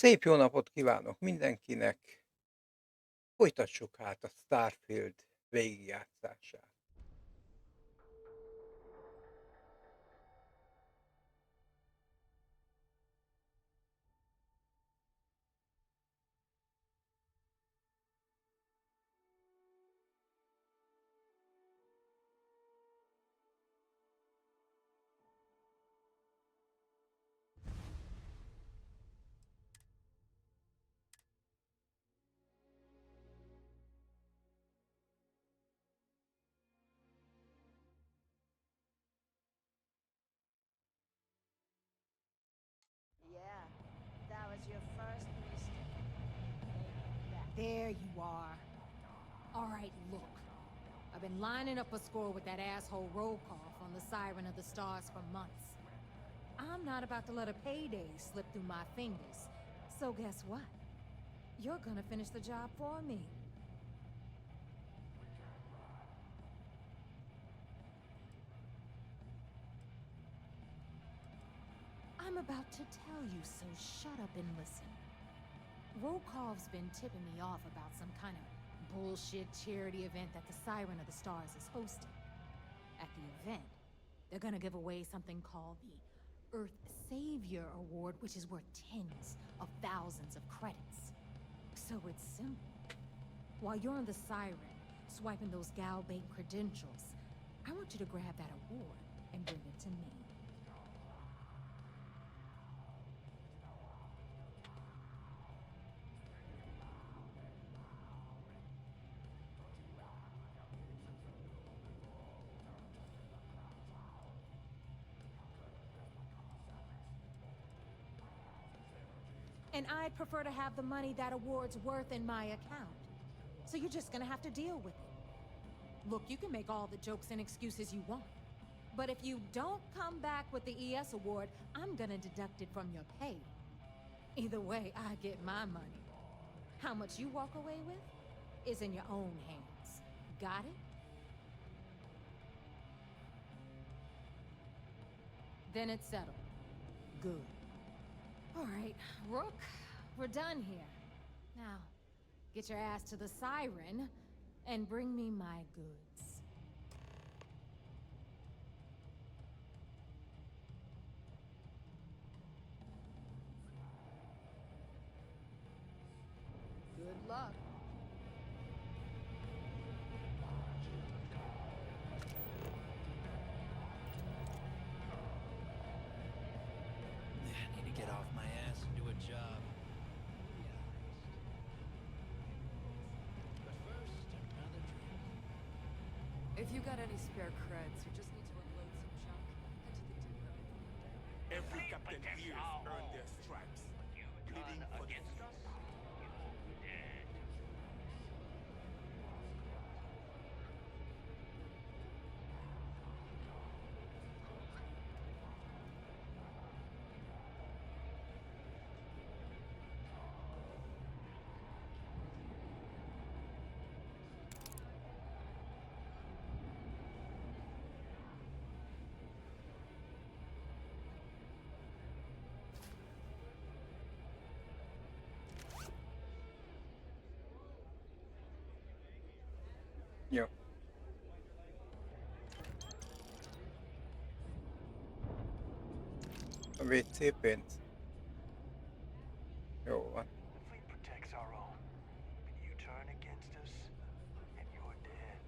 Szép jó napot kívánok mindenkinek! Folytassuk hát a Starfield végigjátszását. Yeah, that was your first mistake. There you are. All right, look. I've been lining up a score with that asshole roll call on the Siren of the Stars for months. I'm not about to let a payday slip through my fingers. So guess what? You're gonna finish the job for me. I'm about to tell you, so shut up and listen. Rokov's been tipping me off about some kind of bullshit charity event that the Siren of the Stars is hosting. At the event, they're gonna give away something called the Earth Savior Award, which is worth tens of thousands of credits. So it's simple. While you're on the Siren, swiping those gal-bait credentials, I want you to grab that award and bring it to me. And I'd prefer to have the money that award's worth in my account. So you're just gonna have to deal with it. Look, you can make all the jokes and excuses you want. But if you don't come back with the ES award, I'm gonna deduct it from your pay. Either way, I get my money. How much you walk away with is in your own hands. Got it? Then it's settled. Good. All right, Rook, we're done here. Now, get your ass to the Siren and bring me my goods. Good luck. I need to get off my ass and do a job. But first, another drink. If you got any spare creds, you just need to unload some junk, head to the depot. Every captain here has earned their stripes. Bleeding for the against us? You're dead. Jó. A WC pénz. Jó van. The fleet protects our own, but you turn against us, and you're dead.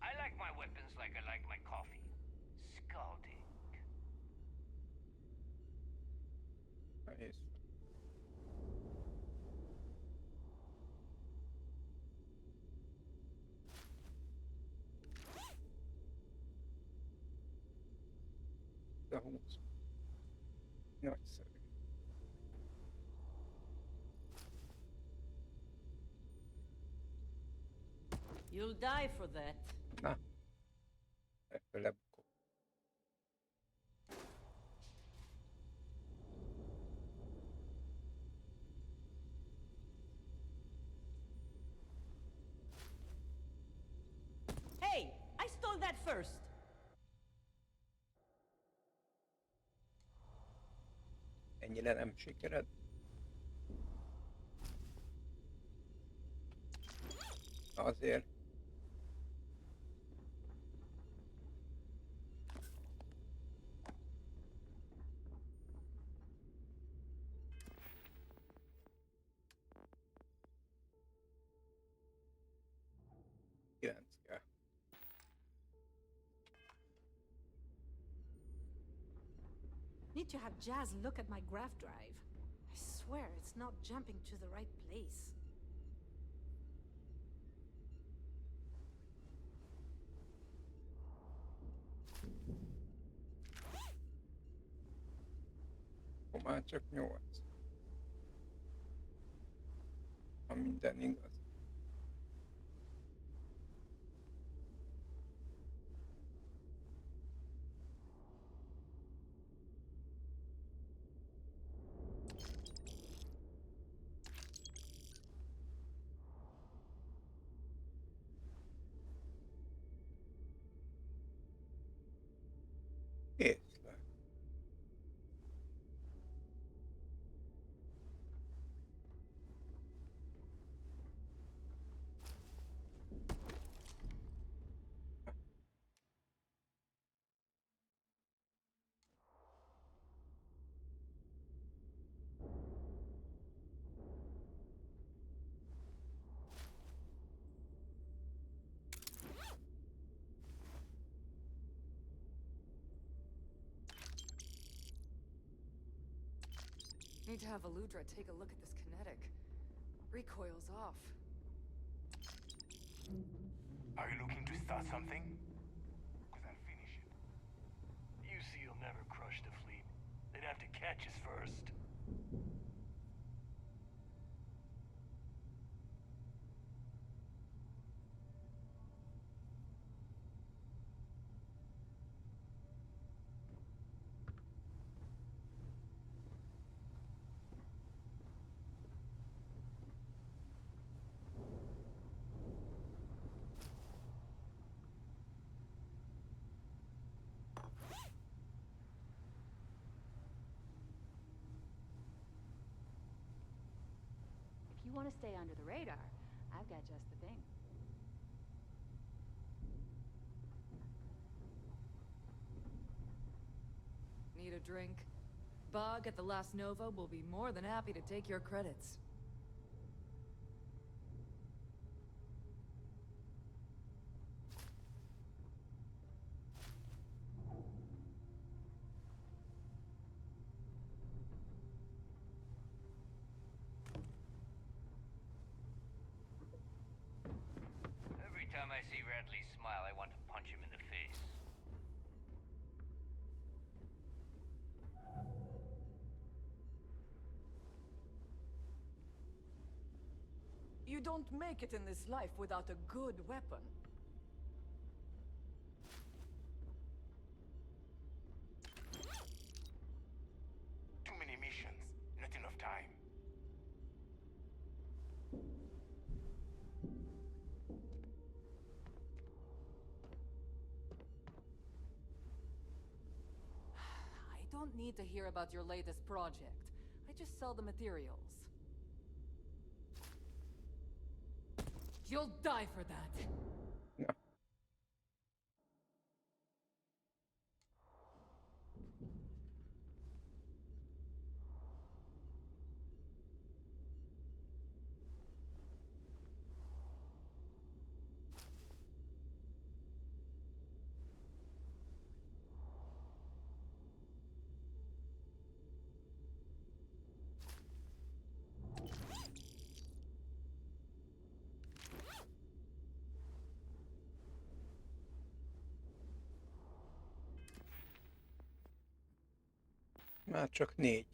I like my weapons like I like my coffee. Scalding. Nehéz. De 20. Nagyszerű. You'll die for that. Na, ebből lebukok. Hey, I stole that first. Ennyire nem sikered? Azért. Kilenc kell. Need to have Jazz look at my graph drive. I swear it's not jumping to the right place. Akkor már csak 8. Ha minden igaz. Észlel. Need to have Aludra take a look at this kinetic. Recoil's off. Are you looking to start something? Because I'll finish it. You see, you'll never crush the fleet. They'd have to catch us first. If you want to stay under the radar, I've got just the thing. Need a drink? Bog at the last Nova will be more than happy to take your credits. Every time I see Radley smile, I want to punch him in the face. You don't make it in this life without a good weapon. Too many missions, not enough time. I don't need to hear about your latest project. I just sell the materials. You'll die for that. Na, Már csak 4.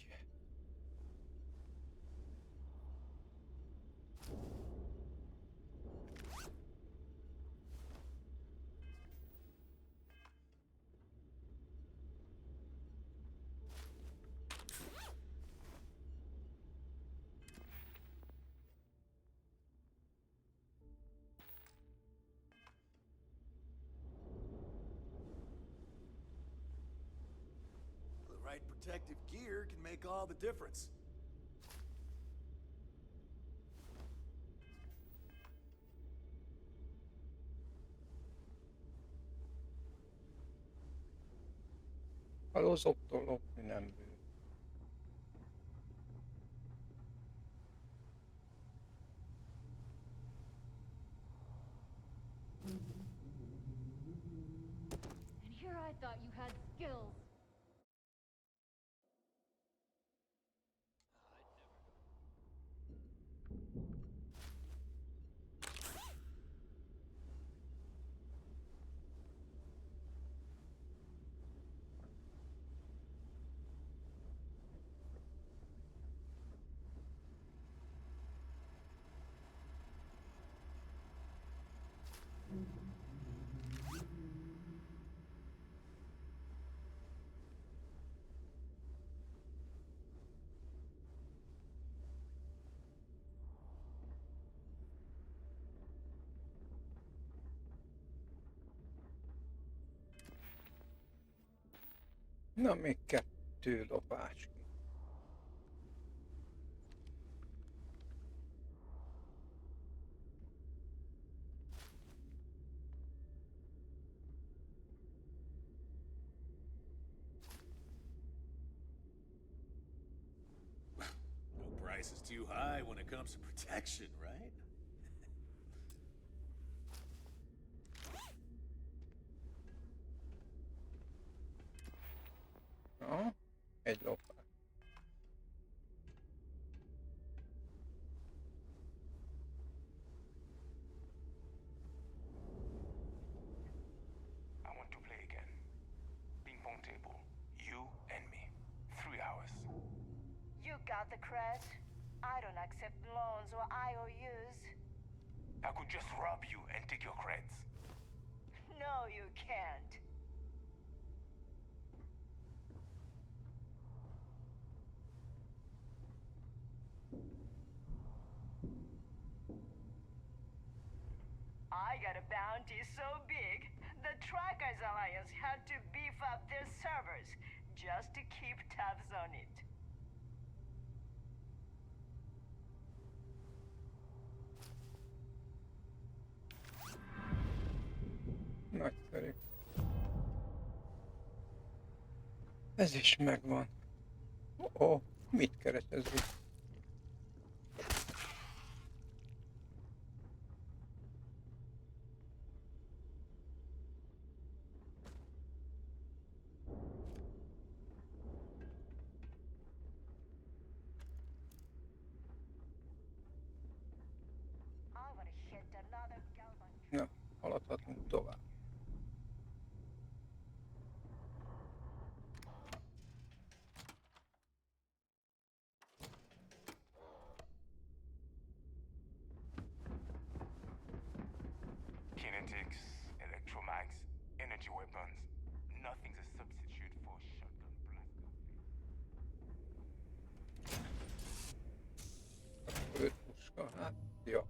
The right protective gear can make all the difference. Halózoktól lopni nem bűn. And here I thought you had skills. Na, még 2 lopás. No price is too high when it comes to protection, right? Na, egy lopás. I want to play again. Ping pong table. You and me. 3 hours. You got the creds? I don't accept loans or IOUs. I could just rob you and take your creds. No, you can't. I got a bounty so big, the Trackers Alliance had to beef up their servers just to keep tabs on it. Nagyszerű. Ez is megvan. Ó, mit keretezzük? I wanna hit another galvan. Na, haladhatunk tovább. Kinetics, electromags, energy weapons. Nothing's a substitute for shotgun blaster. Akkor 5 puska, hát, ja.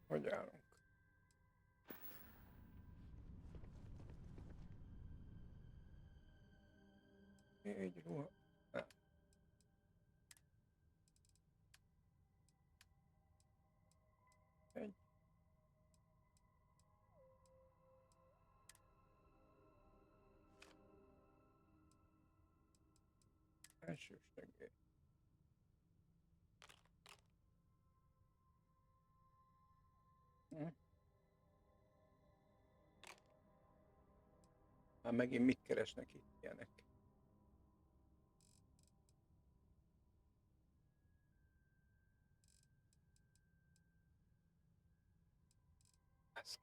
Hogy állunk? Egy ruha. Nem. Egy. Első segély. Már megint mit keresnek itt ilyenek? Eszk.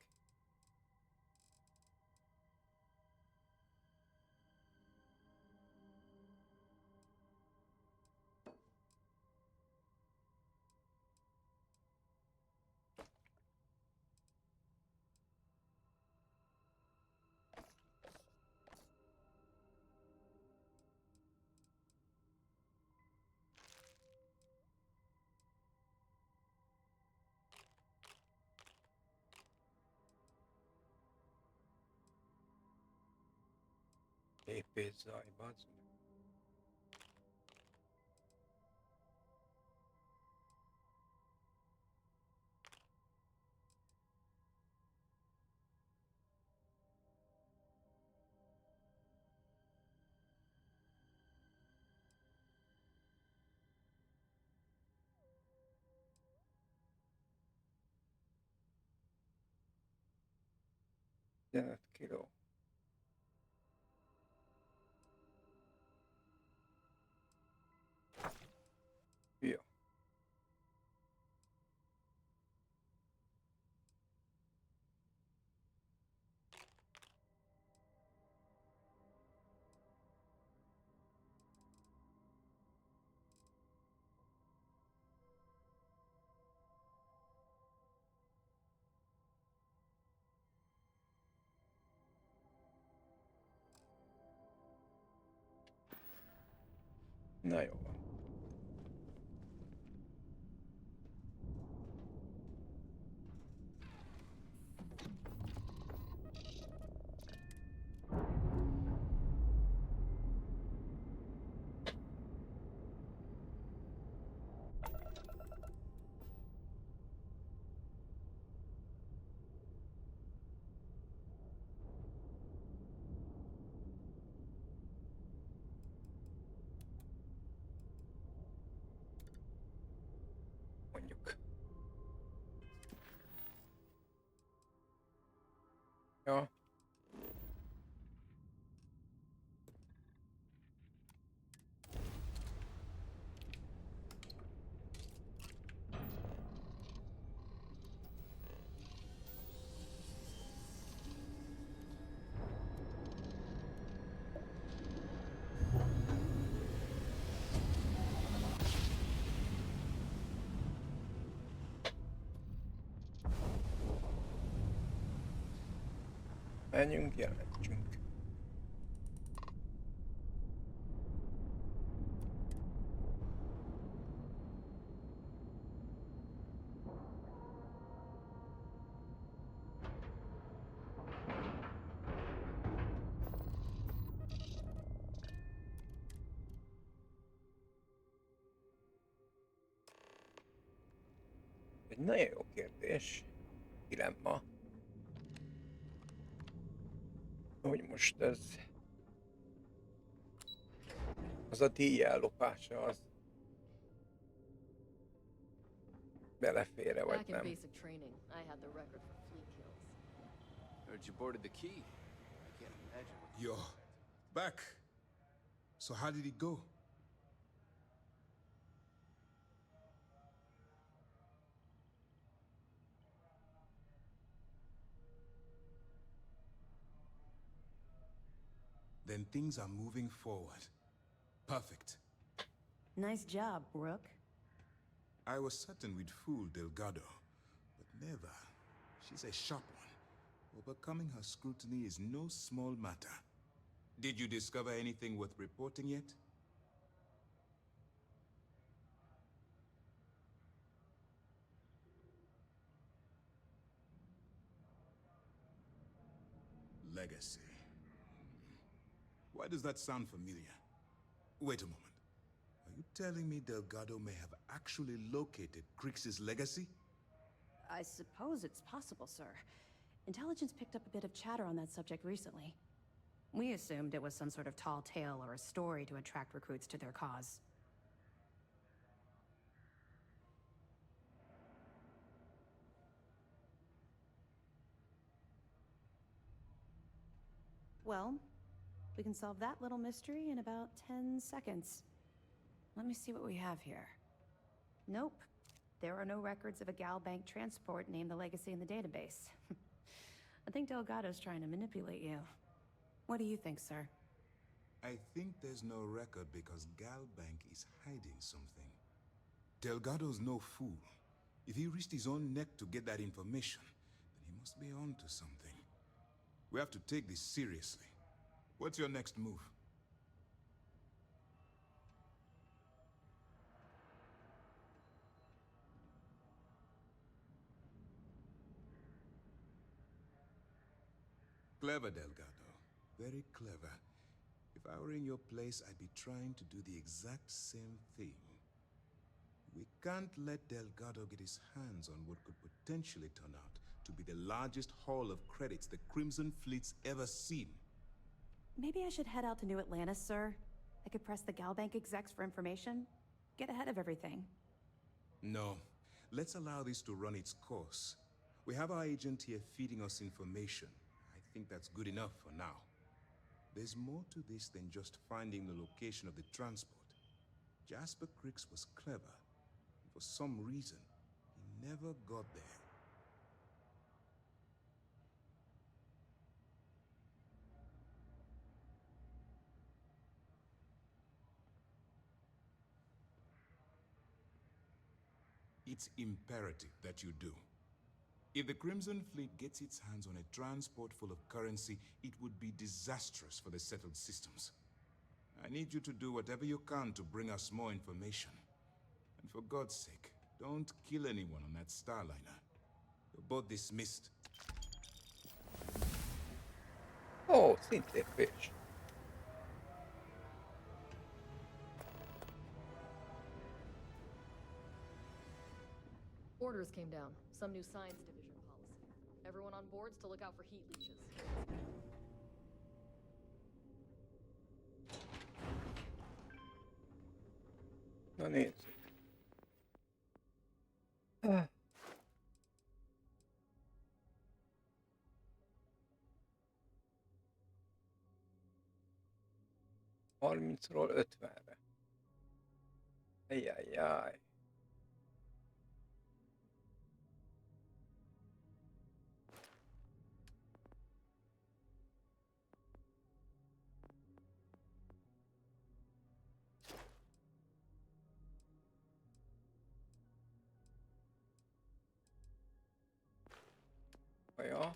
Lépészaj, bazd meg. Kiló. Ja. Na jó van. Mondjuk. Ja. Menjünk, jelentsünk. Egy nagyon jó kérdés. Dilemma. Hogy most ez... Az a díj ellopása, az... belefére vagy Back in nem. basic training, I had the record for flea kills. Heard you boarded the key. I can't imagine what You're back. So how did it go? Then things are moving forward. Perfect. Nice job, Rook. I was certain we'd fool Delgado, but never. She's a sharp one. Overcoming her scrutiny is no small matter. Did you discover anything worth reporting yet? Legacy. Why does that sound familiar? Wait a moment. Are you telling me Delgado may have actually located Crix's legacy? I suppose it's possible, sir. Intelligence picked up a bit of chatter on that subject recently. We assumed it was some sort of tall tale or a story to attract recruits to their cause. Well, We can solve that little mystery in about 10 seconds. Let me see what we have here. Nope. There are no records of a Gal Bank transport named the Legacy in the database. I think Delgado's trying to manipulate you. What do you think, sir? I think there's no record because Gal Bank is hiding something. Delgado's no fool. If he risked his own neck to get that information, then he must be onto something. We have to take this seriously. What's your next move? Clever, Delgado. Very clever. If I were in your place, I'd be trying to do the exact same thing. We can't let Delgado get his hands on what could potentially turn out to be the largest haul of credits the Crimson Fleet's ever seen. Maybe I should head out to New Atlantis, sir. I could press the Gal Bank execs for information. Get ahead of everything. No. Let's allow this to run its course. We have our agent here feeding us information. I think that's good enough for now. There's more to this than just finding the location of the transport. Jasper Cricks was clever. For some reason, he never got there. It's imperative that you do. If the Crimson Fleet gets its hands on a transport full of currency, it would be disastrous for the settled systems. I need you to do whatever you can to bring us more information. And for God's sake, don't kill anyone on that Starliner. You're both dismissed. Ó, szintén fish. Orders came down. Some new science division policy. Everyone on board's to look out for heat leeches. Na nézzük. Harmincról 50-re. Ajjajjaj. Ja.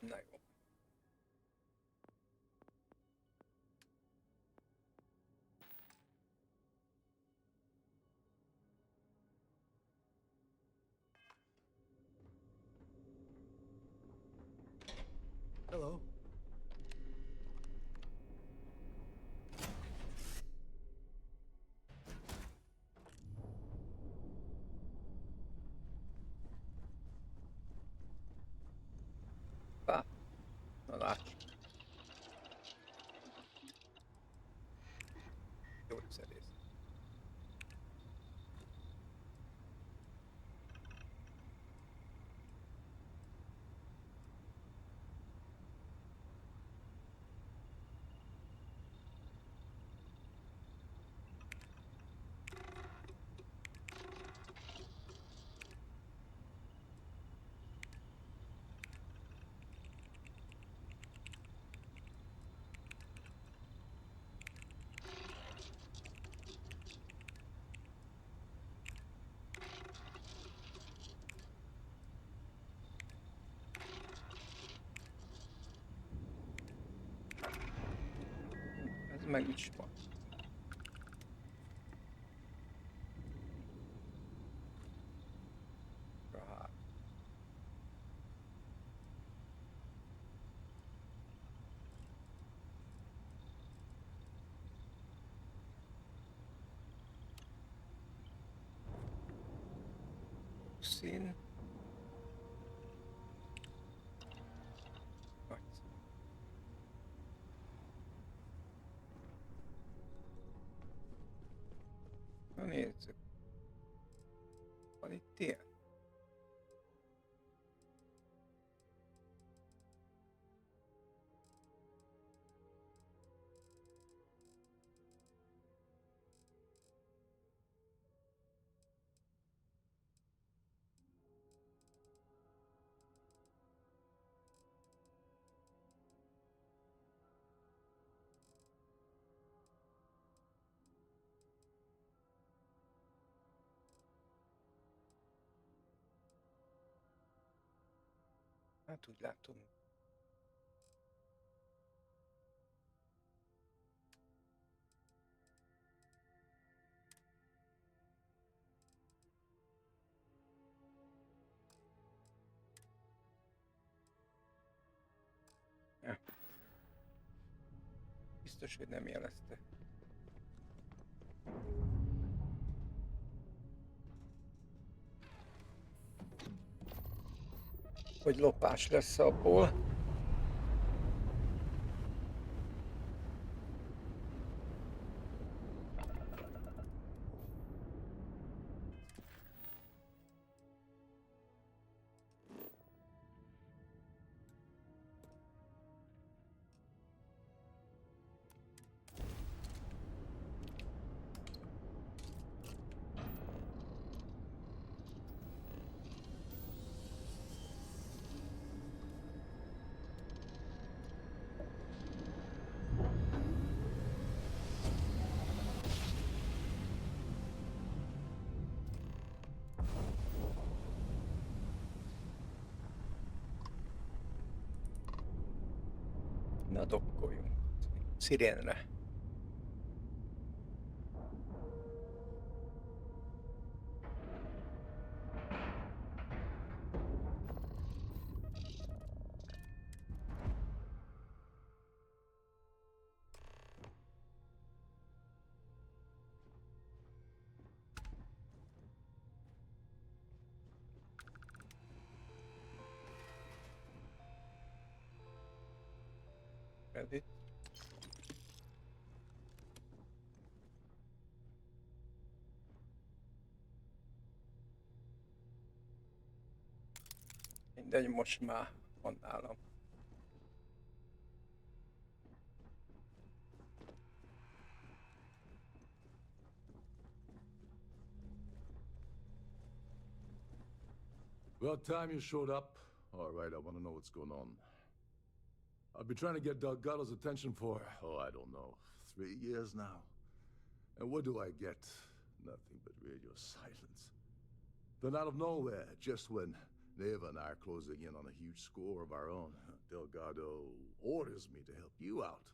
Na jó. Hello. Pá. Na lássuk. Gyógyszerész. Ez meg is van. Rahár. Szín. Hát úgy látom. Ja. Biztos, hogy nem jelezte. Hogy lopás lesz abból. Na dokkoljunk. Szirénre. Ready? Mindegy, most már van nálam. About time you showed up. All right, I want to know what's going on. I've been trying to get Delgado's attention for, I don't know, 3 years now. And what do I get? Nothing but radio silence. Then out of nowhere, just when Neva and I are closing in on a huge score of our own, Delgado orders me to help you out.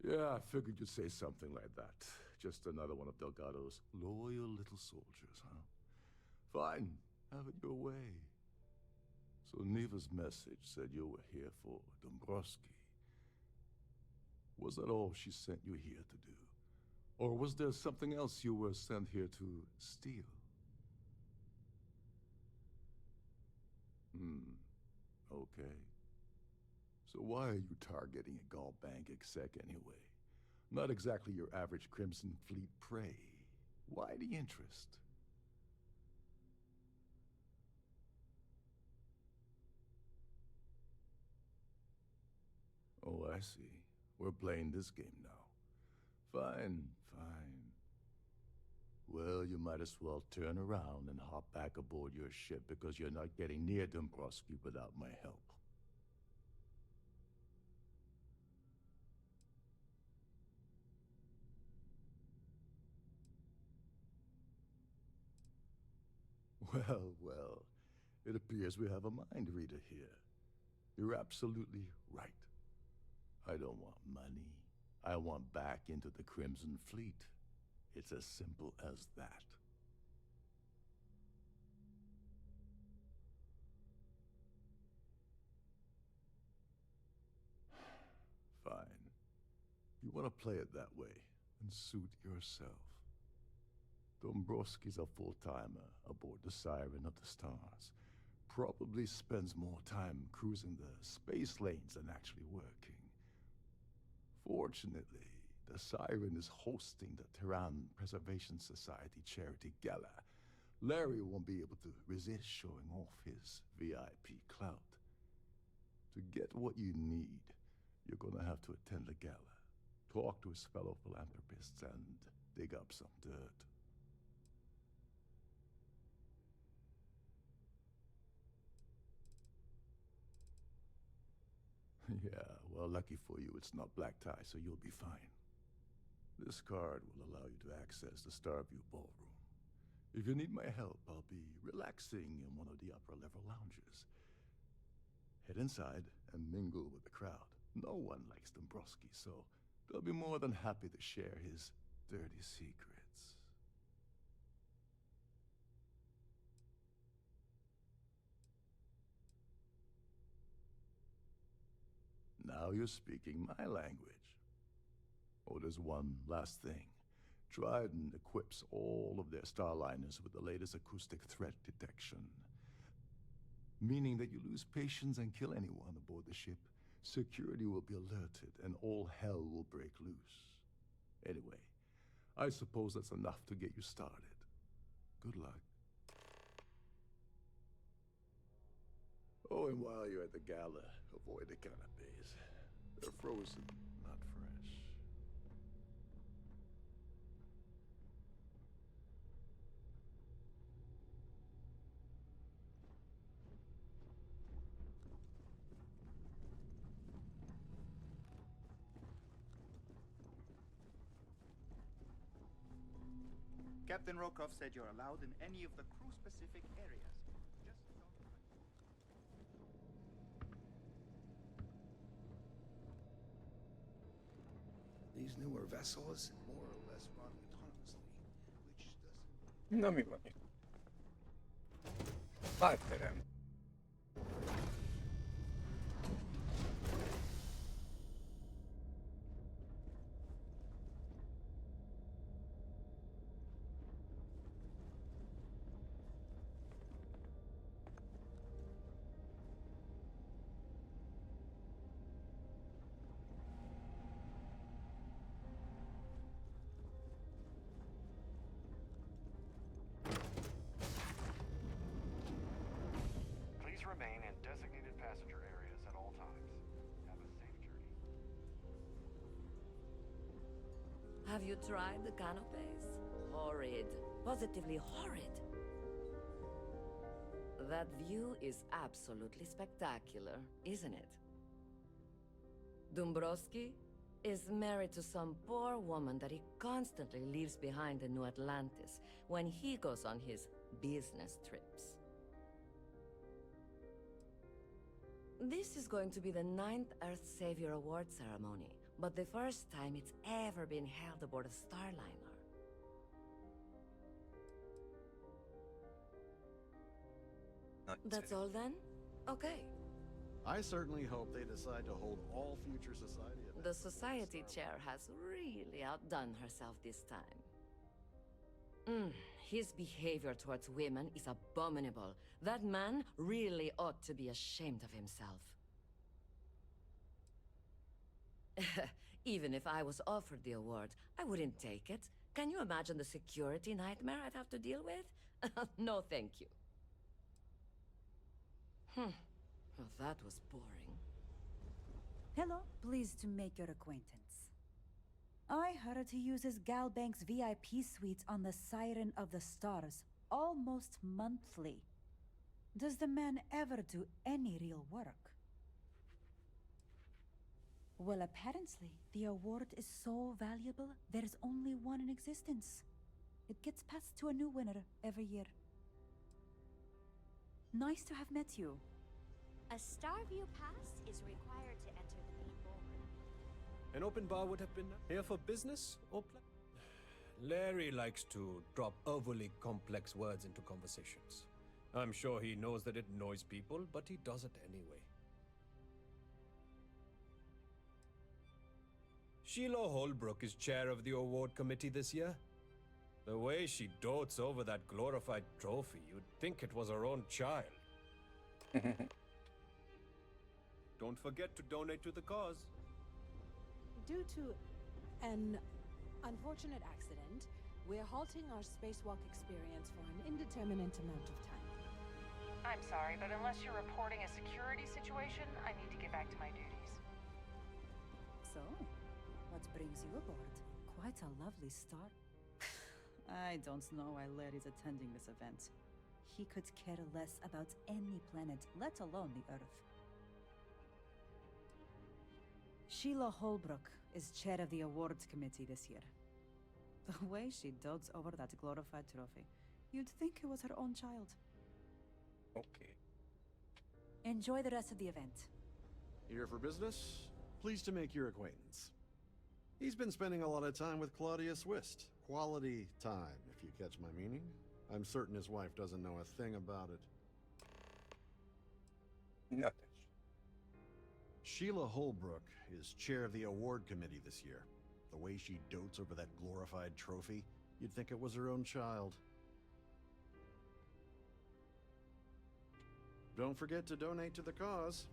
Yeah, I figured you'd say something like that. Just another one of Delgado's loyal little soldiers, huh? Fine, have it your way. So Neva's message said you were here for Dombrowski. Was that all she sent you here to do? Or was there something else you were sent here to steal? Okay. So why are you targeting a Gall Bank exec anyway? Not exactly your average Crimson Fleet prey. Why the interest? Oh, I see. We're playing this game now. Fine, fine. Well, you might as well turn around and hop back aboard your ship because you're not getting near Dombrowski without my help. Well, well, it appears we have a mind reader here. You're absolutely right. I don't want money. I want back into the Crimson Fleet. It's as simple as that. Fine. You want to play it that way, and suit yourself. Dombrowski's a full-timer aboard the Siren of the Stars. Probably spends more time cruising the space lanes than actually working. Fortunately, the Siren is hosting the Tehran Preservation Society charity gala. Larry won't be able to resist showing off his VIP clout. To get what you need, you're gonna have to attend the gala, talk to his fellow philanthropists, and dig up some dirt. Yeah, well, lucky for you, it's not black tie, so you'll be fine. This card will allow you to access the Starfield ballroom. If you need my help, I'll be relaxing in one of the upper level lounges. Head inside and mingle with the crowd. No one likes Dombrowski, so they'll be more than happy to share his dirty secrets. Now you're speaking my language. Oh, there's one last thing. Trident equips all of their starliners with the latest acoustic threat detection. Meaning that you lose patience and kill anyone aboard the ship, security will be alerted and all hell will break loose. Anyway, I suppose that's enough to get you started. Good luck. Oh, and while you're at the gala, avoid the canapes. They're frozen, not fresh. Captain Rokov said you're allowed in any of the crew-specific areas. Just don't... These newer vessels more or less run autonomously, which doesn't... Na mi van itt? Válterem. Please remain in designated passenger areas at all times. Have a safe journey. Have you tried the canapes? Horrid. Positively horrid. That view is absolutely spectacular, isn't it? Dombrowski is married to some poor woman that he constantly leaves behind in New Atlantis when he goes on his business trips. This is going to be the 9th Earth Savior Award ceremony, but the first time it's ever been held aboard a Starliner. That's all then? Okay. I certainly hope they decide to hold all future society events. The society chair has really outdone herself this time. His behavior towards women is abominable. That man really ought to be ashamed of himself. Even if I was offered the award, I wouldn't take it. Can you imagine the security nightmare I'd have to deal with? No, thank you. Well, that was boring. Hello, pleased to make your acquaintance. I heard he uses Galbank's VIP suites on the Siren of the Stars almost monthly. Does the man ever do any real work? Well, apparently, the award is so valuable, there's only one in existence. It gets passed to a new winner every year. Nice to have met you. A Starview pass is required to enter the main ballroom. An open bar would have been here for business or Larry likes to drop overly complex words into conversations. I'm sure he knows that it annoys people, but he does it anyway. Sheila Holbrook is chair of the award committee this year. The way she dotes over that glorified trophy, you'd think it was her own child. Don't forget to donate to the cause. Due to an unfortunate accident, we're halting our spacewalk experience for an indeterminate amount of time. I'm sorry, but unless you're reporting a security situation, I need to get back to my duties. So, what brings you aboard? Quite a lovely star. I don't know why Larry's attending this event. He could care less about any planet, let alone the Earth. Sheila Holbrook is chair of the awards committee this year. The way she dotes over that glorified trophy, You'd think it was her own child. Oké. Enjoy the rest of the event. Here for business? Pleased to make your acquaintance. He's been spending a lot of time with Claudia Swist. Quality time, if you catch my meaning. I'm certain his wife doesn't know a thing about it. Nothing. Sheila Holbrook is chair of the award committee this year. The way she dotes over that glorified trophy, you'd think it was her own child. Don't forget to donate to the cause.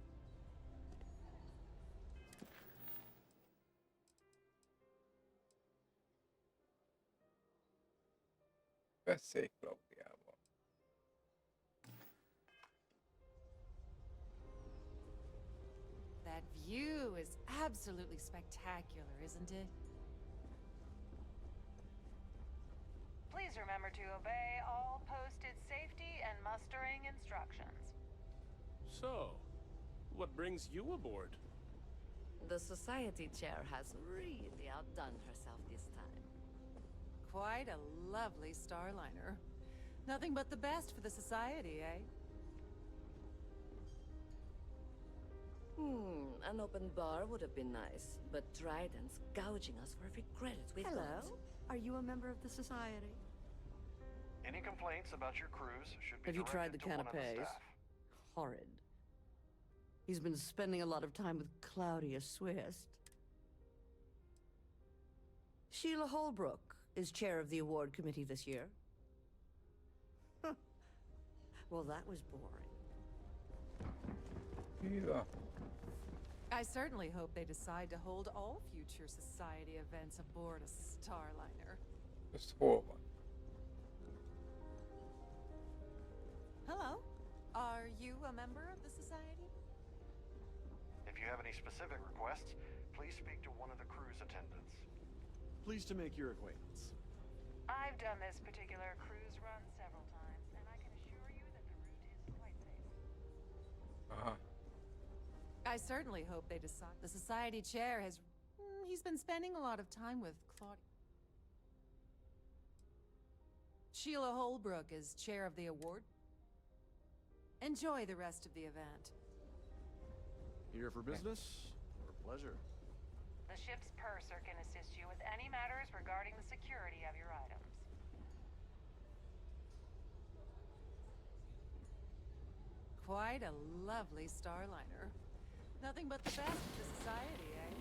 Beszélj Klaudiával. That view is absolutely spectacular, isn't it? Please remember to obey all posted safety and mustering instructions. So, what brings you aboard? The society chair has really outdone herself this time. Quite a lovely starliner. Nothing but the best for the society, eh? An open bar would have been nice, but Trident's gouging us for every credit we've got. Hello? Are you a member of the society? Any complaints about your cruise should be Have you tried the directed to one of the canapes? staff. Horrid. He's been spending a lot of time with Claudia Swist. Sheila Holbrook is chair of the award committee this year. Huh. Well, that was boring. Ja. I certainly hope they decide to hold all future society events aboard a starliner. Ez hol van? Hello? Are you a member of the society? If you have any specific requests, please speak to one of the cruise attendants. Pleased to make your acquaintance. I've done this particular cruise run several times, and I can assure you that the route is quite safe. Aha. I certainly hope they decide. The society chair has... he's been spending a lot of time with Claudia. Sheila Holbrook is chair of the award. Enjoy the rest of the event. Here for business or pleasure? The ship's purser can assist you with any matters regarding the security of your items. Quite a lovely starliner. Nothing but the best for the society, eh?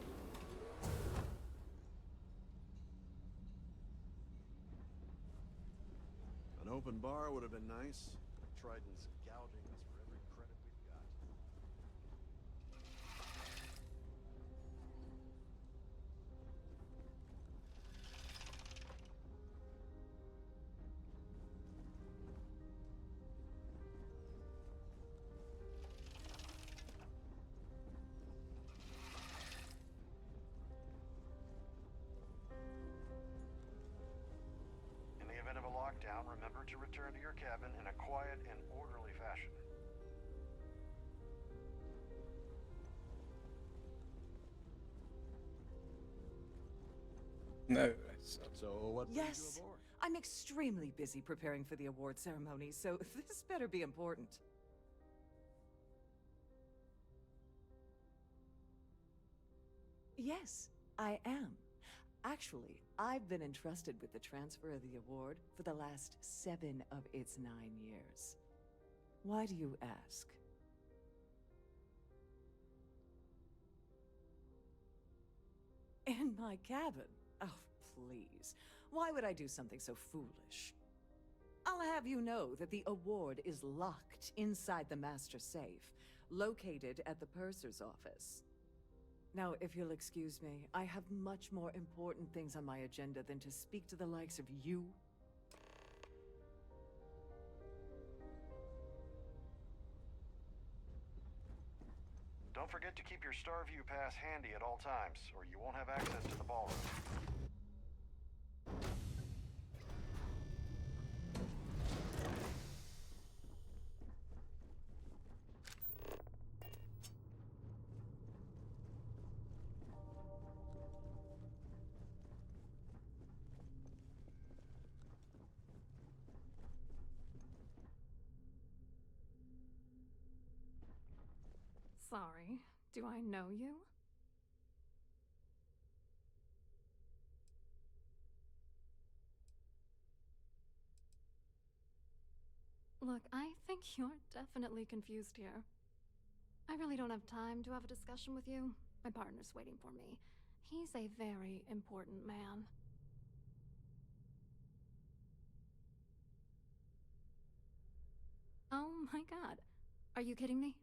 An open bar would have been nice. Trident's gouging us for every credit we've got. In the event of a lockdown, remember to return to your cabin in a quiet and orderly fashion. Ne lesz. So what brings Yes, you aboard? I'm extremely busy preparing for the award ceremony, so this better be important. Yes, I am. Actually, I've been entrusted with the transfer of the award for the last 7 of its 9 years. Why do you ask? In my cabin? Oh, please. Why would I do something so foolish? I'll have you know that the award is locked inside the master safe, located at the purser's office. Now, if you'll excuse me, I have much more important things on my agenda than to speak to the likes of you. Don't forget to keep your Starview pass handy at all times, or you won't have access to the ballroom. Sorry. Do I know you? Look, I think you're definitely confused here. I really don't have time to have a discussion with you. My partner's waiting for me. He's a very important man. Oh my god. Are you kidding me?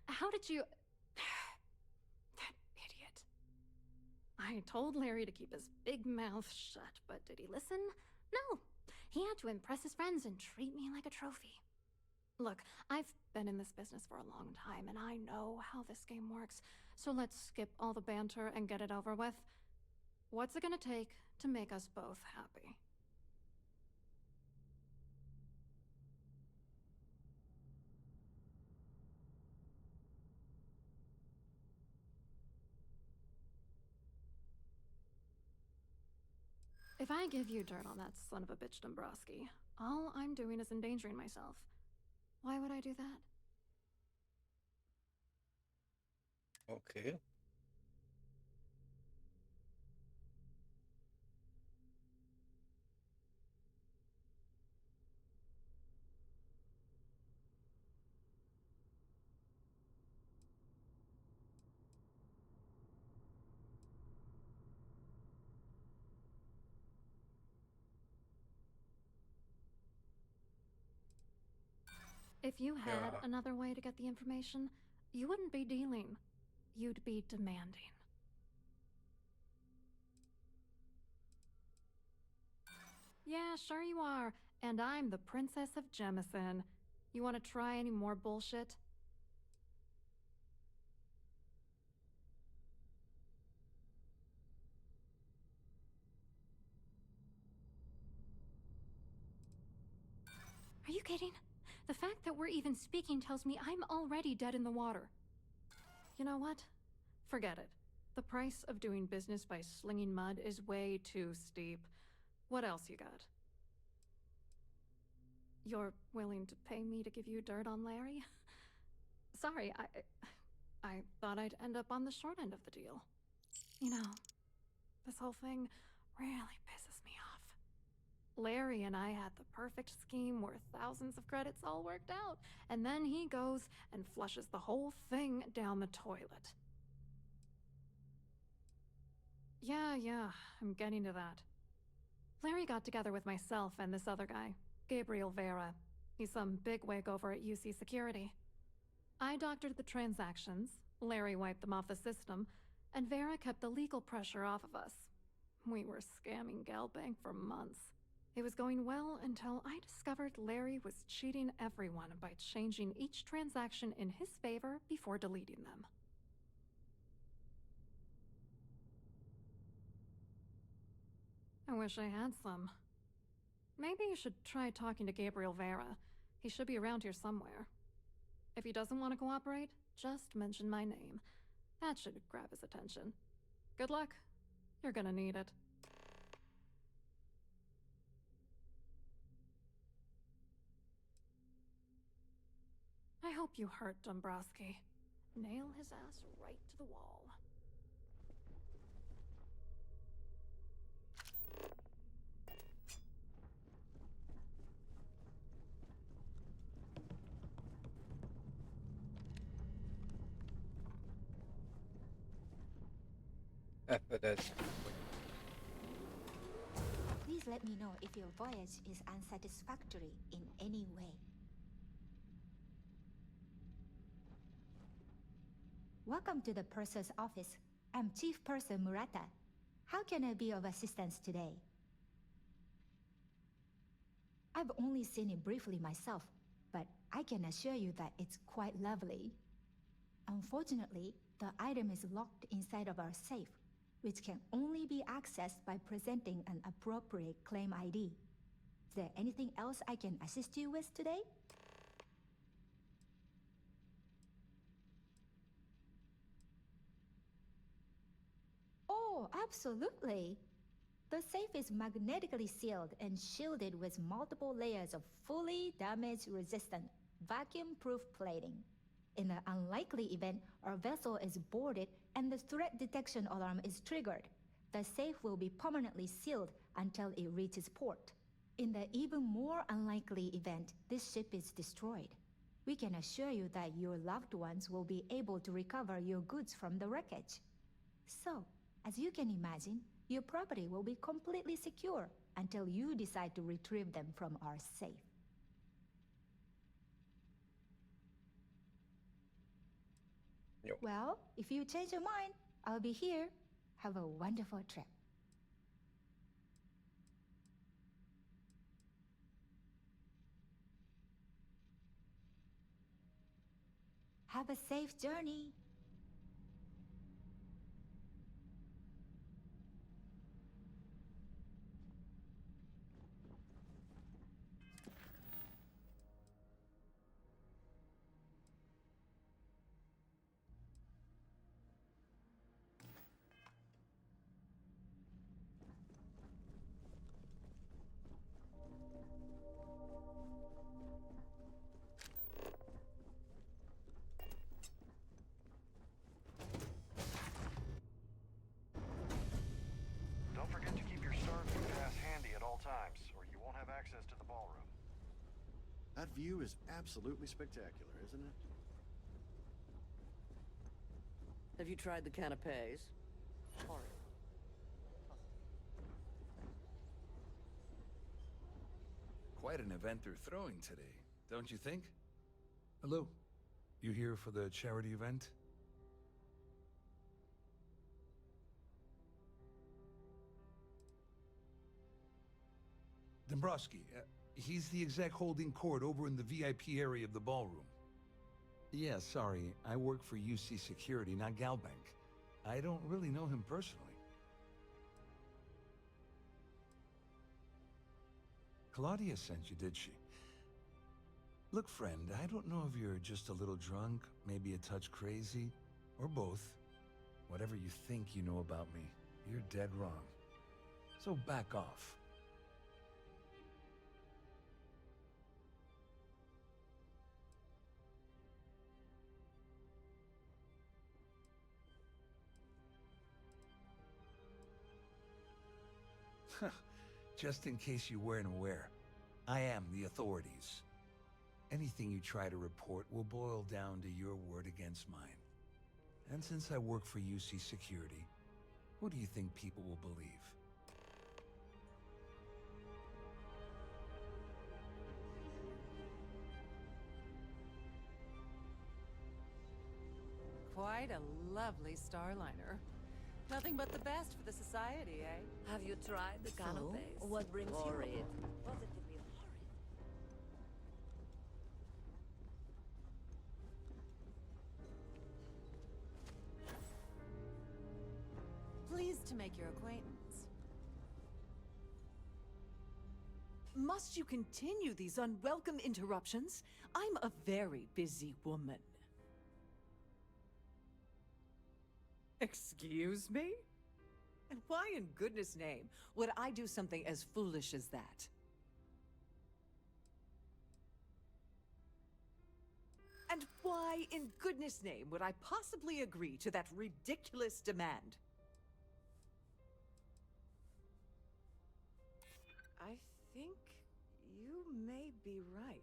How did you... That idiot. I told Larry to keep his big mouth shut, but did he listen? No. He had to impress his friends and treat me like a trophy. Look, I've been in this business for a long time, and I know how this game works, so let's skip all the banter and get it over with. What's it gonna take to make us both happy? If I give you dirt on that son of a bitch Dombrowski, all I'm doing is endangering myself. Why would I do that? Okay. If you had Yeah. another way to get the information, you wouldn't be dealing. You'd be demanding. Yeah, sure you are. And I'm the Princess of Jemison. You want to try any more bullshit? Are you kidding? The fact that we're even speaking tells me I'm already dead in the water. You know what? Forget it. The price of doing business by slinging mud is way too steep. What else you got? You're willing to pay me to give you dirt on Larry? Sorry, I thought I'd end up on the short end of the deal. You know, this whole thing really pisses me off. Larry and I had the perfect scheme worth thousands of credits all worked out, and then he goes and flushes the whole thing down the toilet. Yeah, I'm getting to that. Larry got together with myself and this other guy, Gabriel Vera. He's some bigwig over at UC Security. I doctored the transactions, Larry wiped them off the system, and Vera kept the legal pressure off of us. We were scamming Galbank for months. It was going well until I discovered Larry was cheating everyone by changing each transaction in his favor before deleting them. I wish I had some. Maybe you should try talking to Gabriel Vera. He should be around here somewhere. If he doesn't want to cooperate, just mention my name. That should grab his attention. Good luck. You're gonna need it. I hope you hurt Dombrowski. Nail his ass right to the wall. Evidence. Please let me know if your voyage is unsatisfactory in any way. Welcome to the Purser's office. I'm Chief Purser Murata. How can I be of assistance today? I've only seen it briefly myself, but I can assure you that it's quite lovely. Unfortunately, the item is locked inside of our safe, which can only be accessed by presenting an appropriate claim ID. Is there anything else I can assist you with today? Oh, absolutely. The safe is magnetically sealed and shielded with multiple layers of fully damage-resistant, vacuum-proof plating. In the unlikely event our vessel is boarded and the threat detection alarm is triggered, the safe will be permanently sealed until it reaches port. In the even more unlikely event this ship is destroyed, we can assure you that your loved ones will be able to recover your goods from the wreckage. So, as you can imagine, your property will be completely secure until you decide to retrieve them from our safe. Well, if you change your mind, I'll be here. Have a wonderful trip. Have a safe journey. Don't forget to keep your Starfield pass handy at all times, or you won't have access to the ballroom. That view is absolutely spectacular, isn't it? Have you tried the canapes? Horrid. Quite an event they're throwing today, don't you think? Hello. You here for the charity event? Dombrowski, he's the exec holding court over in the VIP area of the ballroom. Yeah, sorry. I work for UC Security, not Galbank. I don't really know him personally. Claudia sent you, did she? Look, friend, I don't know if you're just a little drunk, maybe a touch crazy, or both. Whatever you think you know about me, you're dead wrong. So back off. Just in case you weren't aware, I am the authorities. Anything you try to report will boil down to your word against mine. And since I work for UC Security, what do you think people will believe? Quite a lovely starliner. Nothing but the best for the society, eh? Have you tried the canapes? What brings Horrid. you? Positively horrid. Pleased to make your acquaintance. Must you continue these unwelcome interruptions? I'm a very busy woman. Excuse me? And why in goodness name would I do something as foolish as that? And why in goodness name would I possibly agree to that ridiculous demand? I think you may be right.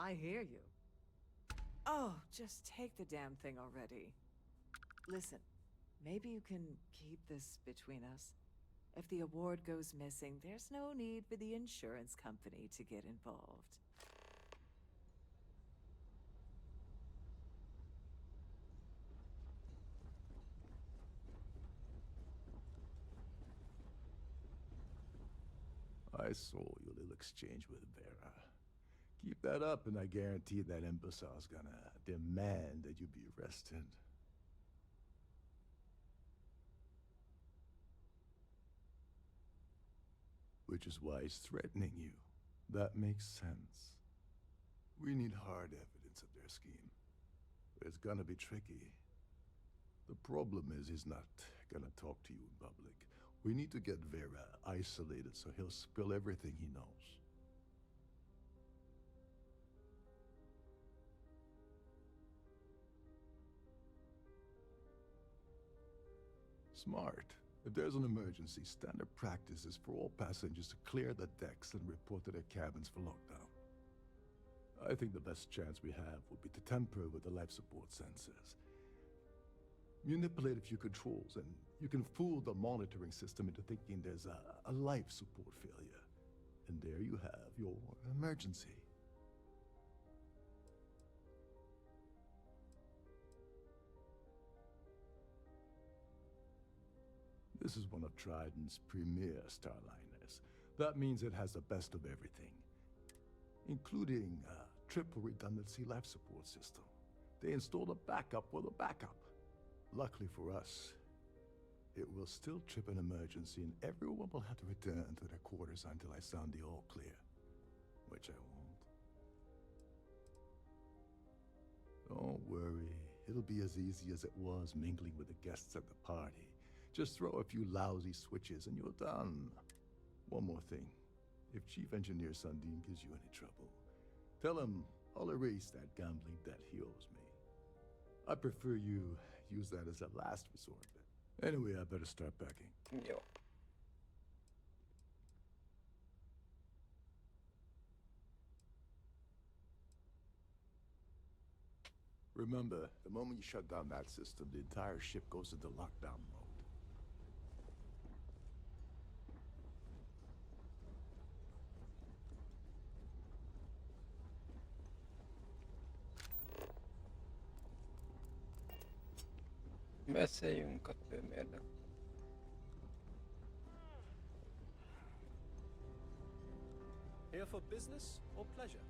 I hear you. Oh, just take the damn thing already. Listen, maybe you can keep this between us. If the award goes missing, there's no need for the insurance company to get involved. I saw your little exchange with Vera. Keep that up, and I guarantee that imbecile's gonna demand that you be arrested. Which is why he's threatening you. That makes sense. We need hard evidence of their scheme. But it's gonna be tricky. The problem is he's not gonna talk to you in public, We need to get Vera isolated so he'll spill everything he knows. Smart. If there's an emergency, standard practice is for all passengers to clear the decks and report to their cabins for lockdown. I think the best chance we have would be to tamper with the life support sensors. Manipulate a few controls, and you can fool the monitoring system into thinking there's a life support failure. And there you have your emergency. This is one of Trident's premier Starliners. That means it has the best of everything, including a triple redundancy life support system. They installed a backup for the backup. Luckily for us, it will still trip an emergency and everyone will have to return to their quarters until I sound the all clear, which I won't. Don't worry, it'll be as easy as it was mingling with the guests at the party. Just throw a few lousy switches and you're done. One more thing. If Chief Engineer Sundin gives you any trouble, tell him I'll erase that gambling debt he owes me. I prefer you use that as a last resort. Anyway, I better start packing. Jó. Remember, the moment you shut down that system, the entire ship goes into lockdown mode. Beszéljünk a főmérnök. Here for business or pleasure?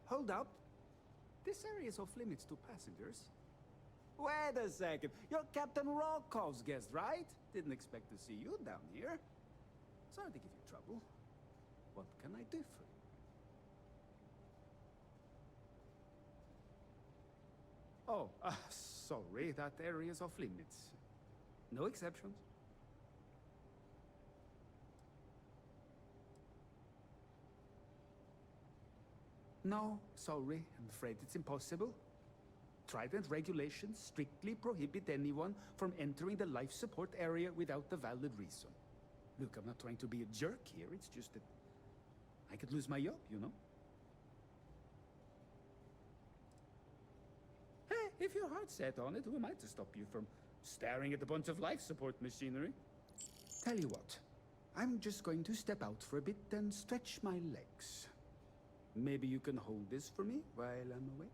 Hold up. This area is off limits to passengers. Wait a second. You're Captain Rokov's guest, right? Didn't expect to see you down here. Sorry to give you trouble. What can I do for you? Oh, sorry. That area is off limits. No exceptions. No, sorry. I'm afraid it's impossible. Trident regulations strictly prohibit anyone from entering the life support area without a valid reason. Look, I'm not trying to be a jerk here. It's just that I could lose my job, you know? Hey, if your heart's set on it, who am I to stop you from staring at a bunch of life support machinery? Tell you what, I'm just going to step out for a bit and stretch my legs. Maybe you can hold this for me while I'm away?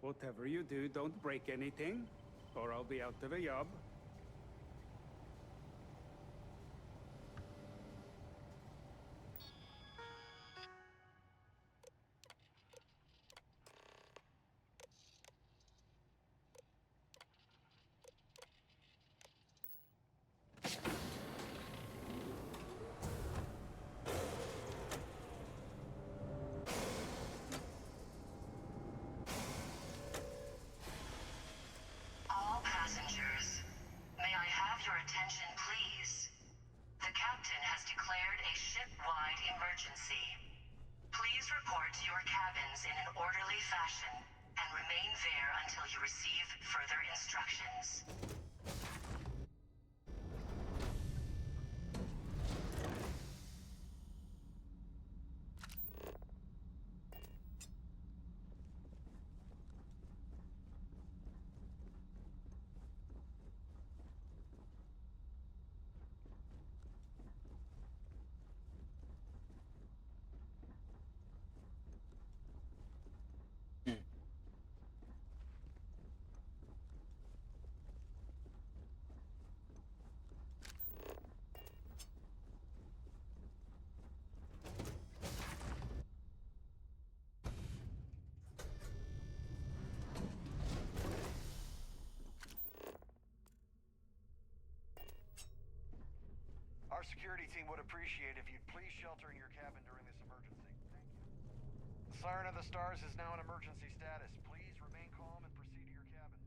Whatever you do, don't break anything, or I'll be out of a job. All passengers, may I have your attention, please? The captain has declared a ship-wide emergency. Please report to your cabins in an orderly fashion and remain there until you receive further instructions. security team would appreciate if you'd please shelter in your cabin during this emergency. Thank you. The Siren of the Stars is now in emergency status. Please remain calm and proceed to your cabin.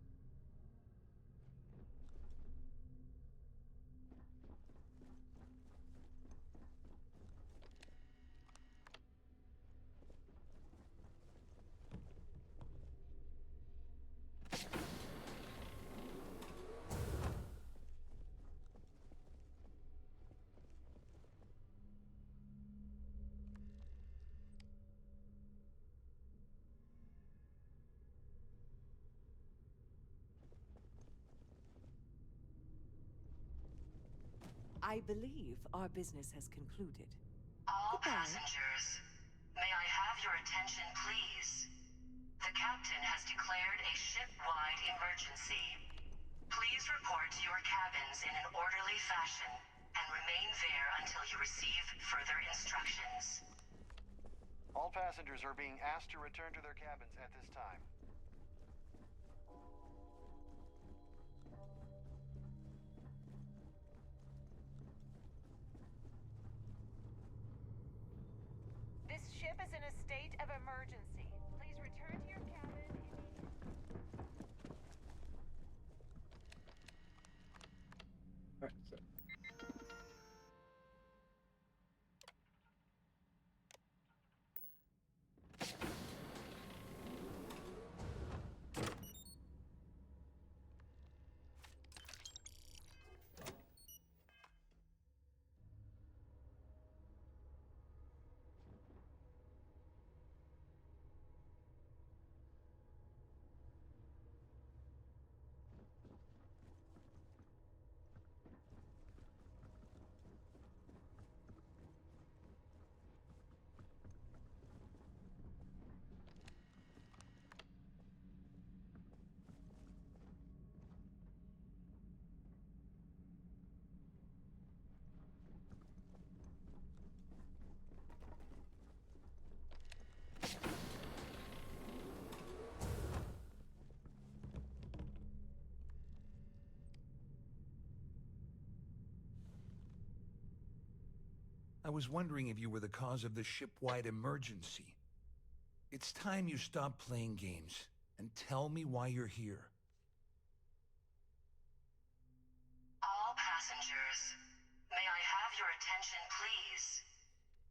I believe our business has concluded. All passengers, may I have your attention, please? The captain has declared a ship-wide emergency. Please report to your cabins in an orderly fashion and remain there until you receive further instructions. All passengers are being asked to return to their cabins at this time. This ship is in a state of emergency. Please return to your cabin Persze. I was wondering if you were the cause of the ship-wide emergency. It's time you stop playing games and tell me why you're here. All passengers, may I have your attention, please?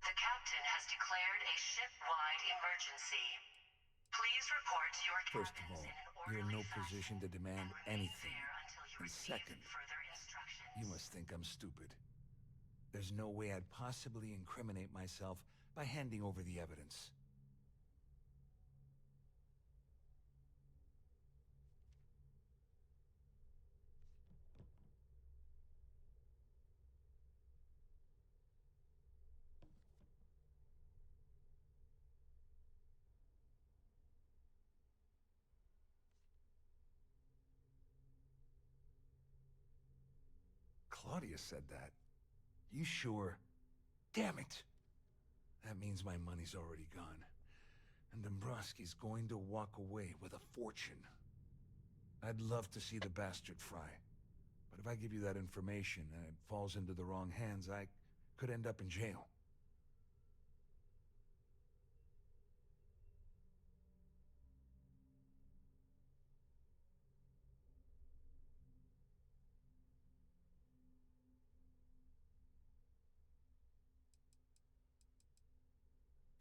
The captain has declared a ship-wide emergency. Please report to your First of cabins all, in an you're in orderly no position to demand anything. until you And receive second, further instructions. you must think I'm stupid. There's no way I'd possibly incriminate myself by handing over the evidence. Claudia said that. You sure? Damn it! That means my money's already gone. And Dombrowski's going to walk away with a fortune. I'd love to see the bastard fry. But if I give you that information and it falls into the wrong hands, I could end up in jail.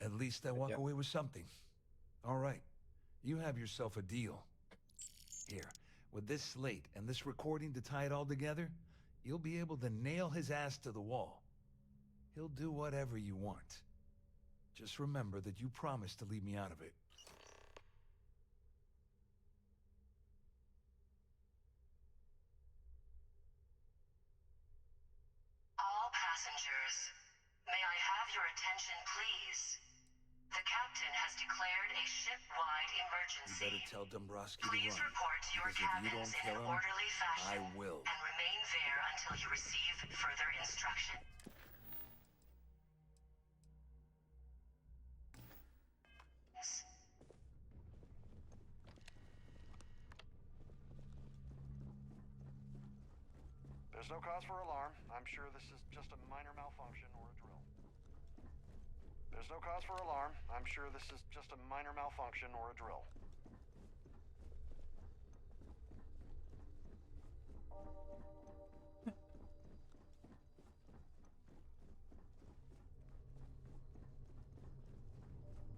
At least I walk away with something. All right, you have yourself a deal. Here, with this slate and this recording to tie it all together, you'll be able to nail his ass to the wall. He'll do whatever you want. Just remember that you promised to leave me out of it. All passengers, may I have your attention, please? The captain has declared a ship-wide You emergency. better tell Dombrowski to Please run. report to your Because if you cabins don't in kill an him, orderly fashion I will. and remain there until you receive further instruction. There's no cause for alarm. I'm sure this is just a minor malfunction or a drill. There's no cause for alarm. I'm sure this is just a minor malfunction or a drill.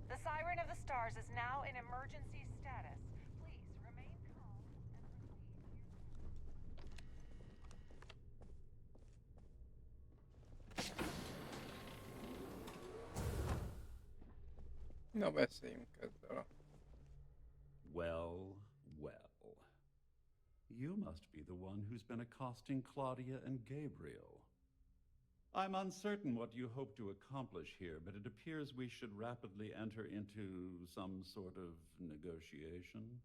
The Siren of the Stars is now in emergency status. Please remain calm and Na, beszéljünk ezzel a... Well, well. You must be the one who's been accosting Claudia and Gabriel. I'm uncertain what you hope to accomplish here, but it appears we should rapidly enter into some sort of negotiation.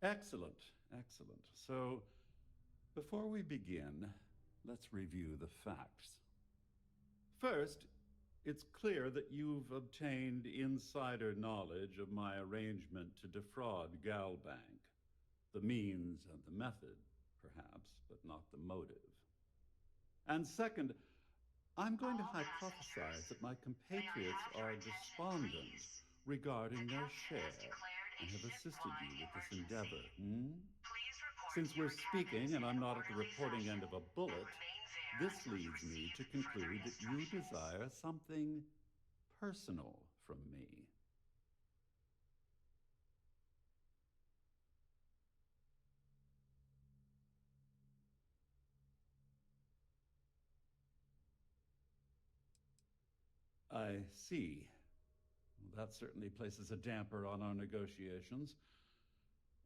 Excellent, excellent. So, before we begin, let's review the facts. First, it's clear that you've obtained insider knowledge of my arrangement to defraud Galbank. The means and the method, perhaps, but not the motive. And second, I'm going to hypothesize that my compatriots are despondent regarding their share and have assisted you with this endeavor. Since we're speaking and I'm not at the reporting end of a bullet, this leads me to conclude that you desire something personal from me. I see. Well, that certainly places a damper on our negotiations.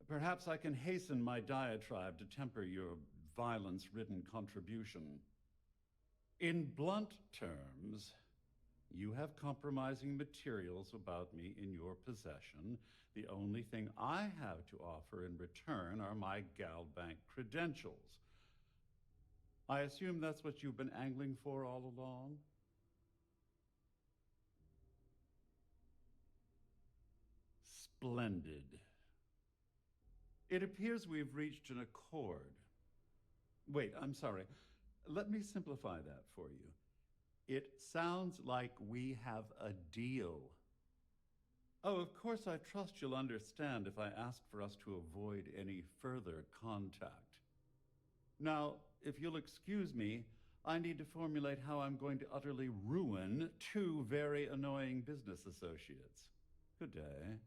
Perhaps I can hasten my diatribe to temper your violence-ridden contribution. In blunt terms, you have compromising materials about me in your possession. The only thing I have to offer in return are my Galbank credentials. I assume that's what you've been angling for all along? Splendid. It appears we've reached an accord. Wait, I'm sorry. Let me simplify that for you. It sounds like we have a deal. Oh, of course, I trust you'll understand if I ask for us to avoid any further contact. Now, if you'll excuse me, I need to formulate how I'm going to utterly ruin two very annoying business associates. Good day.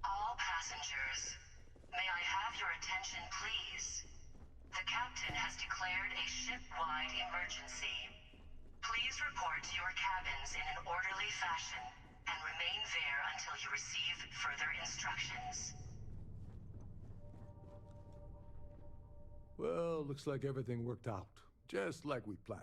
All passengers, may I have your attention, please? The captain has declared a ship-wide emergency. Please report to your cabins in an orderly fashion and remain there until you receive further instructions. Well, looks like everything worked out, just like we planned.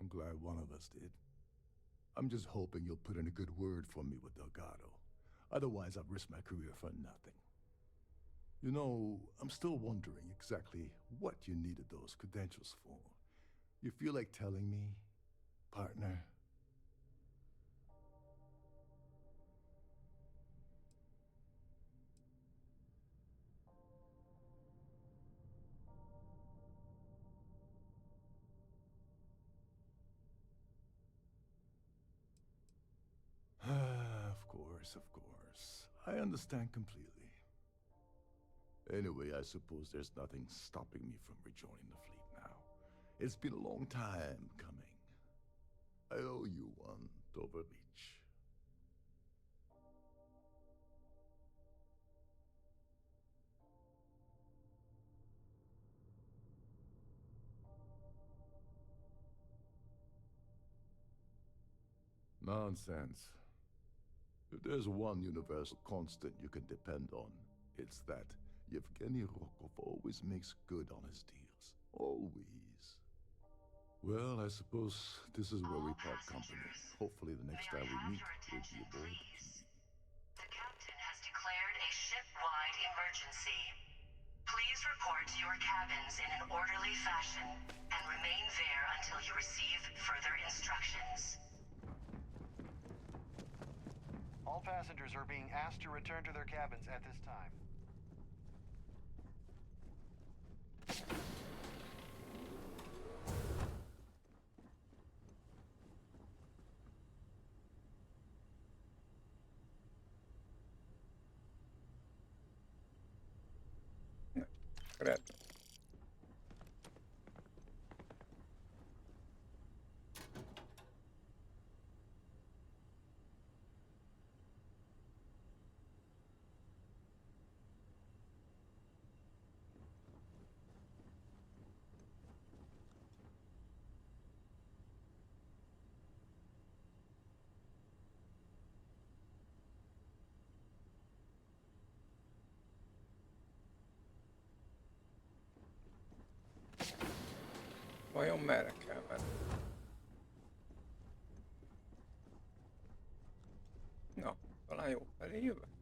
I'm glad one of us did. I'm just hoping you'll put in a good word for me with Delgado. Otherwise, I've risked my career for nothing. You know, I'm still wondering exactly what you needed those credentials for. You feel like telling me, partner? Of course. I understand completely. Anyway, I suppose there's nothing stopping me from rejoining the fleet now. It's been a long time coming. I owe you one, Dover Beach. Nonsense. If there's one universal constant you can depend on, it's that Yevgeny Rokov always makes good on his deals. Always. Well, I suppose this is where we part company. Hopefully the next time we meet will be aboard. The captain has declared a ship-wide emergency. Please report to your cabins in an orderly fashion and remain there until you receive further instructions. All passengers are being asked to return to their cabins at this time. Correct. Vajon merre kell menni? Na, talán jó felé jövök.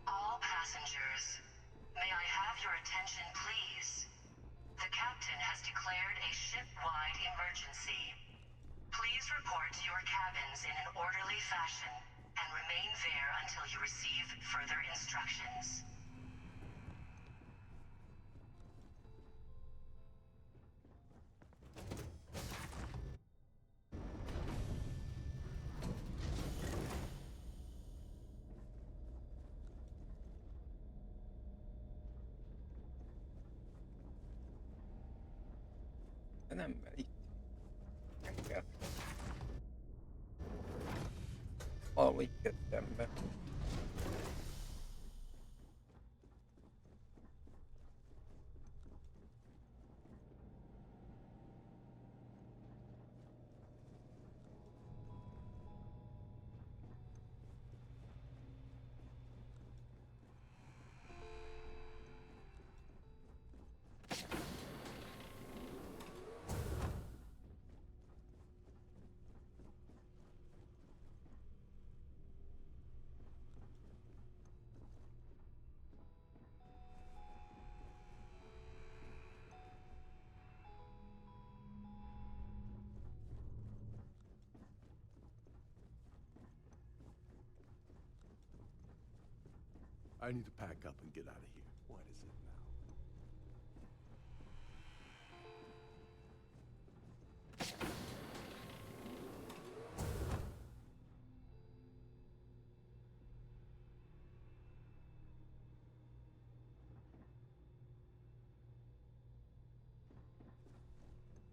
All passengers, may I have your attention, please? The captain has declared a ship-wide emergency. Please report to your cabins in an orderly fashion and remain there until you receive further instructions. De nem, mert itt. Meg kell. Valahol itt kezdtem be. I need to pack up and get out of here. What is it now?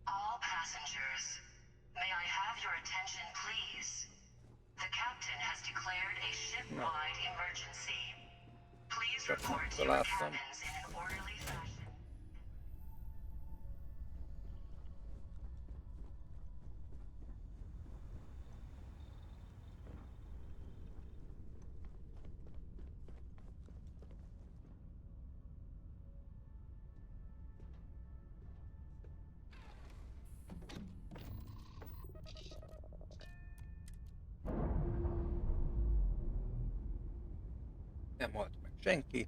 All passengers, may I have your attention, please? The captain has declared a ship-wide emergency. Please report to your cabins in an orderly fashion. Nem halt meg senki.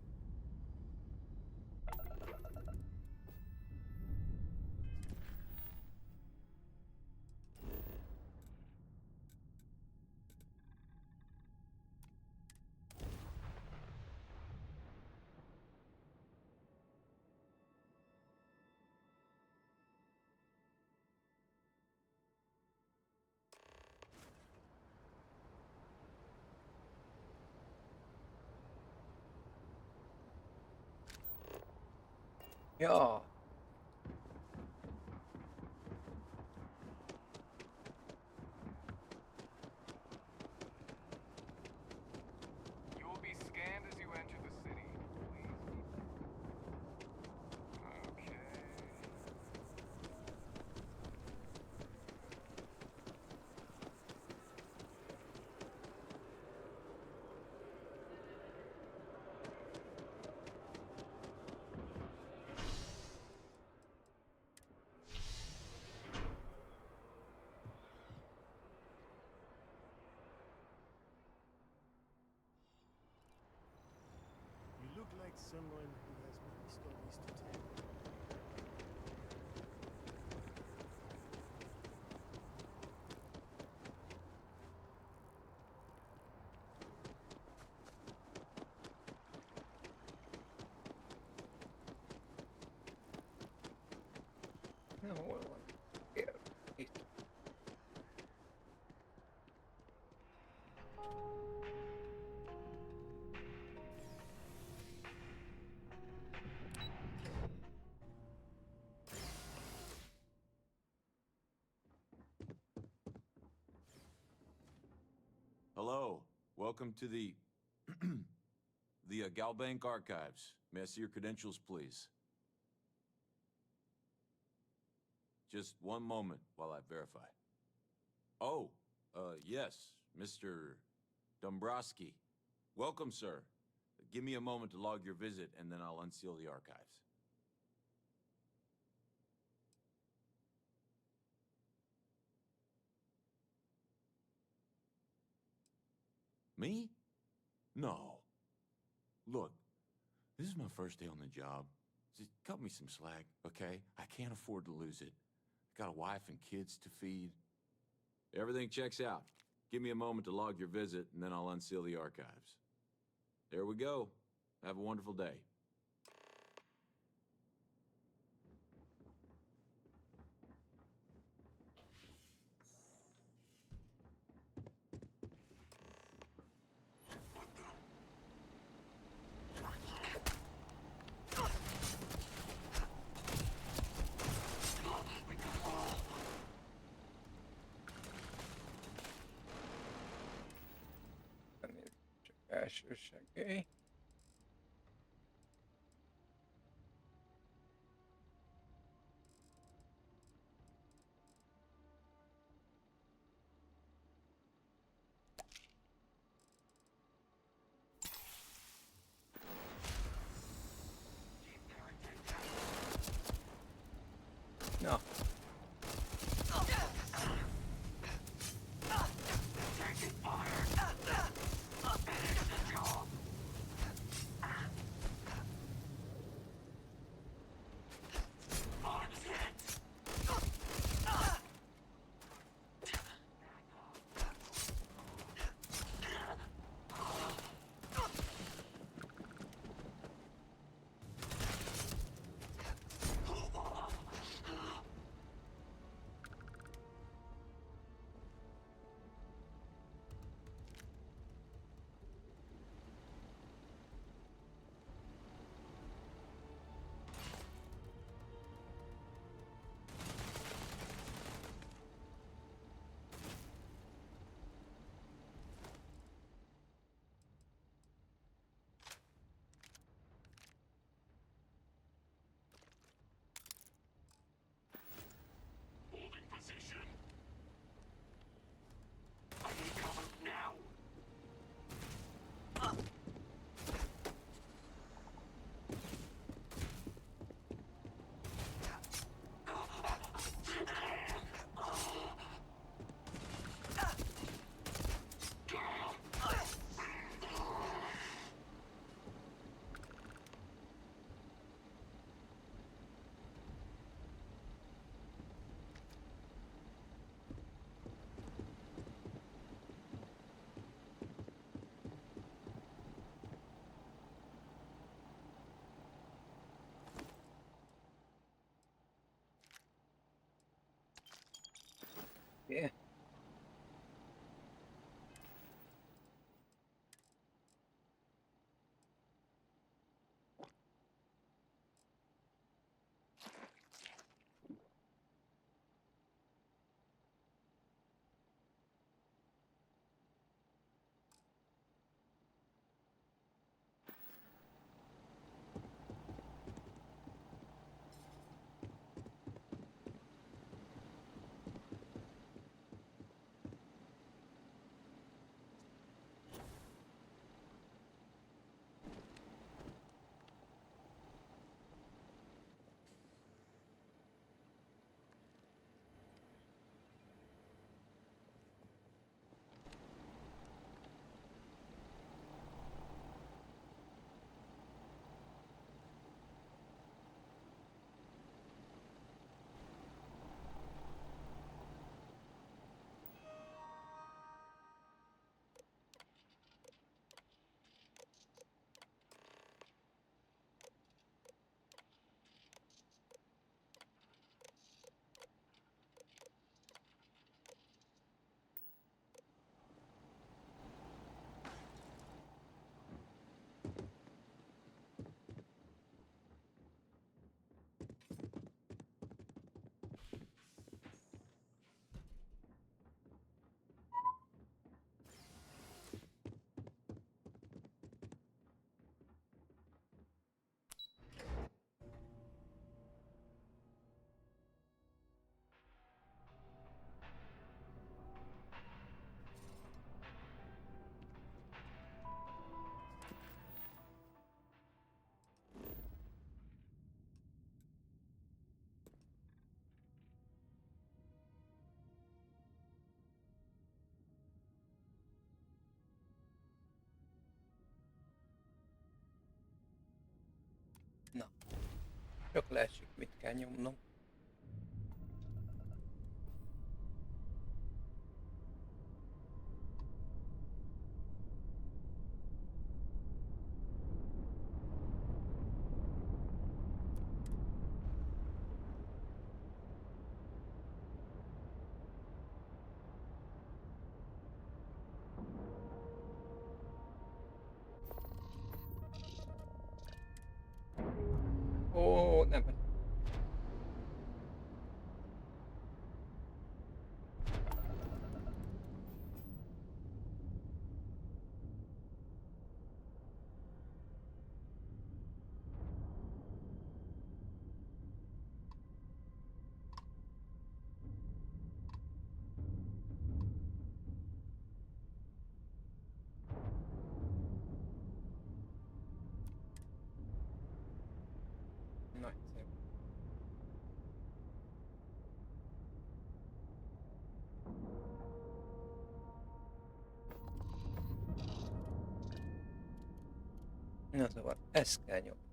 Ja. like someone who has many stories to tell. No, hol van? Itt. Hello. Welcome to the Galbank Archives. May I see your credentials, please? Just one moment while I verify. Oh, yes, Mr. Dombrowski. Welcome, sir. Give me a moment to log your visit, and then I'll unseal the archives. Me? No. Look, this is my first day on the job. Just cut me some slack, okay? I can't afford to lose it. I got a wife and kids to feed. Everything checks out. Give me a moment to log your visit, and then I'll unseal the archives. There we go. Have a wonderful day. Első segély. Na. Yeah. Csak lássuk, mit kell nyomnom. Ó, nem. Nagyszerű. Na szóval, ezt kell nyomni.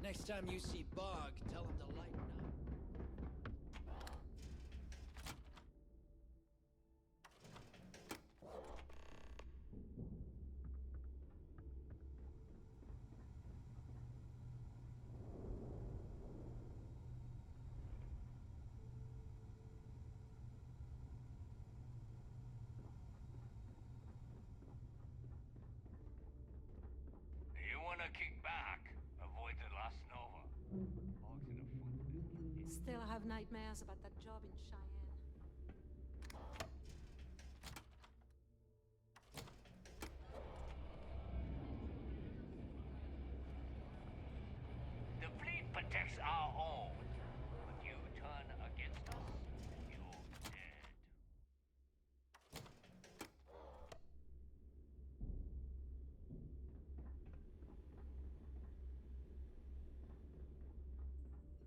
Next time you see Bog, tell him to lighten up. You wanna kick back? Avoid the last Nova. Bog's in a funk. Still have nightmares about that job in Cheyenne. The fleet protects our own. But you turn against us, you're dead.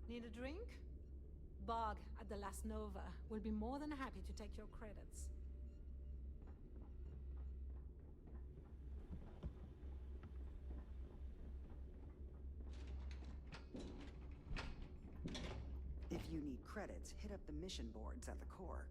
Need a drink? Bog at the Last Nova will be more than happy to take your credits. If you need credits, hit up the mission boards at the core.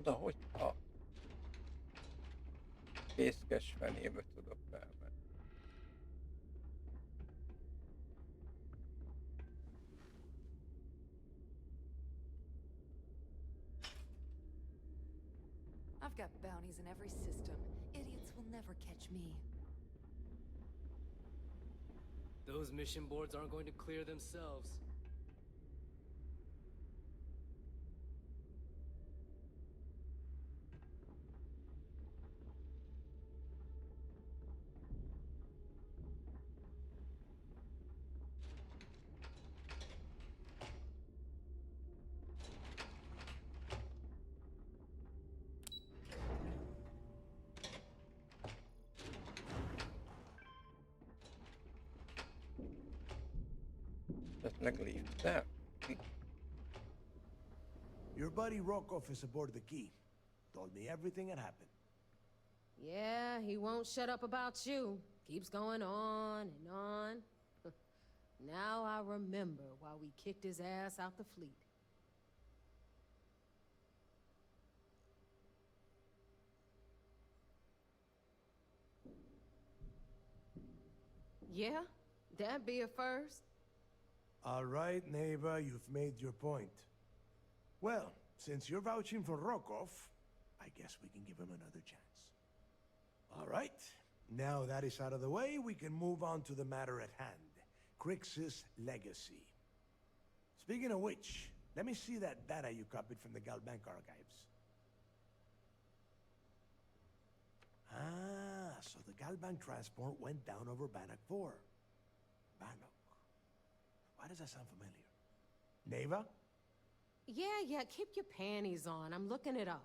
De hogy a fészkes fenébe tudok felmenni. I've got bounties in every system. Idiots will never catch me. Those mission boards aren't going to clear themselves. Just leave that. Your buddy Rokov is aboard the key. Told me everything that happened. Yeah, he won't shut up about you. Keeps going on and on. Now I remember why we kicked his ass out the fleet. Yeah, that'd be a first. All right, neighbor, you've made your point. Well, since you're vouching for Rokov, I guess we can give him another chance. All right, now that is out of the way, we can move on to the matter at hand. Crix's legacy. Speaking of which, let me see that data you copied from the Galbank archives. Ah, so the Galbank transport went down over Bannock 4. Bannock. Why does that sound familiar? Neva? Yeah, keep your panties on. I'm looking it up.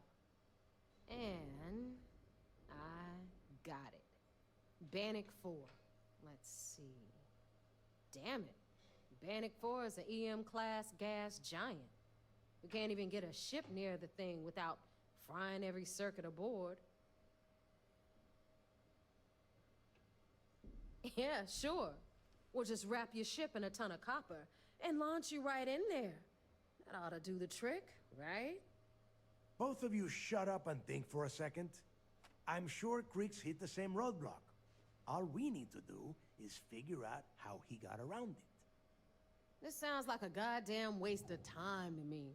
And I got it. Bannock 4. Let's see. Damn it. Bannock 4 is an EM-class gas giant. We can't even get a ship near the thing without frying every circuit aboard. Yeah, sure. We'll just wrap your ship in a ton of copper and launch you right in there. That ought to do the trick, right? Both of you shut up and think for a second. I'm sure Creeks hit the same roadblock. All we need to do is figure out how he got around it. This sounds like a goddamn waste of time to me.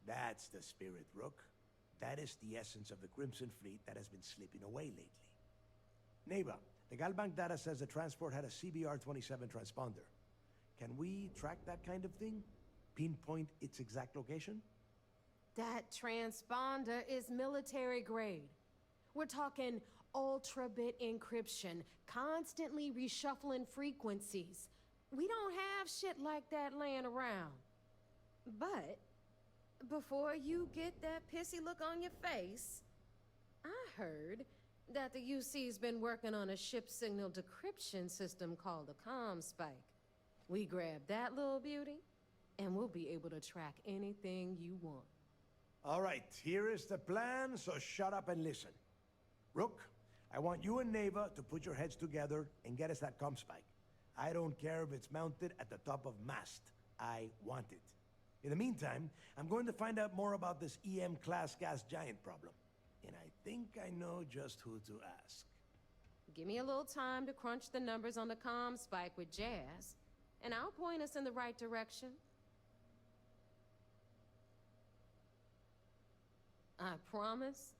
That's the spirit, Rook. That is the essence of the Crimson Fleet that has been slipping away lately. Neighbor, the Galbank data says the transport had a CBR-27 transponder. Can we track that kind of thing? Pinpoint its exact location? That transponder is military grade. We're talking ultra-bit encryption, constantly reshuffling frequencies. We don't have shit like that laying around. But before you get that pissy look on your face, I heard that the UC's been working on a ship signal decryption system called a comm spike. We grab that little beauty, and we'll be able to track anything you want. All right, here is the plan, so shut up and listen. Rook, I want you and Neva to put your heads together and get us that comm spike. I don't care if it's mounted at the top of mast. I want it. In the meantime, I'm going to find out more about this EM-class gas giant problem. And I think I know just who to ask. Give me a little time to crunch the numbers on the comm spike with Jazz, and I'll point us in the right direction. I promise.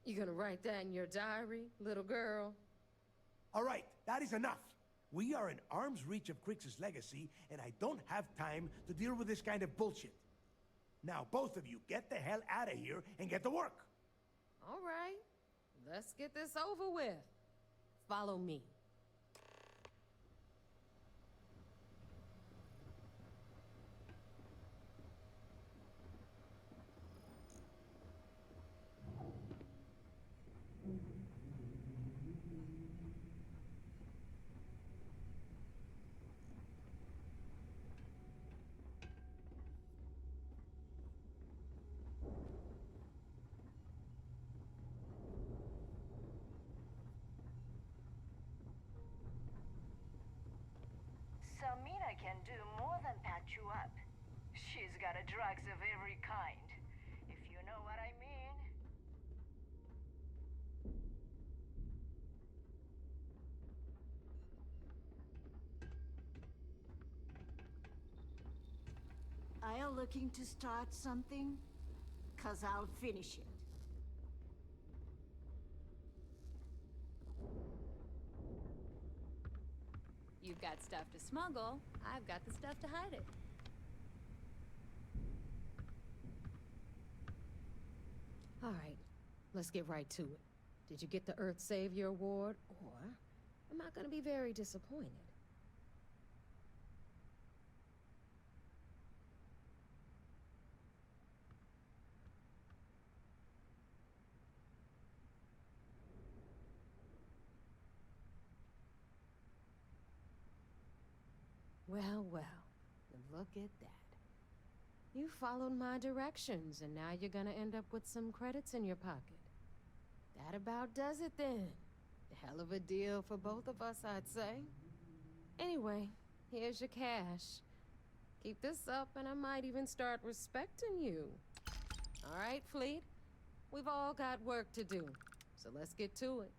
You're gonna write that in your diary, little girl? All right, that is enough. We are in arm's reach of Crix's legacy, and I don't have time to deal with this kind of bullshit. Now, both of you, get the hell out of here and get to work. All right, let's get this over with. Follow me. Samina can do more than patch you up. She's got a drugs of every kind, if you know what I mean. Are you looking to start something? 'Cause I'll finish it. You've got stuff to smuggle, I've got the stuff to hide it. All right, let's get right to it. Did you get the Earth Savior Award, or am I gonna be very disappointed? Well, look at that. You followed my directions, and now you're gonna end up with some credits in your pocket. That about does it then. Hell of a deal for both of us, I'd say. Anyway, here's your cash. Keep this up, and I might even start respecting you. All right, Fleet? We've all got work to do, so let's get to it.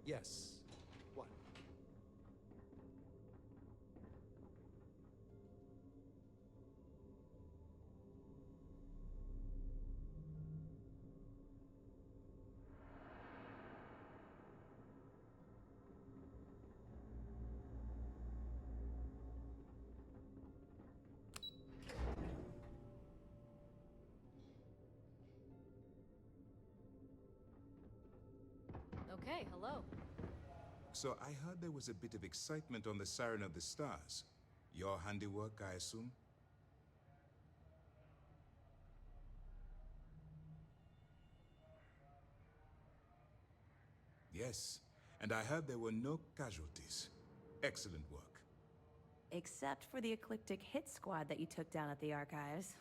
Yes. What? Okay, hello. So I heard there was a bit of excitement on the Siren of the Stars. Your handiwork, I assume? Yes, and I heard there were no casualties. Excellent work. Except for the eclectic hit squad that you took down at the archives.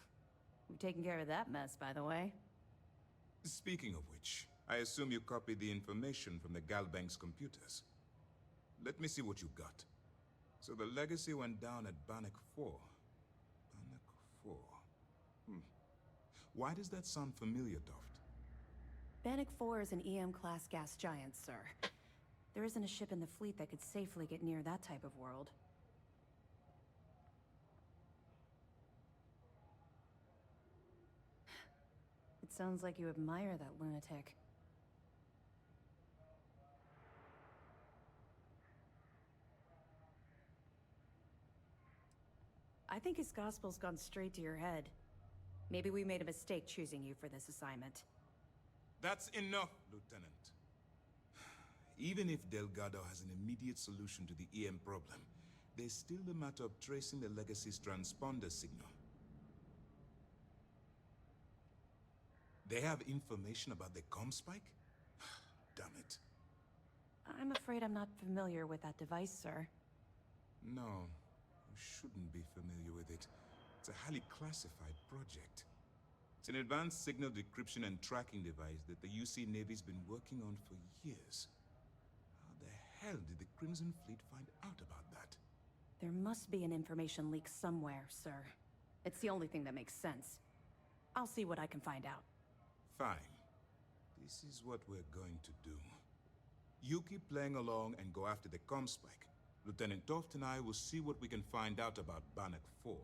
We've taken care of that mess, by the way. Speaking of which, I assume you copied the information from the Galbank's computers. Let me see what you got. So the legacy went down at Bannock 4. Bannock 4. Why does that sound familiar, Toft? Bannock 4 is an EM-class gas giant, sir. There isn't a ship in the fleet that could safely get near that type of world. It sounds like you admire that lunatic. I think his gospel's gone straight to your head. Maybe we made a mistake choosing you for this assignment. That's enough, Lieutenant. Even if Delgado has an immediate solution to the EM problem, there's still the matter of tracing the Legacy's transponder signal. They have information about the comm spike? Damn it. I'm afraid I'm not familiar with that device, sir. No, you shouldn't be familiar with it. It's a highly classified project. It's an advanced signal decryption and tracking device that the UC Navy's been working on for years. How the hell did the Crimson Fleet find out about that? There must be an information leak somewhere, sir. It's the only thing that makes sense. I'll see what I can find out. Fine. This is what we're going to do. You keep playing along and go after the comm spike. Lieutenant Toft and I will see what we can find out about Bannock 4.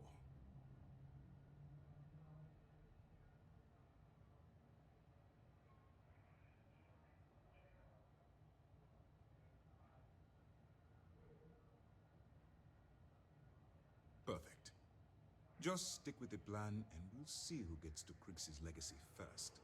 Perfect. Just stick with the plan and we'll see who gets to Krix's legacy first.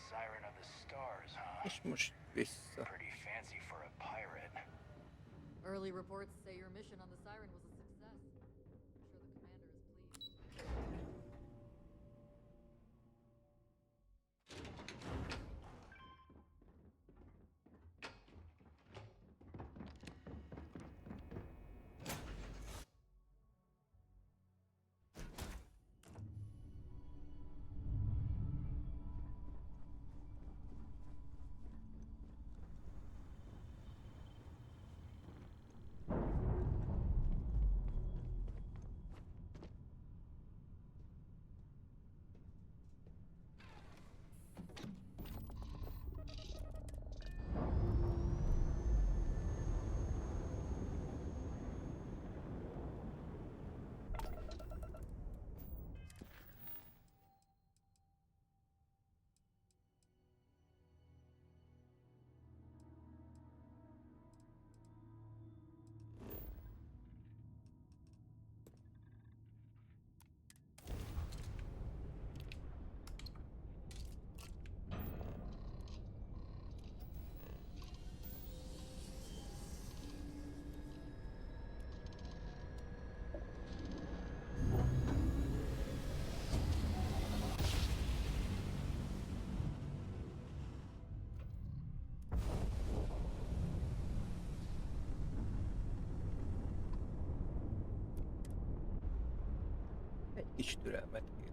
Siren of the Stars, huh? És most vissza. Pretty fancy for a pirate. Early reports say your mission on the Siren was a success. I'm sure the commander is pleased. Egy kis türelmet kér.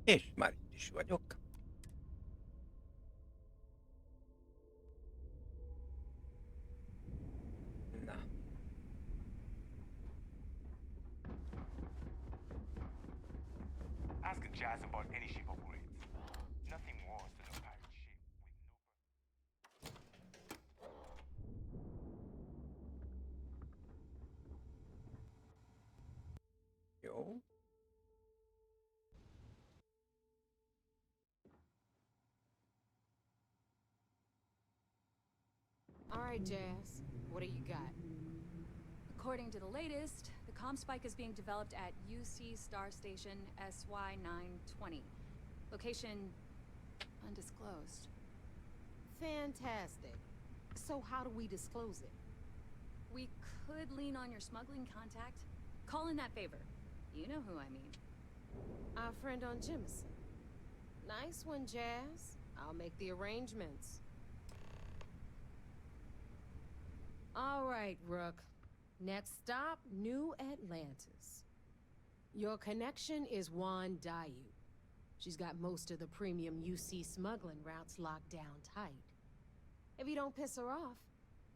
És már itt is vagyok. Na. Ask Jazz about any ship upgrades. Nothing worse than a pirate ship with no... Jó. All right, Jazz. What do you got? According to the latest, the comm spike is being developed at UC Star Station SY-920. Location undisclosed. Fantastic. So how do we disclose it? We could lean on your smuggling contact. Call in that favor. You know who I mean. Our friend on Jemison. Nice one, Jazz. I'll make the arrangements. All right, Rook. Next stop, New Atlantis. Your connection is Juan Dayu. She's got most of the premium UC smuggling routes locked down tight. If you don't piss her off,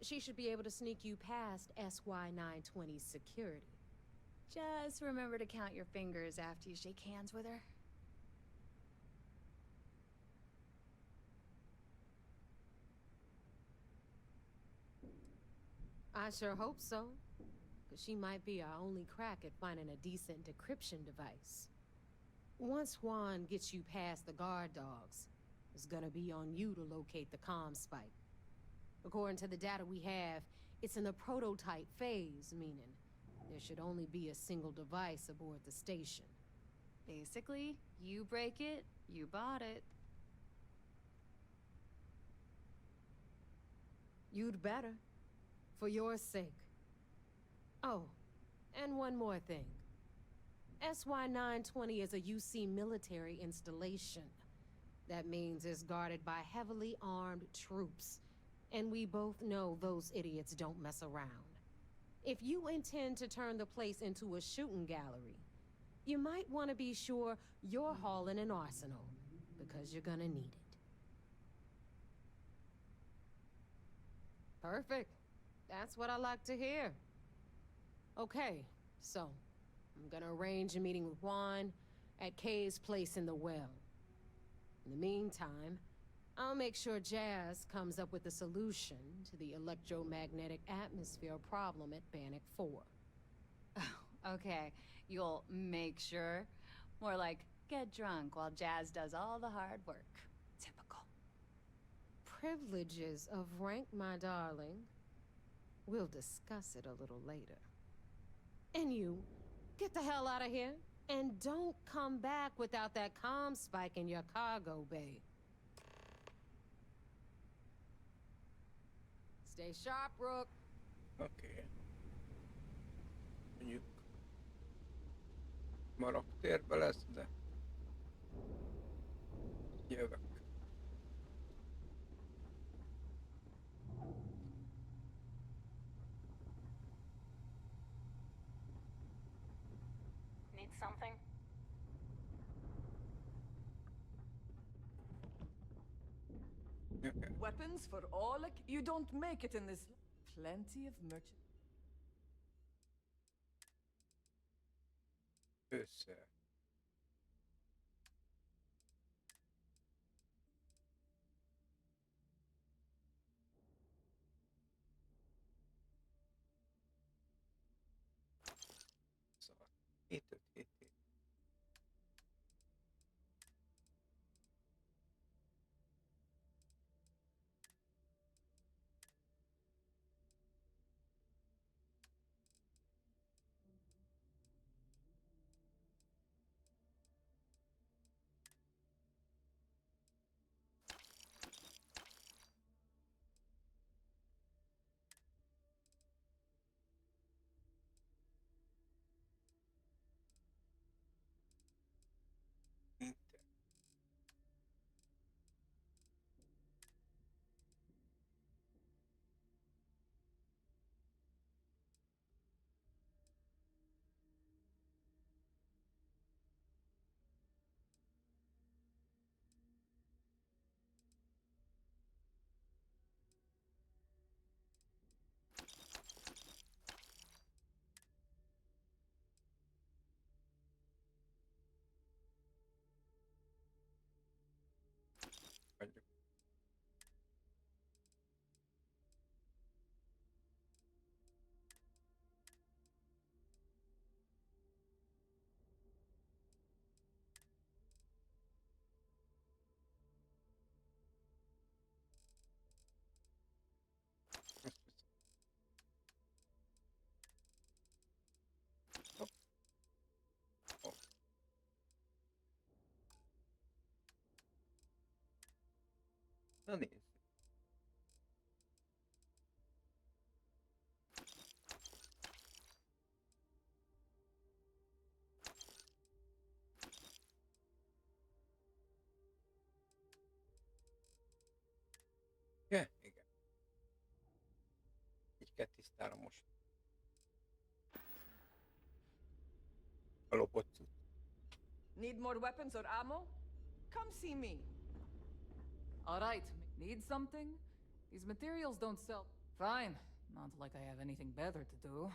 she should be able to sneak you past SY-920's security. Just remember to count your fingers after you shake hands with her. I sure hope so. Because she might be our only crack at finding a decent decryption device. Once Juan gets you past the guard dogs, it's gonna be on you to locate the comm spike. According to the data we have, it's in the prototype phase, meaning there should only be a single device aboard the station. Basically, you break it, you bought it. You'd better. For your sake. Oh, and one more thing. SY-920 is a UC military installation. That means it's guarded by heavily armed troops. And we both know those idiots don't mess around. If you intend to turn the place into a shooting gallery, you might want to be sure you're hauling an arsenal, because you're gonna need it. Perfect. That's what I like to hear. Okay, so I'm gonna arrange a meeting with Juan at Kay's place in the well. In the meantime, I'll make sure Jazz comes up with a solution to the electromagnetic atmosphere problem at Bannock 4. Oh, okay. You'll make sure. More like, get drunk while Jazz does all the hard work. Typical. Privileges of rank, my darling. We'll discuss it a little later. And you, get the hell out of here. And don't come back without that comm spike in your cargo bay. Stay sharp, Rook. Oké. Mondjuk ma raktérbe lesz, de jövök. Need something? Okay. Weapons for all? You don't make it in this. Plenty of merchant. Ősszel. Szóval 7-5-7. A lopott cucc. Need more weapons or ammo? Come see me. All right. Need something? These materials don't sell. Fine. Not like I have anything better to do.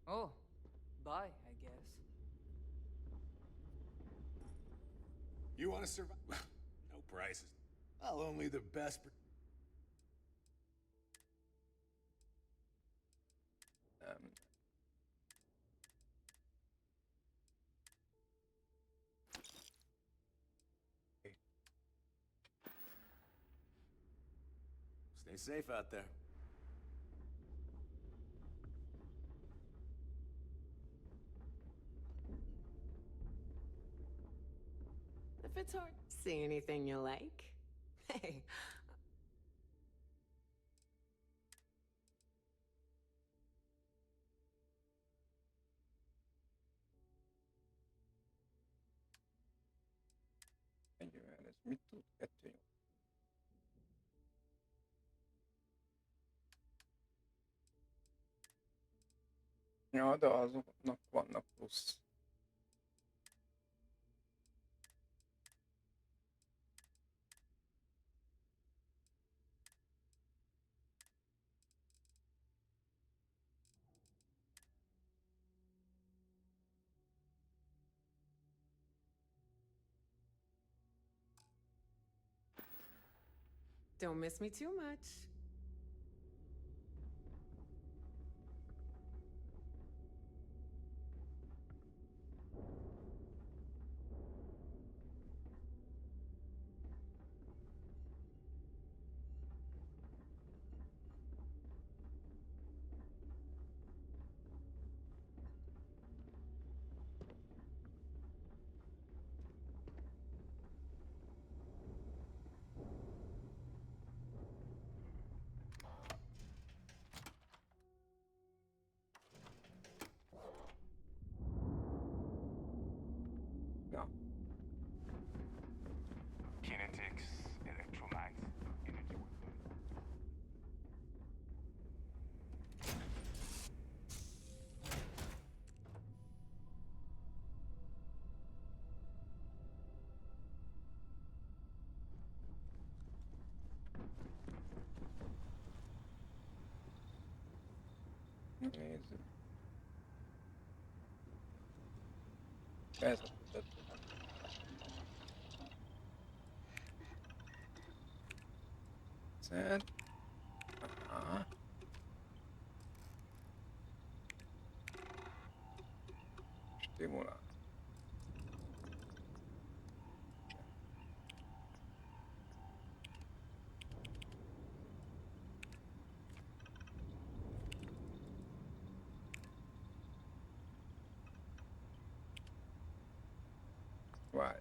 Oh, bye, I guess. You want to survive? No prices. Well, only the best. Stay safe out there. If it's hard, see anything you like? Hey. Ennyivel ez mit tud? 2. Ja, de azoknak vannak plusz. Don't miss me too much. Ja. Kinetics, electrolytes, energy weapon. Nézzük. Ez a tudat. Szed. Aha. Stimulál. Várj.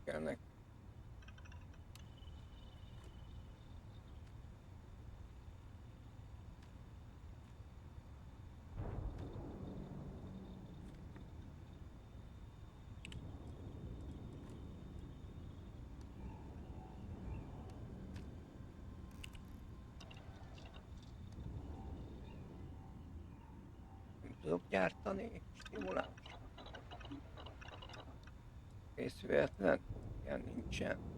Kell neki. Nem tudok gyártani stimuláns. Készületlen. Ilyen nincsen.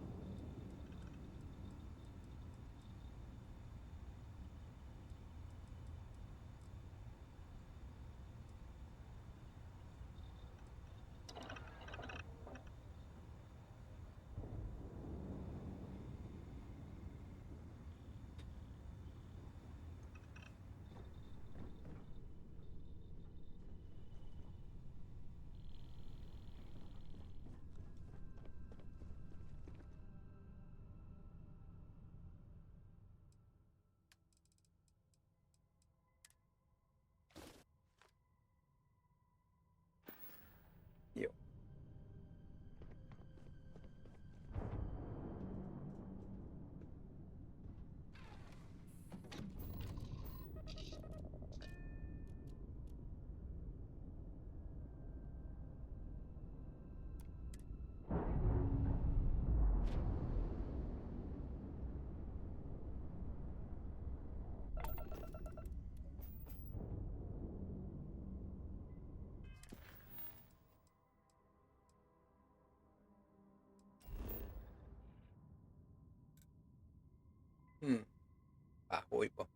páholyba.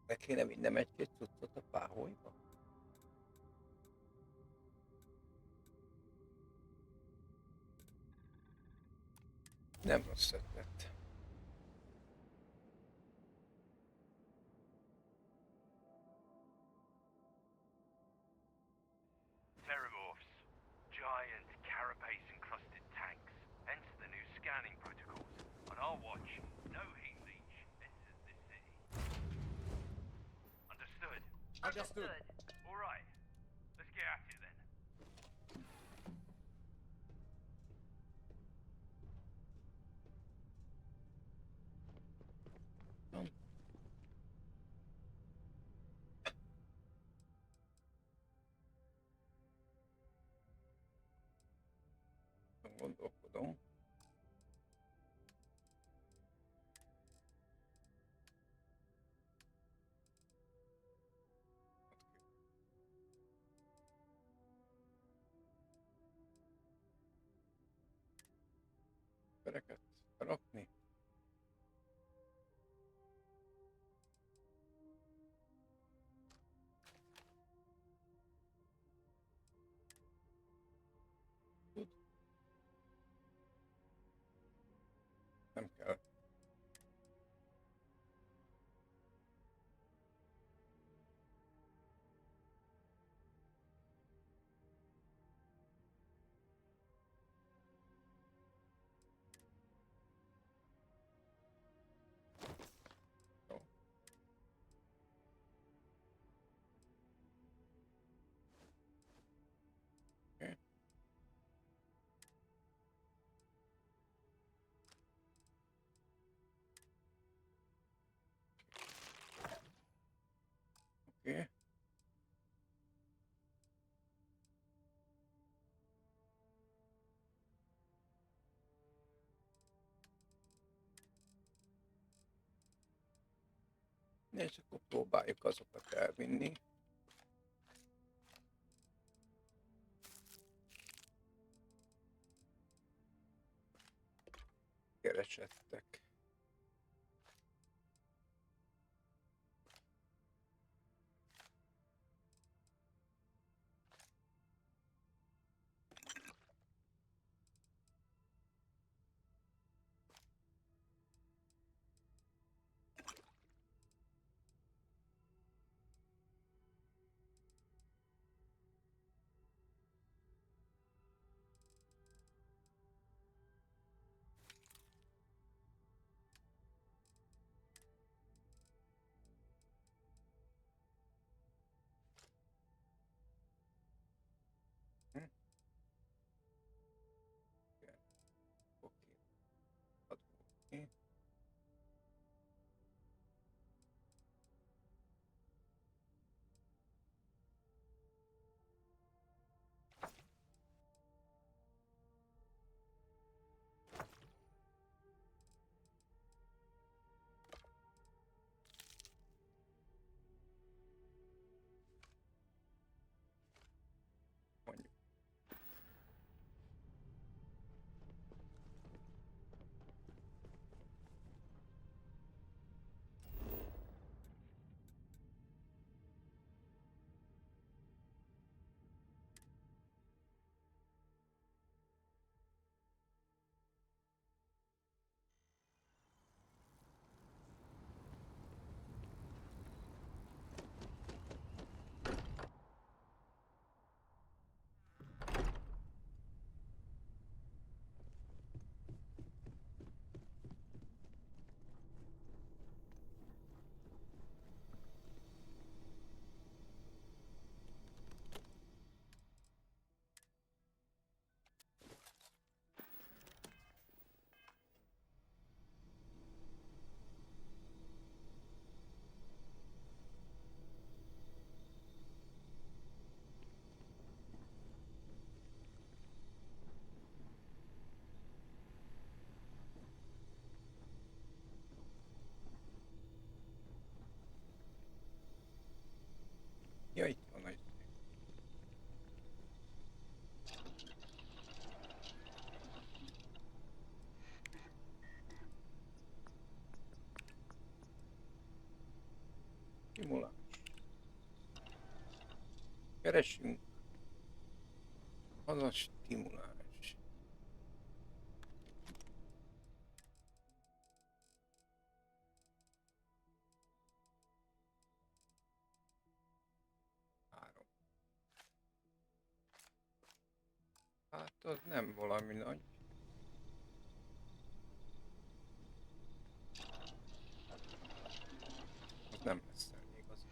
Meg kéne vinnem egy-két cuccot a páholyba. Nem rossz ötlet. Terramorphs. Giant carapace-encrusted tanks. Hence the new scanning protocols. On our watch, no heat leech enters this city. Understood? Understood. All right. Let's get at it then. Gondolkodom. Embereket rakni. Nem kell. Jó. Oké. Oké. És akkor próbáljuk azokat elvinni. Keresettek. keresünk. Az a stimulás. Hát az nem valami nagy. Az nem lesz elég az.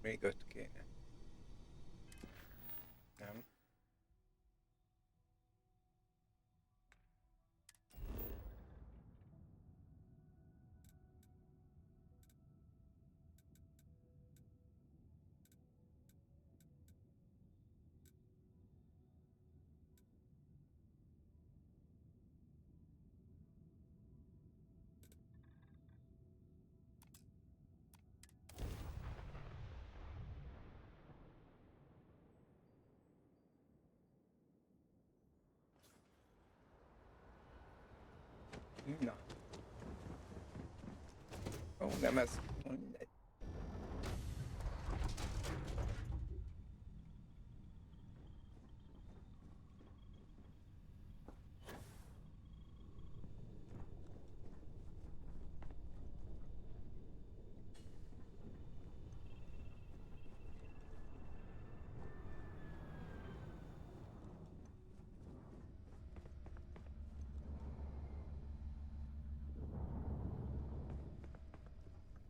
Még 5 kéne. Nem. Na. Ó, nem ez. Mindegy.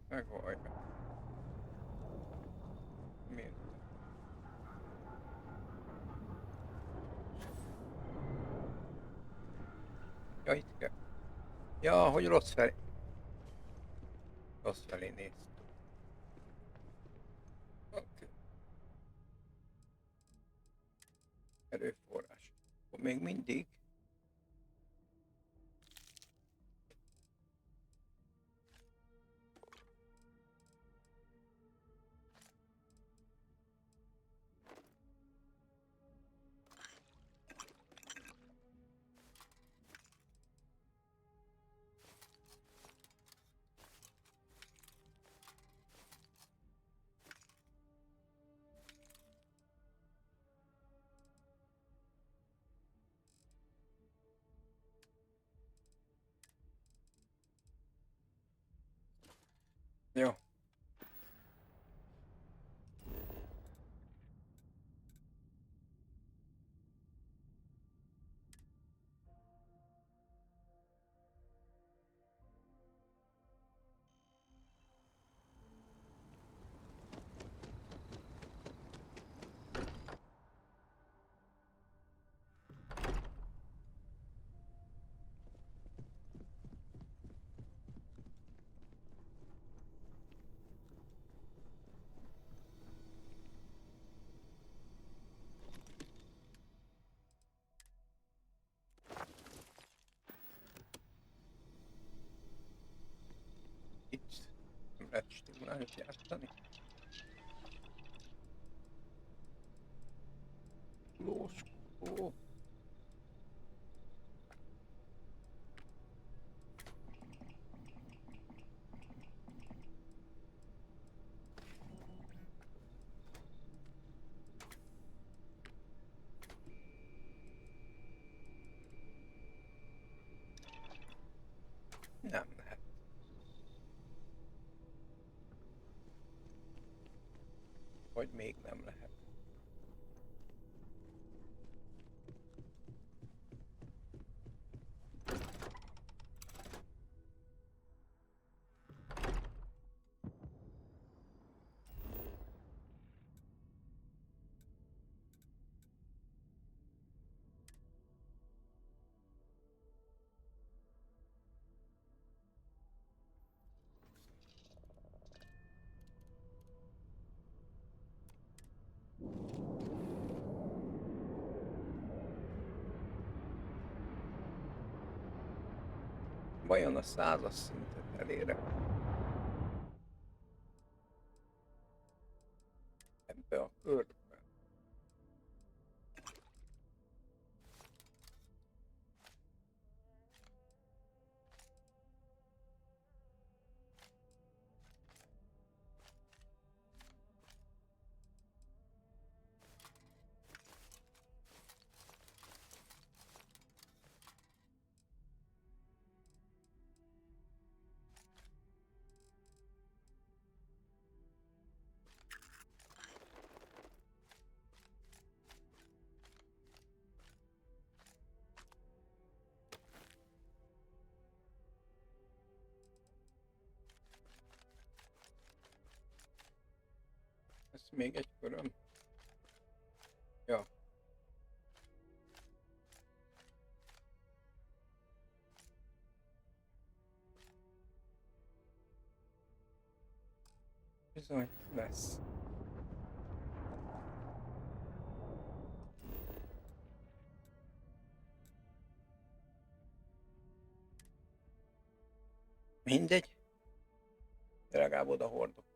Megoldja. Miért? Ja, itt kell. Ja, hogy rossz felé. Rossz felé néztük. Oké. Erőforrás. Még mindig. Jó. Itt nem lehet stimulációt játszani. Lóskó. Nem lehet. Vagy még nem lehet. Vajon a 100-as szintet elérek? Ebbe a körbe. Lesz még egy köröm? Ja. Bizony, lesz. Mindegy. Legalább oda hordok.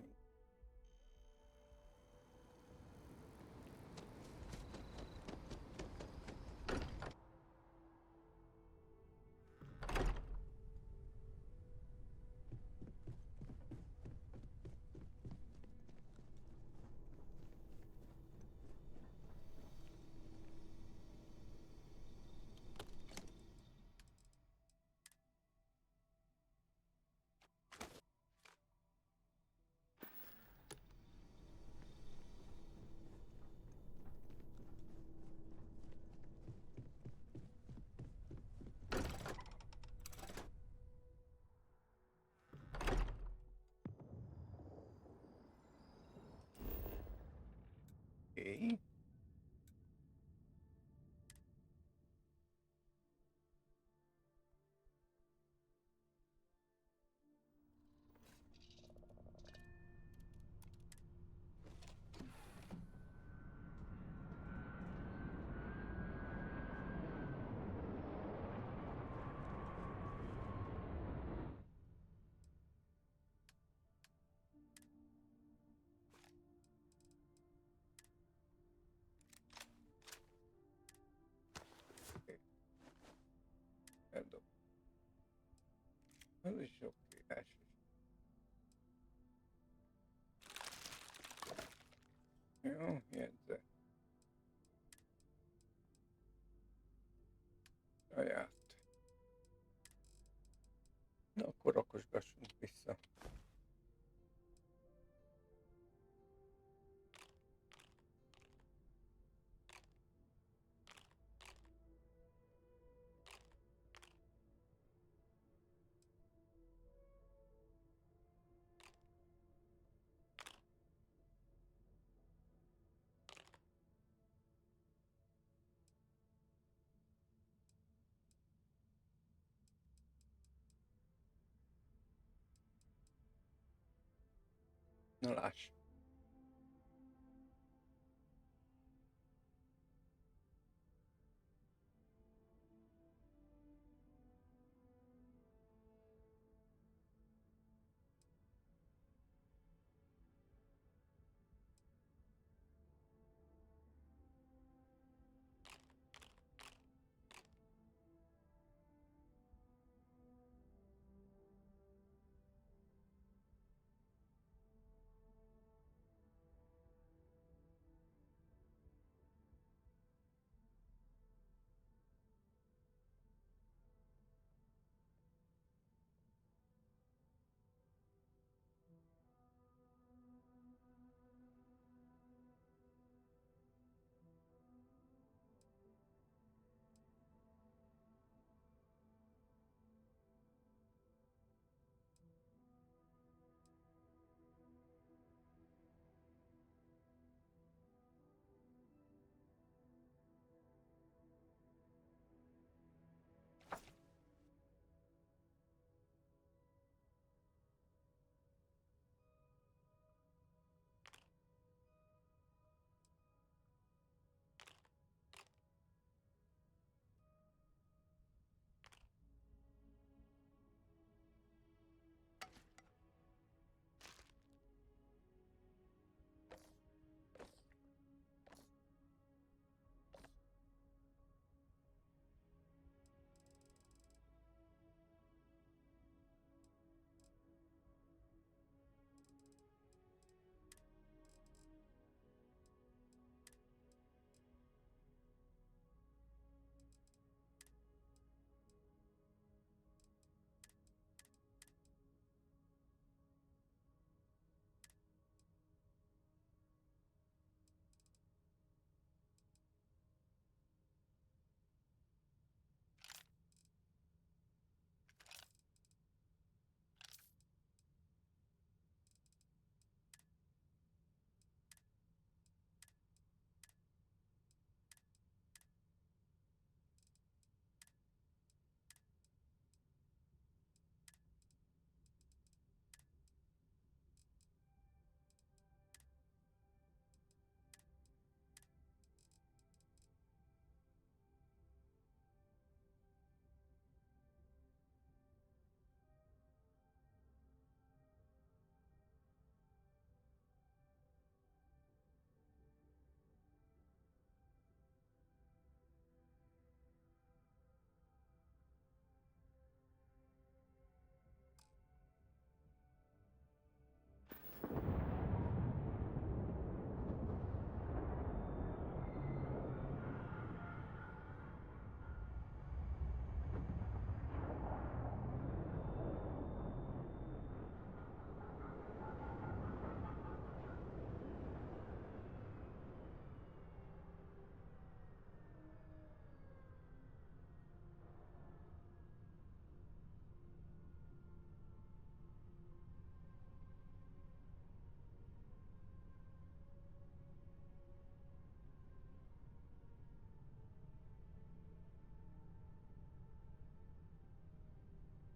Okay. Eldob. Ez is oké, első. Jó, jegyzet. Saját. Na akkor rakosgassunk vissza. Na láss.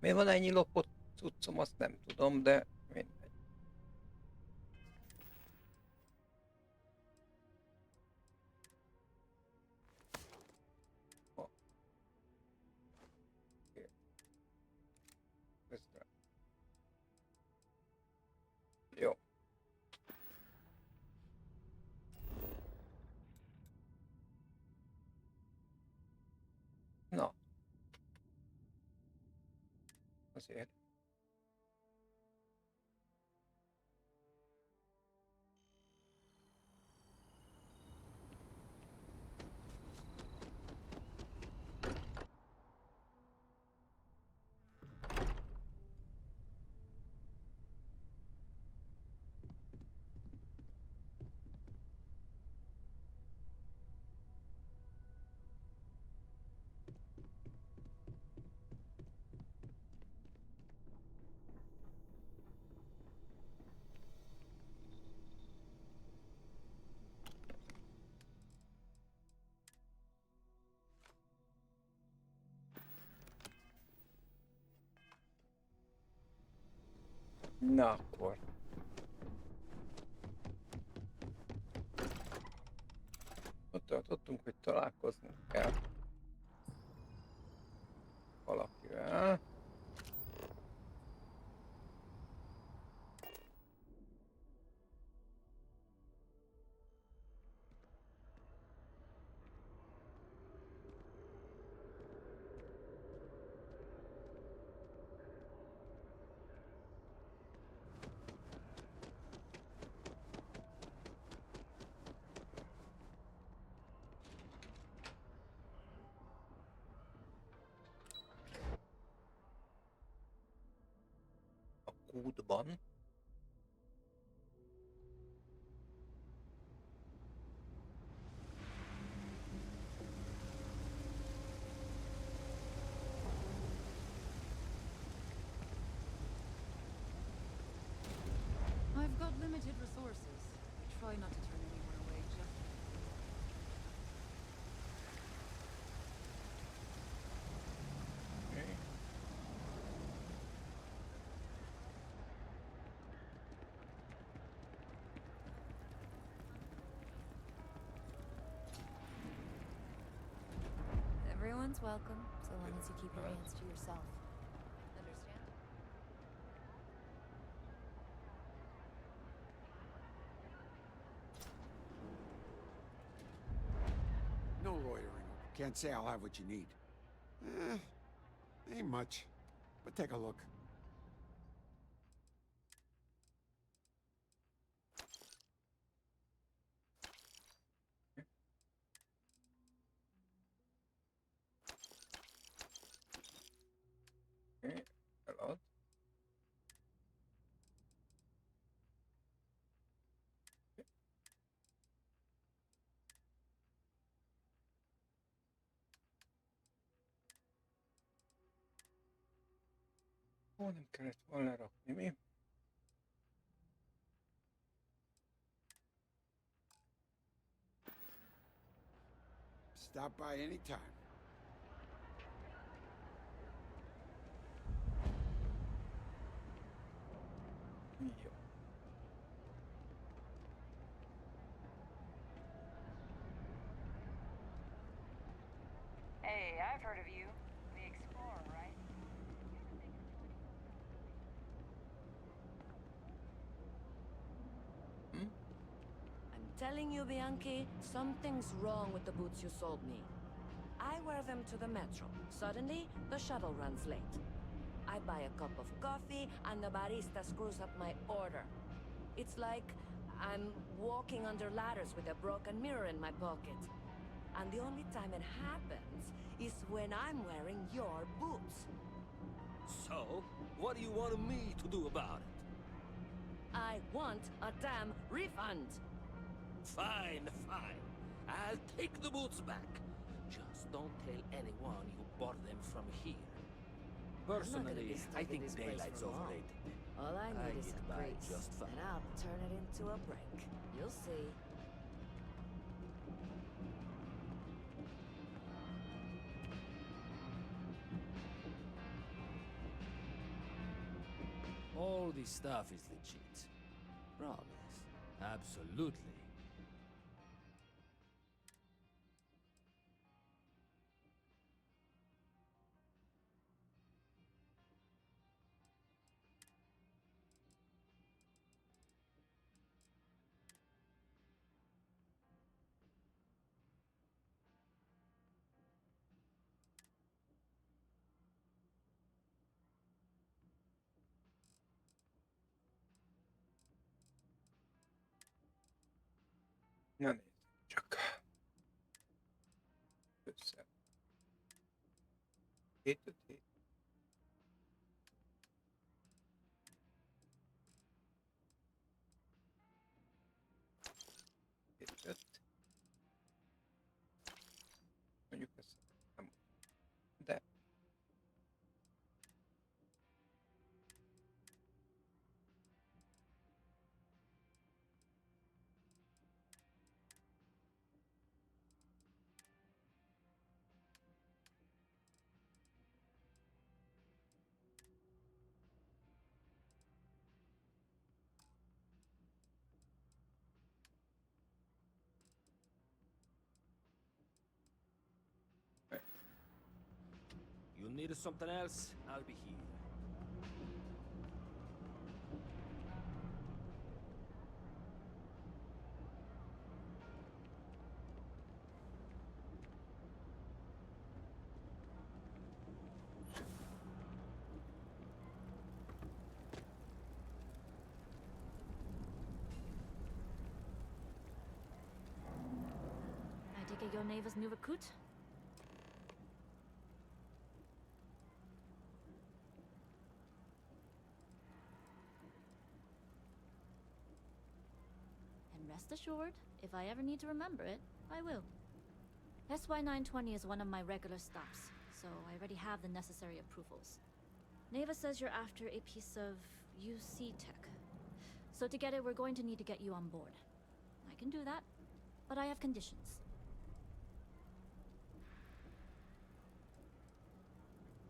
Miért van ennyi lopott cuccom, azt nem tudom, de mindegy. Jó. Na. Azért. Na akkor. Ott tartottunk, hogy találkoznunk kell valakivel. Kútban. I've got limited resources. Try not to turn anyone away, just... Everyone's welcome, so long as you keep your hands to yourself. Understand? No loitering. Can't say I'll have what you need. Ain't much. But take a look. Elad. Ó, nem kellett volna rakni, mi? Stop by anytime. Jó. Hey, I've heard of you. The Explorer, right? I'm telling you, Bianchi, something's wrong with the boots you sold me. I wear them to the metro. Suddenly, the shuttle runs late. I buy a cup of coffee, and the barista screws up my order. It's like I'm walking under ladders with a broken mirror in my pocket. And the only time it happens is when I'm wearing your boots. So, what do you want me to do about it? I want a damn refund! Fine, fine. I'll take the boots back. Just don't tell anyone you bought them from here. Personally, I think daylight's overrated. All I need is get some by grease, just fine. and I'll turn it into a brick. You'll see. know this stuff is legit. Promise. Absolutely. Na nézzük csak. Össze. 7-5-7. Mondjuk ezt nem. De. You need something else? I'll be here. I take it your neighbor's new recruit? Rest assured, if I ever need to remember it, I will. SY920 is one of my regular stops, so I already have the necessary approvals. Neva says you're after a piece of UC tech. So to get it, we're going to need to get you on board. I can do that, but I have conditions.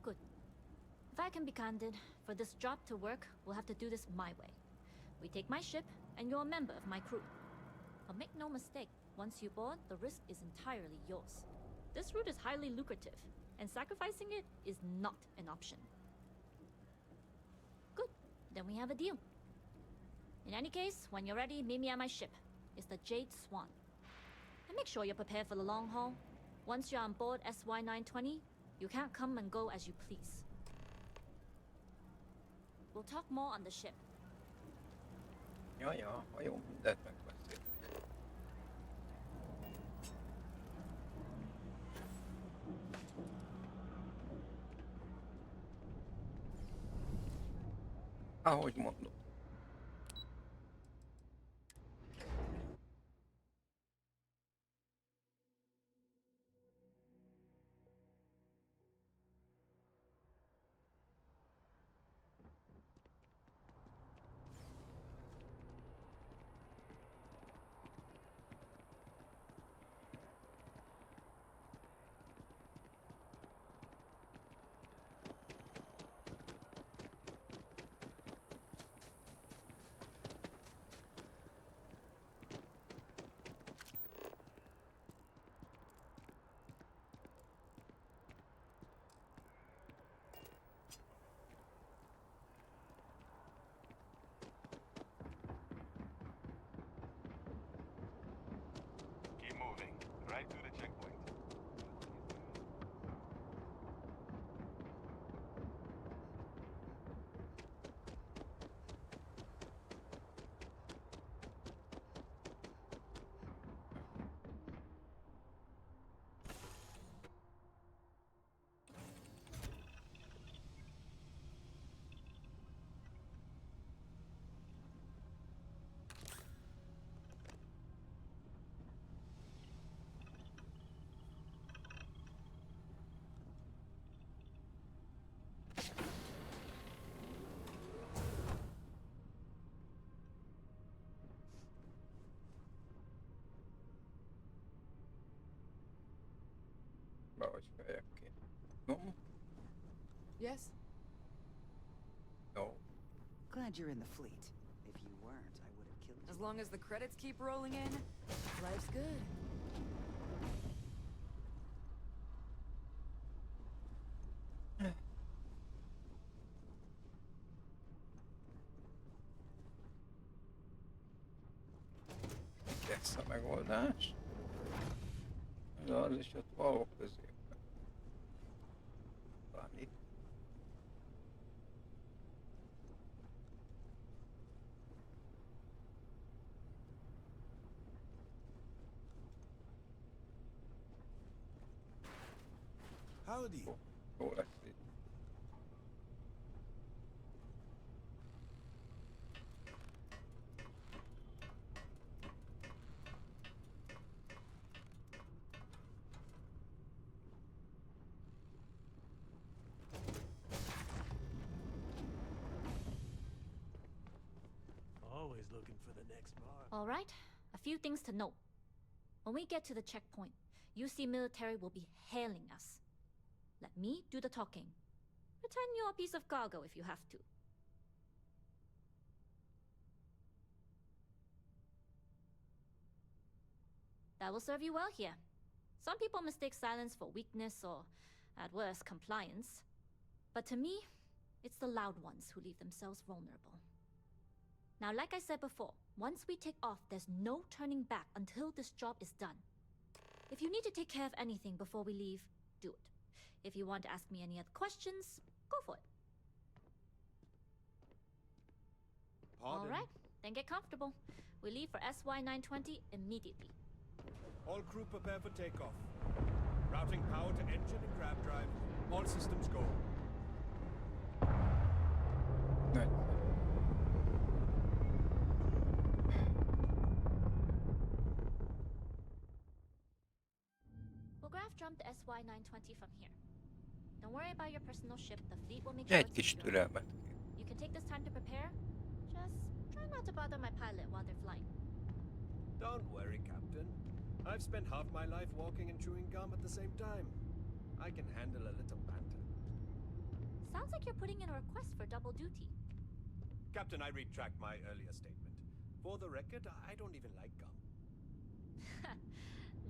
Good. If I can be candid, for this job to work, we'll have to do this my way. We take my ship, and you're a member of my crew. But make no mistake, once you board, the risk is entirely yours. This route is highly lucrative, and sacrificing it is not an option. Good, then we have a deal. In any case, when you're ready, meet me at my ship. It's the Jade Swan. And make sure you're prepared for the long haul. Once you're on board SY920, you can't come and go as you please. We'll talk more on the ship. Ja, jó, mindent megbeszéltük. Ahogy mondom. Right to the checkpoint. Valahogy feljebb kéne. No? Yes? No. Good. glad you're in the fleet. If you weren't, I would have killed you. As long as the credits keep rolling in, life's good. Lesz a megoldás. De az is ott való középen. Talán itt. Howdy. Jó lesz itt. Always looking for the next bar. All right, a few things to note. When we get to the checkpoint, UC military will be hailing us. Let me do the talking. Pretend you're a piece of cargo if you have to. That will serve you well here. Some people mistake silence for weakness or, at worst, compliance. But to me, it's the loud ones who leave themselves vulnerable. Now, like I said before, once we take off, there's no turning back until this job is done. If you need to take care of anything before we leave, do it. If you want to ask me any other questions, go for it. Pardon? All right, then get comfortable. We leave for SY-920 immediately. All crew prepare for takeoff. Routing power to engine and grab drive. All systems go. Nice. We'll graph jump the SY-920 from here. Don't worry about your personal ship. The fleet will make sure Egy it's kis secure. türelmet. You can take this time to prepare. Just try not to bother my pilot while they're flying. Don't worry, Captain. I've spent half my life walking and chewing gum at the same time. I can handle a little banter. Sounds like you're putting in a request for double duty. Captain, I retract my earlier statement. For the record, I don't even like gum.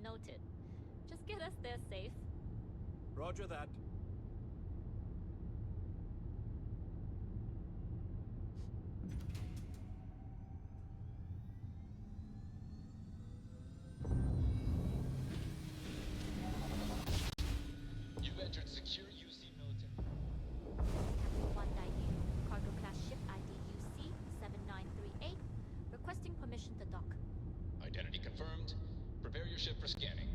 Noted. Just get us there safe. Roger that. You've entered secure UC military. One ID. Cargo class ship ID UC 7938. Requesting permission to dock. Identity confirmed. Prepare your ship for scanning.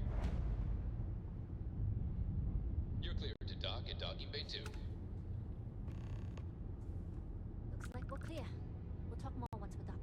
You're cleared to dock at docking bay 2. Looks like we're clear. We'll talk more once we're docked.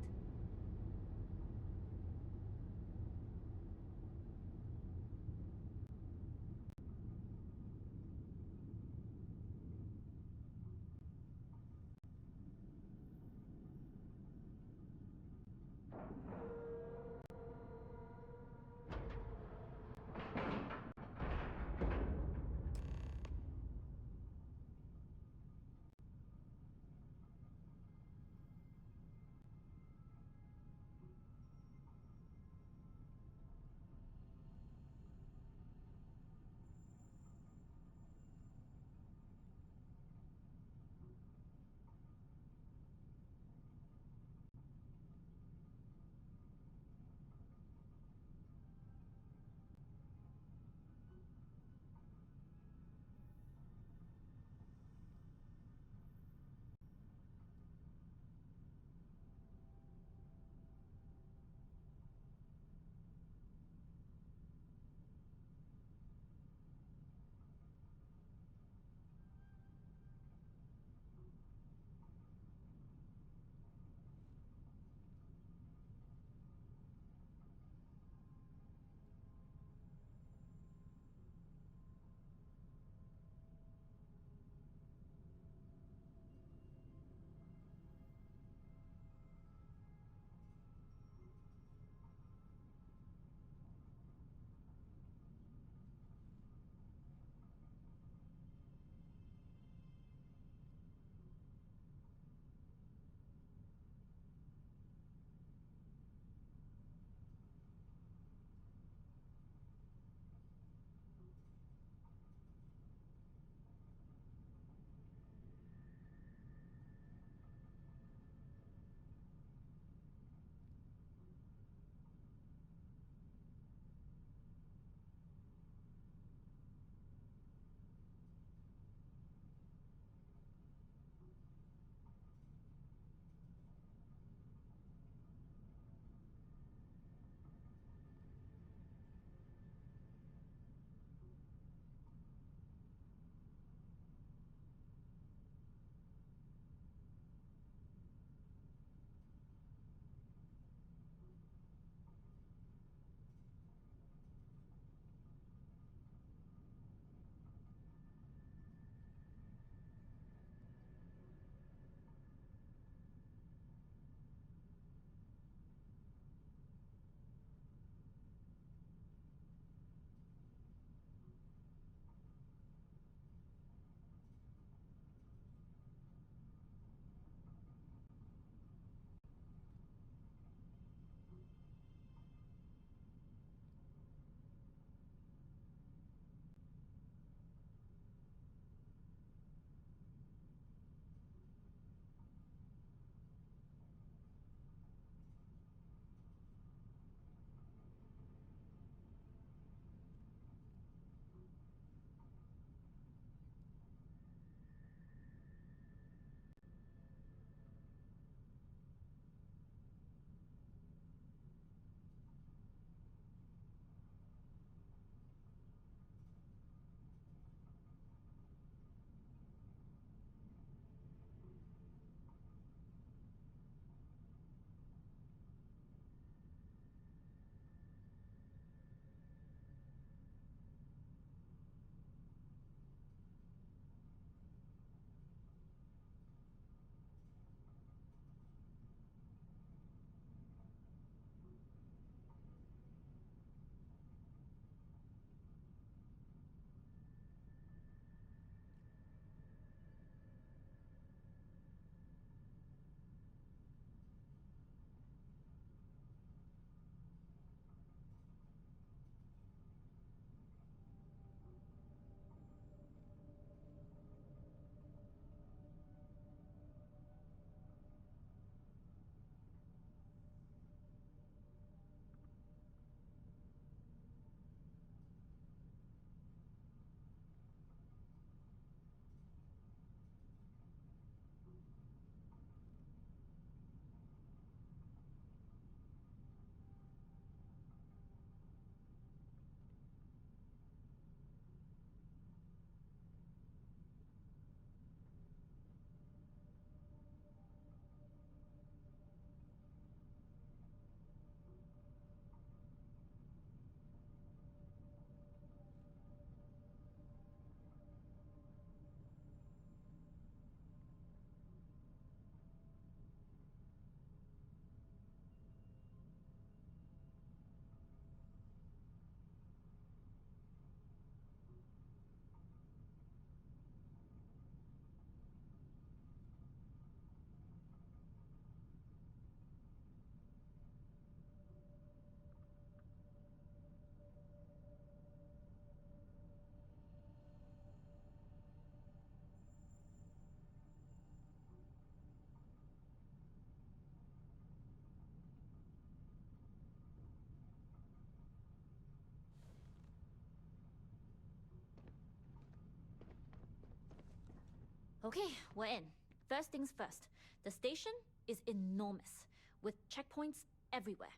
Okay, we're in. First things first. The station is enormous, with checkpoints everywhere.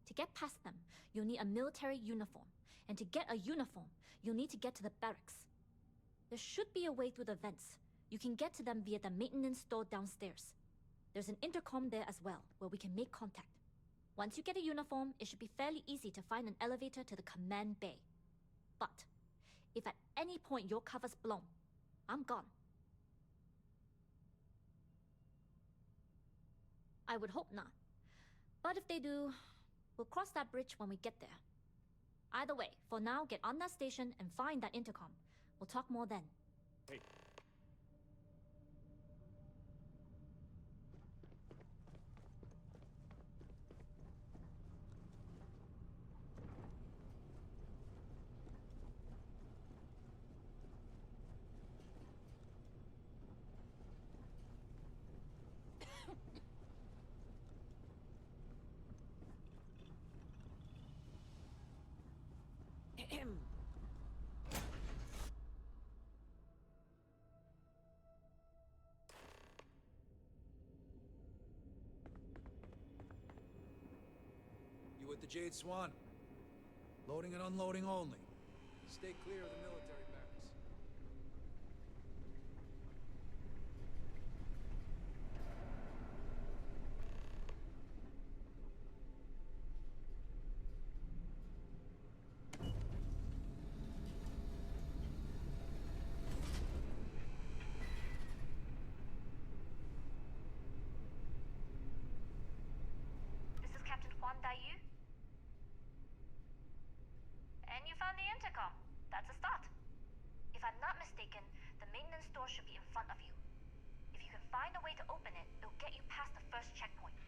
To get past them, you'll need a military uniform. And to get a uniform, you'll need to get to the barracks. There should be a way through the vents. You can get to them via the maintenance store downstairs. There's an intercom there as well, where we can make contact. Once you get a uniform, it should be fairly easy to find an elevator to the command bay. But if at any point your cover's blown, I'm gone. I would hope not. But if they do, we'll cross that bridge when we get there. Either way, for now, get on that station and find that intercom. We'll talk more then. Hey. You with the Jade Swan? Loading and unloading only. Stay clear of the military barracks. This is Captain Huan Daiyu. And you found the intercom. That's a start. If I'm not mistaken, the maintenance door should be in front of you. If you can find a way to open it, it'll get you past the first checkpoint.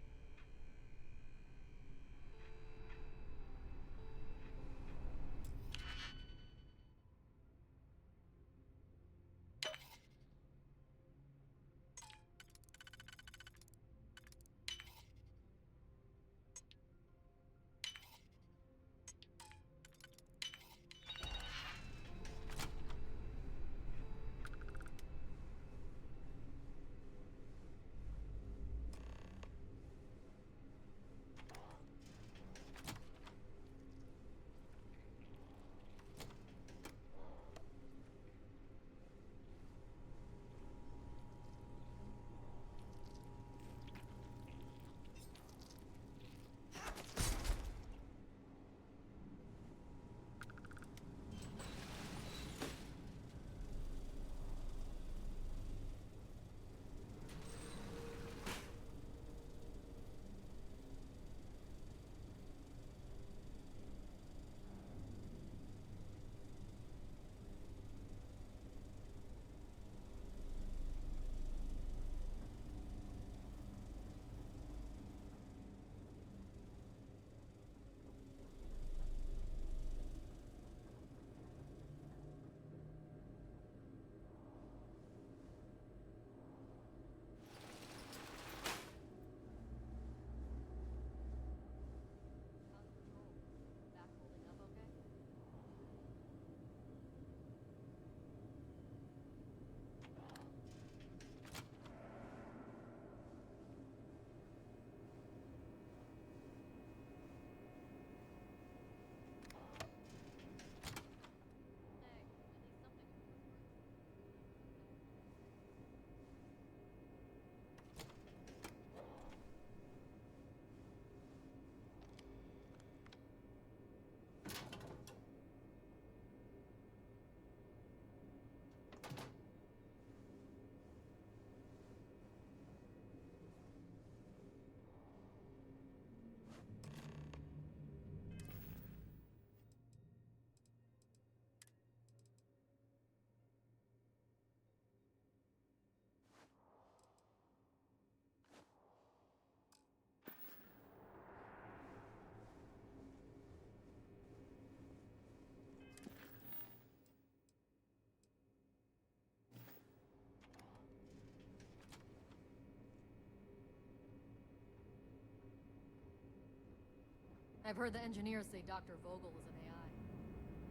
I've heard the engineers say Dr. Vogel was an AI.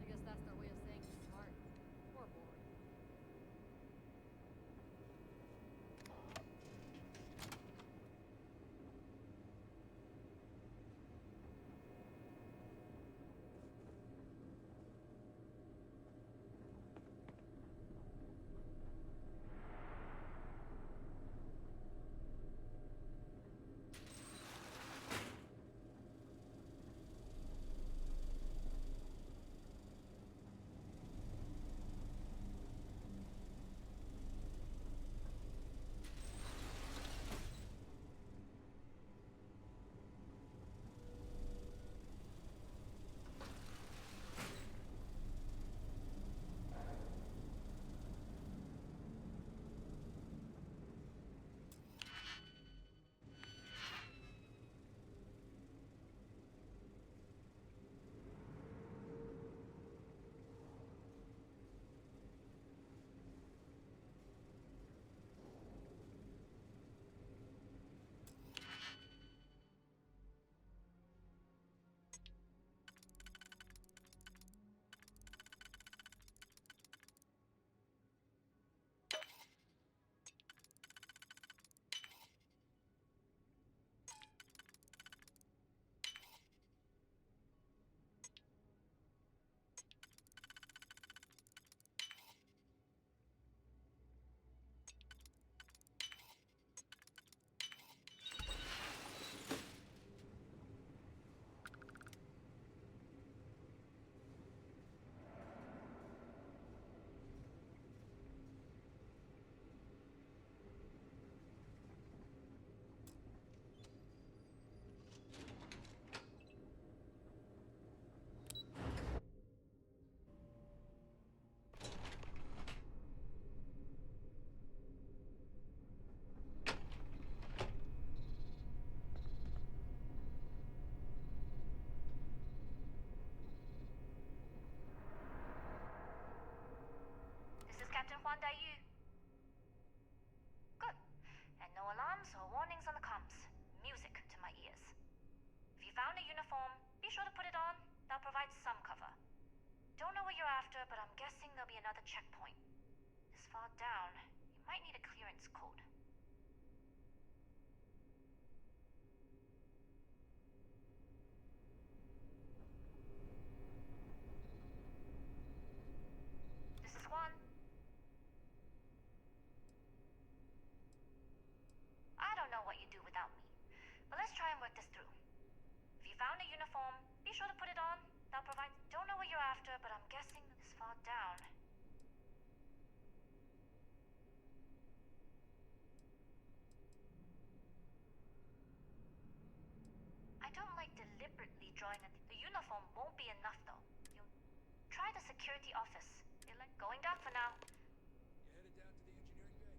I guess that's their way of saying he's smart. Or boring. that you? Good. And no alarms or warnings on the comms. Music to my ears. If you found a uniform, be sure to put it on. That'll provide some cover. Don't know what you're after, but I'm guessing there'll be another checkpoint. This far down, you might need a clearance code. This is one. I don't know what you do without me, but let's try and work this through. If you found a uniform, be sure to put it on. That'll provide... Don't know what you're after, but I'm guessing this far down. I don't like deliberately drawing a... The uniform won't be enough, though. You'll... Try the security office. They're like going down for now. You headed down to the engineering bay?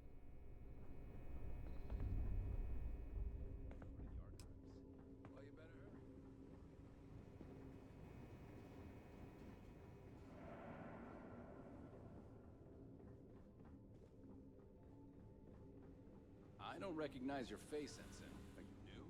Well, you better hurry. I don't recognize your face, Ensign. Are you new?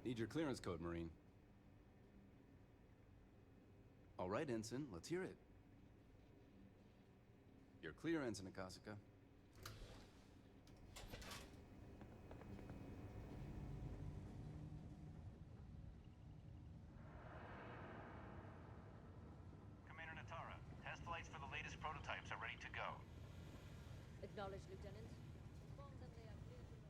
Need your clearance code, Marine. All right, Ensign, let's hear it. You're clear, Ensign Akasaka. Commander Natara, test flights for the latest prototypes are ready to go. Acknowledged, Lieutenant. Inform them they are clear to go.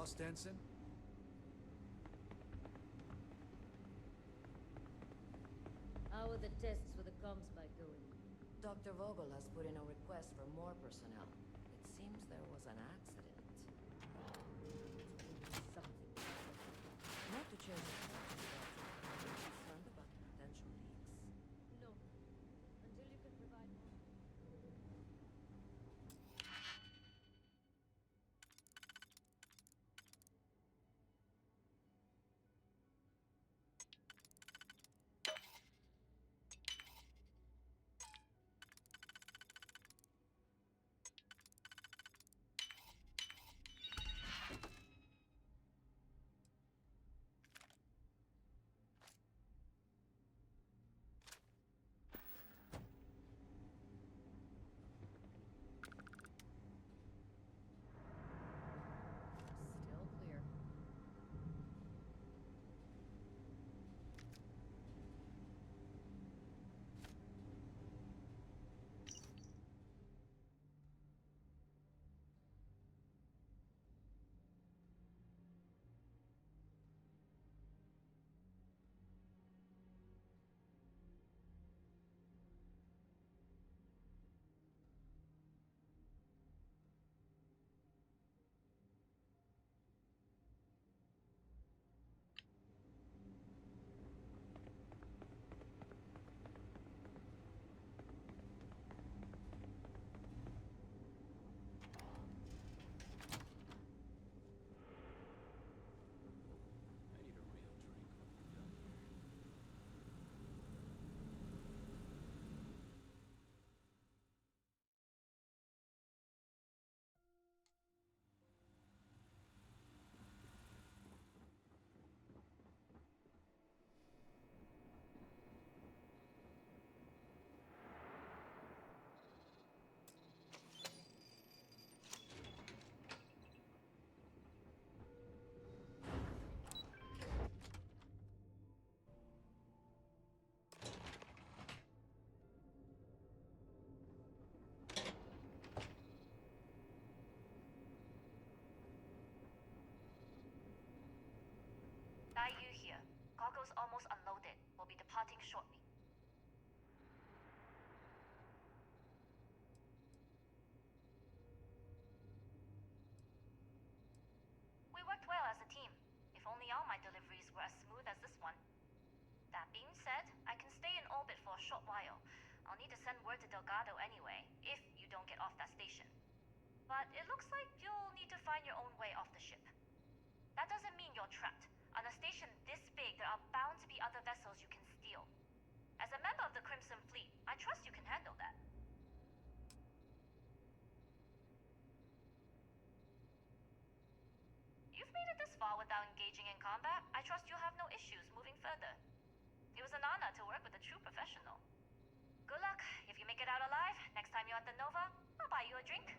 lost, Ensign? How are the tests for the comms spike going? Dr. Vogel has put in a request for more personnel. It seems there was an accident. Something. Not to change the subject, but I'm concerned about potential leaks. No. Until you can provide more. Still clear. Yu here. Cargo's almost unloaded. We'll be departing shortly. We worked well as a team. If only all my deliveries were as smooth as this one. That being said, I can stay in orbit for a short while. I'll need to send word to Delgado anyway, if you don't get off that station. But it looks like you'll need to find your own way off the ship. That doesn't mean you're trapped. On a station this big, there are bound to be other vessels you can steal. As a member of the Crimson Fleet, I trust you can handle that. You've made it this far without engaging in combat. I trust you'll have no issues moving further. It was an honor to work with a true professional. Good luck. If you make it out alive, next time you're at the Nova, I'll buy you a drink.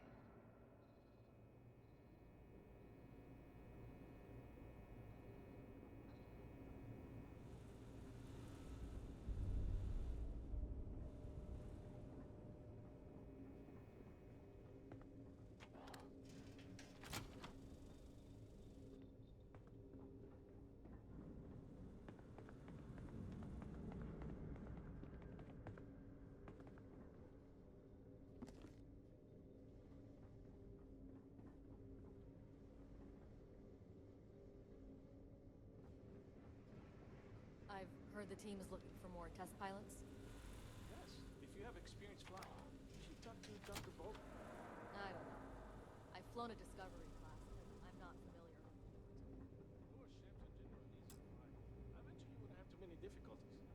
I've heard the team is looking for more test pilots. Yes, if you have experience flying, you should talk to Dr. Vogel. I don't know. I've flown a Discovery class, but I'm not familiar. Poor ships are generally easy to fly. I bet you wouldn't have too many difficulties.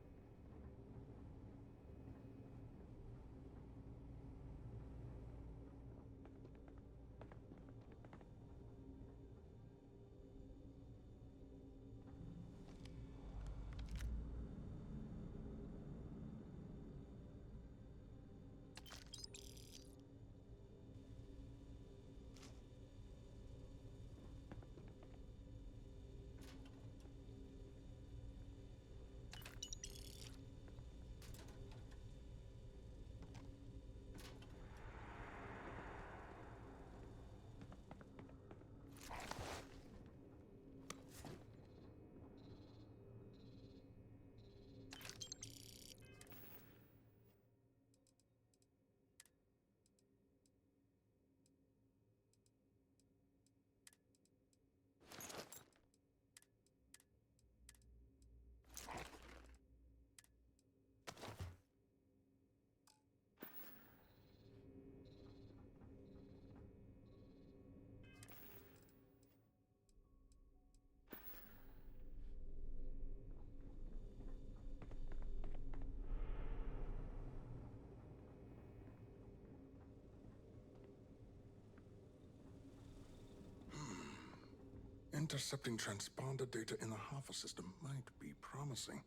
Intercepting transponder data in the Alpha system might be promising.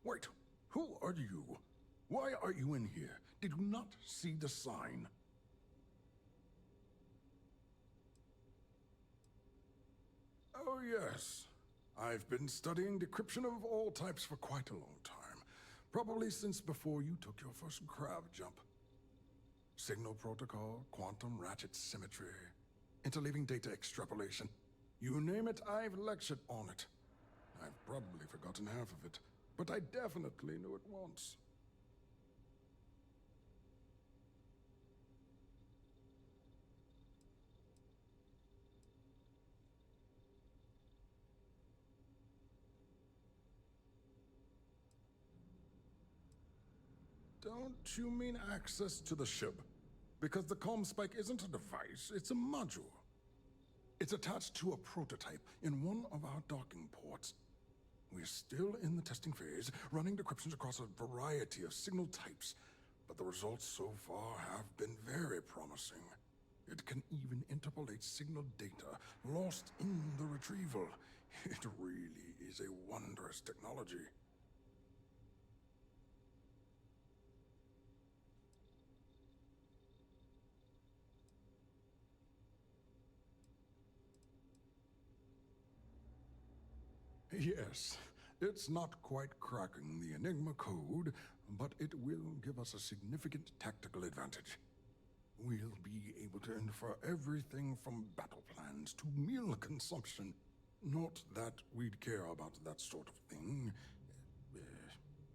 Wait, who are you? Why are you in here? Did you not see the sign? Oh yes. I've been studying decryption of all types for quite a long time. Probably since before you took your first crab jump. Signal protocol, quantum ratchet symmetry, interleaving data extrapolation. You name it, I've lectured on it. I've probably forgotten half of it, but I definitely knew it once. Don't you mean access to the ship? Because the comm spike isn't a device, it's a module. It's attached to a prototype in one of our docking ports. We're still in the testing phase, running decryptions across a variety of signal types, but the results so far have been very promising. It can even interpolate signal data lost in the retrieval. It really is a wondrous technology. Yes, it's not quite cracking the Enigma code, but it will give us a significant tactical advantage. We'll be able to infer everything from battle plans to meal consumption. Not that we'd care about that sort of thing,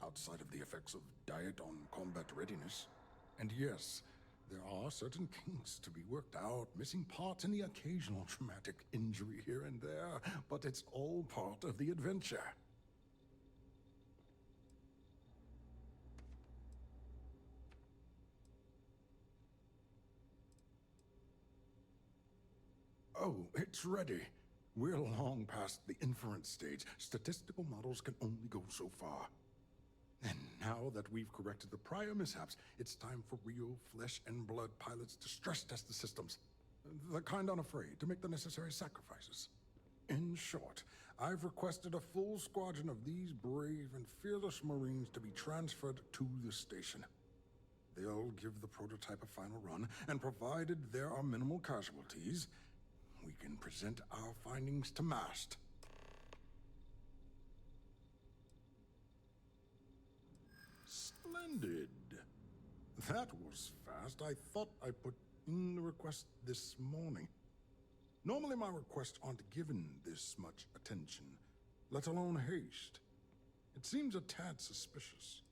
outside of the effects of diet on combat readiness. And yes, there are certain kinks to be worked out, missing parts and the occasional traumatic injury here and there, but it's all part of the adventure. Oh, it's ready. We're long past the inference stage. Statistical models can only go so far. And now that we've corrected the prior mishaps, it's time for real flesh and blood pilots to stress test the systems. The kind unafraid to make the necessary sacrifices. In short, I've requested a full squadron of these brave and fearless Marines to be transferred to the station. They'll give the prototype a final run, and provided there are minimal casualties, we can present our findings to MAST. Splendid. That was fast. I thought I put in the request this morning. Normally my requests aren't given this much attention, let alone haste. It seems a tad suspicious.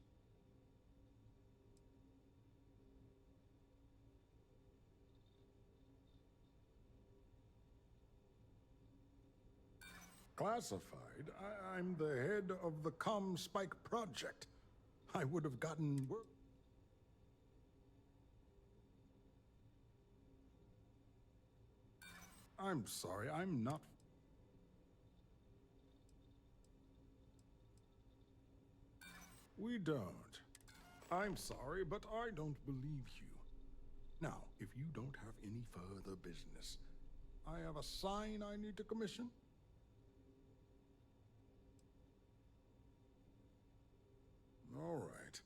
Classified? I'm the head of the Comm Spike project. I would have gotten work. I'm sorry, I'm not. We don't. I'm sorry, but I don't believe you. Now, if you don't have any further business, I have a sign I need to commission. All right.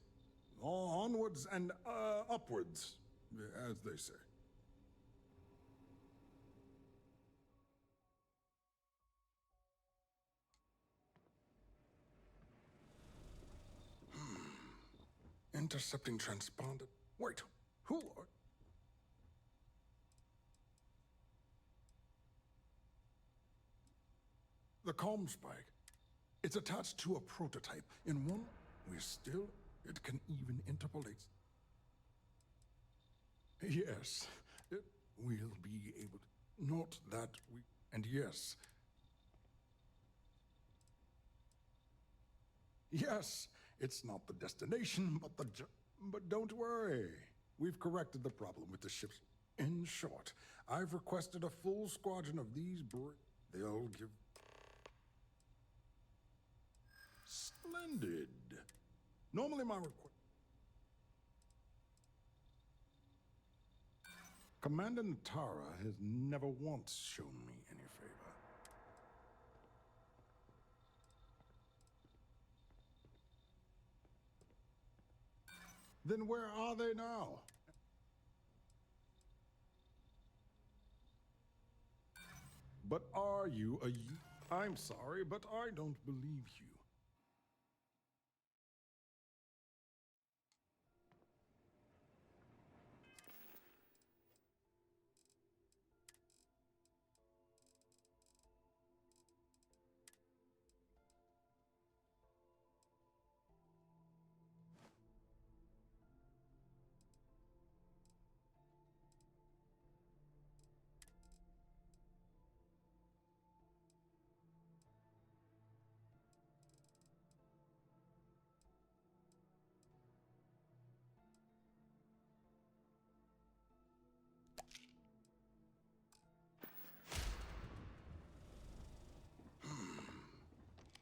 Onwards and upwards, as they say. Intercepting transponder. Wait, who are... The comm spike. It's attached to a prototype. In one... We're still... It can even interpolate. Yes, it will be able to... Not that we... And yes... Yes, it's not the destination, but the... But don't worry. We've corrected the problem with the ships. In short, I've requested a full squadron of these They'll give... Splendid. Normally my request... Commander Natara has never once shown me any favor. Then where are they now? But are you a... I'm sorry, but I don't believe you.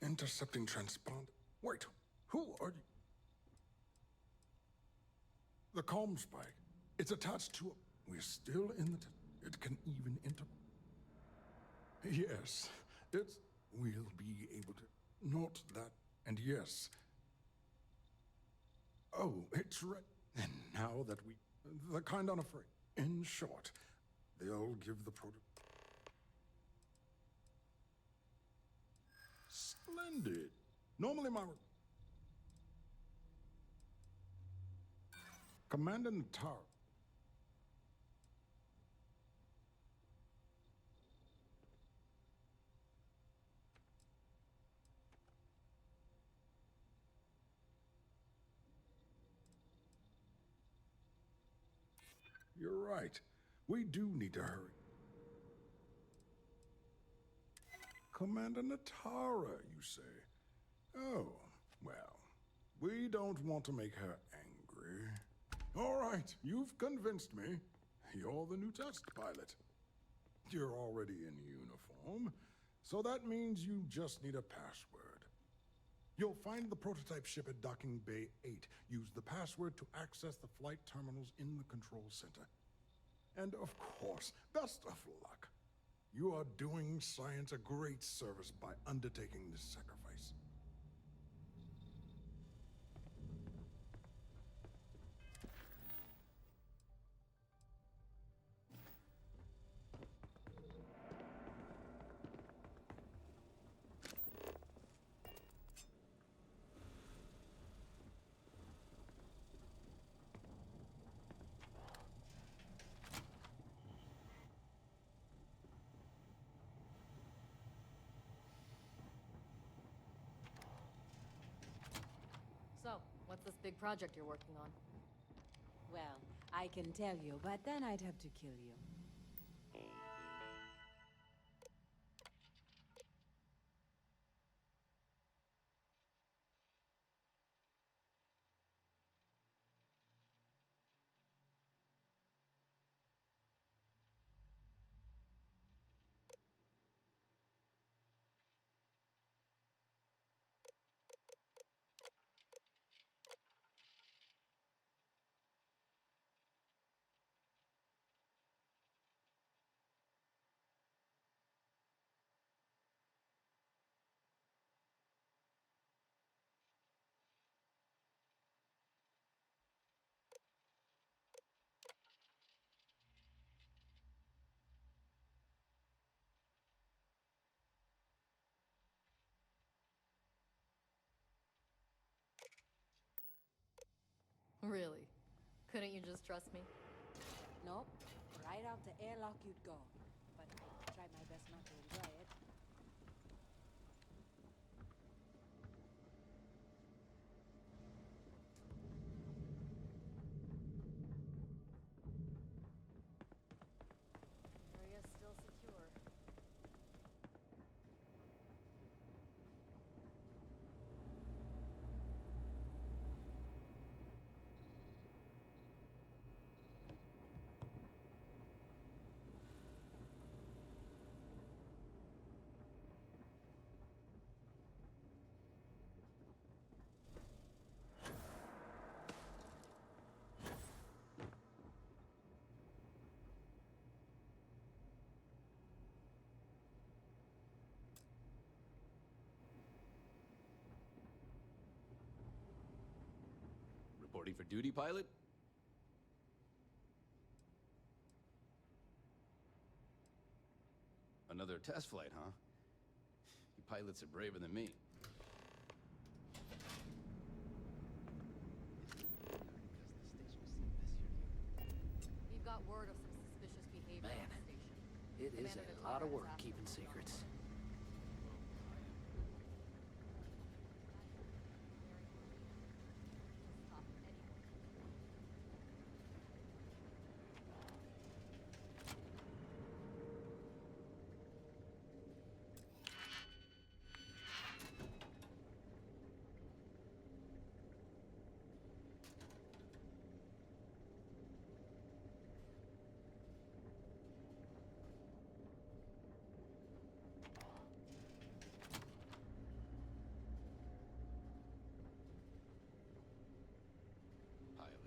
Intercepting transponder. Wait, who are you? The comm spike. It's attached to... We're still in the... It can even enter... Yes, it's... We'll be able to... Not that... And yes... Oh, it's right. And now that we... The kind unafraid. In short, they'll give the proto... Splendid. Normally my... Commander Natar. You're right. We do need to hurry. Commander Natara, you say? Oh, well, we don't want to make her angry. All right, you've convinced me. You're the new test pilot. You're already in uniform, so that means you just need a password. You'll find the prototype ship at Docking Bay 8. Use the password to access the flight terminals in the control center. And of course, best of luck. You are doing science a great service by undertaking this sacrifice. So, what's this big project you're working on? Well, I can tell you, but then I'd have to kill you. Really? Couldn't you just trust me? Nope. Right out the airlock you'd go. But I tried my best not to enjoy it. Area's still secure. Reporting for duty, pilot? Another test flight, huh? You pilots are braver than me. We've got word of some suspicious behavior Man, on the station. it is Commander a lot of Vitara work has asked keeping us to secrets. stop anyone. Pilot.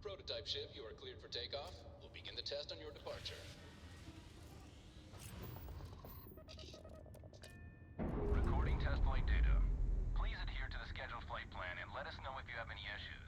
Prototype ship, you are cleared for takeoff. We'll begin the test on your departure. Recording test flight data. Please adhere to the scheduled flight plan and let us know if you have any issues.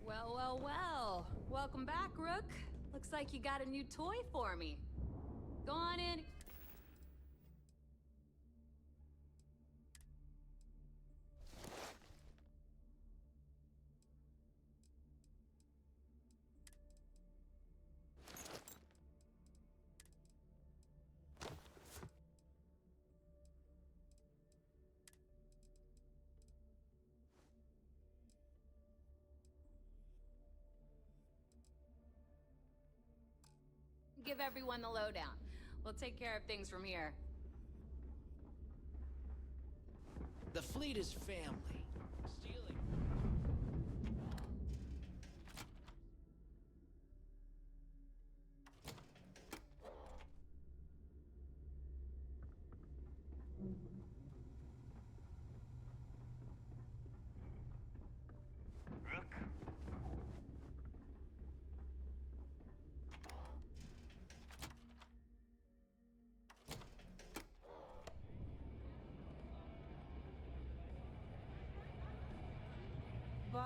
Well, well, well. Welcome back, Rook. Looks like you got a new toy for me. Go on in. Give everyone the lowdown. We'll take care of things from here. The fleet is family. Stealing.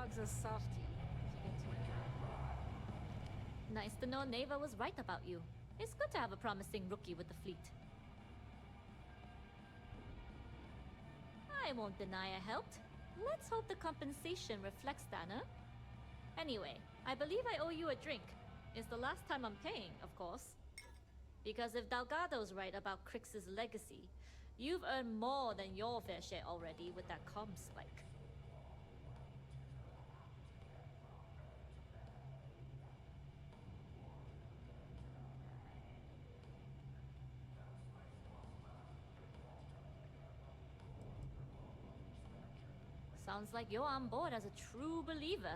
Dogs are softy. Nice to know Neva was right about you. It's good to have a promising rookie with the fleet. I won't deny I helped. Let's hope the compensation reflects that, huh? Anyway, I believe I owe you a drink. It's the last time I'm paying, of course. Because if Delgado's right about Crix's legacy, you've earned more than your fair share already with that comm spike. Sounds like you're on board as a true believer.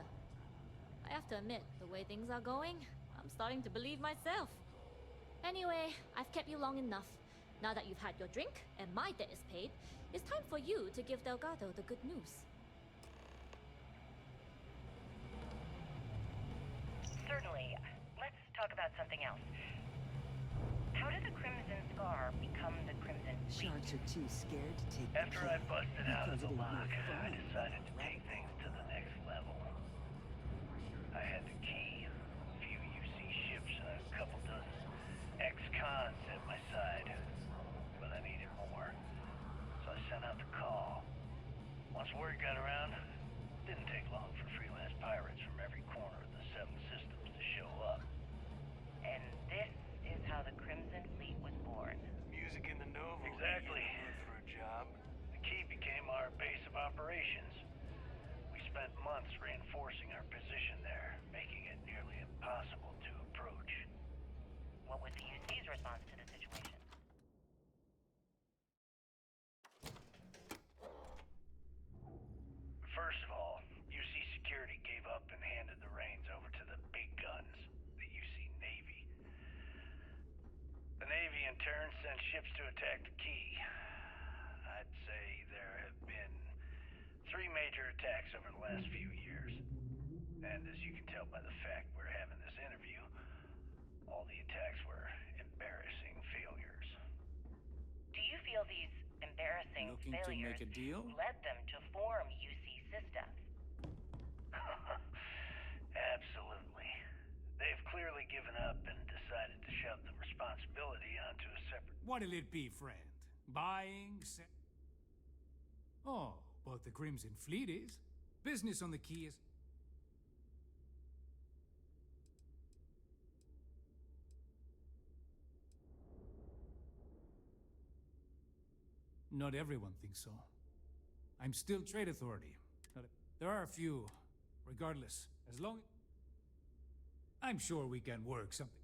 I have to admit, the way things are going, I'm starting to believe myself. Anyway, I've kept you long enough. Now that you've had your drink and my debt is paid, it's time for you to give Delgado the good news. Certainly. Let's talk about something else. How did the Crimson Scar become the Crimson Fleet? Sharks are too scared to take After I busted out of the lock, I decided to take things to the next level. I had the key, a few UC ships, and a couple dozen ex-cons at my side. But I needed more, so I sent out the call. Once word got around, it didn't take long for freelance pirates from every corner of the seven systems to show up. And this is how the Crimson Fleet was born. Music in the Nova. Exactly. For a job. The key became our base of operations. We spent months reinforcing our position there, making it nearly impossible to approach. What was the UC's response to the situation? First of all, UC Security gave up and handed the reins over to the big guns, the UC Navy. The Navy in turn sent ships to attack the key. I'd say there have been 3 major attacks over the last few years. And as you can tell by the fact we're having this interview, all the attacks were embarrassing failures. Do you feel these embarrassing Looking to failures make a deal? led them to form UC Systems? Absolutely. They've clearly given up and decided to shove the responsibility onto a separate... What'll it be, friend? Buying, Oh, but the Crimson Fleet is. Business on the key is... Not everyone thinks so. I'm still trade authority. There are a few. Regardless, as long... I'm sure we can work something.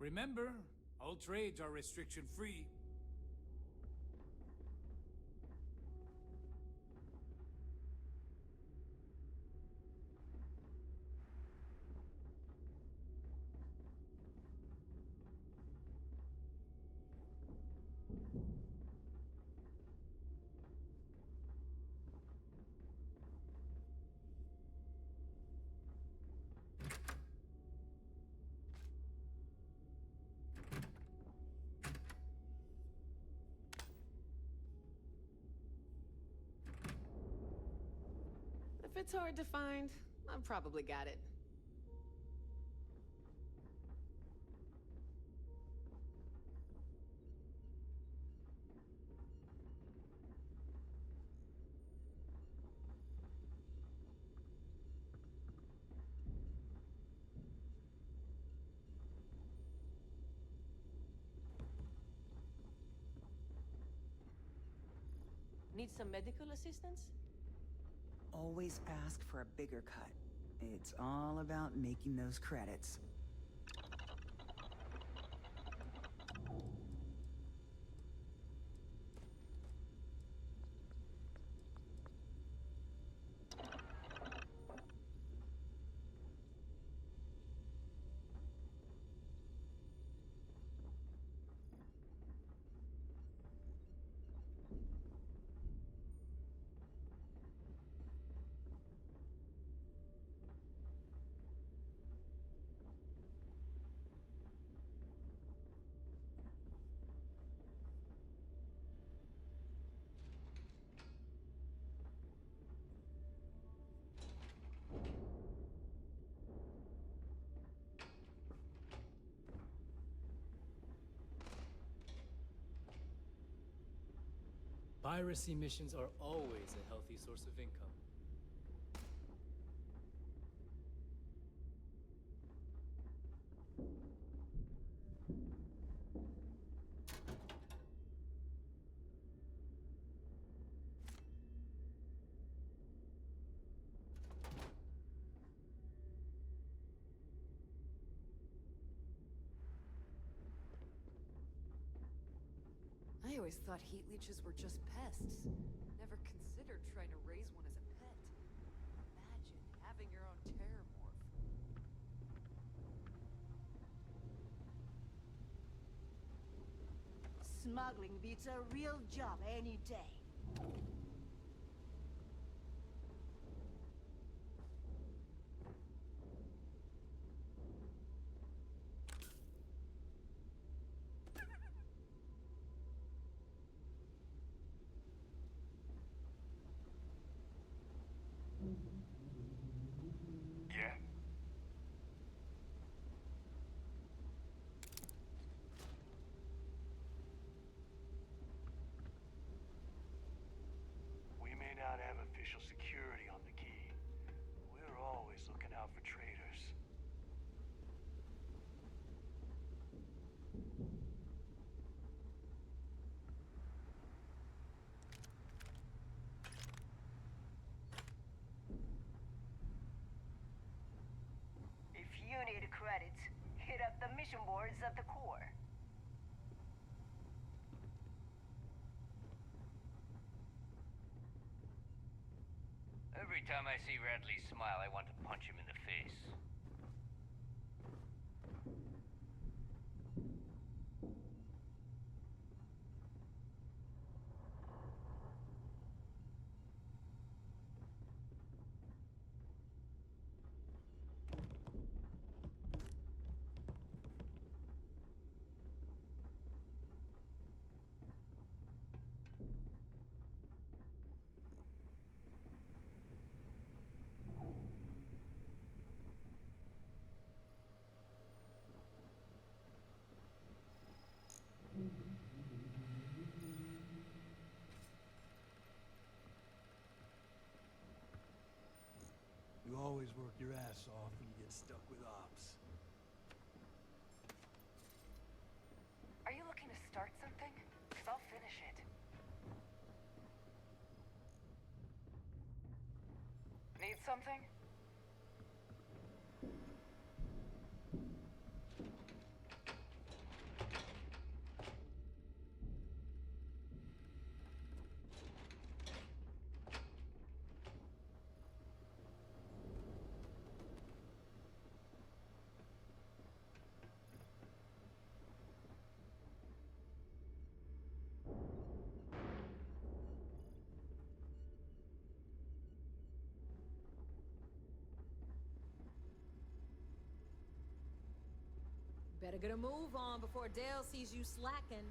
Remember, all trades are restriction-free. If it's hard to find, I've probably got it. Need some medical assistance? Always ask for a bigger cut. It's all about making those credits. Piracy missions are always a healthy source of income. I always thought heat leeches were just pests. Never considered trying to raise one as a pet. Imagine having your own terramorph. Smuggling beats a real job any day. Yeah? We may not have official security on the key. We're always looking out for traitors. If you need credits, hit up the mission boards at the core. Every time I see Radley smile, I want to punch him in the face. You always work your ass off when you get stuck with ops. Are you looking to start something? Because I'll finish it. Need something? Better get a move on before Dale sees you slacking.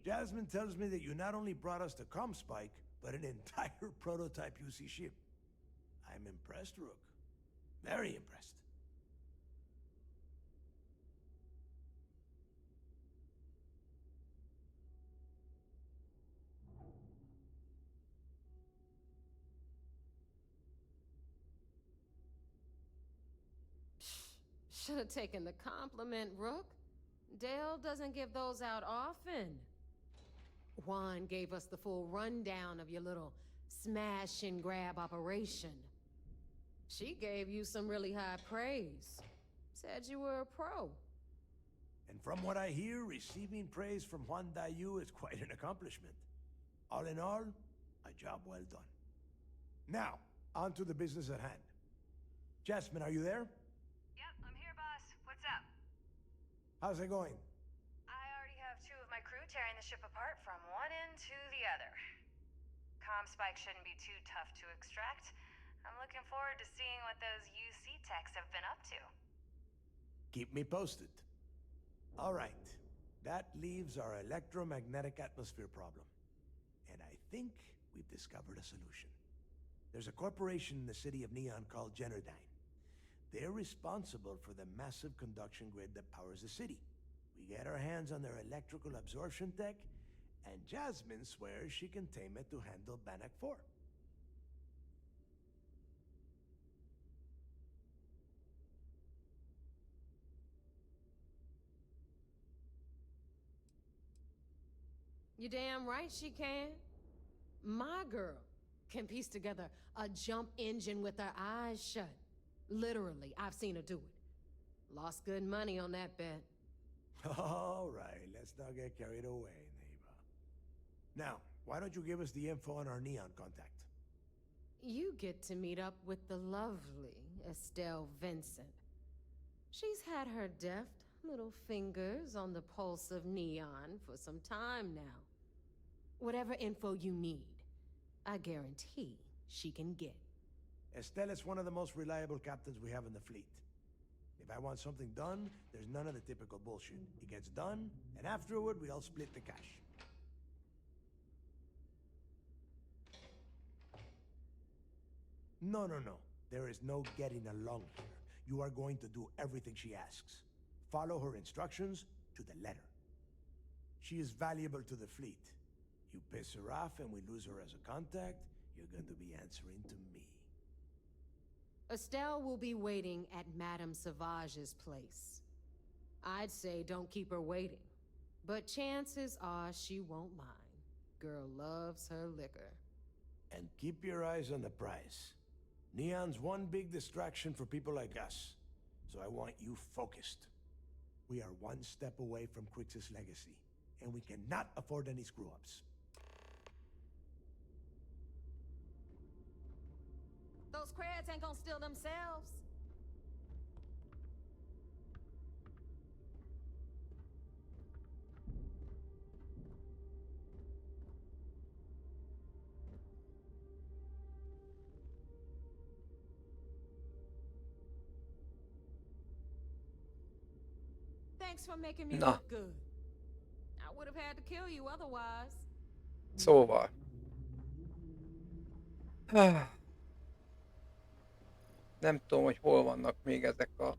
Jasmine tells me that you not only brought us the comm spike, but an entire prototype UC ship. I'm impressed, Rook. Very impressed. Should have taken the compliment, Rook. Dale doesn't give those out often. Juan gave us the full rundown of your little smash and grab operation. She gave you some really high praise. Said you were a pro. And from what I hear, receiving praise from Juan Dayu is quite an accomplishment. All in all, a job well done. Now, on to the business at hand. Jasmine, are you there? Yep, I'm here, boss. What's up? How's it going? I already have 2 of my crew tearing the ship apart from one end to the other. Comm spike shouldn't be too tough to extract. I'm looking forward to seeing what those UC techs have been up to. Keep me posted. All right. That leaves our electromagnetic atmosphere problem. And I think we've discovered a solution. There's a corporation in the city of Neon called Generdyne. They're responsible for the massive conduction grid that powers the city. We get our hands on their electrical absorption tech, and Jasmine swears she can tame it to handle Bannock 4. You damn right she can. My girl can piece together a jump engine with her eyes shut. Literally, I've seen her do it. Lost good money on that bet. All right, let's not get carried away, neighbor. Now, why don't you give us the info on our Neon contact? You get to meet up with the lovely Estelle Vincent. She's had her deft little fingers on the pulse of Neon for some time now. Whatever info you need, I guarantee she can get. Estelle is one of the most reliable captains we have in the fleet. If I want something done, there's none of the typical bullshit. It gets done, and afterward, we all split the cash. No. There is no getting along here. You are going to do everything she asks. Follow her instructions to the letter. She is valuable to the fleet. You piss her off and we lose her as a contact, you're going to be answering to me. Estelle will be waiting at Madame Sauvage's place. I'd say don't keep her waiting, but chances are she won't mind. Girl loves her liquor. And keep your eyes on the prize. Neon's one big distraction for people like us, so I want you focused. We are one step away from Quix's legacy, and we cannot afford any screw-ups. Those crabs ain't gonna steal themselves. Thanks for making me look good. I would have had to kill you otherwise. Szóval. Nem tudom, hogy hol vannak még ezek a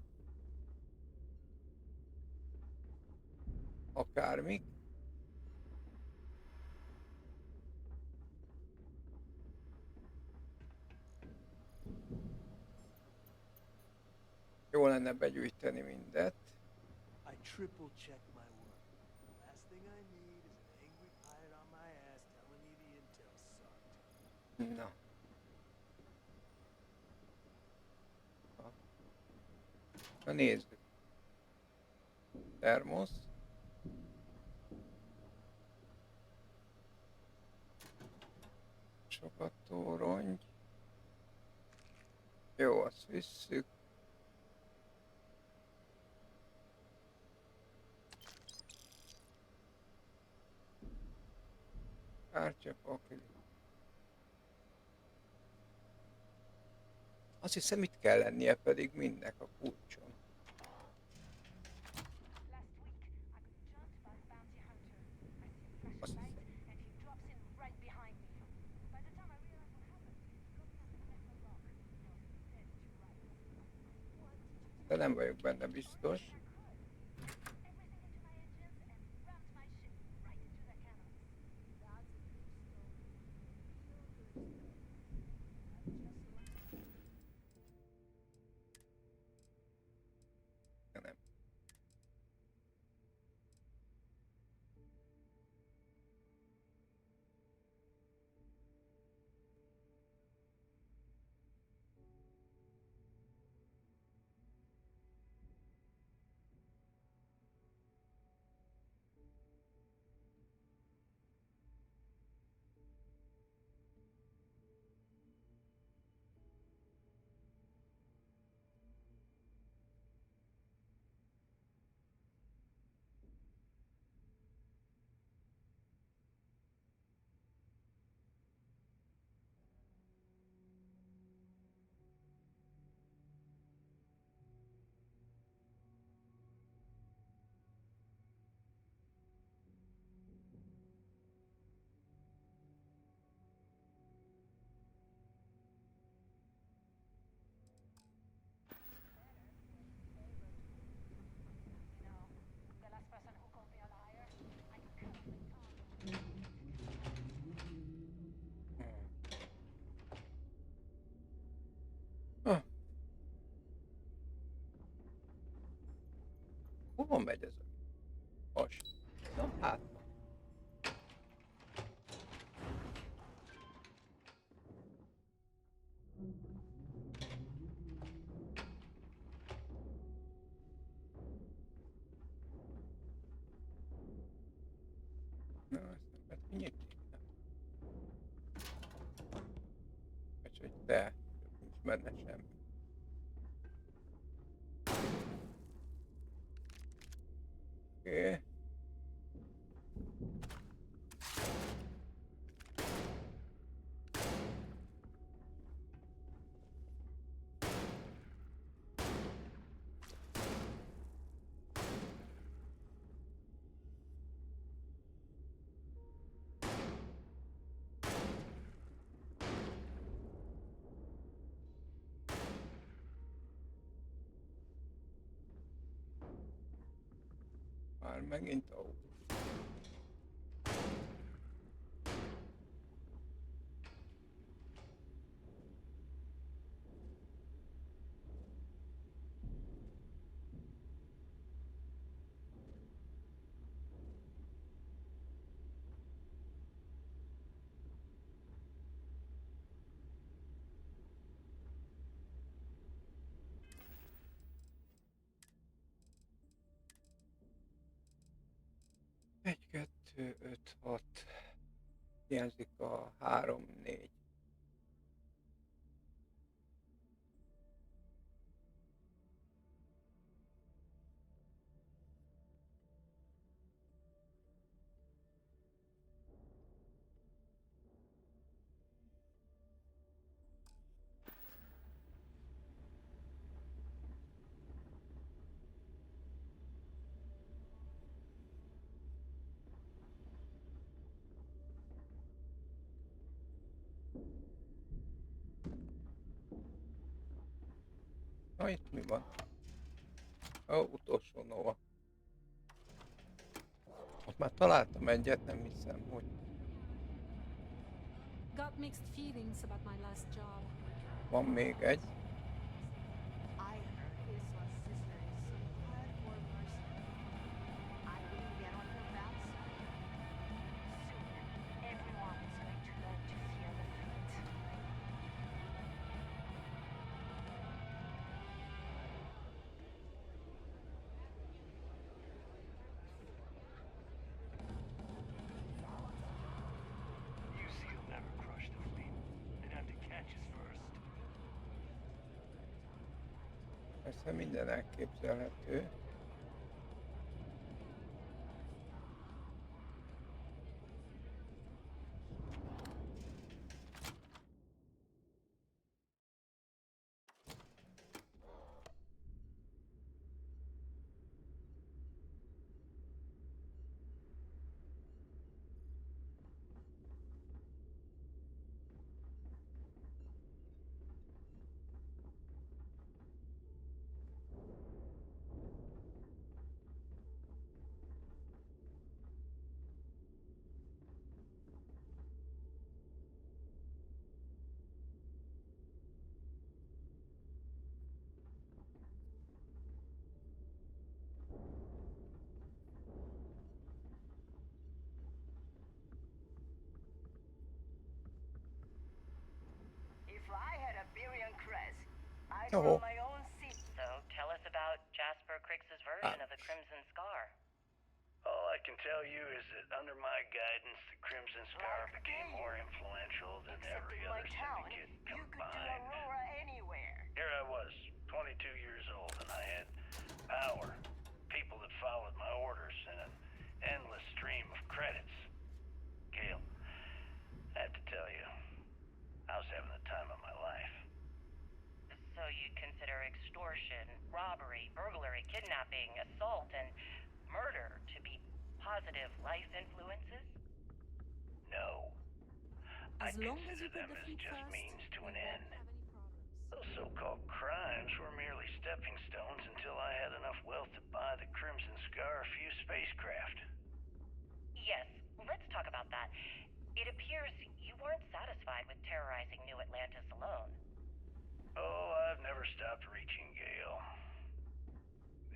akármik. Jó lenne begyűjteni mindet. I triple check my work. Last thing I need is an angry pirate on my ass telling me the intel sucked. Na. Na nézzük. Termosz. Sokat torony. Jó, azt visszük. Kártyapakli. Azt hiszem itt kell lennie pedig mindnek a kulcson. Last week, I got jumped by a bounty hunter. I see a flash de nem vagyok benne biztos. Nem. Hova megy ez a has? Na hát. Na, ezt nem lehet kinyitni. Vagy hogy te, nincs benne semmi. Oké. Már megint autó. Egy, kettő, öt, hat. Hiányzik a 3, 4. Na itt mi van? Ó, utolsó Nova. Ott már találtam egyet, nem hiszem, hogy... Got mixed feelings about my last job. Van még egy. I heard his sister is some hardcore mercenary. I will get on your bad side. Soon, everyone is going to learn to fear the fate. You see, you'll never crush the fleet. They'd have to catch us first. Persze minden elképzelhető. Jó. my own seat. So tell us about Jasper Cricks's version of the Crimson Scar. All I can tell you is that under my guidance, the Crimson Scar became more influential than every other syndicate combined. Anywhere. Here I was, 22 years old, and I had power, people that followed my orders, and an endless stream of credits. Gale, I have to tell you, I was having the time of my life. So you'd consider extortion, robbery, burglary, kidnapping, assault, and murder to be positive life influences? No. I As long as consider you put them the as feet just first, means to you an won't end. have any problems. Those so-called crimes were merely stepping stones until I had enough wealth to buy the Crimson Scar a few spacecraft. Yes, let's talk about that. It appears you weren't satisfied with terrorizing New Atlantis alone. Oh, I've never stopped reaching, Gale.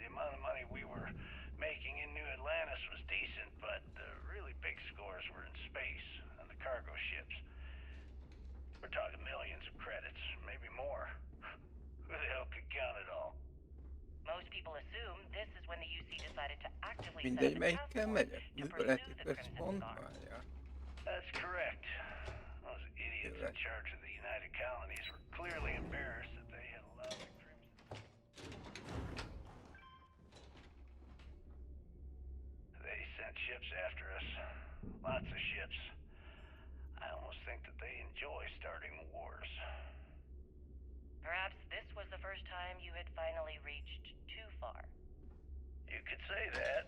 The amount of money we were making in New Atlantis was decent, but the really big scores were in space, on the cargo ships. We're talking millions of credits, maybe more. Who the hell could count it all? Most people assume this is when the UC decided to actively set Mindegy, up a task melyikkel force megyek? to Műveleti pursue the Crimson központ Scar. várja. That's correct. Those idiots in charge of the United Colonies were clearly embarrassed that they had allowed the Crimson. They sent ships after us. Lots of ships. I almost think that they enjoy starting wars. Perhaps this was the first time you had finally reached too far. You could say that.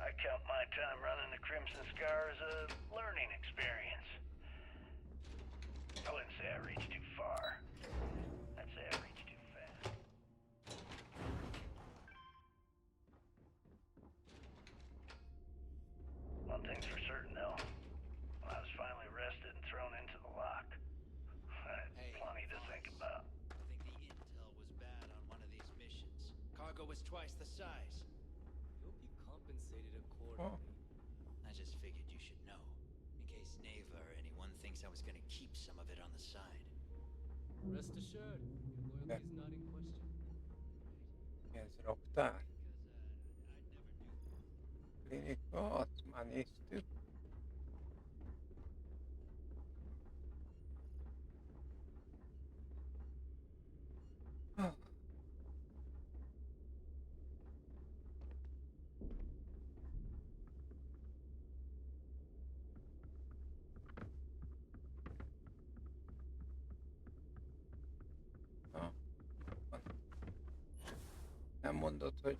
I count my time running the Crimson Scar as a learning experience. I wouldn't say I reached too far. I'd say I reached too fast. One thing's for certain, though. When I was finally arrested and thrown into the lock, I had plenty to think about. I think the intel was bad on one of these missions. Cargo was twice the size. You'll be compensated accordingly. I just figured you should know. In case Neva or anyone thinks I was gonna keep some of it on the side. Rest assured, your loyalty is not in question. Ez raktár. Klinika, azt már néztük. Nem mondod, hogy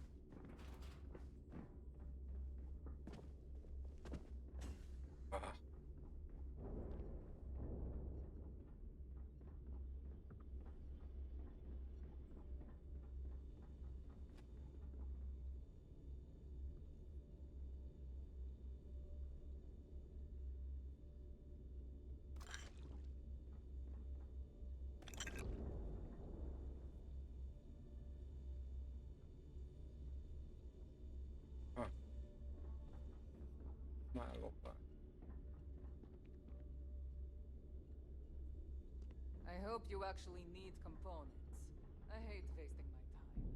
már lopál. I hope you actually need components. I hate wasting my time.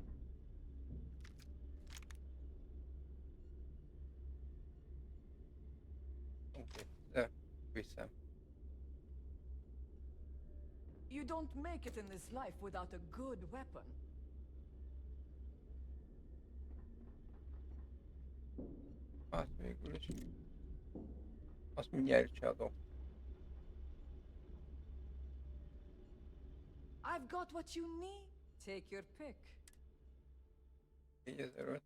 Oké, de viszem. You don't make it in this life without a good weapon. Hát végül is. Azt mindjárt is adom. I've got what you need. Take your pick. 4005.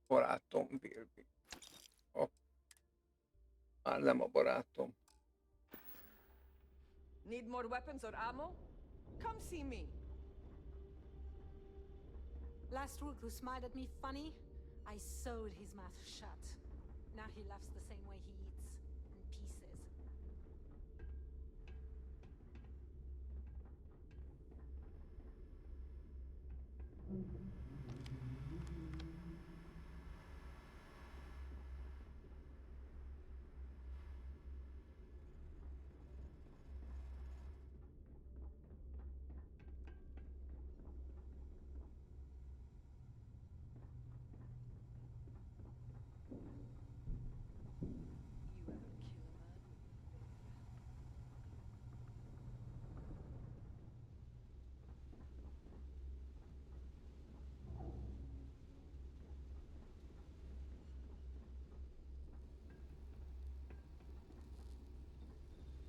Barátom, Bilbi. Már nem a barátom. Need more weapons or ammo? Come see me. Last rook who smiled at me funny, I sewed his mouth shut. Now he laughs the same way he eats, in pieces.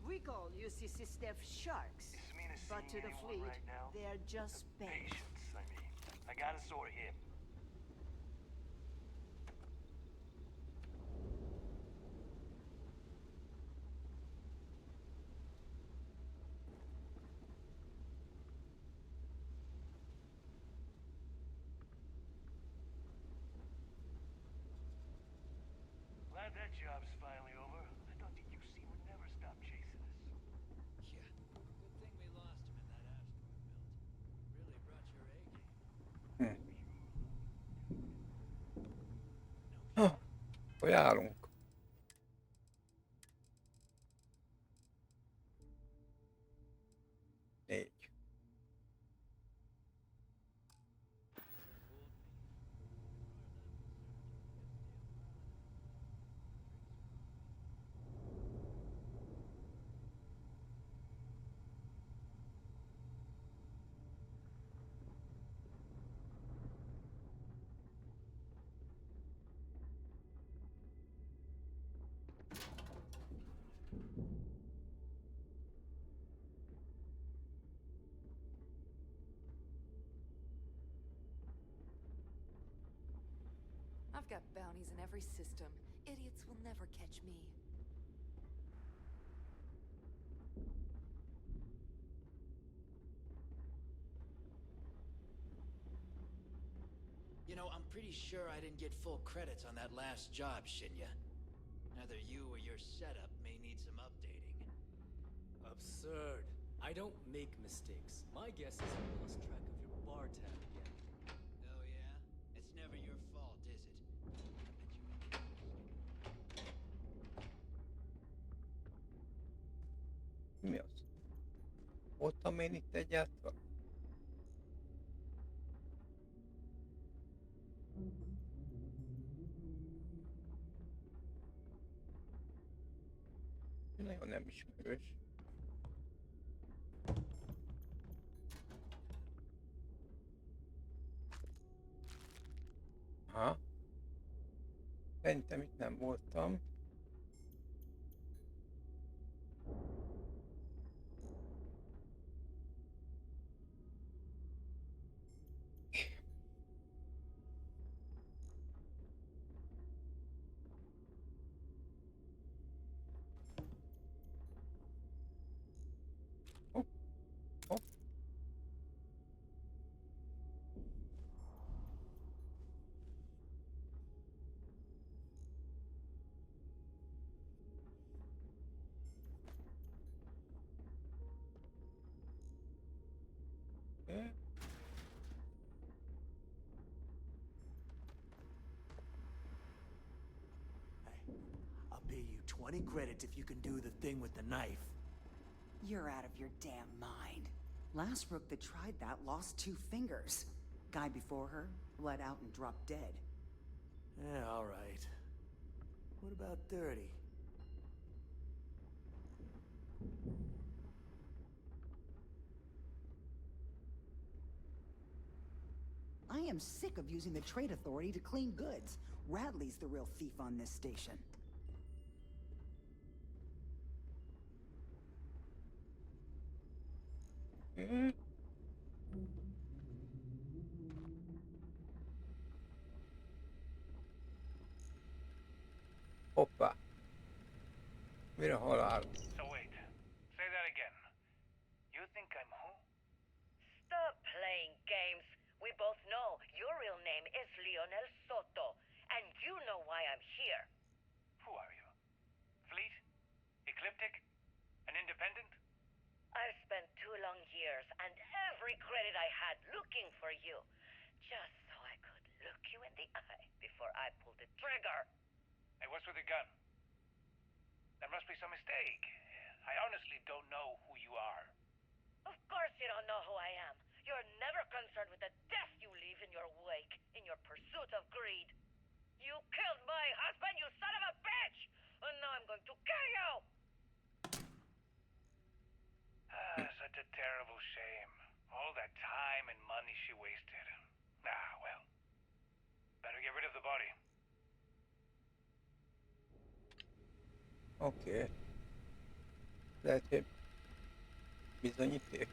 We call UCC staff sharks, but to the fleet, right now? they're just bait. Patience, I mean. I got a sore hip. Glad that job's finally over. I thought the UC would never stop chasing us. Yeah. Good thing we lost him in that asteroid belt. Really brought your A game. Hol járunk? Négy. I've got bounties in every system. Idiots will never catch me. You know, I'm pretty sure I didn't get full credits on that last job, Shinya. Either you or your setup may need some updating. Absurd. I don't make mistakes. My guess is you lost track of your bar tab again. Oh yeah? It's never your fault, is it? Mi az? Voltam én itt egyáltalán? Nagyon nem ismerős. Aha. Szerintem itt nem voltam. I'll pay you 20 credits if you can do the thing with the knife. You're out of your damn mind. Last rook that tried that lost 2 fingers. Guy before her bled out and dropped dead. Yeah, all right. What about 30? I am sick of using the trade authority to clean goods. Radley's the real thief on this station. Hoppá. Mire halál? So wait. Say that again. free credit I had looking for you. Just so I could look you in the eye before I pulled the trigger. Hey, what's with the gun? There must be some mistake. I honestly don't know who you are. Of course you don't know who I am. You're never concerned with the death you leave in your wake, in your pursuit of greed. You killed my husband, you son of a bitch! And now I'm going to kill you! Such a terrible shame. All that time and money she wasted. Ah, well. Better get rid of the body. Oké. Lehet, hogy bizonyíték.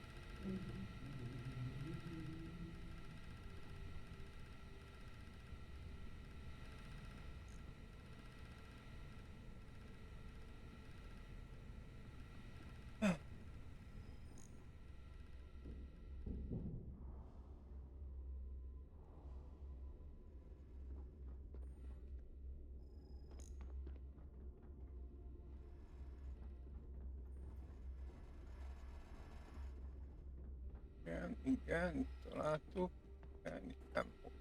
Igen, találtuk. Igen, itt nem fog.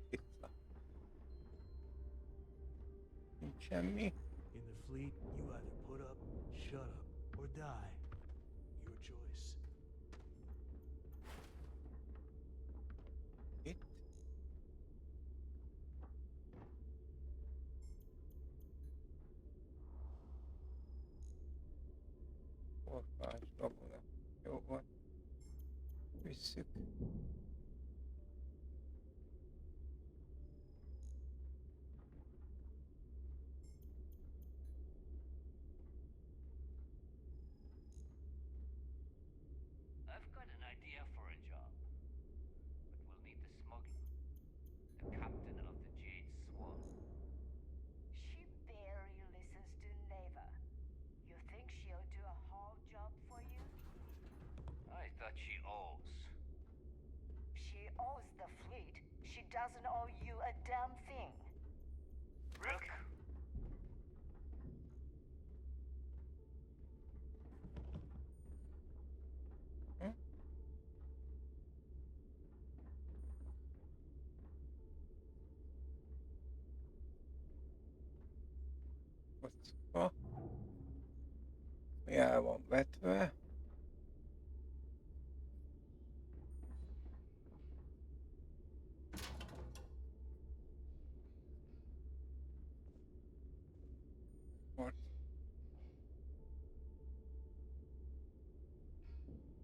Itt. Nincs semmi. In the fleet, you either put up, shut up, or die. Your choice. Itt. Porfás, gabona. Jó van. Visszük. I've got an idea for a job. But we'll need the smuggler. The captain of the Jade Swan. She barely listens to Neva. You think she'll do a whole job for you? I thought she owes. She owes the fleet. She doesn't owe you a damn thing. Rook? Kocka. Mi el van vetve. Most.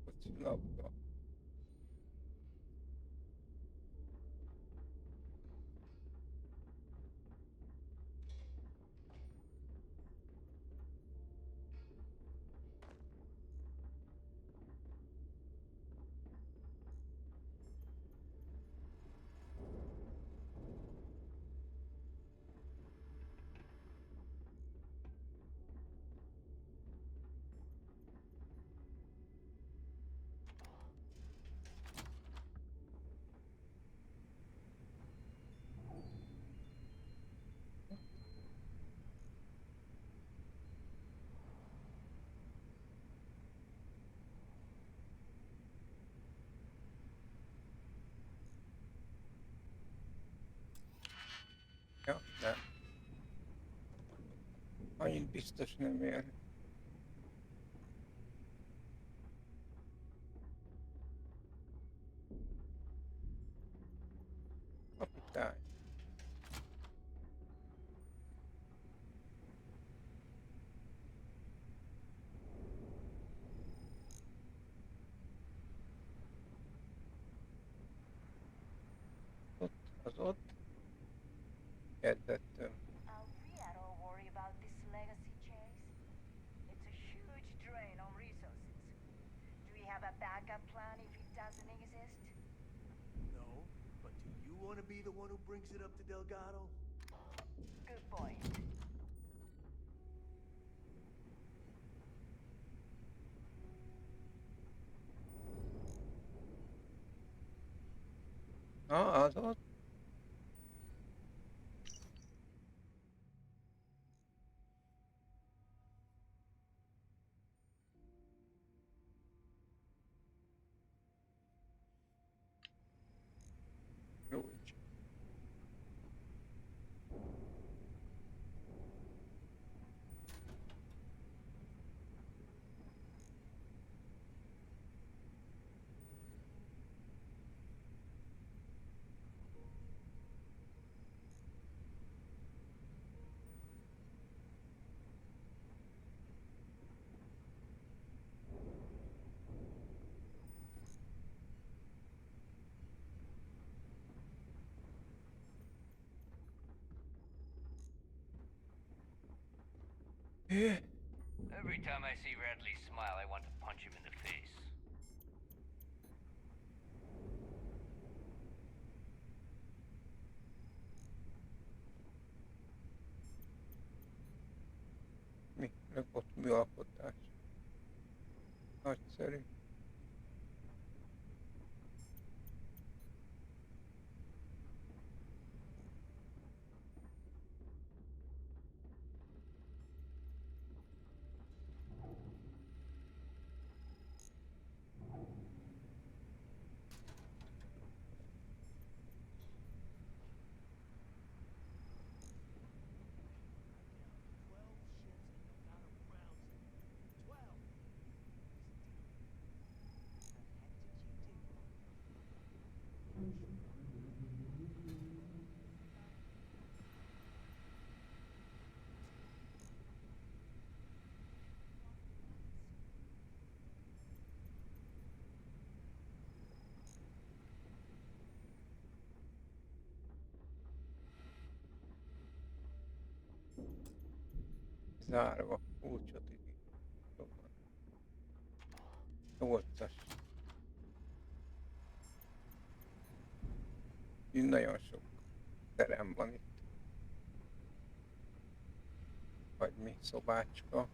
Kocsilabda. Ja, nem. Annyit biztos nem ér. Kapitány. Ott, az ott. Jegyzettem. We at all worry about this legacy chase? It's a huge drain on resources. Do we have a backup plan if it doesn't exist? No, but do you want to be the one who brings it up to Delgado? Good point. Az ott. Every time I see Radley smile, I want to punch him in the face. Mi? Ott műalkotás. Nagyszerű. Zárva, kulcsot igény. 8-as. Nagyon sok terem van itt. Vagy mi, szobácska.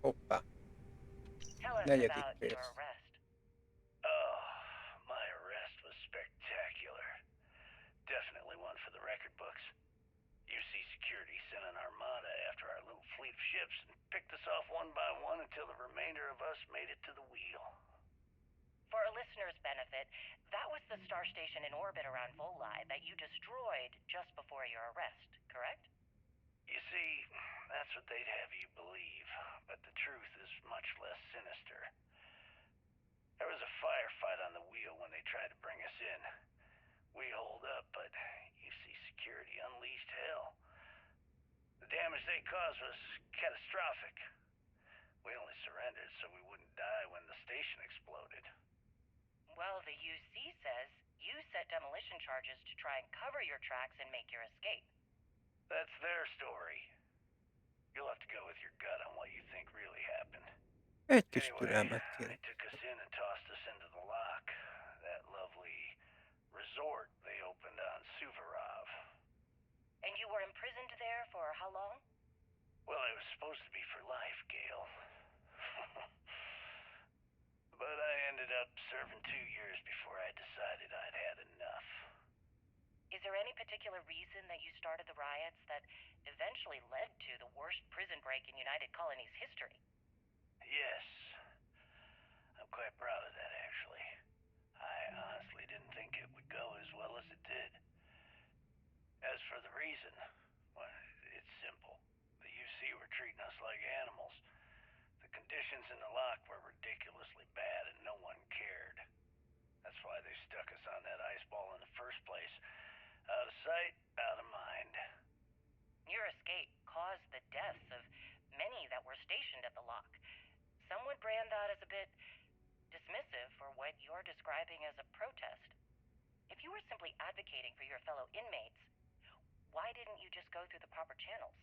Hoppá. Negyedik rész. Oh, my arrest was spectacular. Definitely one for the record books. UC Security sent an armada after our little fleet of ships and picked us off one by one until the remainder of us made it to the wheel. For a listener's benefit, that was the star station in orbit around Volii that you destroyed just before your arrest, correct? You see, that's what they'd have you believe, but the truth is much less sinister. There was a firefight on the wheel when they tried to bring us in. We holed up, but UC Security unleashed hell. The damage they caused was catastrophic. We only surrendered so we wouldn't die when the station exploded. Well, the UC says you set demolition charges to try and cover your tracks and make your escape. That's their story. You'll have to go with your gut on what you think really happened. Egy kis türelmet They kérek. took us in and tossed us into the lock. That lovely resort they opened on Suvorov. And you were imprisoned there for how long? Well, it was supposed to be for life, Gail. But I ended up serving 2 years before I decided I'd had enough. Is there any particular reason that you started the riots that eventually led to the worst prison break in United Colonies history? Yes. I'm quite proud of that, actually. I honestly didn't think it would go as well as it did. As for the reason, well, it's simple. The UC were treating us like animals. The conditions in the lock were ridiculously bad and no one cared. That's why they stuck us on that ice ball in the first place. Out of sight, out of mind. Your escape caused the deaths of many that were stationed at the lock. Some would brand that as a bit dismissive for what you're describing as a protest. If you were simply advocating for your fellow inmates, why didn't you just go through the proper channels?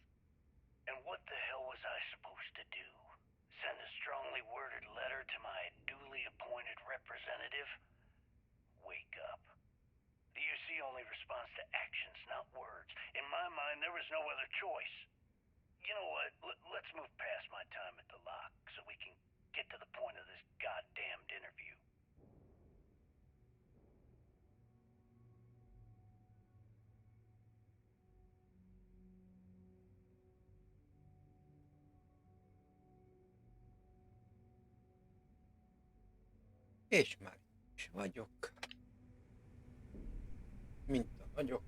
And what the hell was I supposed to do? Send a strongly worded letter to my duly appointed representative? Wake up. The UC only responds to actions, not words. In my mind, there was no other choice. You know what? Let's move past my time at the lock so we can get to the point of this goddamned interview. És már is vagyok. Mint a nagyok.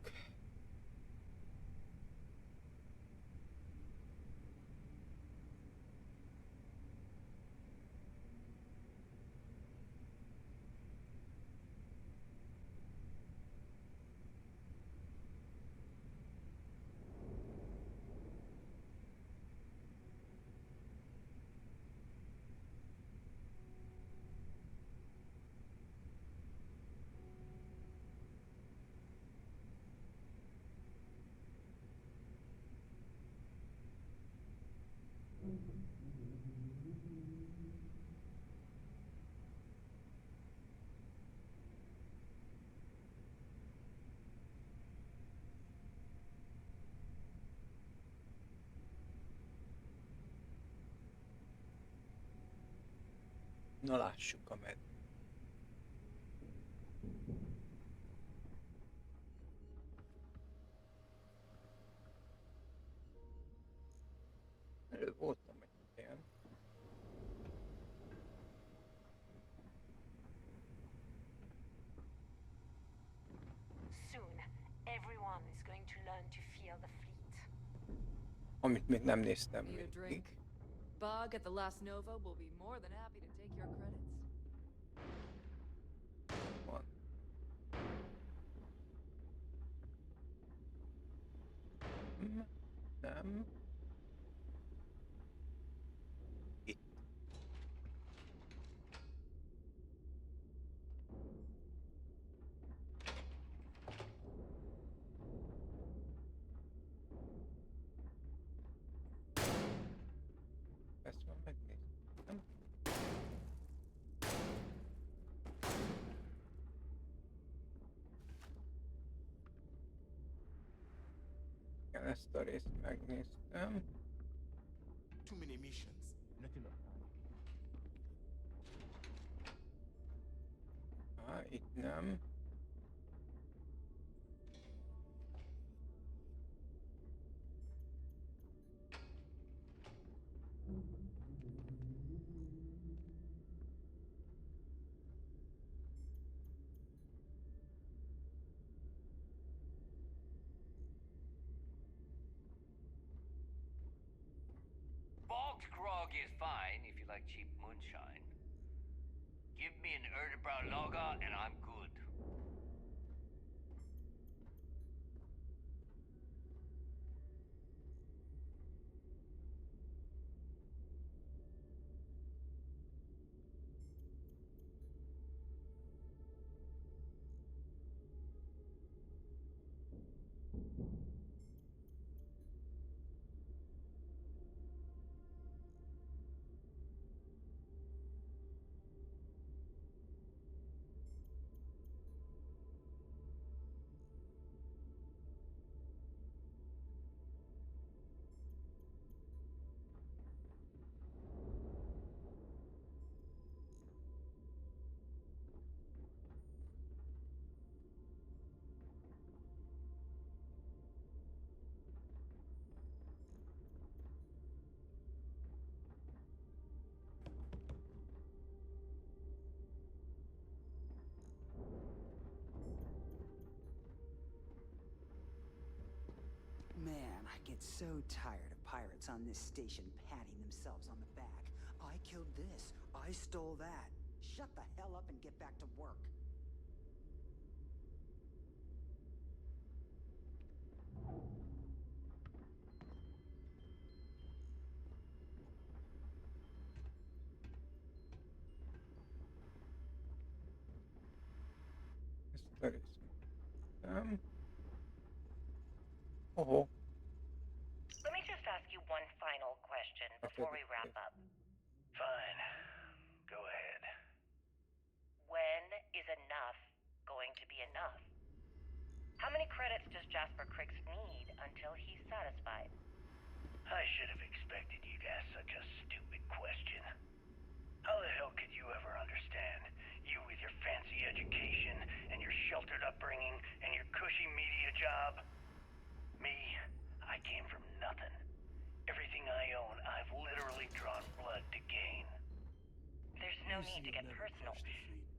Na lássuk a med. Előbb voltam egy ilyen. Soon, everyone is going to learn to fear the fleet. Amit még nem néztem Need a még. drink? Bug at the Last Nova will be more than happy to take your credits. Van. Nem. Itt. Ezt már megnéztem. Igen, ezt a részt megnéztem. Too many missions. Not enough time. Itt nem. Bogged grog is fine if you like cheap moonshine. Give me an Erdebrow lager and I'm good. Man, I get so tired of pirates on this station patting themselves on the back. I killed this. I stole that. Shut the hell up and get back to work. Ezt a részt megnéztem. Oh. Let me just ask you one final question before we wrap up. Fine. Go ahead. When is enough going to be enough? How many credits does Jasper Criggs need until he's satisfied? I should have expected you to ask such a stupid question. How the hell could you ever understand? You with your fancy education and your sheltered upbringing and your cushy media job? Me, I came from nothing. Everything I own, I've literally drawn blood to gain. There's no need to get personal.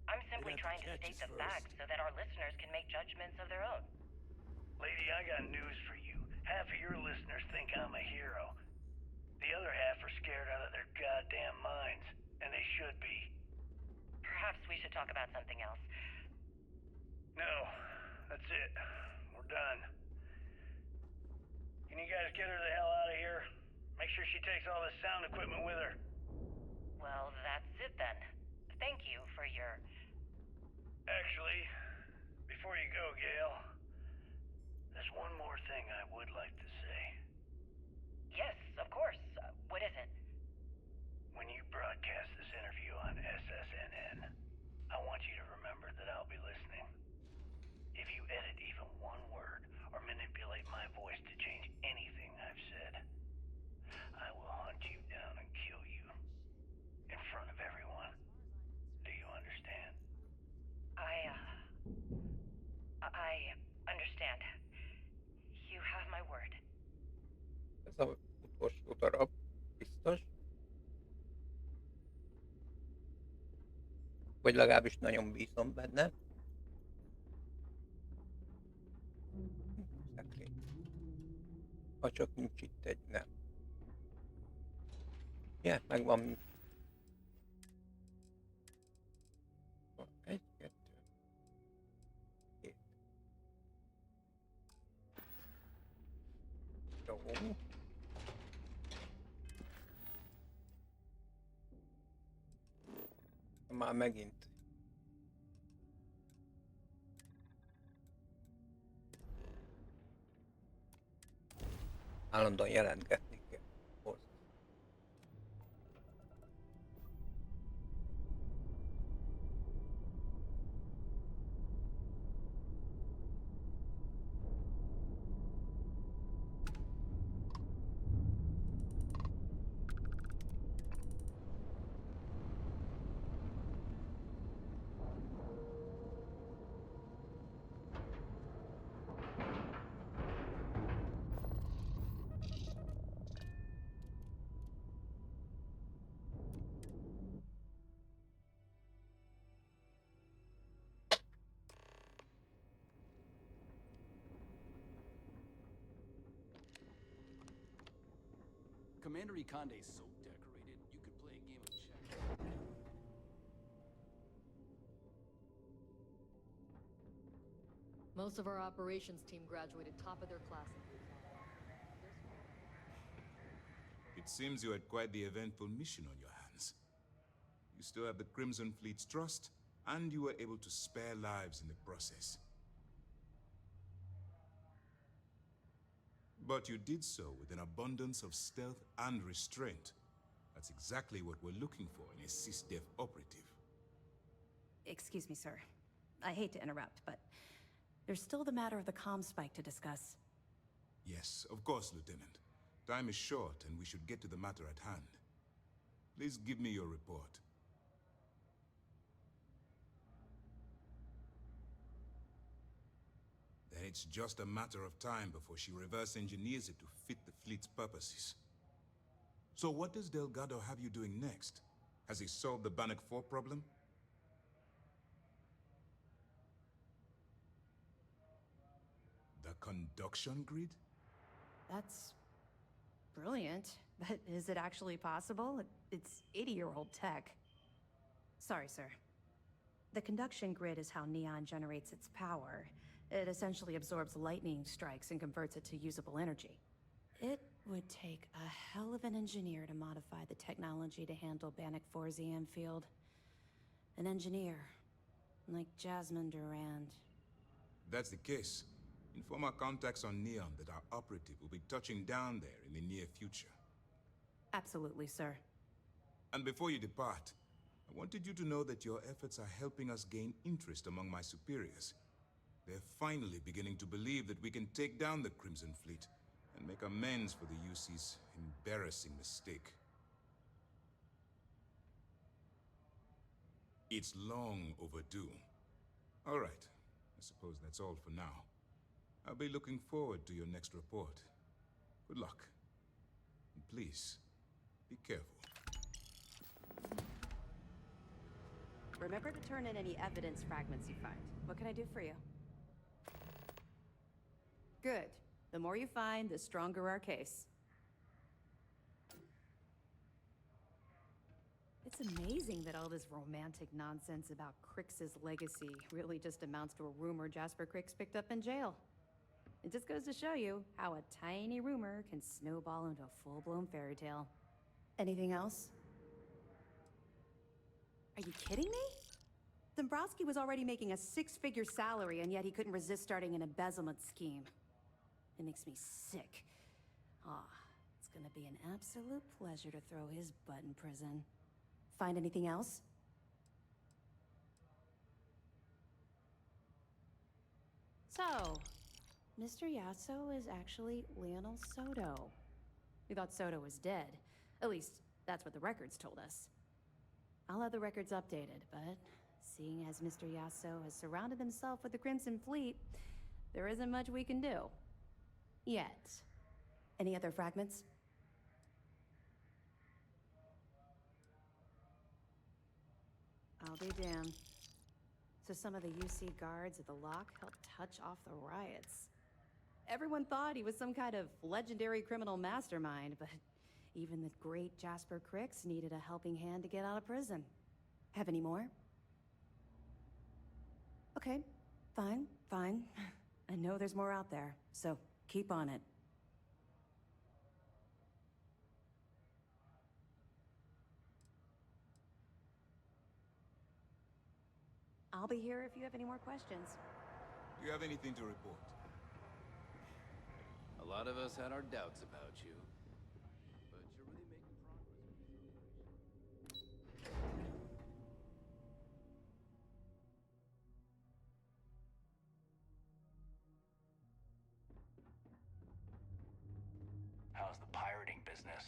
I'm simply trying to state the facts so that our listeners can make judgments of their own. Lady, I got news for you. Half of your listeners think I'm a hero. The other half are scared out of their goddamn minds, and they should be. Perhaps we should talk about something else. No, that's it. We're done. Can you guys get her the hell out of here? Make sure she takes all this sound equipment with her. Well, that's it then. Thank you for your... Actually, before you go, Gail, there's one more thing I would like to say. Yes, of course. What is it? When you broadcast this interview on SSNN, I want you to remember that I'll be listening. If you edit even one word or manipulate my voice to change anything I've said, I will hunt you down and kill you in front of everyone. Do you understand? I understand. You have my word. Ez a utolsó darab, biztos. Vagy legalábbis nagyon bízom benne. Szekrény. Ha csak nincs itt egy, nem. Ja, megvan. Egy, kettő. Két. Jó. Már megint. Állandóan jelentgetni kell hozzá. Commander Ikande's so decorated, you could play a game of checkers. Most of our operations team graduated top of their class. It seems you had quite the eventful mission on your hands. You still have the Crimson Fleet's trust, and you were able to spare lives in the process. But you did so with an abundance of stealth and restraint. That's exactly what we're looking for in a SysDef operative. Excuse me, sir. I hate to interrupt, but there's still the matter of the comm spike to discuss. Yes, of course, Lieutenant. Time is short, and we should get to the matter at hand. Please give me your report. Then it's just a matter of time before she reverse engineers it to fit the fleet's purposes. So what does Delgado have you doing next? Has he solved the Bannock 4 problem? The conduction grid? That's brilliant, but is it actually possible? It's 80-year-old tech. Sorry, sir. The conduction grid is how Neon generates its power. It essentially absorbs lightning strikes and converts it to usable energy. It would take a hell of an engineer to modify the technology to handle Bannock 4's EM field. An engineer, like Jasmine Durand. That's the case. Inform our contacts on Neon that our operative will be touching down there in the near future. Absolutely, sir. And before you depart, I wanted you to know that your efforts are helping us gain interest among my superiors. They're finally beginning to believe that we can take down the Crimson Fleet and make amends for the UC's embarrassing mistake. It's long overdue. All right, I suppose that's all for now. I'll be looking forward to your next report. Good luck. And please, be careful. Remember to turn in any evidence fragments you find. What can I do for you? Good. The more you find, the stronger our case. It's amazing that all this romantic nonsense about Crix's legacy really just amounts to a rumor Jasper Crix picked up in jail. It just goes to show you how a tiny rumor can snowball into a full-blown fairy tale. Anything else? Are you kidding me? Dombrowski was already making a six-figure salary, and yet he couldn't resist starting an embezzlement scheme. It makes me sick. It's gonna be an absolute pleasure to throw his butt in prison. Find anything else? So, Mr. Yasso is actually Lionel Soto. We thought Soto was dead. At least, that's what the records told us. I'll have the records updated, but seeing as Mr. Yasso has surrounded himself with the Crimson Fleet, there isn't much we can do. Yet. Any other fragments? I'll be damned. So some of the UC guards at the lock helped touch off the riots. Everyone thought he was some kind of legendary criminal mastermind, but even the great Jasper Crix needed a helping hand to get out of prison. Have any more? Okay, fine. I know there's more out there, so keep on it. I'll be here if you have any more questions. Do you have anything to report? A lot of us had our doubts about you. But you're really making progress. How's the pirating business?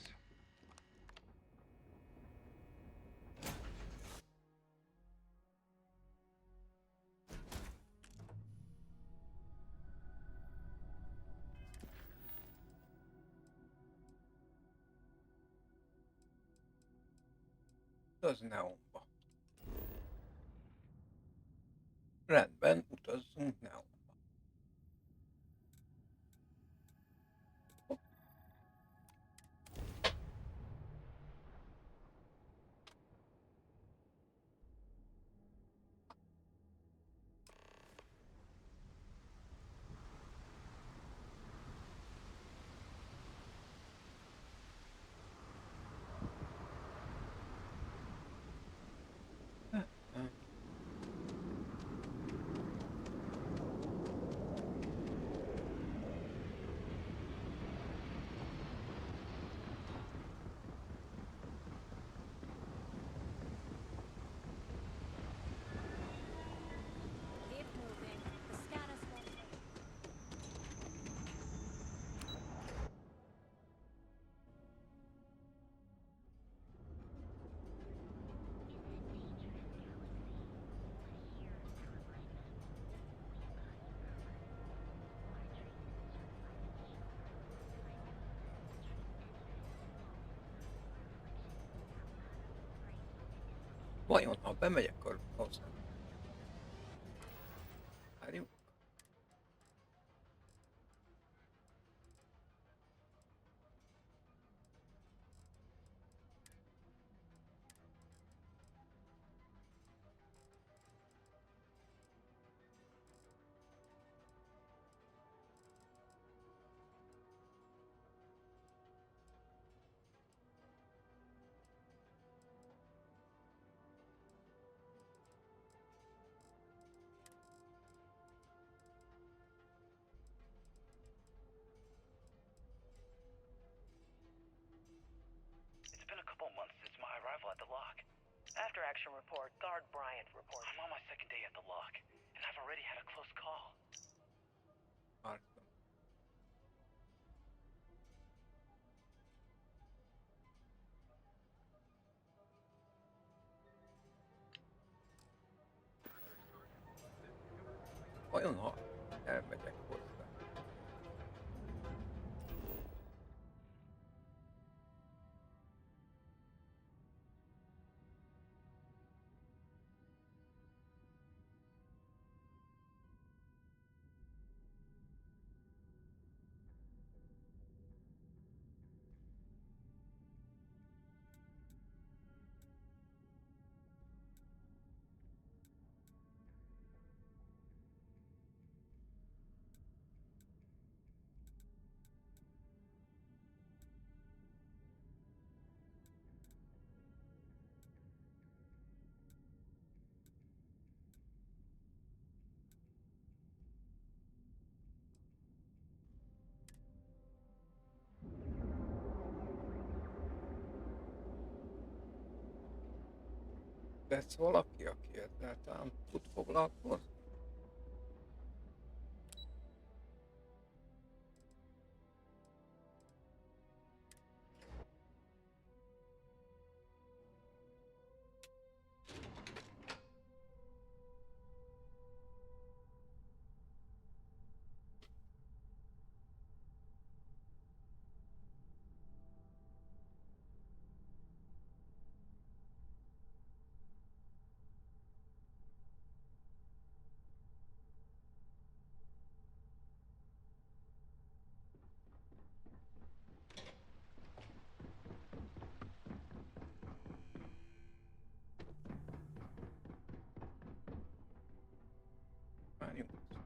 Neonba. Rendben, utazzunk Neonba. Keep moving. The scanners won't work. Vajon, ha bemegyek hozzá? Várjunk. It's been a couple months since my arrival at the lock. After action report, Guard Bryant report. I'm on my second day at the lock, and I've already had a close call. Arctam. Vajon, ha elmegyek hozzá? Lesz valaki, aki ezzel talán tud foglalkozni?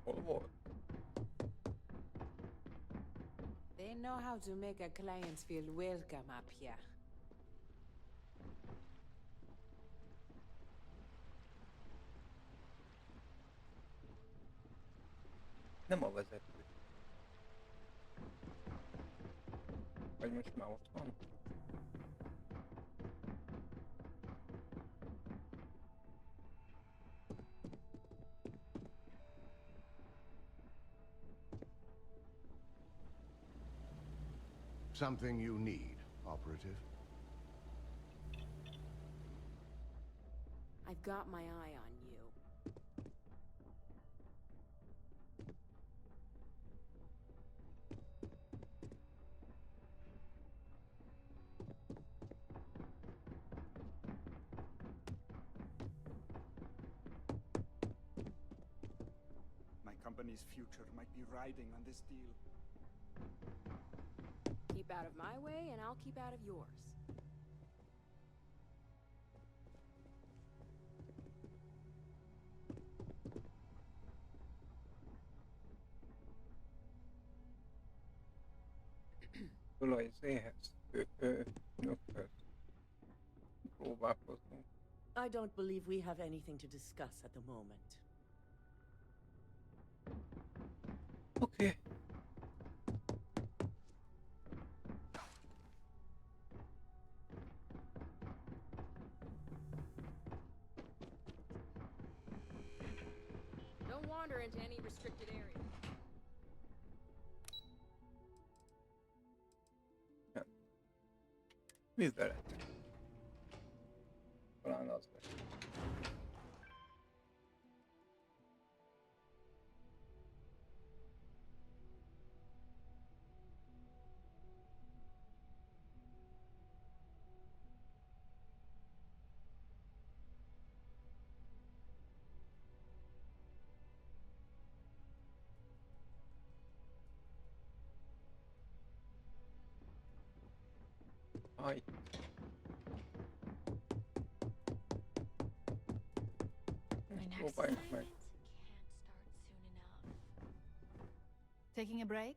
Hol volt? They know how to make a client feel welcome up here. Nem a vezető. Vagy most már ott van? Something you need, operative? I've got my eye on you. My company's future might be riding on this deal. Keep out of my way, and I'll keep out of yours. I don't believe we have anything to discuss at the moment. Okay. Don't wander into any restricted area. Művelet. Talán az lesz. Aj. Próbáljuk meg. Taking a break?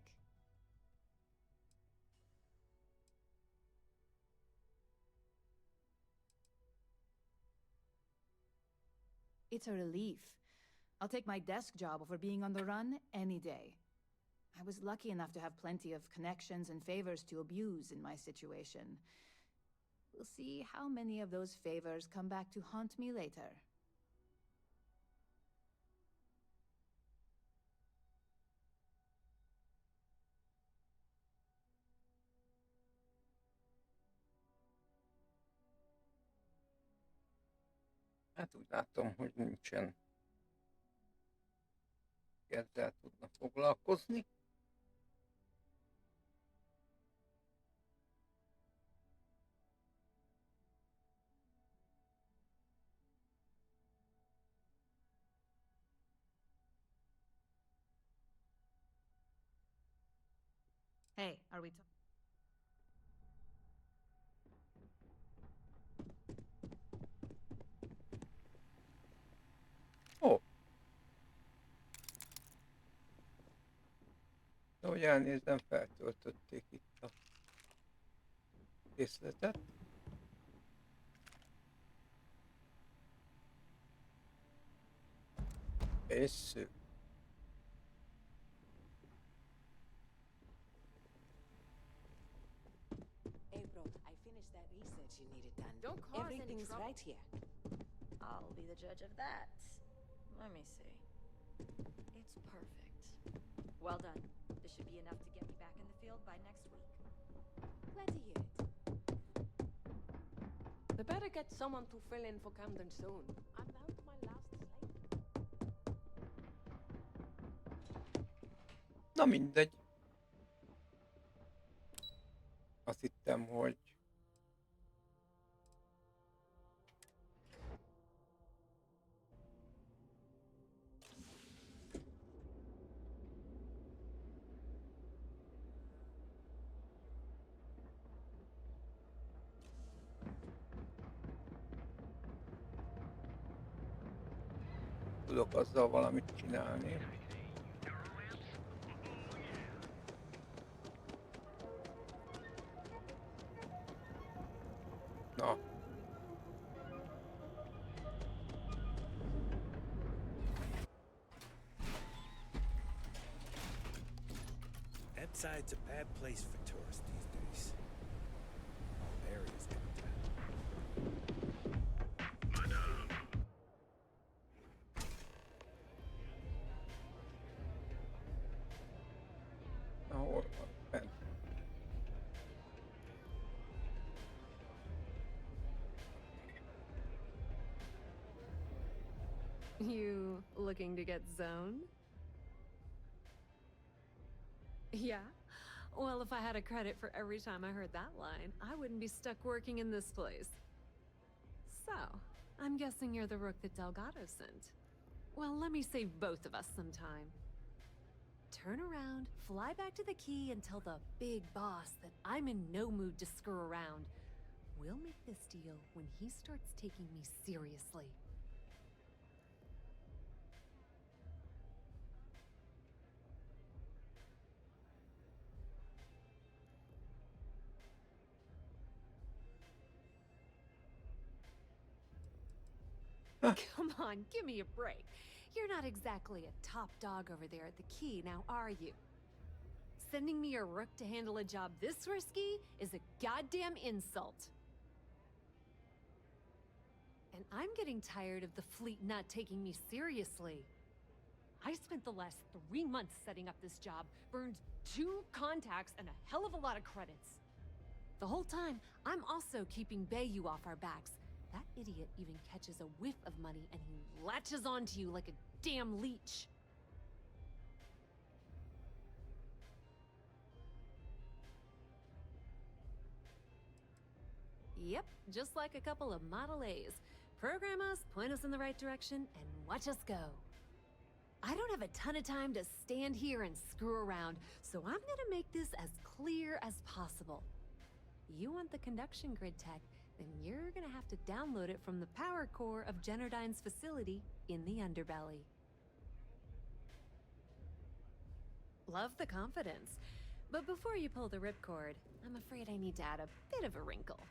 It's a relief. I'll take my desk job over being on the run any day. I was lucky enough to have plenty of connections and favors to abuse in my situation. We'll see how many of those favors come back to haunt me later. Hát úgy látom, hogy nincsen. Ezzel tudna foglalkozni. Hey, are we Ó. De hogy elnézem, feltöltötték itt a készletet. És sző. Hey, bro, I finished that research you needed done. Don't cause any Everything's trouble. right here. I'll be the judge of that. Let me see. It's perfect. Well done. This should be enough to get me back in the field by next week. Glad to hear it. They better get someone to fill in for Camden soon. I'm down to my last slate. Na mindegy. Azt hittem, hogy tudok azzal valamit csinálni. Na. That side's a bad place for tourists these days. All areas Ahol van fent. You looking to get zoned? Yeah? Well, if I had a credit for every time I heard that line, I wouldn't be stuck working in this place. So, I'm guessing you're the rook that Delgado sent. Well, let me save both of us some time. Turn around, fly back to the key, and tell the big boss that I'm in no mood to screw around. We'll make this deal when he starts taking me seriously. Come on, give me a break. You're not exactly a top dog over there at the key, now are you? Sending me a rook to handle a job this risky is a goddamn insult. And I'm getting tired of the fleet not taking me seriously. I spent the last 3 months setting up this job, burned 2 contacts and a hell of a lot of credits. The whole time, I'm also keeping Bayou off our backs. That idiot even catches a whiff of money and he latches onto you like a damn leech. Yep, just like a couple of Model A's. Program us, point us in the right direction, and watch us go. I don't have a ton of time to stand here and screw around, so I'm gonna make this as clear as possible. You want the conduction grid tech, then you're gonna have to download it from the power core of Generdyne's facility in the underbelly. Love the confidence, but before you pull the ripcord, I'm afraid I need to add a bit of a wrinkle.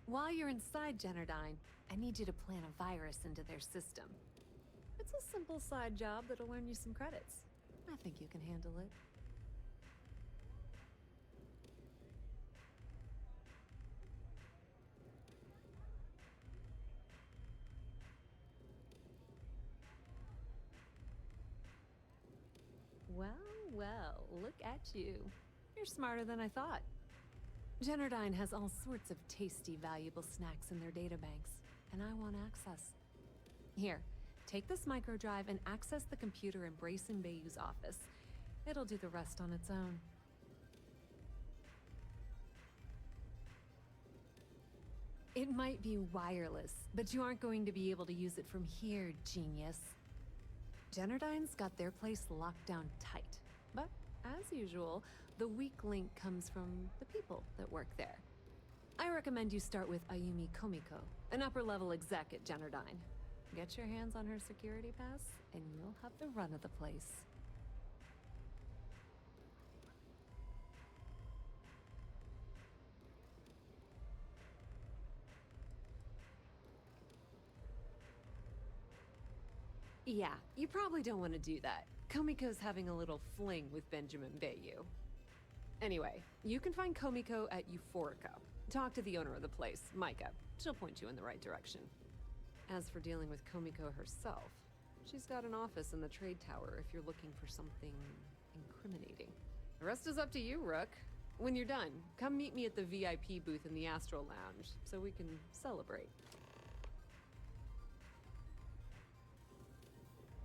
While you're inside Generdyne, I need you to plant a virus into their system. It's a simple side job that'll earn you some credits. I think you can handle it. Well, well, look at you. You're smarter than I thought. Generdyne has all sorts of tasty, valuable snacks in their databanks, and I want access. Here, take this microdrive and access the computer in Brayson Bayou's office. It'll do the rest on its own. It might be wireless, but you aren't going to be able to use it from here, genius. Generdyne's got their place locked down tight, but as usual, the weak link comes from the people that work there. I recommend you start with Ayumi Komiko, an upper-level exec at Generdyne. Get your hands on her security pass, and you'll have the run of the place. Yeah, you probably don't want to do that. Komiko's having a little fling with Benjamin Bayou. Anyway, you can find Komiko at Euphorica. Talk to the owner of the place, Micah. She'll point you in the right direction. As for dealing with Komiko herself, she's got an office in the trade tower if you're looking for something incriminating. The rest is up to you, Rook. When you're done, come meet me at the VIP booth in the Astral Lounge so we can celebrate.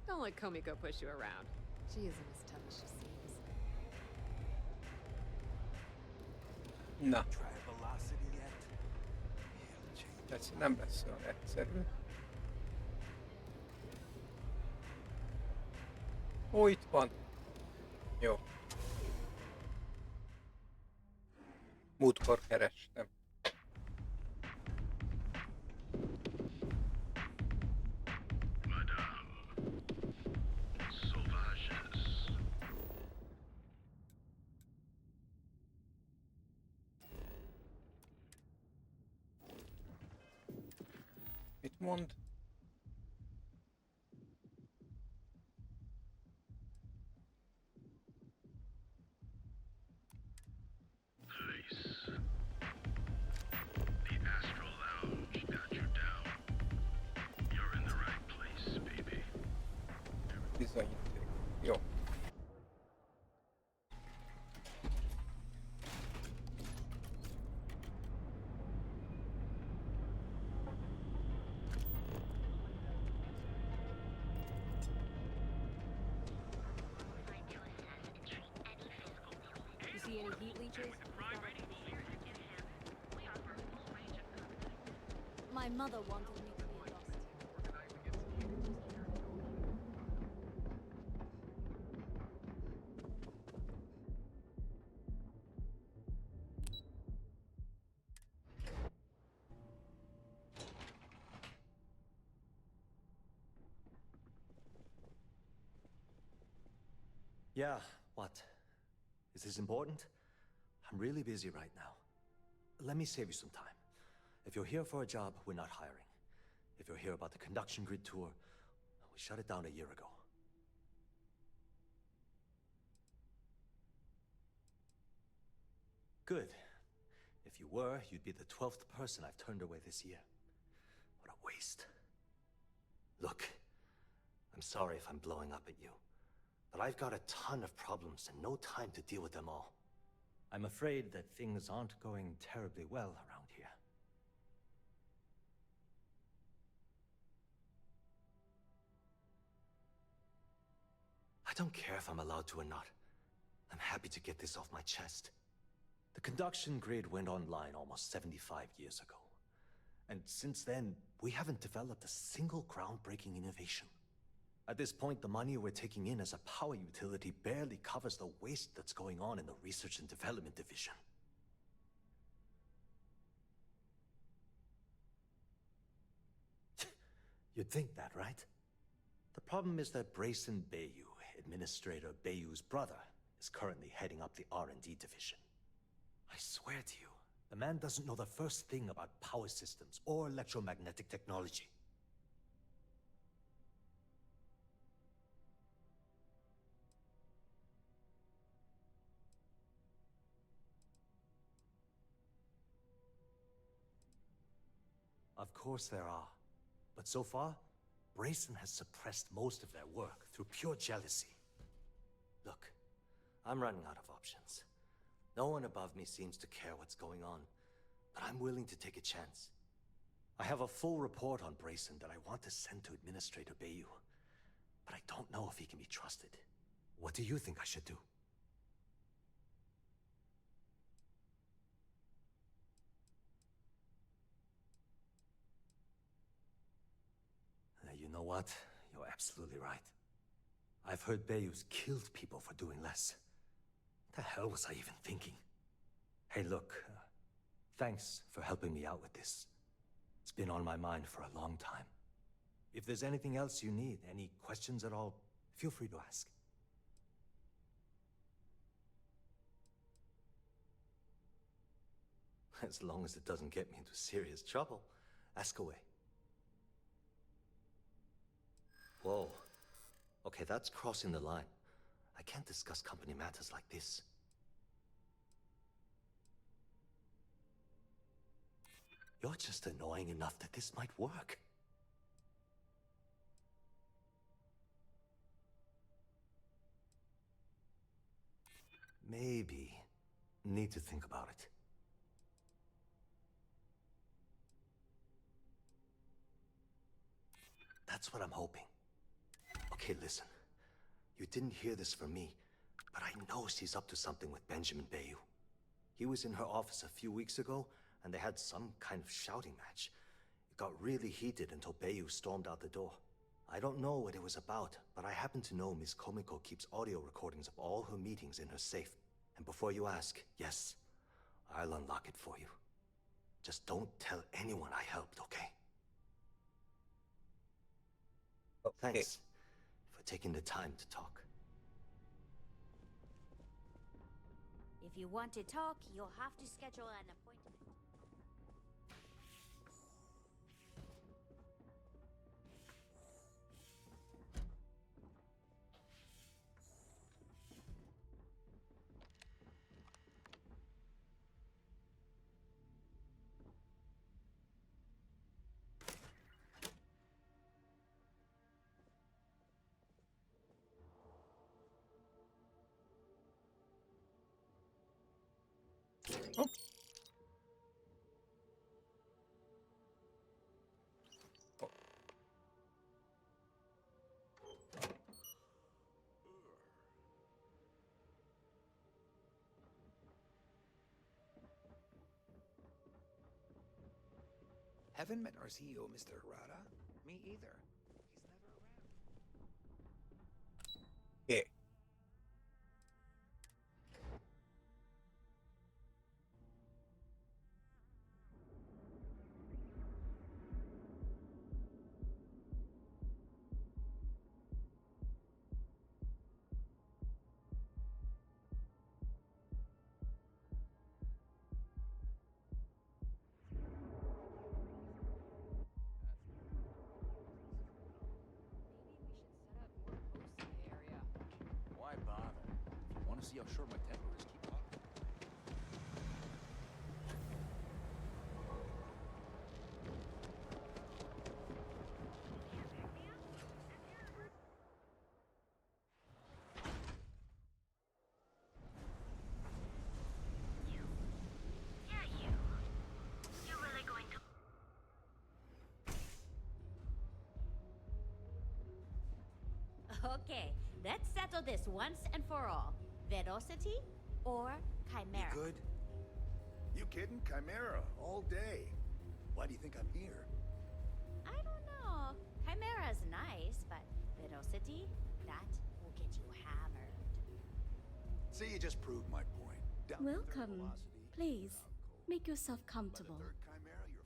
Don't let Komiko push you around. She isn't as tough as she seems. Na. Try velocity yet? Ez nem lesz olyan egyszerű. Ó, itt van. Jó. Múltkor kerestem. Mit mond? Bizonyíték. Jó. You see any heat leeches? My mother wanted me to be lost. Yeah, what? Is this important? I'm really busy right now. Let me save you some time. If you're here for a job, we're not hiring. If you're here about the conduction grid tour, we shut it down a year ago. Good. If you were, you'd be the 12th person I've turned away this year. What a waste. Look, I'm sorry if I'm blowing up at you, but I've got a ton of problems and no time to deal with them all. I'm afraid that things aren't going terribly well around here. I don't care if I'm allowed to or not. I'm happy to get this off my chest. The conduction grid went online almost 75 years ago. And since then, we haven't developed a single groundbreaking innovation. At this point, the money we're taking in as a power utility barely covers the waste that's going on in the research and development division. You'd think that, right? The problem is that Brayson Bayou, Administrator Bayou's brother, is currently heading up the R&D division. I swear to you, the man doesn't know the first thing about power systems or electromagnetic technology. Of course there are. But so far, Brayson has suppressed most of their work through pure jealousy. Look, I'm running out of options. No one above me seems to care what's going on, but I'm willing to take a chance. I have a full report on Brayson that I want to send to Administrator Bayou, but I don't know if he can be trusted. What do you think I should do? You know what? You're absolutely right. I've heard Bayou's killed people for doing less. What the hell was I even thinking? Hey, look, thanks for helping me out with this. It's been on my mind for a long time. If there's anything else you need, any questions at all, feel free to ask. As long as it doesn't get me into serious trouble, ask away. Whoa. Okay, that's crossing the line. I can't discuss company matters like this. You're just annoying enough that this might work. maybe need to think about it. That's what I'm hoping. Okay, listen. You didn't hear this from me, but I know she's up to something with Benjamin Bayou. He was in her office a few weeks ago, and they had some kind of shouting match. It got really heated until Bayou stormed out the door. I don't know what it was about, but I happen to know Miss Komiko keeps audio recordings of all her meetings in her safe. And before you ask, yes, I'll unlock it for you. Just don't tell anyone I helped, okay? Thanks for taking the time to talk. If you want to talk, you'll have to schedule an appointment. Oh. Oh. Haven't met our CEO, Mr. Rada. Me either. He's never around. Yeah. Why bother? If you want to see how short my temper is, keep talking. You really going to... Okay, let's settle this once and for all. Velocity or Chimera? You good? You kidding? Chimera, all day. Why do you think I'm here? I don't know. Chimera's nice, but Velocity, that will get you hammered. See, you just proved my point. Down to third Welcome. velocity, Please, make yourself comfortable.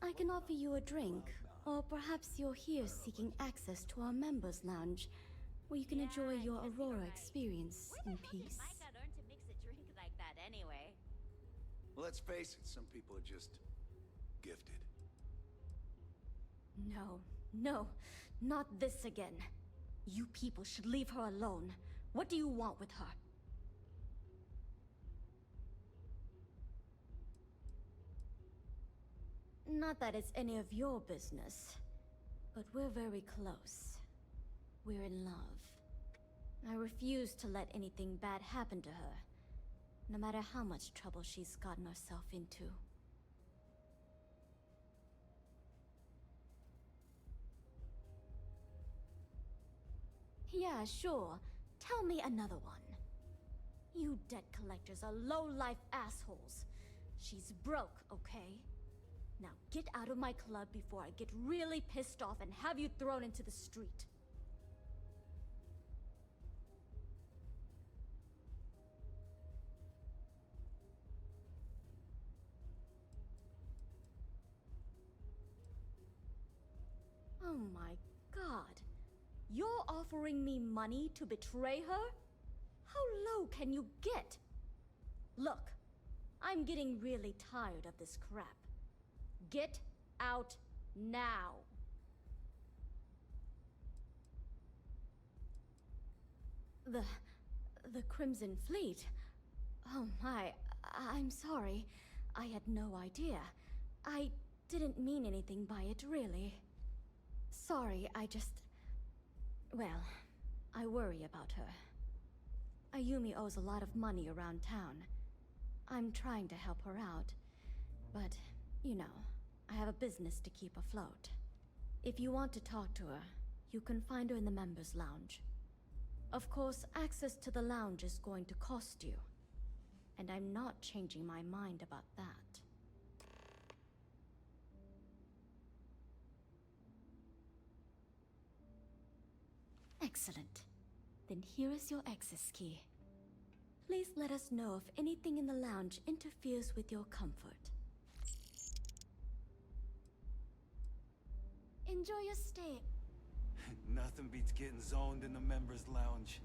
I can offer you a drink, or perhaps you're here seeking access to our members' lounge, where you can enjoy your Aurora experience in peace. Micah learned to mix a drink like that anyway. Well, let's face it, some people are just gifted. No, no, not this again. You people should leave her alone. What do you want with her? Not that it's any of your business, but we're very close. We're in love. I refuse to let anything bad happen to her, no matter how much trouble she's gotten herself into. Yeah, sure. Tell me another one. You debt collectors are low-life assholes. She's broke, okay? Now get out of my club before I get really pissed off and have you thrown into the street. Oh my god. You're offering me money to betray her? How low can you get? Look, I'm getting really tired of this crap. Get out now. The Crimson Fleet? Oh my, I'm sorry. I had no idea. I didn't mean anything by it, really. Sorry, I just... Well, I worry about her. Ayumi owes a lot of money around town. I'm trying to help her out, but, you know, I have a business to keep afloat. If you want to talk to her, you can find her in the members' lounge. Of course, access to the lounge is going to cost you, and I'm not changing my mind about that. Excellent. Then here is your access key. Please let us know if anything in the lounge interferes with your comfort. Enjoy your stay. Nothing beats getting zoned in the members' lounge.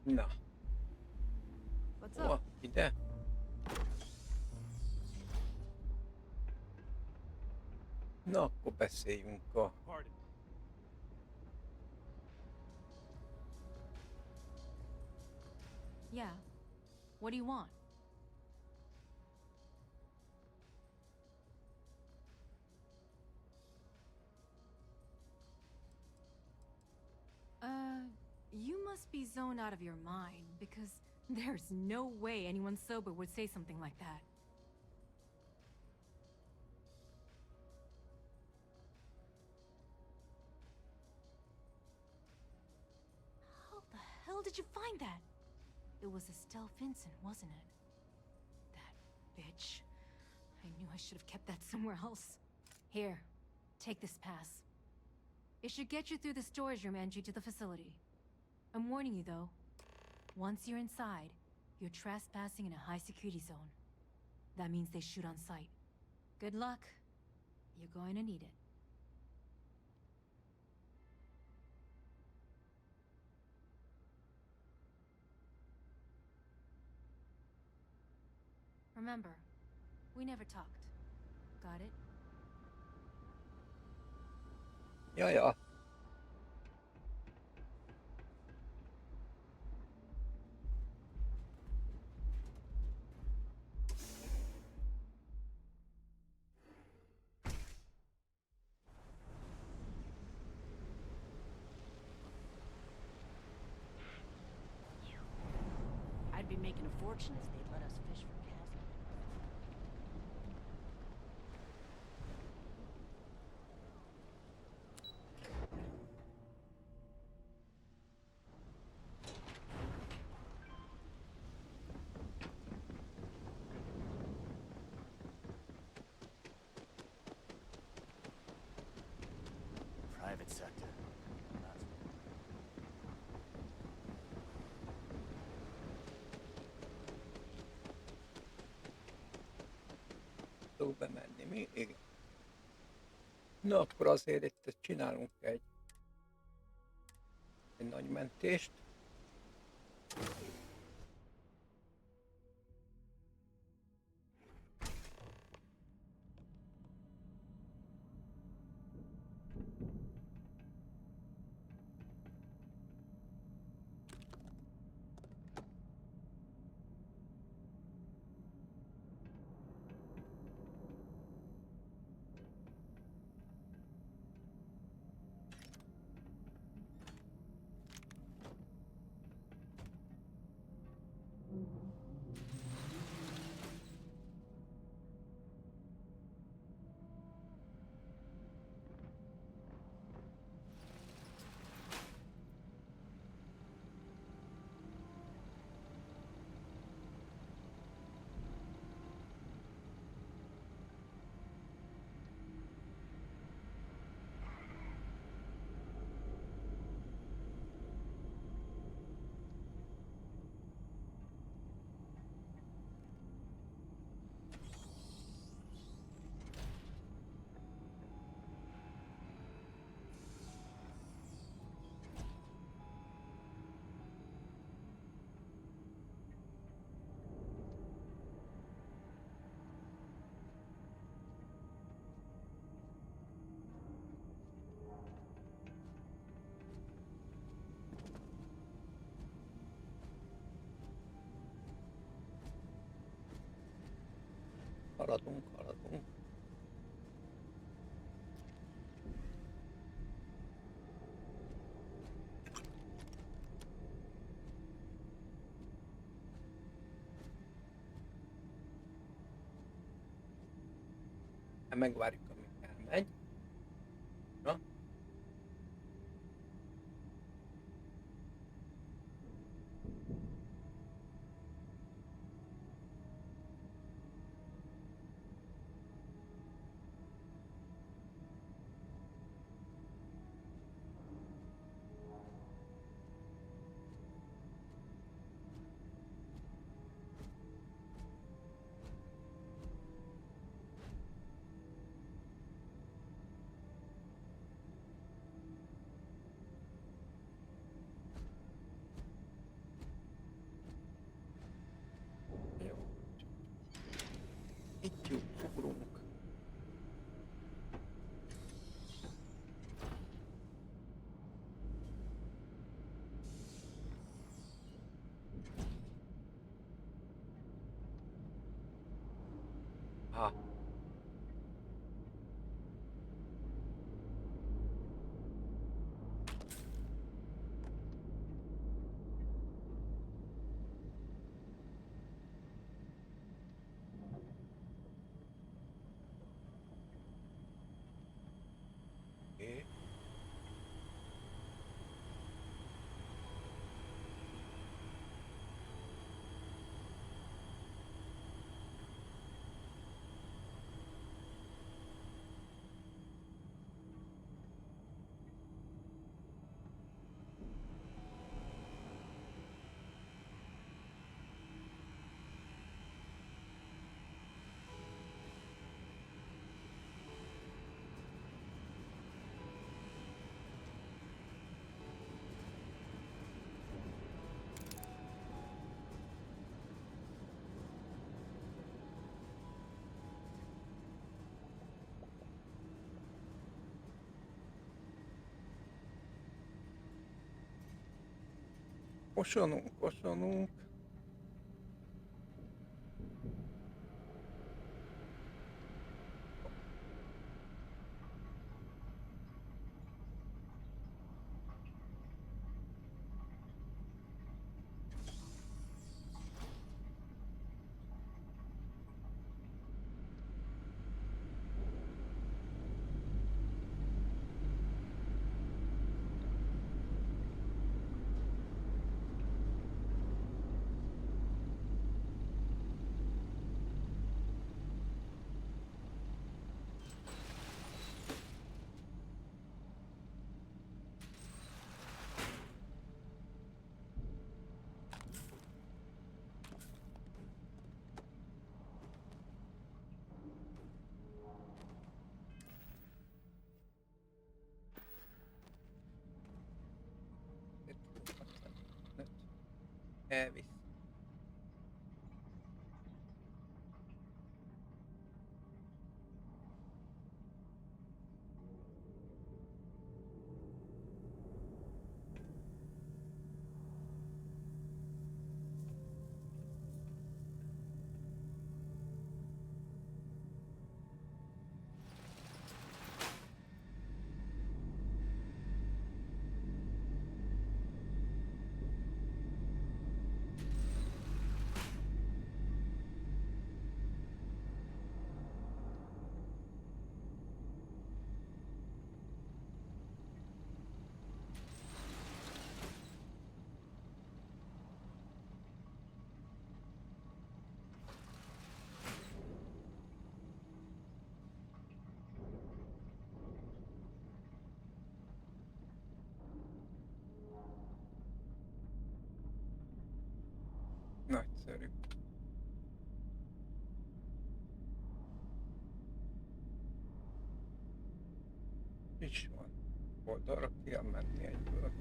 Na. What's Ó, up? ide. Na, akkor beszéljünk a... Yeah. What do you want? You must be zoned out of your mind, because there's no way anyone sober would say something like that. How the hell did you find that? It was Estelle Vincent, wasn't it? That bitch. I knew I should have kept that somewhere else. Here, take this pass. It should get you through the storage room entry to the facility. I'm warning you though. Once you're inside, you're trespassing in a high-security zone. That means they shoot on sight. Good luck. You're going to need it. Remember, we never talked. Got it? Ja, ja. I'd be making a fortune if they'd let us fish for Castle. Private sector. That's Tudok bemenni, mi? Igen. Na, akkor azért itt csinálunk egy nagy mentést. Haladunk, haladunk. Megvárjuk, amíg elmegy. Na. Itt jó, ugrunk. Ha. Okay. Osonunk. Elvisz. Nagyszerű. Is van. Oldalra kell menni egyből.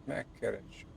Megkeressük.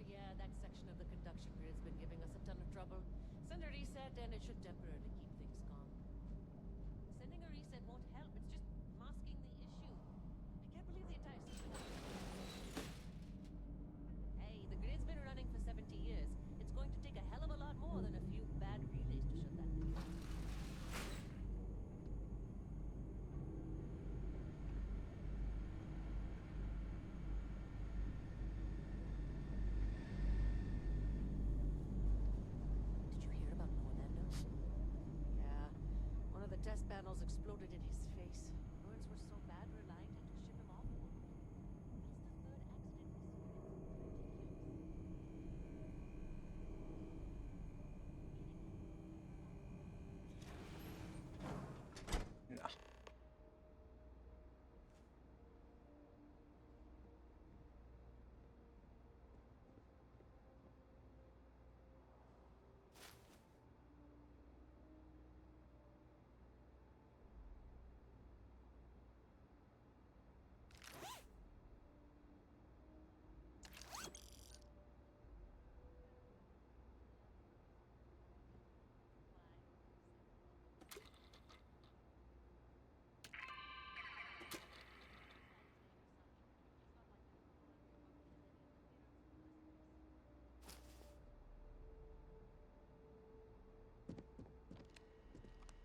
Yeah, that section of the conduction grid's been giving us a ton of trouble. Send a reset and it should temporarily keep things calm. Sending a reset won't help, it's just masking the issue. I can't believe the entire system. Hey, the grid's been running for 70 years. It's going to take a hell of a lot more than a few bad relays to shut that thing down. Yeah, one of the test panels exploded in his face. Burns were so bad we're lying to ship him off. Na.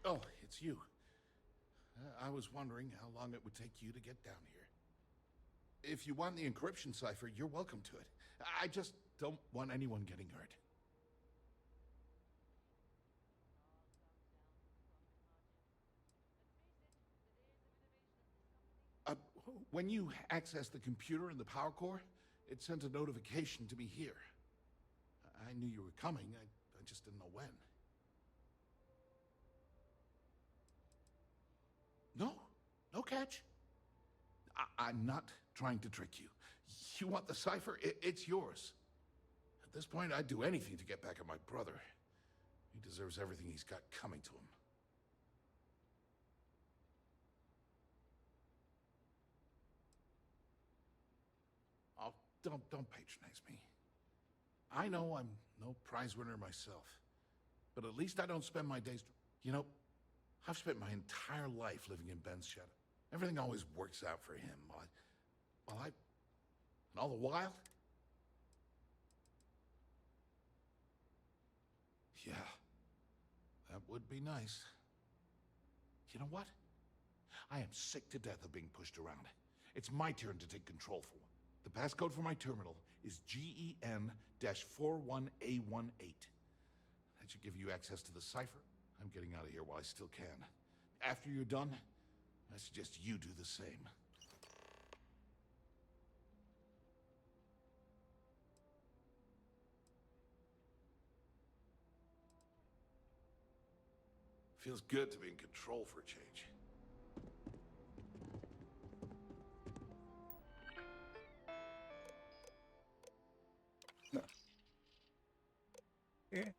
Oh, it's you. I was wondering how long it would take you to get down here. If you want the encryption cipher, you're welcome to it. I just don't want anyone getting hurt. When you accessed the computer and the power core, it sent a notification to me here. I knew you were coming, I just didn't know when. No catch. I'm not trying to trick you. You want the cipher? It's yours. At this point, I'd do anything to get back at my brother. He deserves everything he's got coming to him. Oh, don't patronize me. I know I'm no prize winner myself, but at least I don't spend my days... You know, I've spent my entire life living in Ben's shadow. Everything always works out for him. And all the while... Yeah, that would be nice. You know what? I am sick to death of being pushed around. It's my turn to take control for one. The passcode for my terminal is GEN-41A18. That should give you access to the cipher. I'm getting out of here while I still can. After you're done, I suggest you do the same. Feels good to be in control for a change. No. Yeah.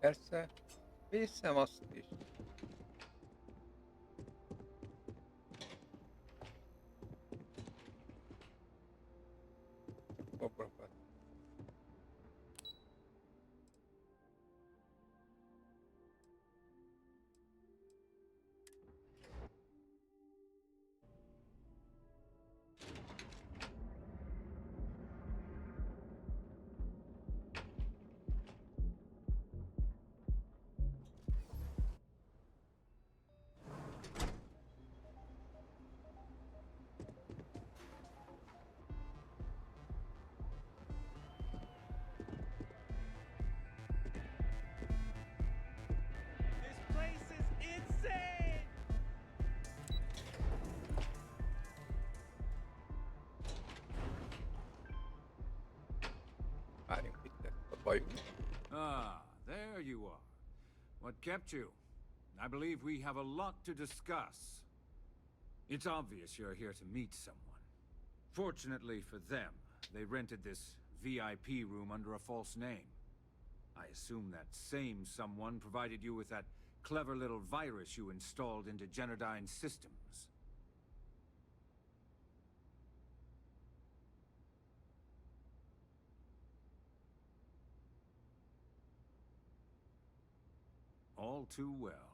Persze, viszem azt is. Bobrokat. This place is insane! Várjunk, itt lesz a bajunk. Ah, there you are. What kept you? I believe we have a lot to discuss. It's obvious you're here to meet someone. Fortunately for them, they rented this VIP room under a false name. I assume that same someone provided you with that clever little virus you installed into Genodyne's systems. All too well.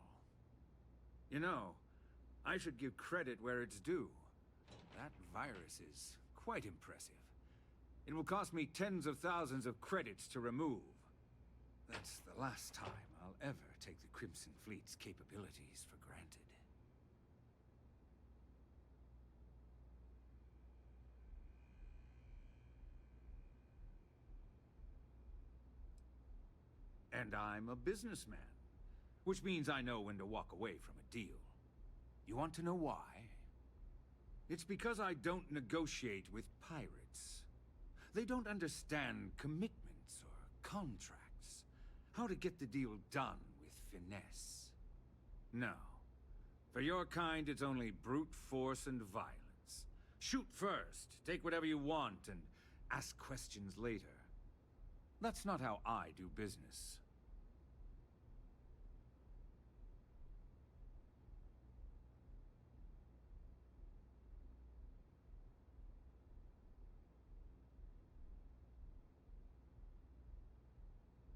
You know, I should give credit where it's due. That virus is quite impressive. It will cost me tens of thousands of credits to remove. That's the last time I'll ever take the Crimson Fleet's capabilities for granted. And I'm a businessman, which means I know when to walk away from a deal. You want to know why? It's because I don't negotiate with pirates. They don't understand commitments or contracts. How to get the deal done with finesse. No. For your kind, it's only brute force and violence. Shoot first, take whatever you want, and ask questions later. That's not how I do business.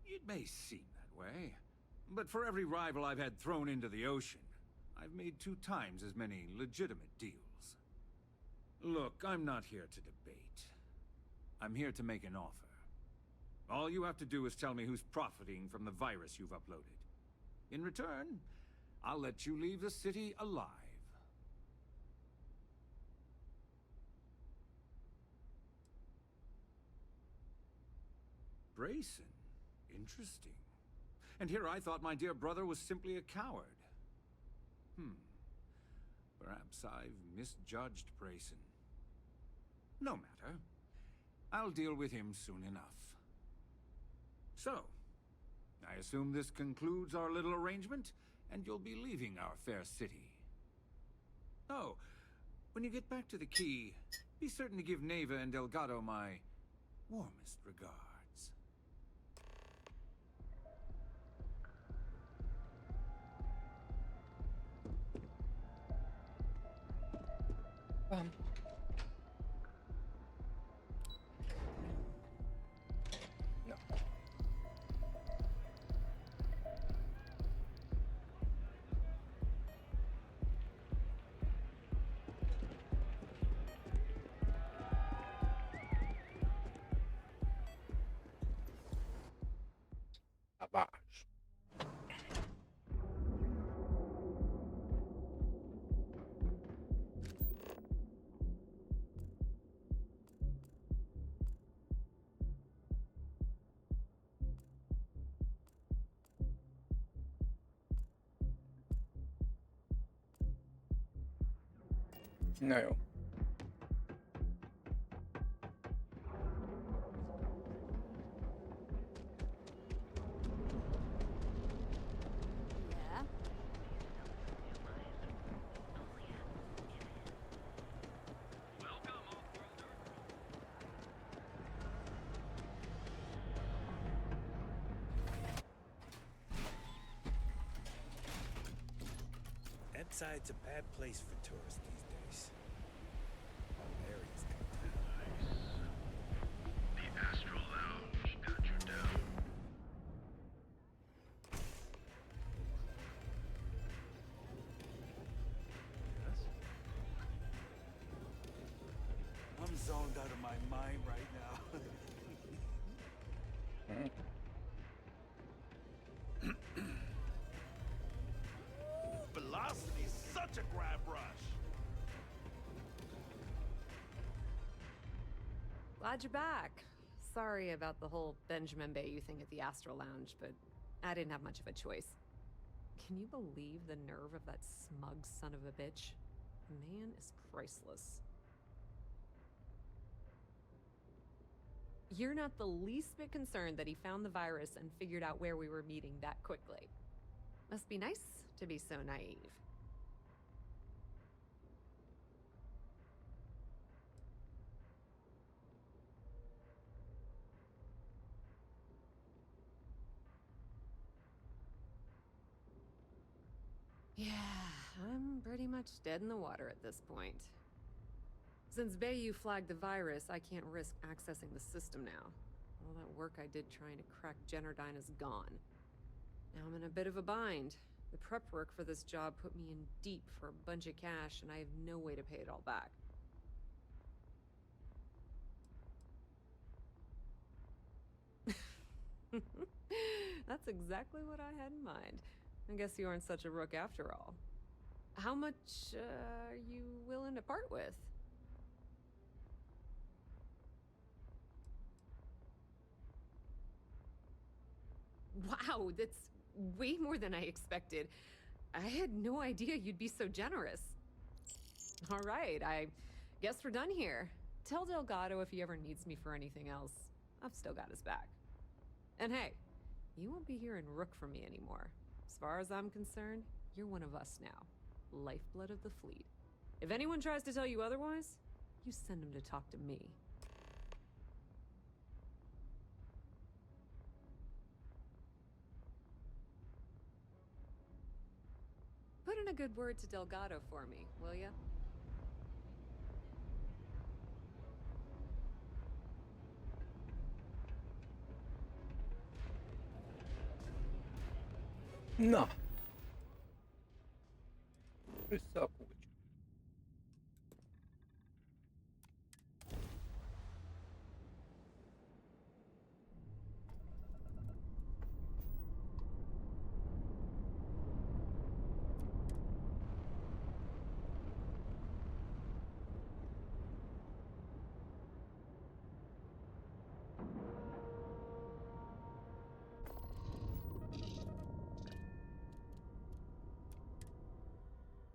It may seem that way, but for every rival I've had thrown into the ocean, I've made 2 times as many legitimate deals. Look, I'm not here to debate. I'm here to make an offer. All you have to do is tell me who's profiting from the virus you've uploaded. In return, I'll let you leave the city alive. Brayson? Interesting. And here I thought my dear brother was simply a coward. Perhaps I've misjudged Brayson. No matter. I'll deal with him soon enough. So, I assume this concludes our little arrangement, and you'll be leaving our fair city. Oh, when you get back to the key, be certain to give Neva and Delgado my warmest regards. No. Abás. Na jó. Yeah? Earthside's a bad place for tourists these days. All areas got The Astral Lounge got you down. Yes? I'm zoned out of my mind right now. Velocity's such a grab rush. Glad you're back. Sorry about the whole Benjamin Bayou thing at the Astral Lounge, but I didn't have much of a choice. Can you believe the nerve of that smug son of a bitch? The man is priceless. You're not the least bit concerned that he found the virus and figured out where we were meeting that quickly. Must be nice to be so naive. Yeah, I'm pretty much dead in the water at this point. Since Bayou flagged the virus, I can't risk accessing the system now. All that work I did trying to crack Generdyne is gone. Now I'm in a bit of a bind. The prep work for this job put me in deep for a bunch of cash, and I have no way to pay it all back. That's exactly what I had in mind. I guess you aren't such a rook after all. How much are you willing to part with? Wow, that's way more than I expected. I had no idea you'd be so generous. All right, I guess we're done here. Tell Delgado if he ever needs me for anything else. I've still got his back. And hey, you won't be hearing rook from me anymore. As far as I'm concerned, you're one of us now. Lifeblood of the fleet. If anyone tries to tell you otherwise, you send them to talk to me. Put in a good word to Delgado for me, will ya? Na. Vissza a kulcs.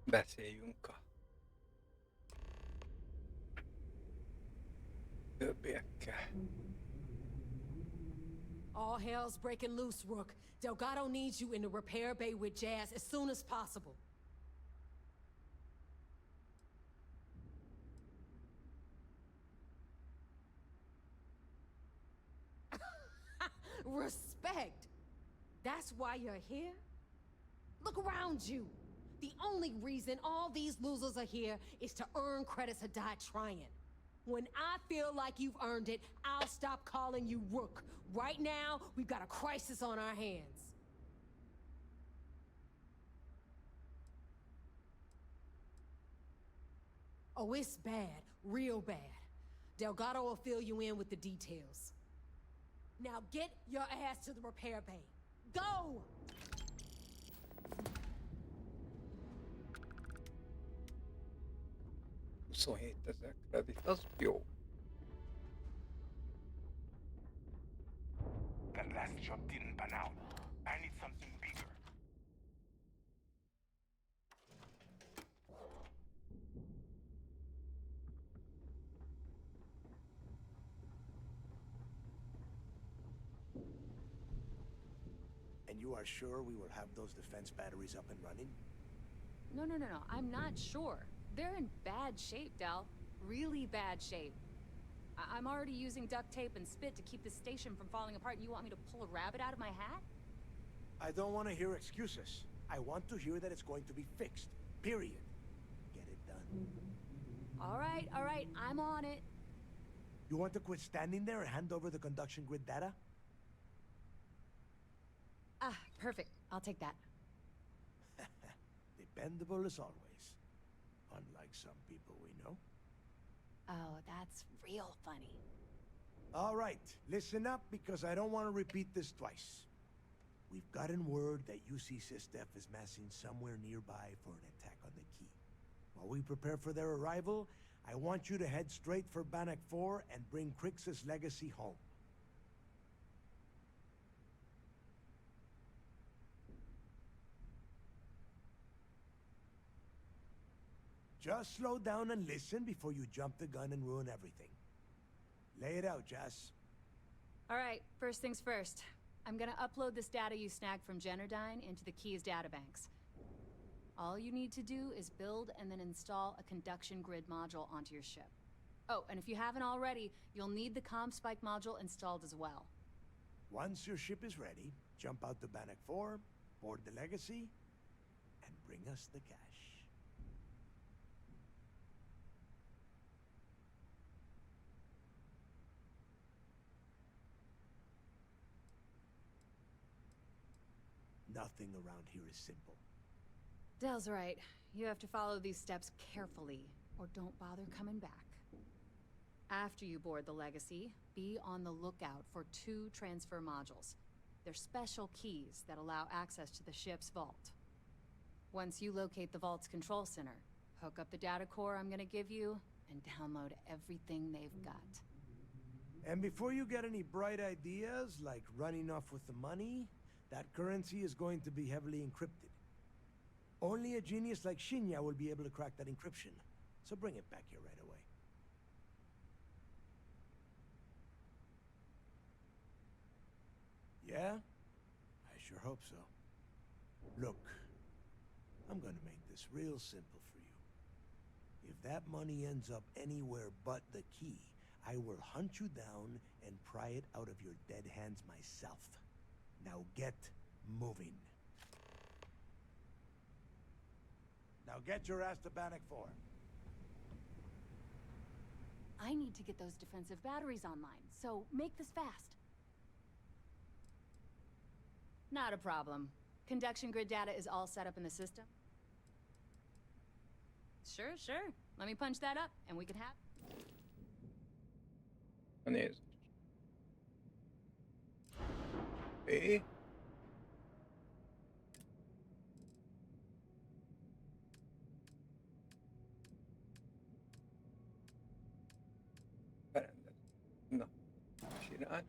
Beszéljünk a többiekkel. All hell's breaking loose, Rook. Delgado needs you in the repair bay with Jazz as soon as possible. Respect! That's why you're here? Look around you. The only reason all these losers are here is to earn credits or die trying. When I feel like you've earned it, I'll stop calling you Rook. Right now, we've got a crisis on our hands. Oh, it's bad. Real bad. Delgado will fill you in with the details. Now get your ass to the repair bay. Go! 27 000 kredit, az jó. That last shot didn't pan out. I need something bigger. And you are sure we will have those defense batteries up and running? No, I'm not sure. They're in bad shape, Del. Really bad shape. I'm already using duct tape and spit to keep the station from falling apart, and you want me to pull a rabbit out of my hat? I don't want to hear excuses. I want to hear that it's going to be fixed. Period. Get it done. All right, I'm on it. You want to quit standing there and hand over the conduction grid data? Ah, perfect. I'll take that. Dependable as always. Unlike some people we know. Oh, that's real funny. All right, listen up because I don't want to repeat this twice. We've gotten word that UC Systef is massing somewhere nearby for an attack on the key. While we prepare for their arrival, I want you to head straight for Bannock 4 and bring Crixus' legacy home. Just slow down and listen before you jump the gun and ruin everything. Lay it out, Jess. All right, first things first. I'm gonna upload this data you snagged from Generdyne into the Key's databanks. All you need to do is build and then install a conduction grid module onto your ship. Oh, and if you haven't already, you'll need the comm spike module installed as well. Once your ship is ready, jump out to Bannock 4, board the legacy, and bring us the cash. Nothing around here is simple. Dell's right. You have to follow these steps carefully, or don't bother coming back. After you board the Legacy, be on the lookout for 2 transfer modules. They're special keys that allow access to the ship's vault. Once you locate the vault's control center, hook up the data core I'm gonna give you, and download everything they've got. And before you get any bright ideas, like running off with the money, that currency is going to be heavily encrypted. Only a genius like Shinya will be able to crack that encryption, so bring it back here right away. Yeah? I sure hope so. Look, I'm gonna make this real simple for you. If that money ends up anywhere but the key, I will hunt you down and pry it out of your dead hands myself. Now get moving. Now get your ass to Bannock 4. I need to get those defensive batteries online, so make this fast. Not a problem. Conduction grid data is all set up in the system. Sure. Let me punch that up, and we can have... Nézd. B. Berendezem. Na, sirács.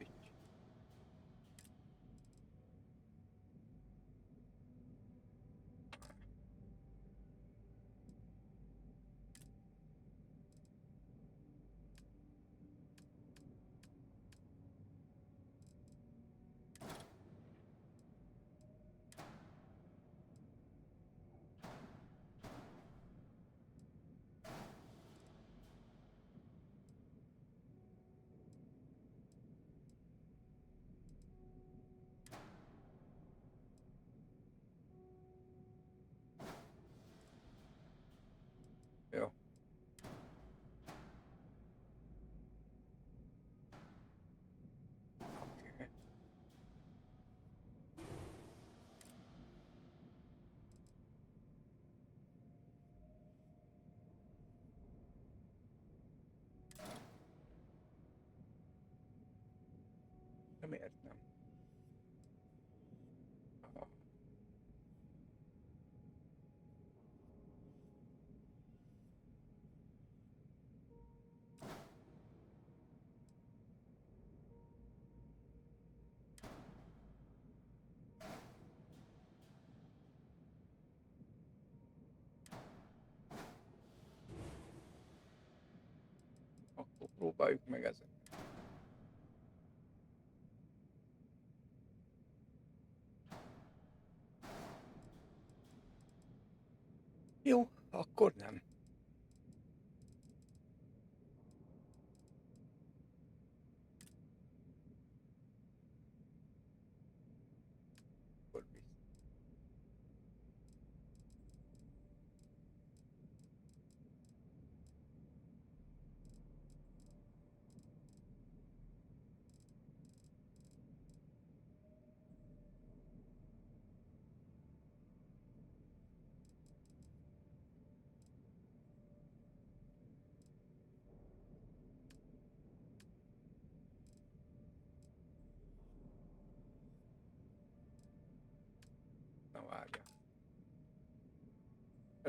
Így. Jó. Oké. De miért nem? Aha. Akkor próbáljuk meg ezeket. Jó, akkor nem.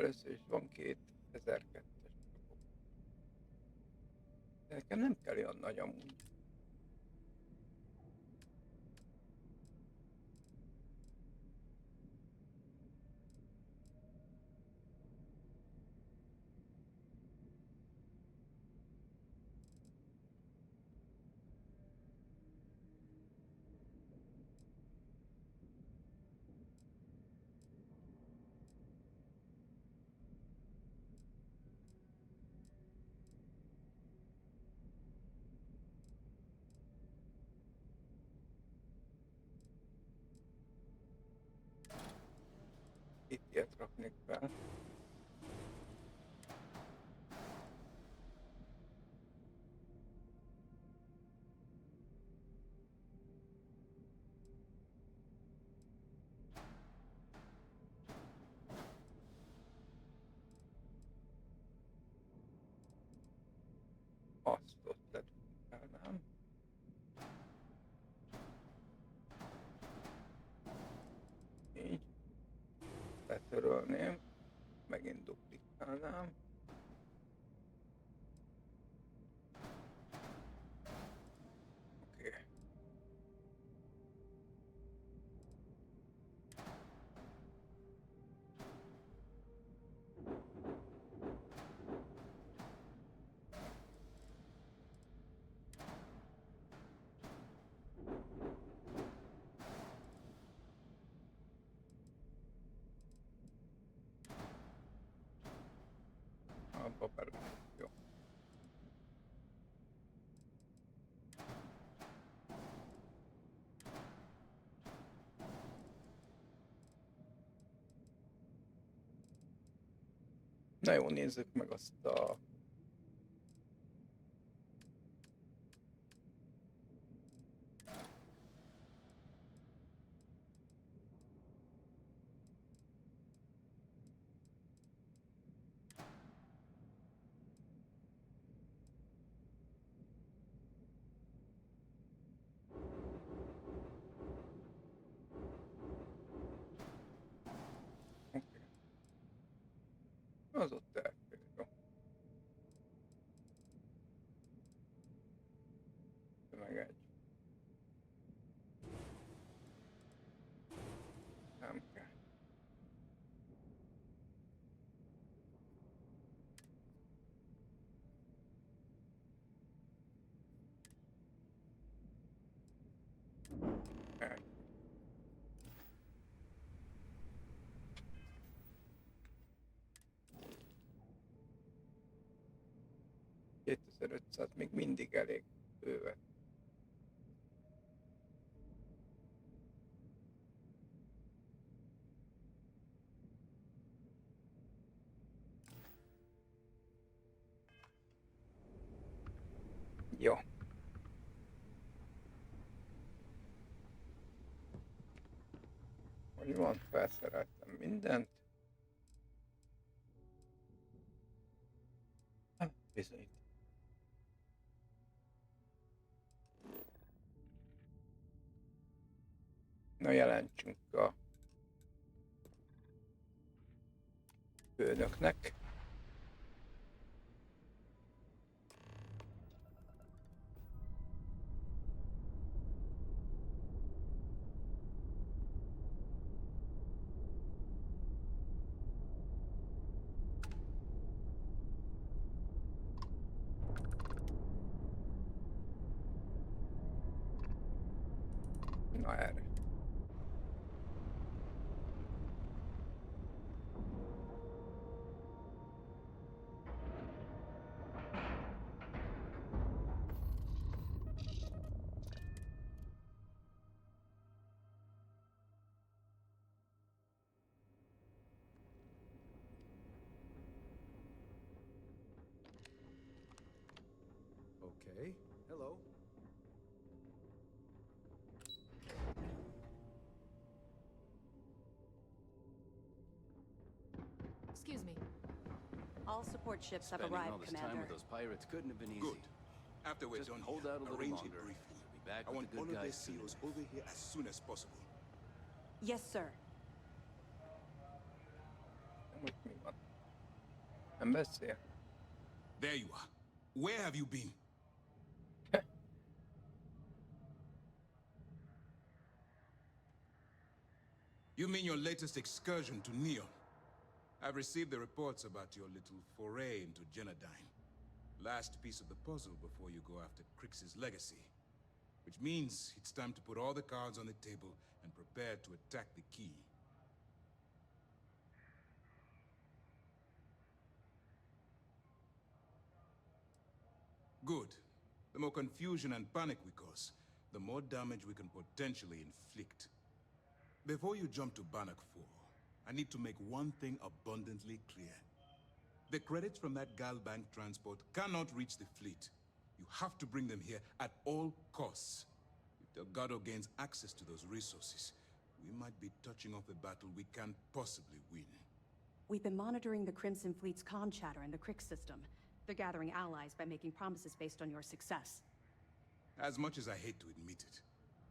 Először is van 2002-es. De nekem nem kell olyan nagy amúgy. Itt ilyet raknék fel. Azt ott leduplikálnám. Így. Letörölném. Megint duplikálnám. Oké. Abba belül. Jó. Na jó, nézzük meg azt a... Oké. Az ott elfér, jó. Meg egy. Nem kell. Egy. $2500 még mindig elég bőven. Jó. Hogy van, felszereltem mindent. Bizony. Na jelentsünk a főnöknek. Na erre. Okay, hello. Excuse me. All support ships have Spending all arrived, this time Commander. with those pirates couldn't have been easy. Good. After we're Just done hold here, out a little arrange longer. it briefly. We'll be back I with want the all good of their guys soon. CEOs over here as soon as possible. Yes, sir. Most mi van? Nem beszél. There you are. Where have you been? You mean your latest excursion to Neon? I've received the reports about your little foray into Genodyne. Last piece of the puzzle before you go after Crix's legacy. Which means it's time to put all the cards on the table and prepare to attack the key. Good. The more confusion and panic we cause, the more damage we can potentially inflict. Before you jump to Bannock 4, I need to make one thing abundantly clear. The credits from that Galbank transport cannot reach the fleet. You have to bring them here at all costs. If Delgado gains access to those resources, we might be touching off a battle we can't possibly win. We've been monitoring the Crimson Fleet's comm chatter in the Crix system. They're gathering allies by making promises based on your success. As much as I hate to admit it,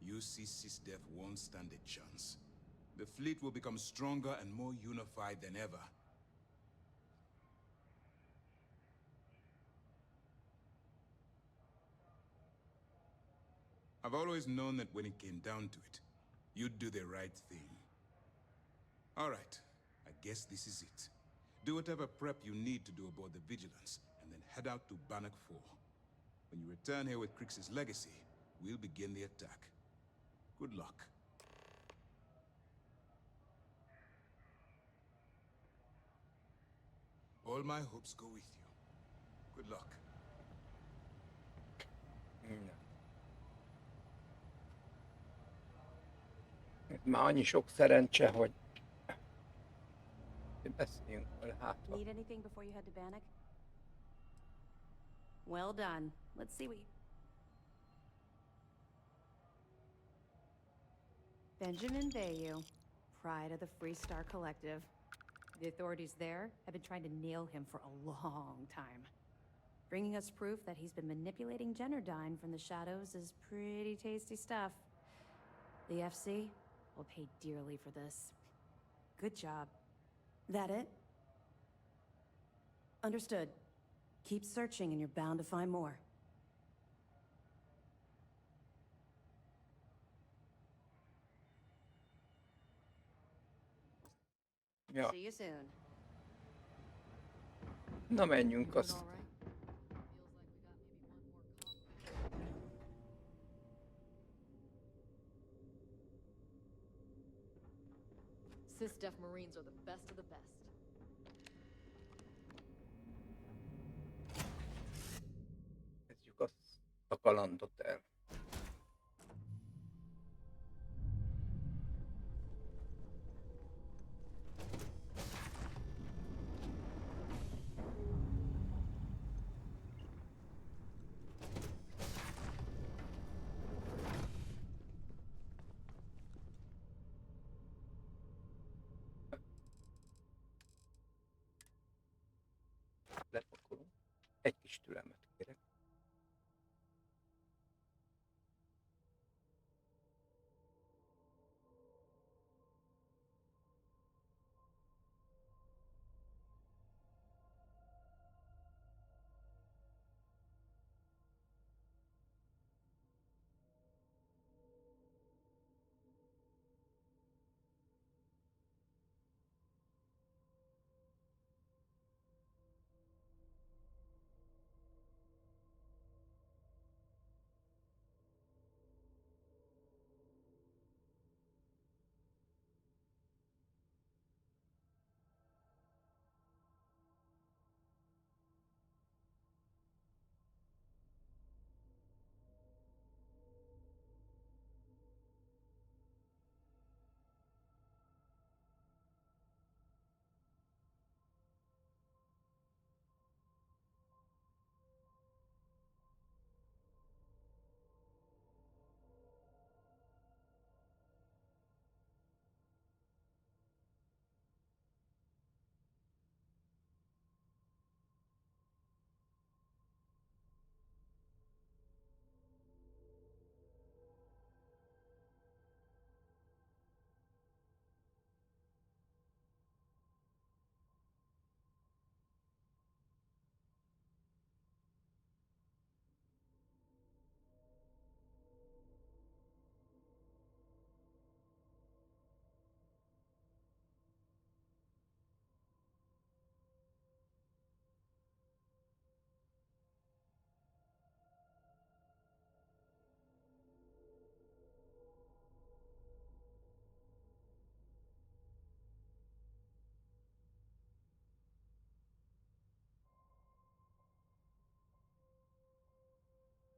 UC SysDef won't stand a chance. The fleet will become stronger and more unified than ever. I've always known that when it came down to it, you'd do the right thing. All right, I guess this is it. Do whatever prep you need to do aboard the Vigilance, and then head out to Bannock 4. When you return here with Crix's legacy, we'll begin the attack. Good luck. All my hopes go with you. Good luck. Már annyi sok szerencse, hogy beszéljünk vele hátra. Need anything before you head to Bannock? Well done. Let's see what you... Benjamin Bayou, pride of the Free Star Collective. The authorities there have been trying to nail him for a long time. Bringing us proof that he's been manipulating Genodyne from the shadows is pretty tasty stuff. The FC will pay dearly for this. Good job. That it? Understood. Keep searching and you're bound to find more. Ja. See you soon. Na menjünk azt. SysDef Marines are the best of the best. Kezdjük azt a kalandot el. Lepakolom. Egy kis türelmet kérek.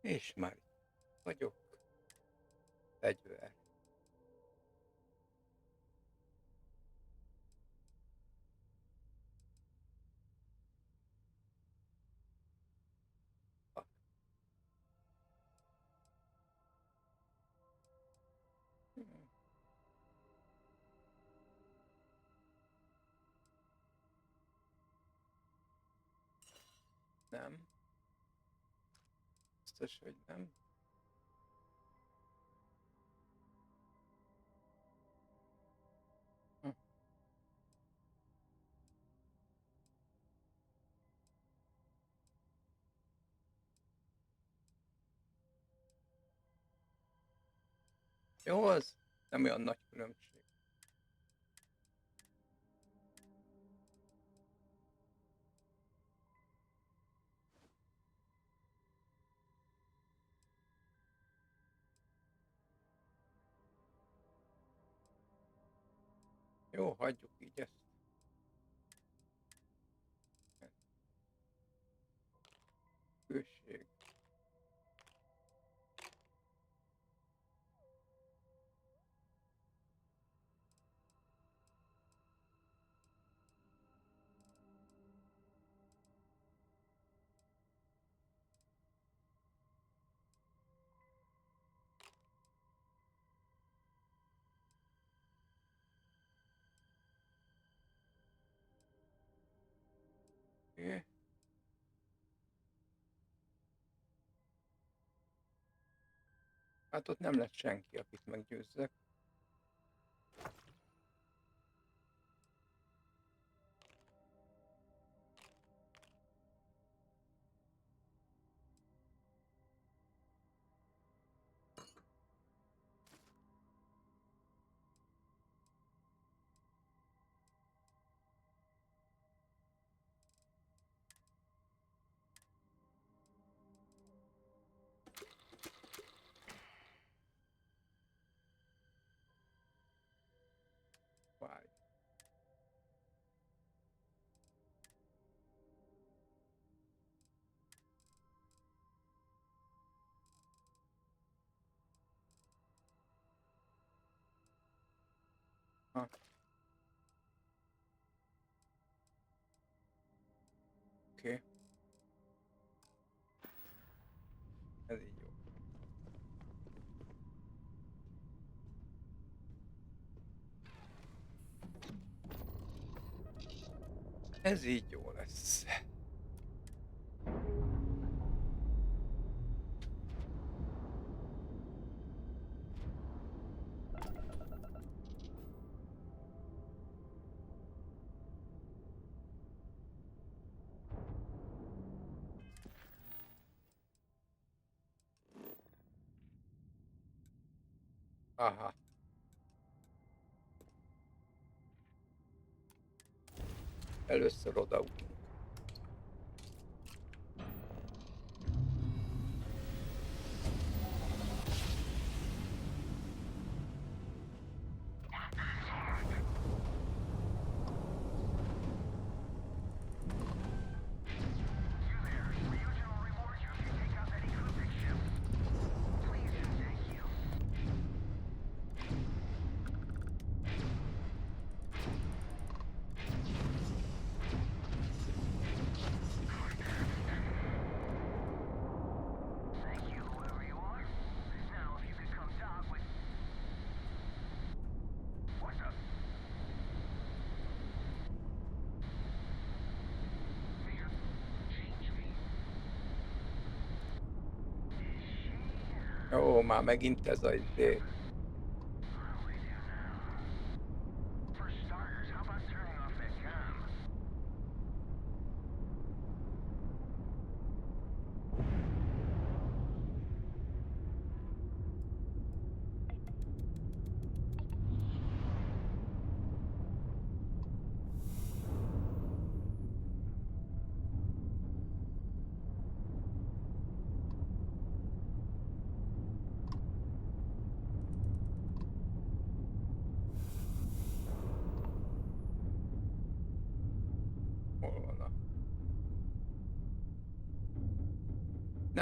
És már itt vagyok. Fegyver. Nem. Biztos, hogy nem. Jó, az nem olyan nagy különbség. Jó, hagyjuk így ezt. Hőség. Okay. Hát ott nem lesz senki, akit meggyőzzek. Várj. Ha. Oké. Ez így jó. Ez így jó lesz. Aha. Először odaútunk. Ó, már megint ez a izé.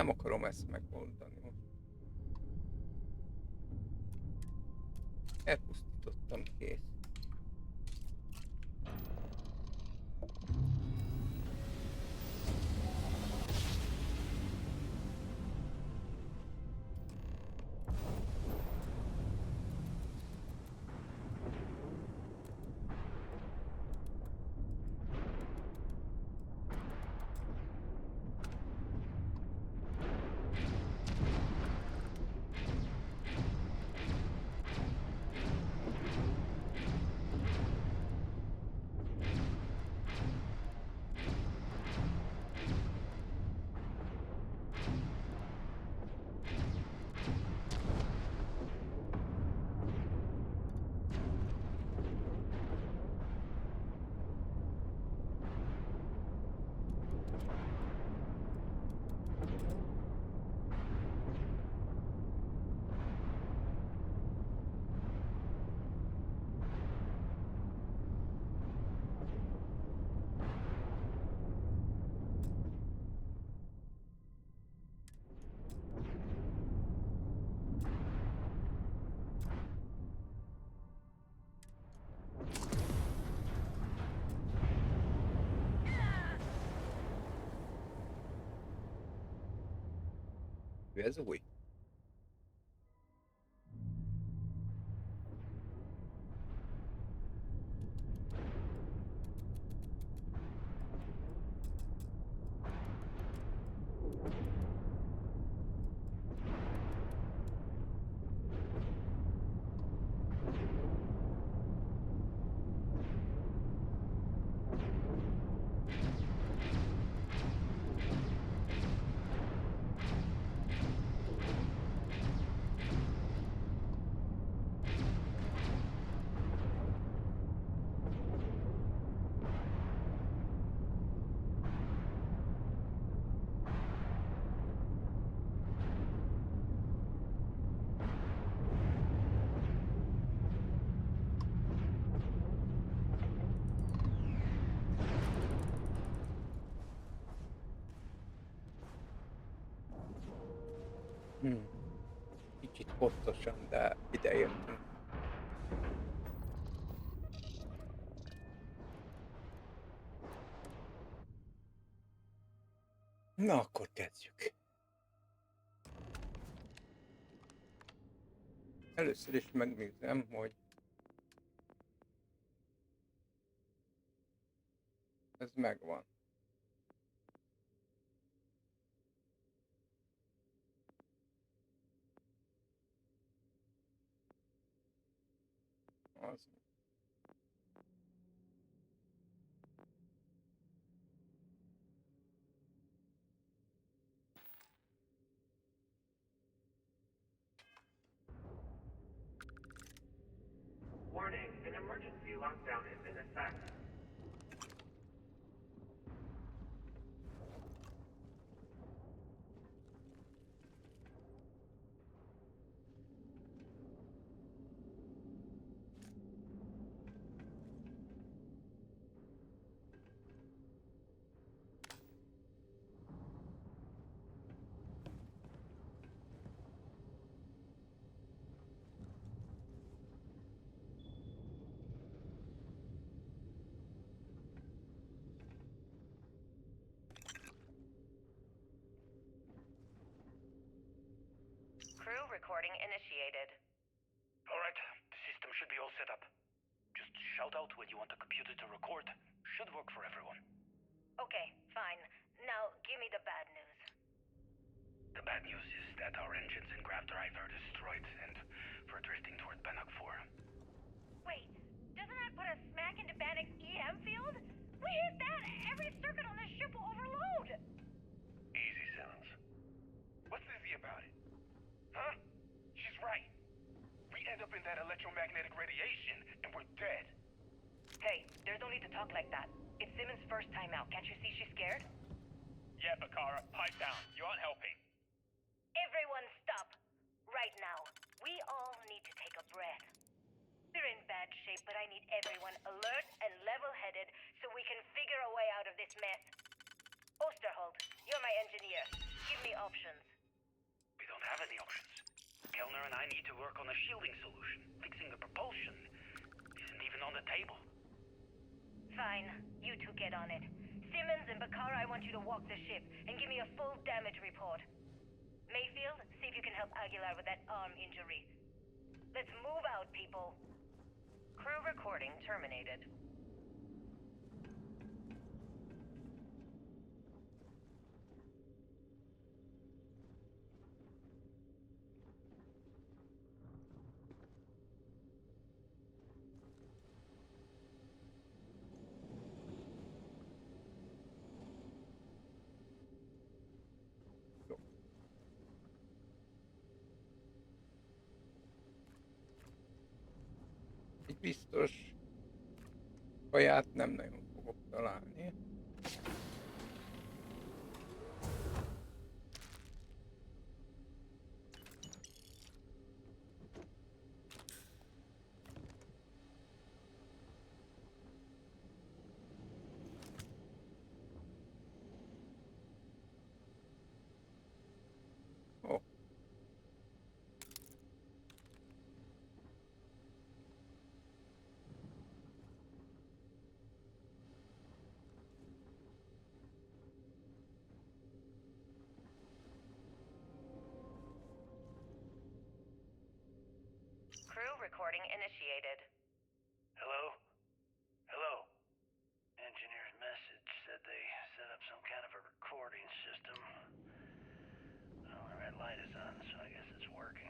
Nem akarom ezt megoldani most. Elpusztítottam, kész. Ez új. Kicsit hosszasan, de ideértünk. Na, akkor kezdjük. Először is megnézem, hogy ez megvan. Az. Warning, an emergency lockdown is in effect. Crew recording initiated. Alright, the system should be all set up. Just shout out when you want the computer to record. Should work for everyone. Okay, fine. Now, give me the bad news. The bad news is that our engines and grav drive are destroyed, and we're drifting toward Bannock 4. Wait, doesn't that put us smack into Bannock EM field? We hit that, every circuit on this ship will overload! Easy, Simmons. What's easy about it? Huh? She's right. We end up in that electromagnetic radiation, and we're dead. Hey, there's no need to talk like that. It's Simmons' first time out. Can't you see she's scared? Yeah, Bakara, pipe down. You aren't helping. Everyone stop. Right now. We all need to take a breath. We're in bad shape, but I need everyone alert and level-headed so we can figure a way out of this mess. Osterhold, you're my engineer. Give me options. We don't have any options. Kellner and I need to work on a shielding solution. Fixing the propulsion isn't even on the table. Fine. You two get on it. Simmons and Bakara, I want you to walk the ship and give me a full damage report. Mayfield, see if you can help Aguilar with that arm injury. Let's move out, people. Crew recording terminated. Egy biztos kaját nem nagyon fogok találni. Crew recording initiated. Hello? Hello? Engineer's message said they set up some kind of a recording system. Well, the red light is on, so I guess it's working.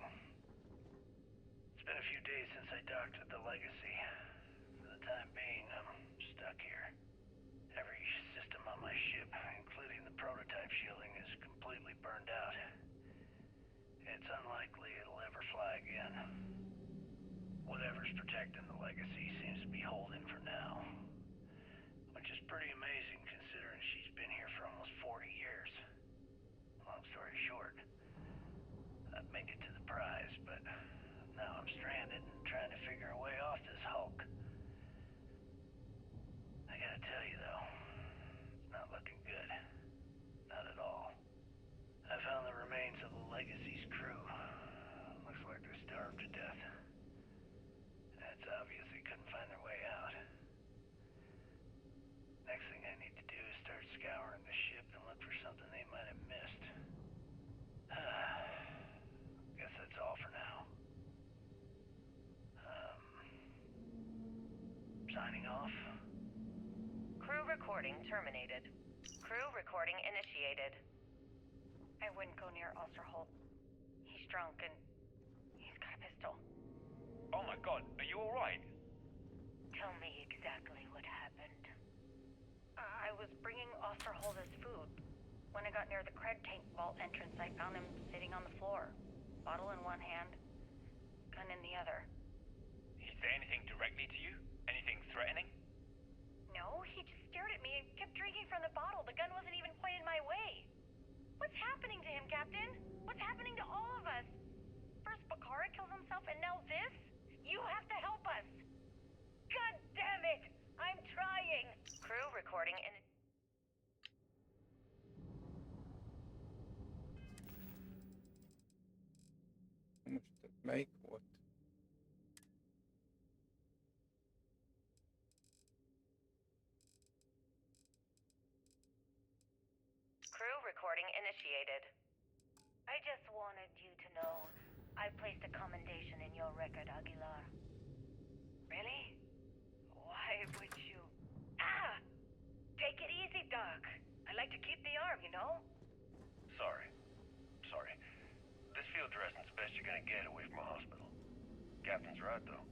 It's been a few days since I docked with the Legacy. For the time being, I'm stuck here. Every system on my ship, including the prototype shielding, is completely burned out. It's unlikely it'll ever fly again. Whatever's protecting the Legacy seems to be holding for now. Which is pretty amazing considering she's been here for almost 40 years. Long story short, I've made it to the prize, but now I'm stranded and trying to figure a way off this hulk. I gotta tell you though, it's not looking good. Not at all. I found the remains of the Legacy's crew. Looks like they're starved to death. It's obvious they couldn't find their way out. Next thing I need to do is start scouring the ship and look for something they might have missed. Guess that's all for now. Signing off. Crew recording terminated. Crew recording initiated. I wouldn't go near Osterhold. He's drunk and he's got a pistol. Oh my god, are you alright? Tell me exactly what happened. I was bringing Osterhold his food. When I got near the cred tank vault entrance, I found him sitting on the floor. Bottle in one hand, gun in the other. He say anything directly to you? Anything threatening? No, he just stared at me and kept drinking from the bottle. The gun wasn't even pointed my way. What's happening to him, Captain? What's happening to all of us? First Bakara kills himself and now this? You have to help us! God damn it! I'm trying! Crew recording in... Most melyik volt? Crew recording initiated. I just wanted you to know I placed a commendation in your record, Aguilar. Really? Why would you? Ah! Take it easy, Doc. I like to keep the arm, you know? Sorry. This field dressing's the best you're gonna get away from a hospital. Captain's right, though.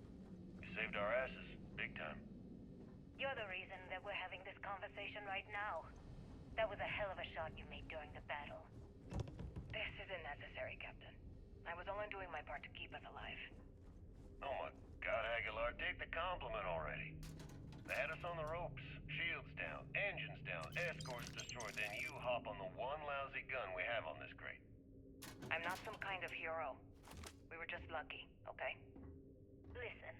You saved our asses. Big time. You're the reason that we're having this conversation right now. That was a hell of a shot you made during the battle. This isn't necessary, Captain. I was only doing my part to keep us alive. Oh my god, Aguilar, take the compliment already. They had us on the ropes. Shields down, engines down, escorts destroyed, then you hop on the one lousy gun we have on this crate. I'm not some kind of hero. We were just lucky, okay? Listen,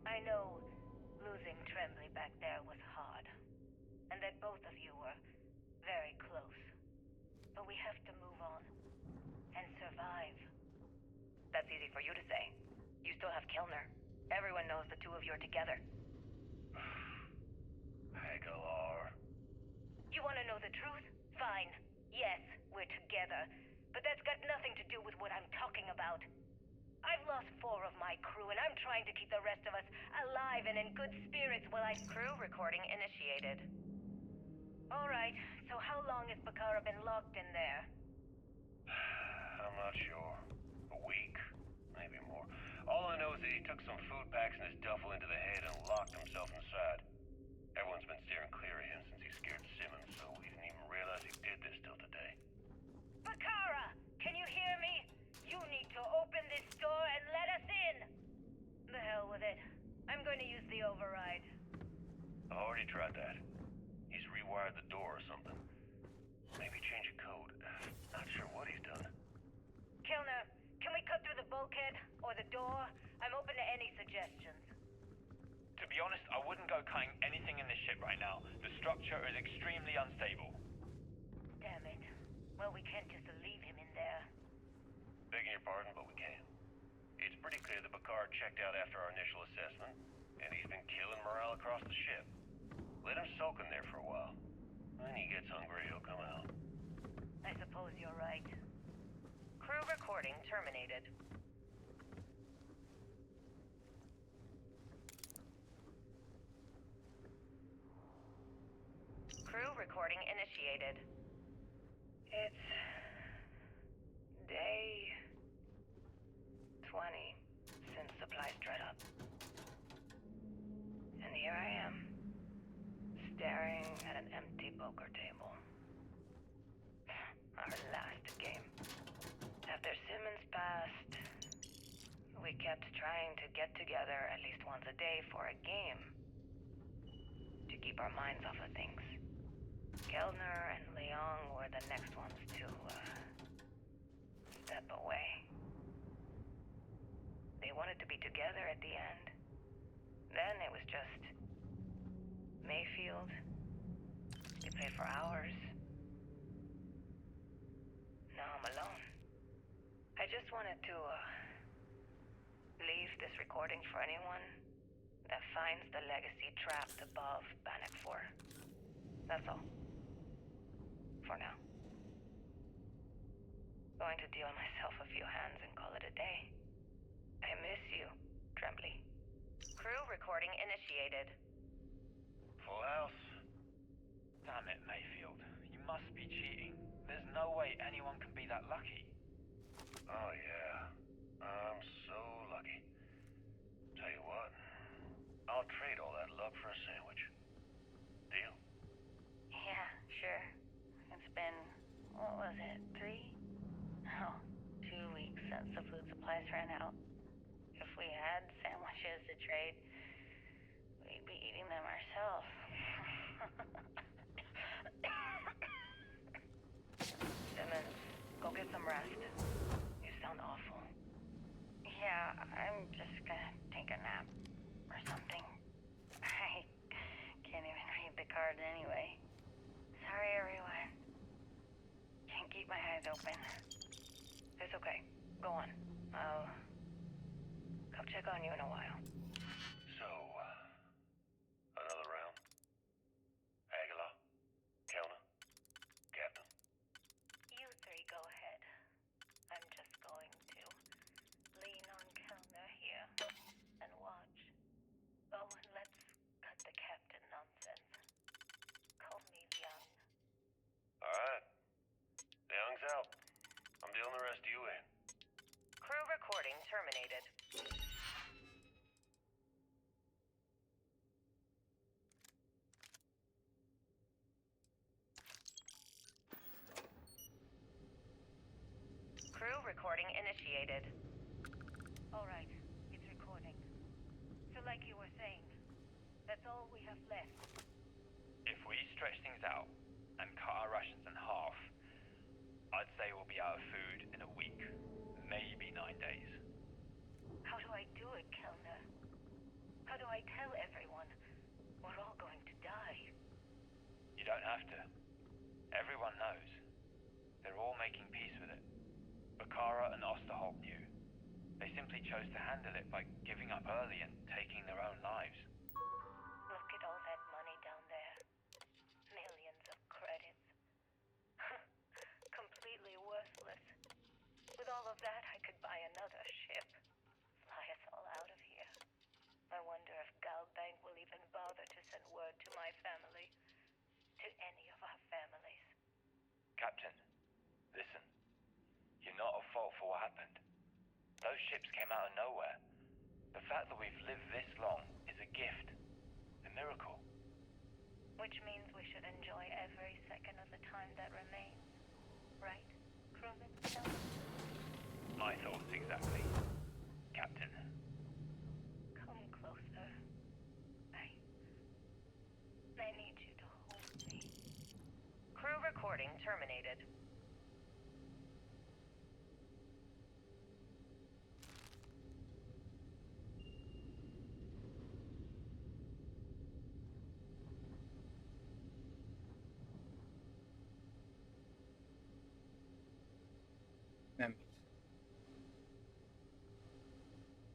I know losing Tremblay back there was hard, and that both of you were very close. But we have to move on. And survive. That's easy for you to say. You still have Kilner. Everyone knows the two of you are together. Hagalar. You want to know the truth? Fine. Yes, we're together. But that's got nothing to do with what I'm talking about. I've lost 4 of my crew, and I'm trying to keep the rest of us alive and in good spirits while I... Crew recording initiated. All right, so how long has Bakara been locked in there? I'm not sure. A week? Maybe more. All I know is that he took some food packs in his duffel into the head and locked himself inside. Everyone's been steering clear of him since he scared Simmons, so we didn't even realize he did this till today. Bakara! Can you hear me? You need to open this door and let us in! The hell with it. I'm going to use the override. I already tried that. He's rewired the door or something. Maybe change a code. Not sure what he's done. Kilner, can we cut through the bulkhead? Or the door? I'm open to any suggestions. To be honest, I wouldn't go cutting anything in this ship right now. The structure is extremely unstable. Damn it. Well, we can't just leave him in there. Begging your pardon, but we can. It's pretty clear that Picard checked out after our initial assessment, and he's been killing morale across the ship. Let him soak in there for a while. When he gets hungry, he'll come out. I suppose you're right. Crew recording terminated. Crew recording initiated. It's... day... 20 since supplies dried up. And here I am, staring at an empty poker table. Our last game. After Simmons passed, we kept trying to get together at least once a day for a game. To keep our minds off of things. Kellner and Leong were the next ones to, step away. They wanted to be together at the end. Then it was just... Mayfield. We played for hours. Now I'm alone. I just wanted to, leave this recording for anyone that finds the legacy trapped above Bannock 4. That's all. For now. Going to deal myself a few hands and call it a day. I miss you, Tremblay. Crew recording initiated. Full house. Damn it, Mayfield. You must be cheating. There's no way anyone can be that lucky. Oh, yeah. I'm so lucky. Tell you what, I'll trade all that luck for a sandwich. Deal? Yeah, sure. It's been, what was it, 3? No, 2 weeks since the food supplies ran out. If we had sandwiches to trade, we'd be eating them ourselves. Simmons, go get some rest. You sound awful. Yeah, I'm just gonna take a nap or something. I can't even read the cards anyway. Sorry, everyone. Can't keep my eyes open. It's okay. Go on. I'll come check on you in a while. So, another round? Aguilar? Kellner? Captain? You 3 go ahead. I'm just going to lean on Kellner here and watch. Oh, and let's cut the captain nonsense. Call me Young. Alright. Young's out. I'm dealing the rest of you in. Crew recording terminated. Crew recording initiated. All right, it's recording. So like you were saying, that's all we have left. If we stretch things out and cut our rations in half, I'd say we'll be out of food in a week, maybe 9 days. How do I do it, Kellner? How do I tell everyone we're all going to die? You don't have to. everyone knows. They're all making peace with it. Bakara and Osterholt knew. They simply chose to handle it by giving up early and taking their own lives. Look at all that money down there. Millions of credits. Completely worthless. With all of that, I could buy another ship. Fly us all out of here. I wonder if Galbank will even bother to send word to my family. To any of our families. Captain, listen. You're not at fault for what happened. Those ships came out of nowhere. The fact that we've lived this long is a gift. A miracle. Which means we should enjoy every second of the time that remains. Right, crewman? My thoughts exactly, Captain. Come closer. I need you to hold me. Crew recording terminated. Nem hiszem.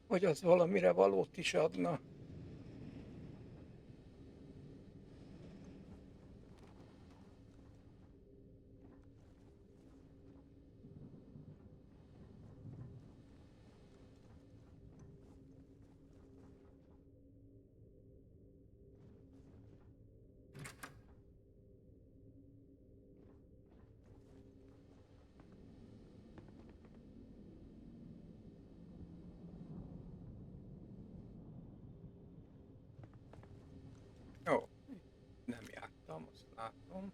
Hogy az valamire valót is adna. Jó, nem jártam, azt látom.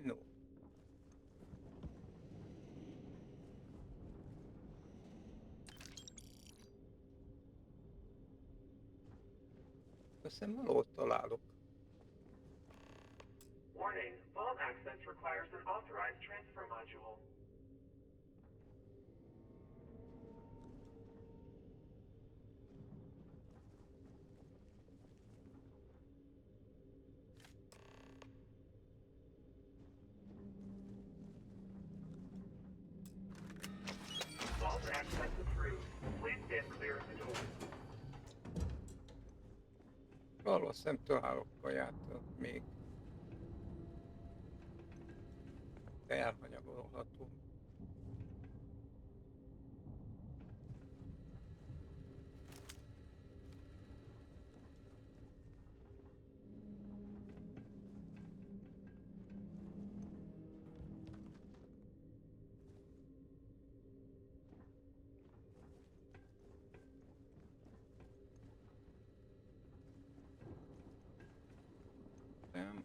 No. Hiszem valahol találok. Warning, vault access requires an authorized transfer module. Vault access approved. Please stand clear of the door. Valahol szem találok kaját még. Elhanyagolható. Nem.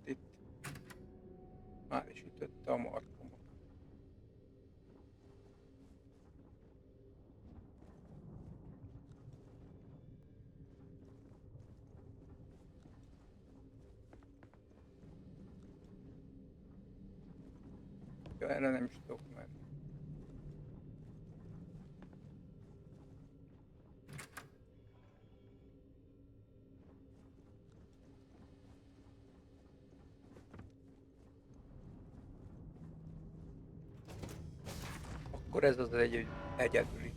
Itt már is ütötte a markomat. Ja, erre nem is tudok menni. Akkor ez az egyedüli.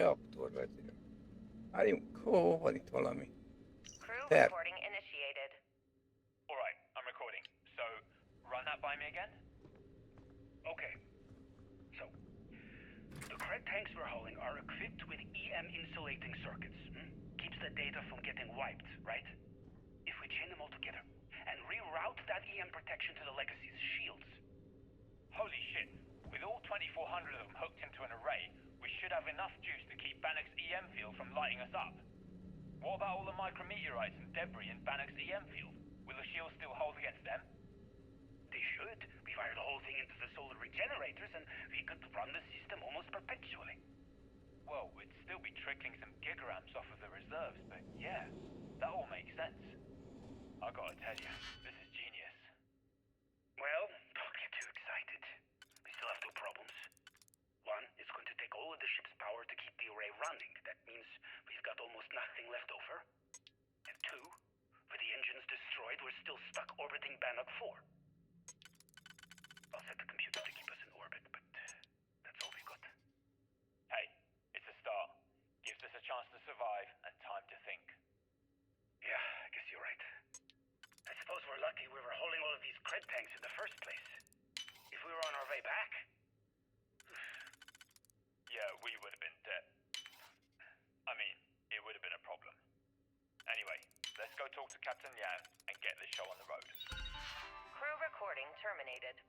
Reaktorvezér. Várjunk, van itt valami. Crew Terv. recording initiated. Alright, I'm recording. So, run that by me again? Okay. So, the cred tanks we're hauling are equipped with EM insulating circuits. Keeps the data from getting wiped, right? If we chain them all together and reroute that EM protection to the Legacy's shields. Holy shit. With all 2,400 of them hooked into an array, we should have enough juice to keep Bannock's EM field from lighting us up. What about all the micrometeorites and debris in Bannock's EM field? Will the shields still hold against them? They should. We wire the whole thing into the solar regenerators and we could run the system almost perpetually. Well, we'd still be trickling some gigarams off of the reserves, but yeah, that all makes sense. I gotta tell you, this is genius. Well, don't get too excited. We still have two problems. One, it's going to take all of the ship's power to keep the array running. That means we've got almost nothing left over. And two, with the engines destroyed, we're still stuck orbiting Bannock 4. I'll set the computer to keep us in orbit, but that's all we got. Hey, it's a start. Gives us a chance to survive and time to think. Yeah, I guess you're right. I suppose we're lucky we were holding all of these cred tanks in the first place. If we were on our way back... Yeah, we would have been dead. I mean, it would have been a problem. Anyway, let's go talk to Captain Yan and get this show on the road. Crew recording terminated.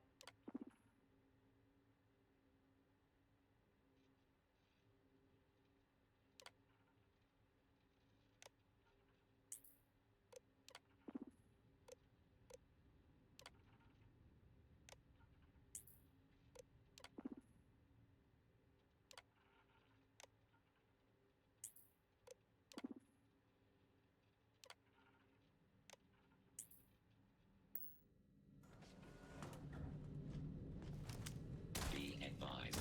Be advised.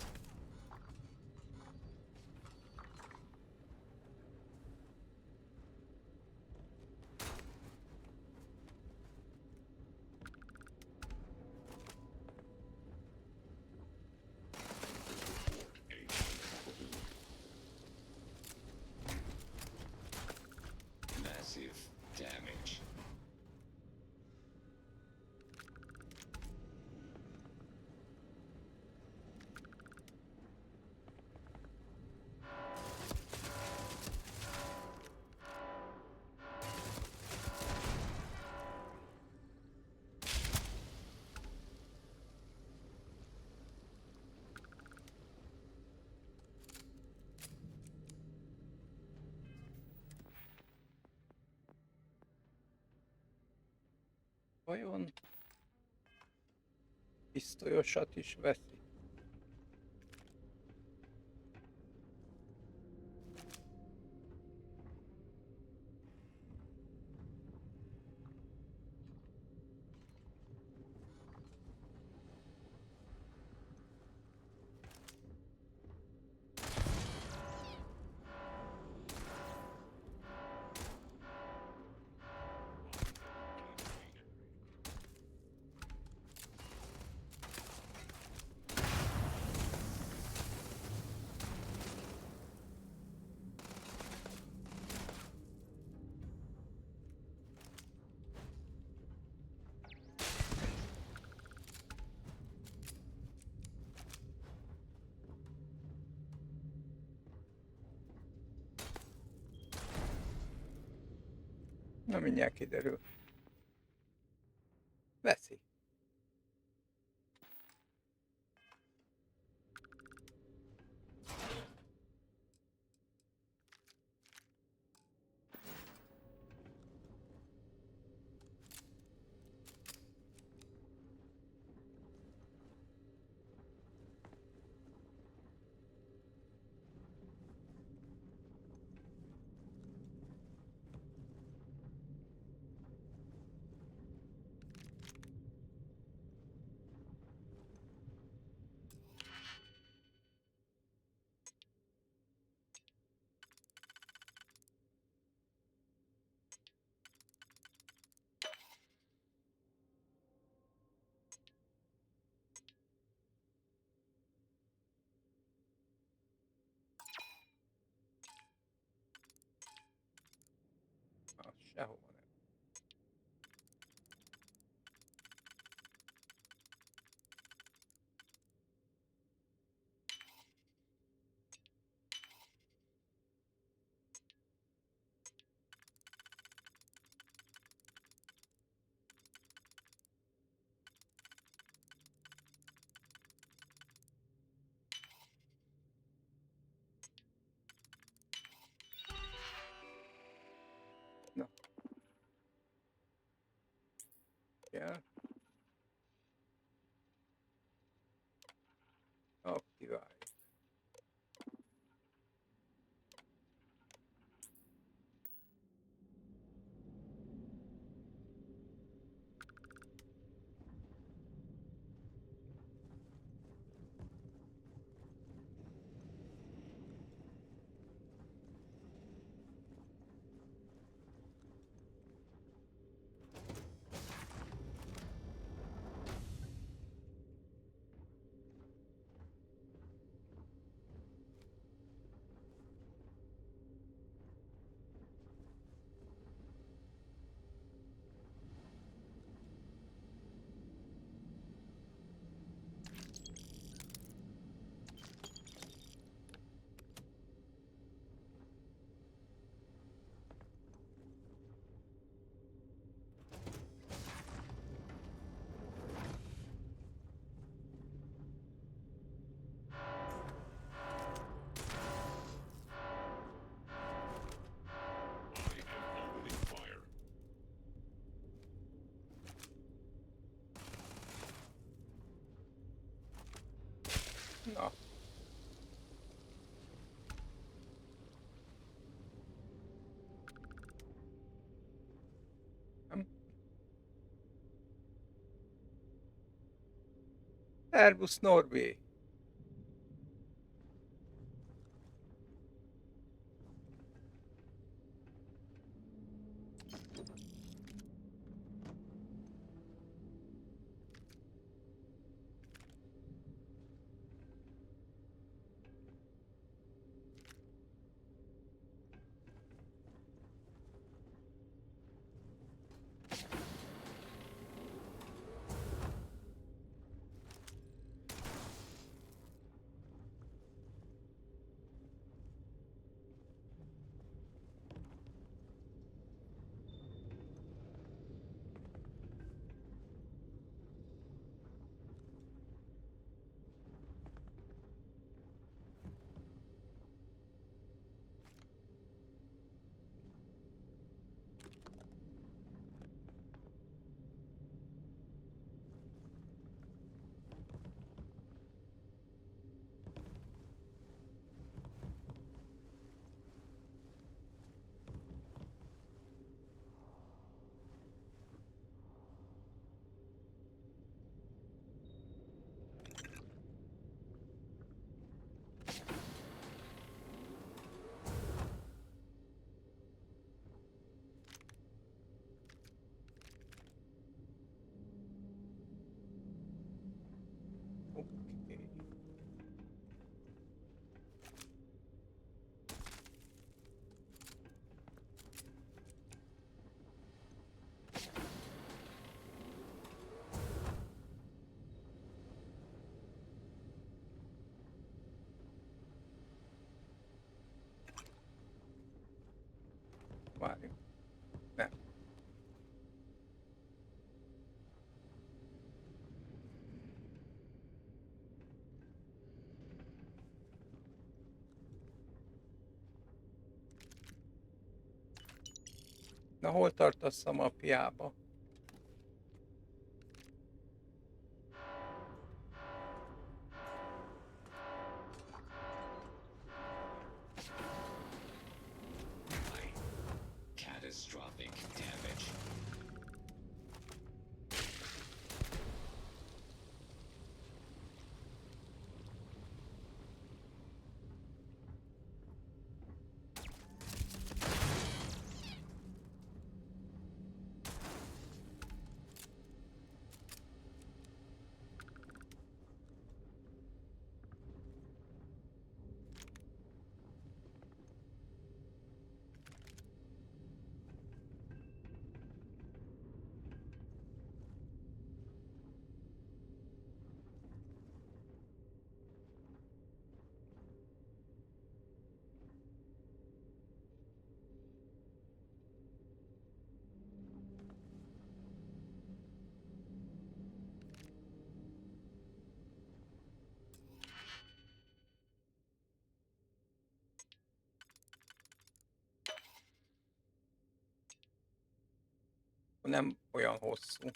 Massive damage. Vajon pisztolyosat is veszi? Na, mindjárt kiderül. Veszi. Sehova nem. Na. Ja. Aktiváljuk. Na. Nem. Servus Norbi. Várjunk. Nem. Na, hol tartasz a mapjába? Catastrophic damage. Nem olyan hosszú.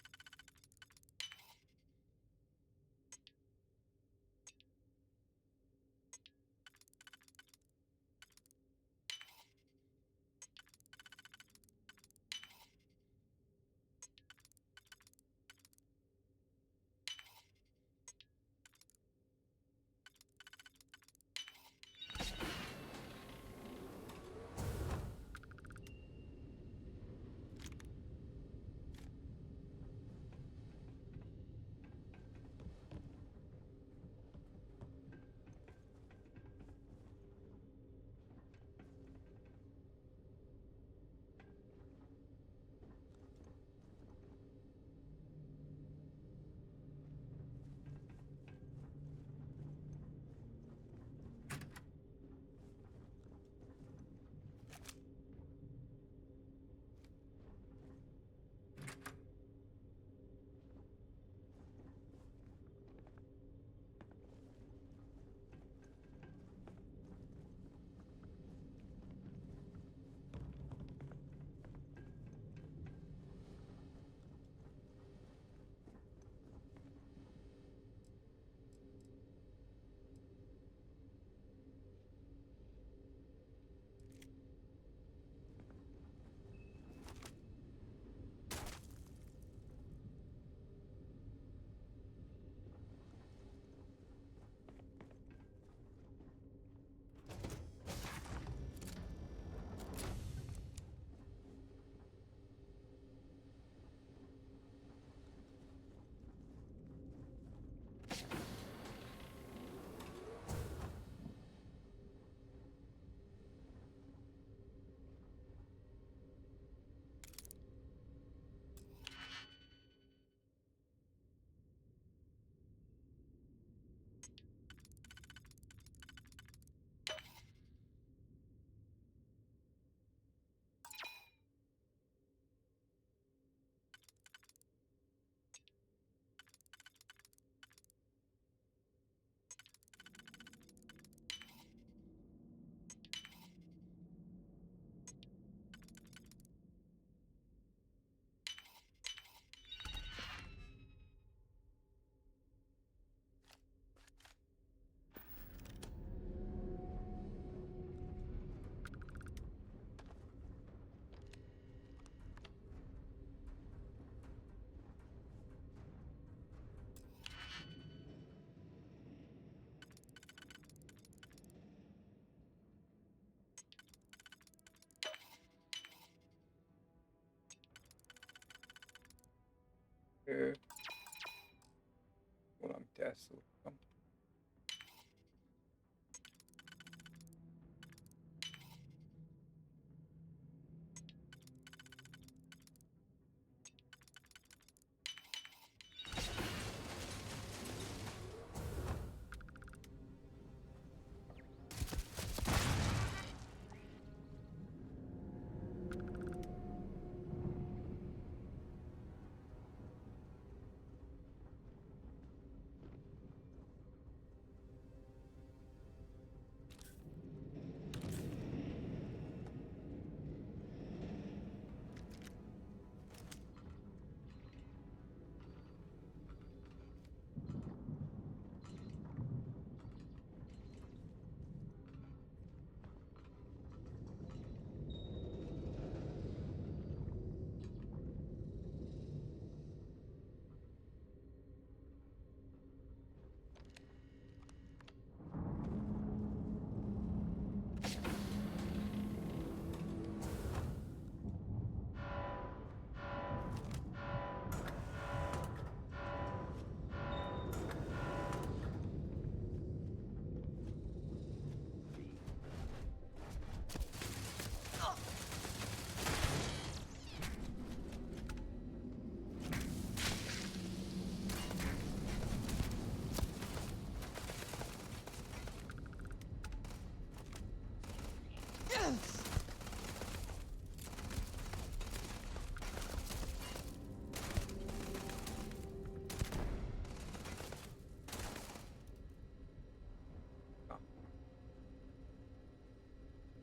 Valamit elszúrtam.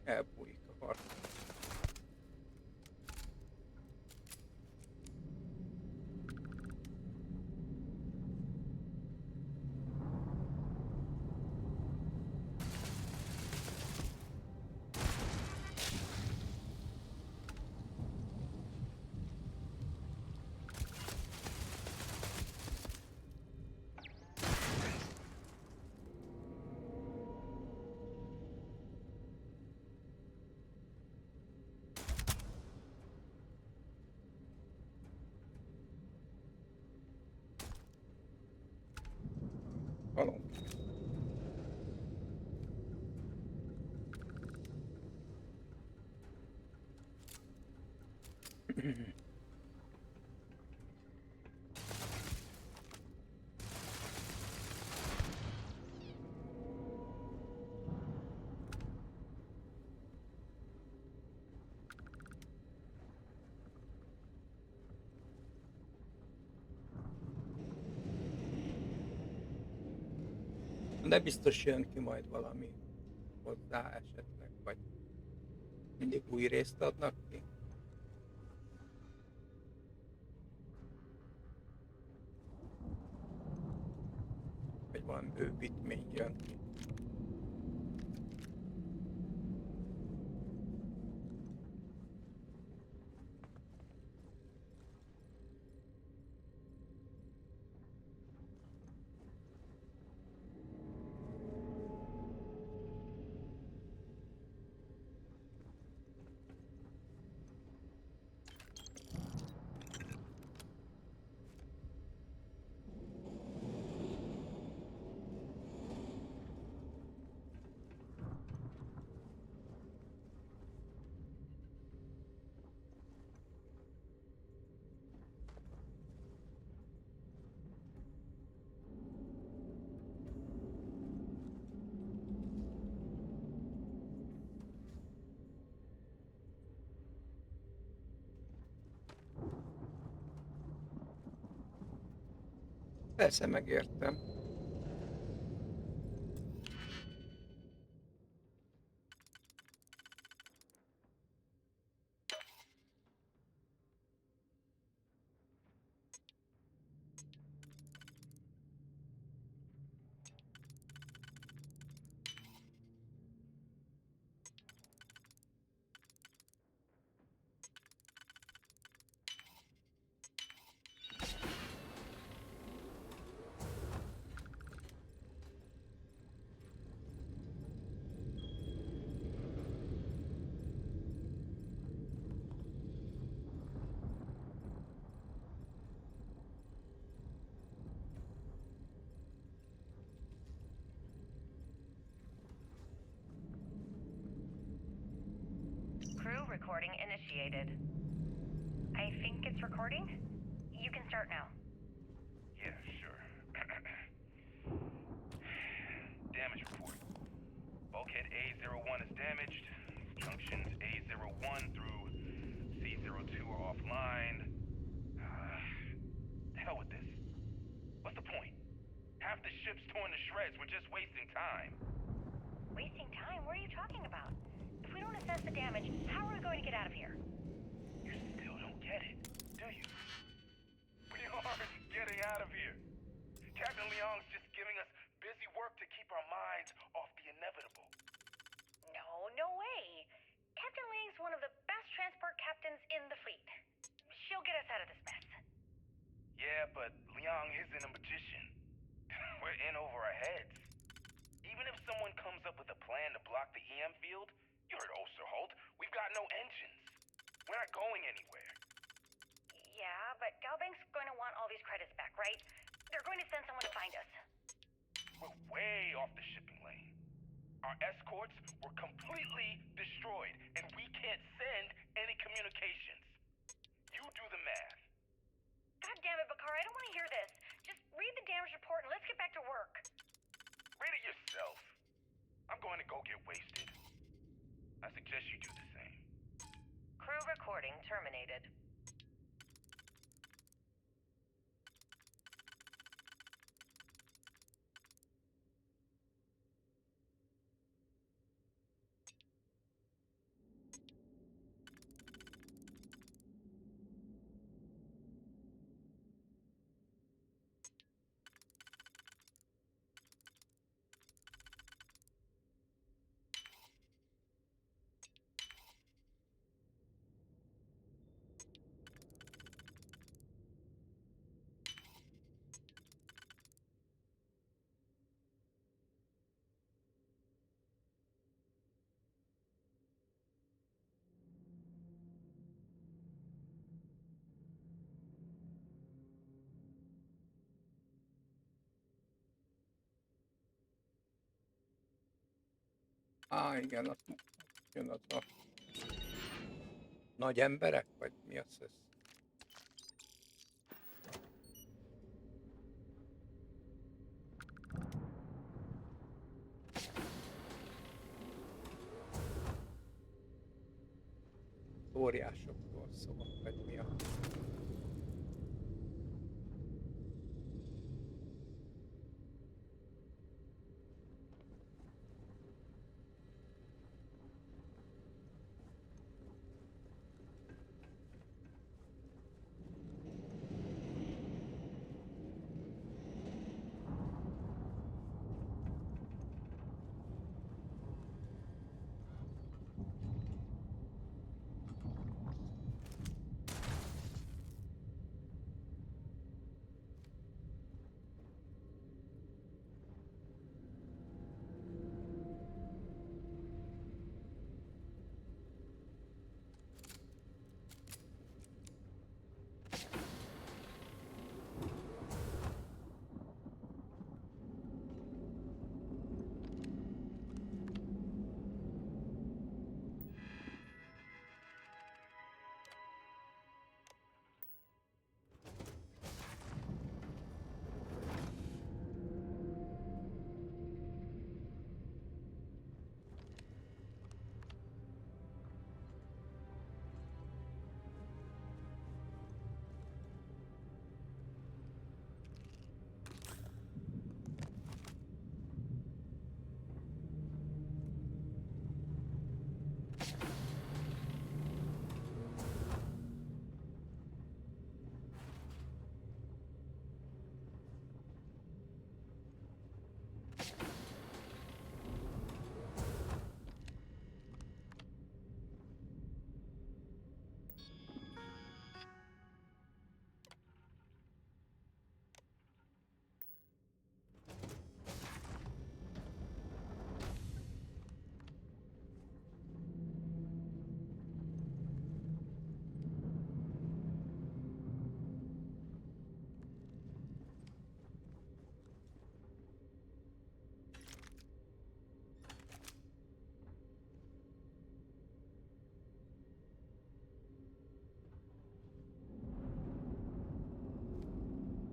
Elbújik a harc. Kalom. De biztos jön ki majd valami hozzá esetleg, vagy mindig új részt adnak ki. Vagy valami bővítmény jön ki. Persze megértem. Crew recording initiated. I think it's recording. You can start now. Yeah, sure. Damage report. Bulkhead A01 is damaged. Junctions A01 through C02 are offline. Hell with this. What's the point? Half the ship's torn to shreds. We're just wasting time. Wasting time? What are you talking about? If we don't assess the damage, how are we going to get out of here? You still don't get it, do you? We aren't getting out of here. Captain Leong's just giving us busy work to keep our minds off the inevitable. No way. Captain Liang's one of the best transport captains in the fleet. She'll get us out of this mess. Yeah, but Leong isn't a magician. We're in over our heads. Even if someone comes up with a plan to block the EM field, you heard Osterholt, we've got no engines. We're not going anywhere. Yeah, but Galbank's going to want all these credits back, right? They're going to send someone to find us. We're way off the shipping lane. Our escorts were completely destroyed, and we can't send any communications. You do the math. God damn it, Bakar, I don't want to hear this. Just read the damage report and let's get back to work. Read it yourself. I'm going to go get wasted. I suggest you do the same. Crew recording terminated. Igen, ott jön az a nagy emberek, vagy mi az ez? Óriásokról szól, vagy mi a...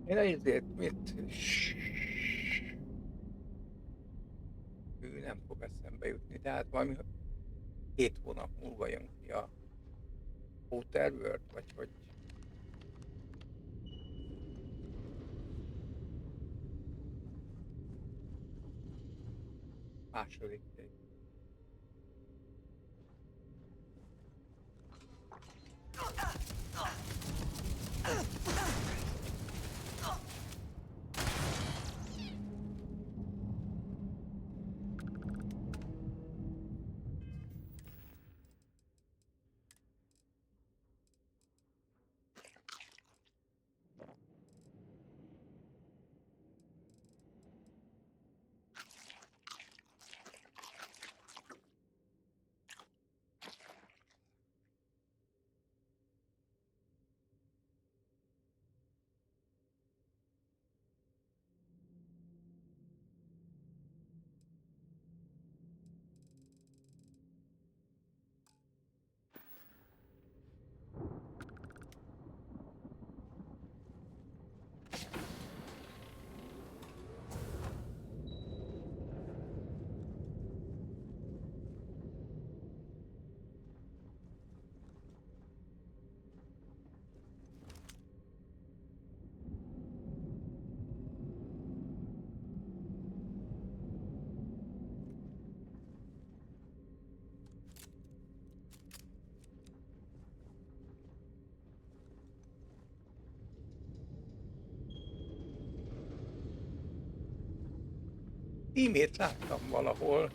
Én ezért mit? Ő nem fog eszembe jutni, tehát valami 7 hónap múlva jön ki a Waterworld, vagy hogy második rész. Címét láttam valahol.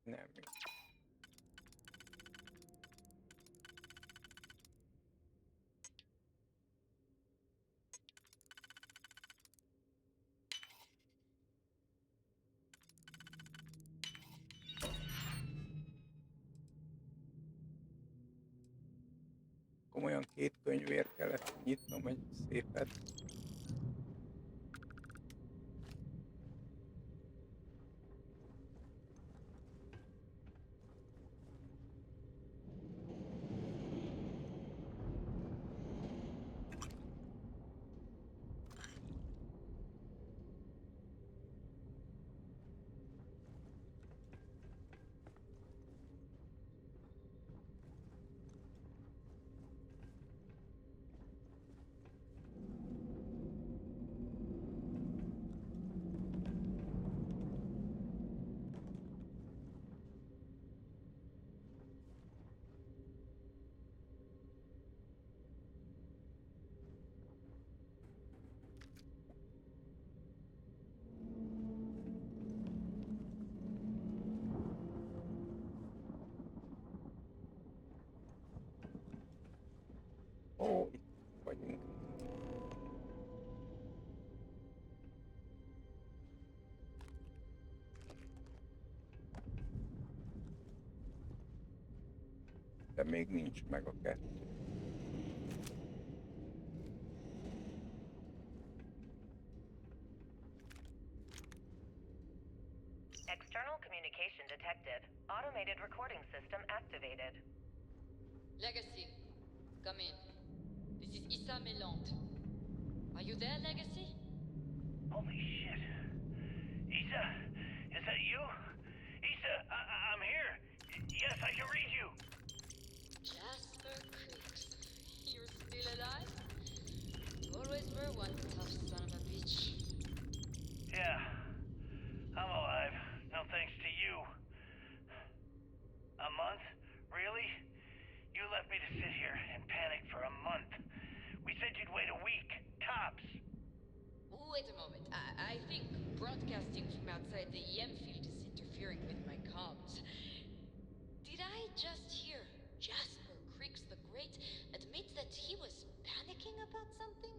Nem. Komolyan 2 könyvért kellett nyitnom egy szépet. Ó, itt vagyunk. De még nincs meg a 2. External communication detected. Automated recording system activated. Legacy, come in. This is Issa Melant. Are you there, Legacy? Holy shit. Issa, is that you? Issa, I'm here. Yes, I can read you. Jasper Creeks. You're still alive? You always were one tough son of a bitch. Yeah, I'm alive. No thanks to you. A month? Really? You left me to sit here and panic for a month. We said you'd wait a week, tops. Wait a moment. I think broadcasting from outside the EM field is interfering with my comms. Did I just hear Jasper Creeks the Great admit that he was panicking about something?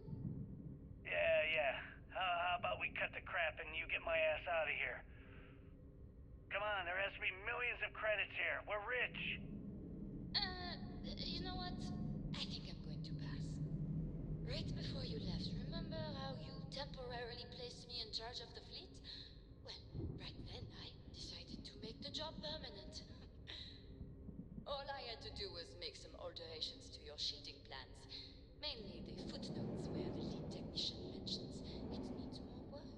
Yeah. How about we cut the crap and you get my ass out of here? Come on, there has to be millions of credits here. We're rich. You know what? I think I'm going to pass. Right before you left, remember how you temporarily placed me in charge of the fleet? Well, right then I decided to make the job permanent. All I had to do was make some alterations to your shielding plans. Mainly the footnotes where the lead technician mentions it needs more work.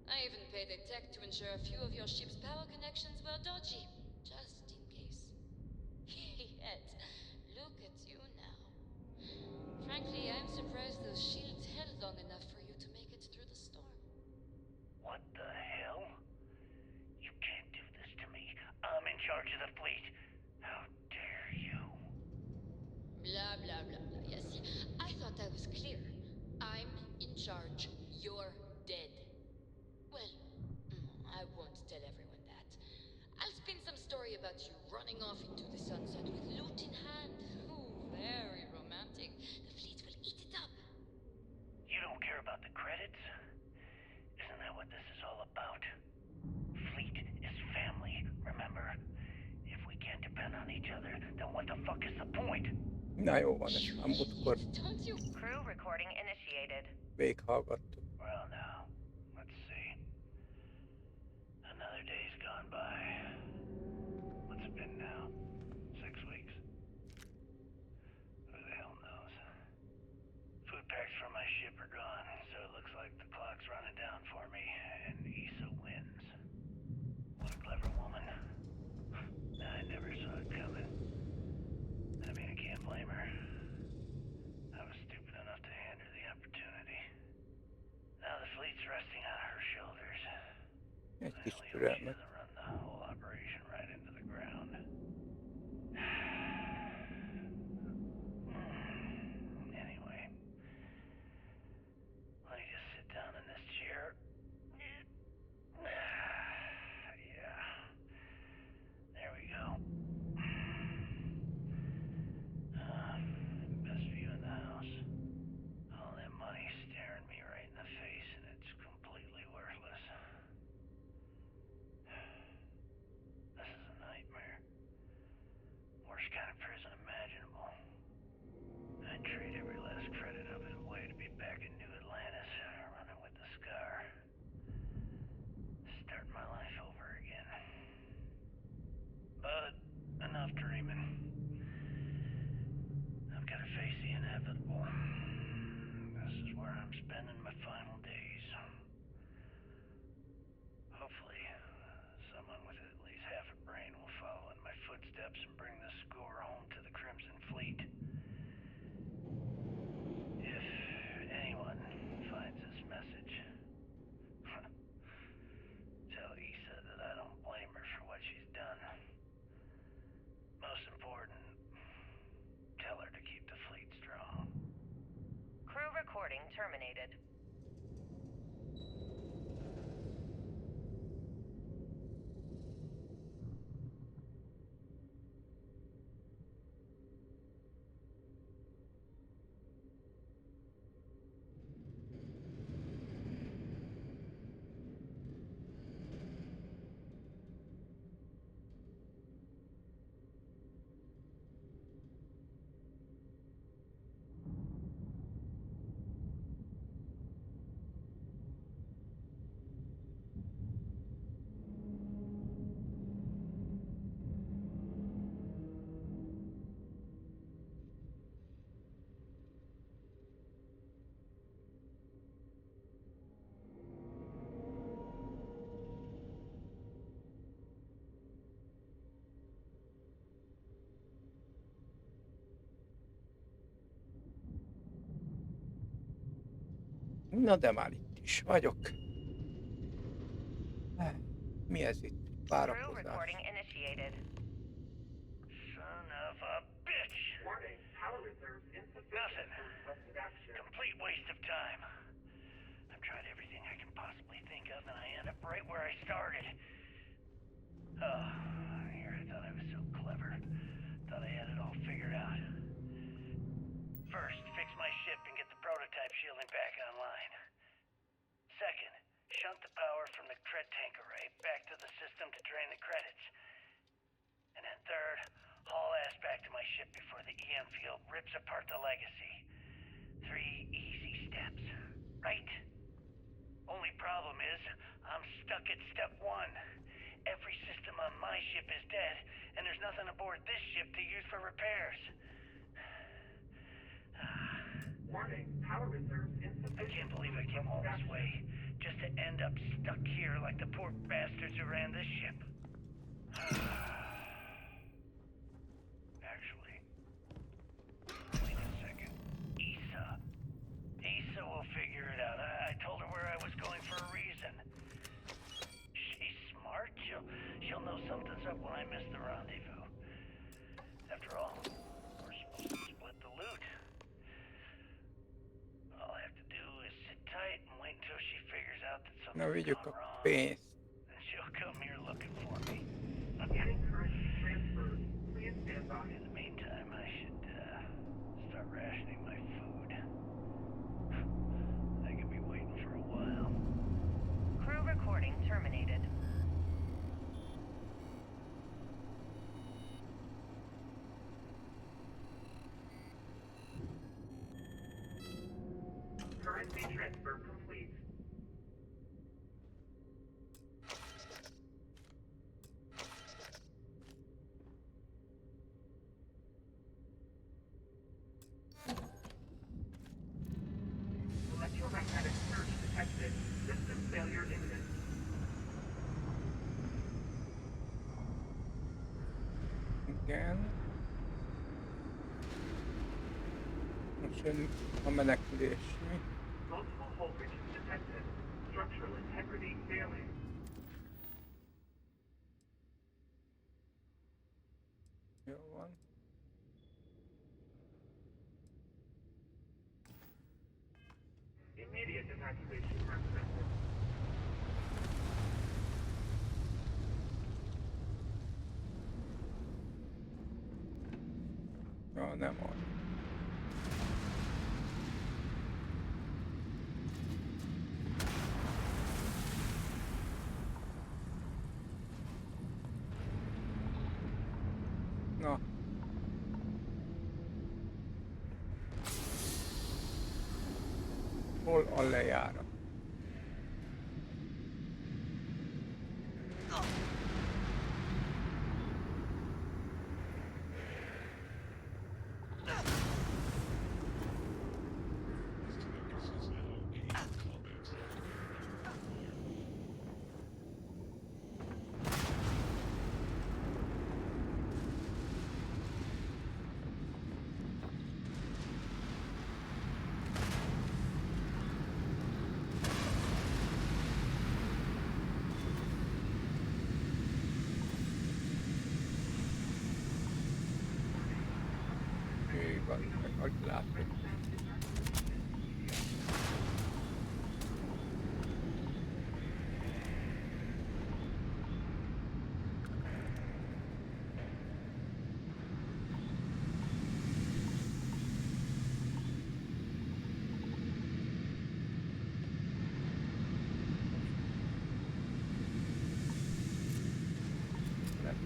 I even paid a tech to ensure a few of your ship's power connections were dodgy, just in case. Yet, look at you now. Frankly, I'm surprised those shields held long enough for you to make it through the storm. What the hell? You can't do this to me. I'm in charge of the fleet. How dare you? Blah, blah, blah, blah. Yeah, see, I thought I was clear. I'm in charge. You're dead. Well, I won't tell everyone that. I'll spin some story about you running off into the sunset with loot in hand. Ooh, very romantic. The fleet will eat it up. You don't care about the credits? Isn't that what this is all about? Fleet is family, remember? If we can't depend on each other, then what the fuck is the point? Na jó van, ezt a múltkor Crew recording initiated. végighallgattuk. Well now, let's see. Another day's gone by. What's it been now? 6 weeks? Who the hell knows? Food packs from my ship are gone, so it looks like the clock's running down for me, and Issa wins. What a clever woman. I never saw it coming. I mean, I can't blame her. I was stupid enough to hand her the opportunity. Now the fleet's resting on her shoulders. Egy kis She türelmet. doesn't run the whole operation right into the ground. Anyway, let me just sit down in this chair. Yeah. steps and bring the score home to the Crimson Fleet. If anyone finds this message, tell Issa that I don't blame her for what she's done. Most important, tell her to keep the fleet strong. Crew recording terminated. Na de már itt is vagyok. Mi ez itt? Crew Várakozás. recording initiated. Son of a bitch! Warning, power reserves insufficient Nothing. for requested action. Complete waste of time. I've tried everything I can possibly think of, and I end up right where I started. Oh, here I thought I was so clever. Thought I had it all figured out. First, fix my ship and get the prototype shielding back online. Second, shunt the power from the cred tank array back to the system to drain the credits. And then third, haul ass back to my ship before the EM field rips apart the legacy. 3 easy steps, right? Only problem is, I'm stuck at step 1. Every system on my ship is dead, and there's nothing aboard this ship to use for repairs. Warning, power reserves insufficient. I can't believe I came all this way, just to end up stuck here like the poor bastards who ran this ship. Actually, wait a second. Issa will figure it out. I told her where I was going for a reason. She's smart. She'll know something's up when I miss the rendezvous. After all, we're supposed to split the loot. All I have to do is sit tight and wait until she figures out that Na something's vigyük gone a wrong. pénzt. And she'll come here looking for me. Getting currency transferred. Please stand by. In the meantime, I should start rationing my food. I could be waiting for a while. Crew recording terminated. Currency transfer complete. Electromagnetic surge detected. System failure imminent. Igen. Most jön a menekülés. Mi? Multiple voltages detected. Structural integrity failing. Jó van. Immediate evacuation recommended. Jó, nem van. Na. Hol a lejárat?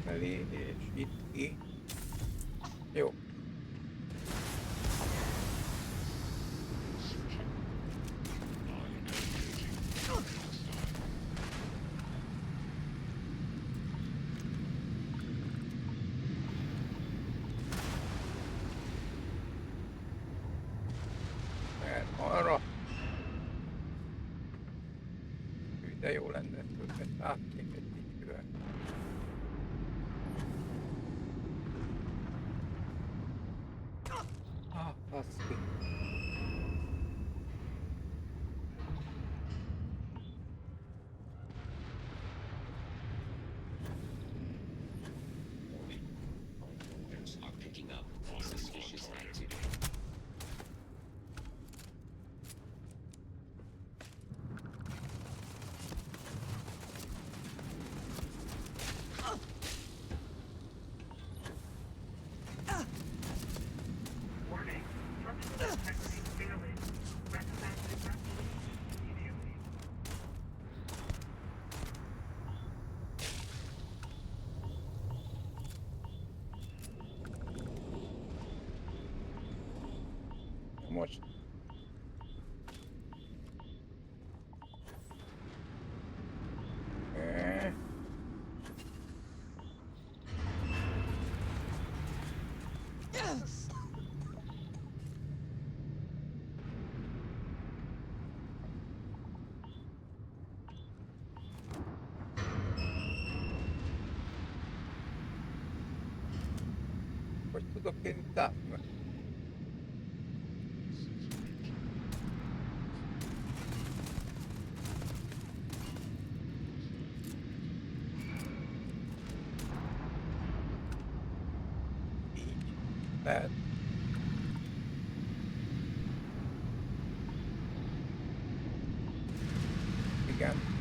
felé, és itt ki. Jó. Arra. De jó lenne őket látni egy kicsivel. Ah, baszki. Are picking up suspicious activity. Warning. Structural integrity failing. Recommend evacuation immediately. Most. Hogy tudok én itt átmenni? Lehet. Igen.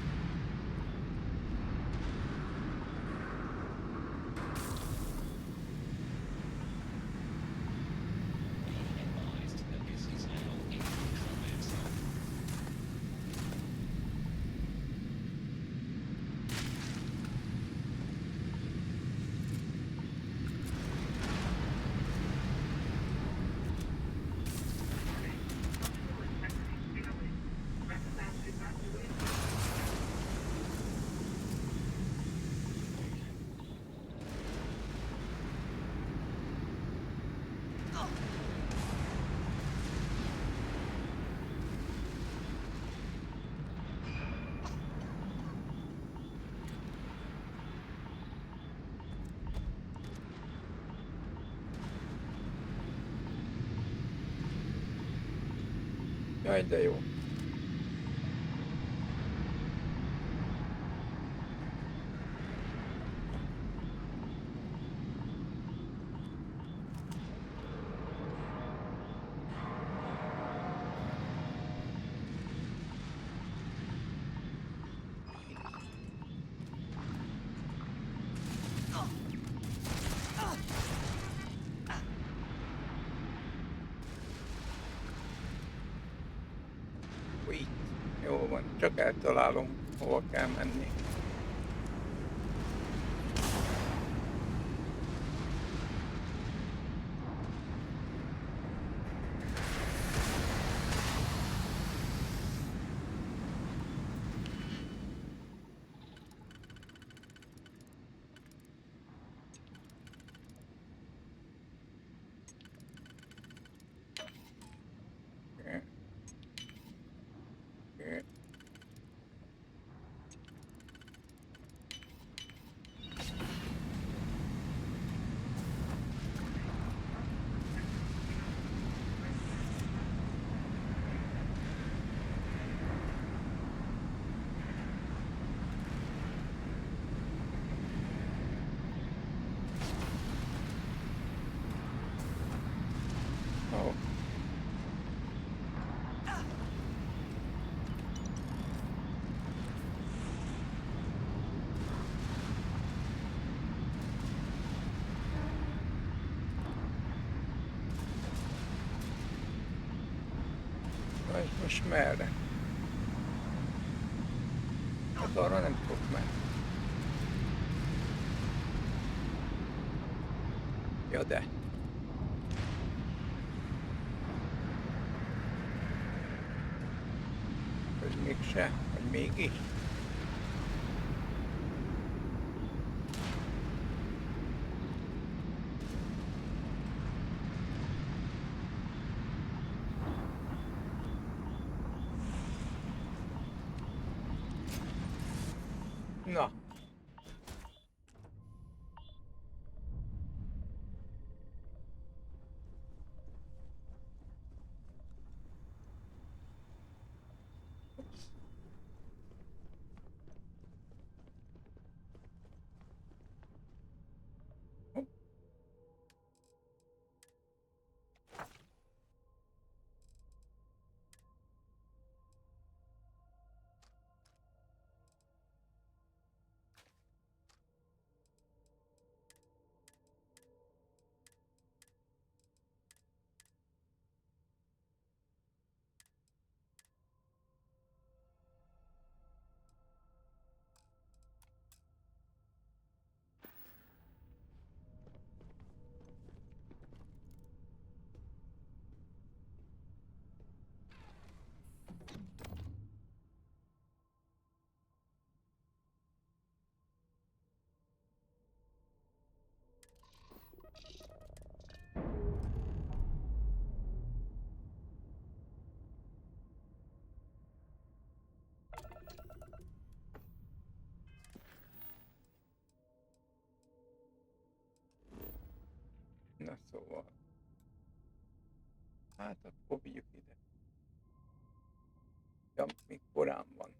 Jaj, de jó. Úgy. Jó van, csak eltalálom, hova kell menni. Most merre? Hát arra nem tudok menni. Ja de. Vagy mégse, vagy mégis. Na. Na szóval. Hát akkor vigyük ide. Ja, még korán van.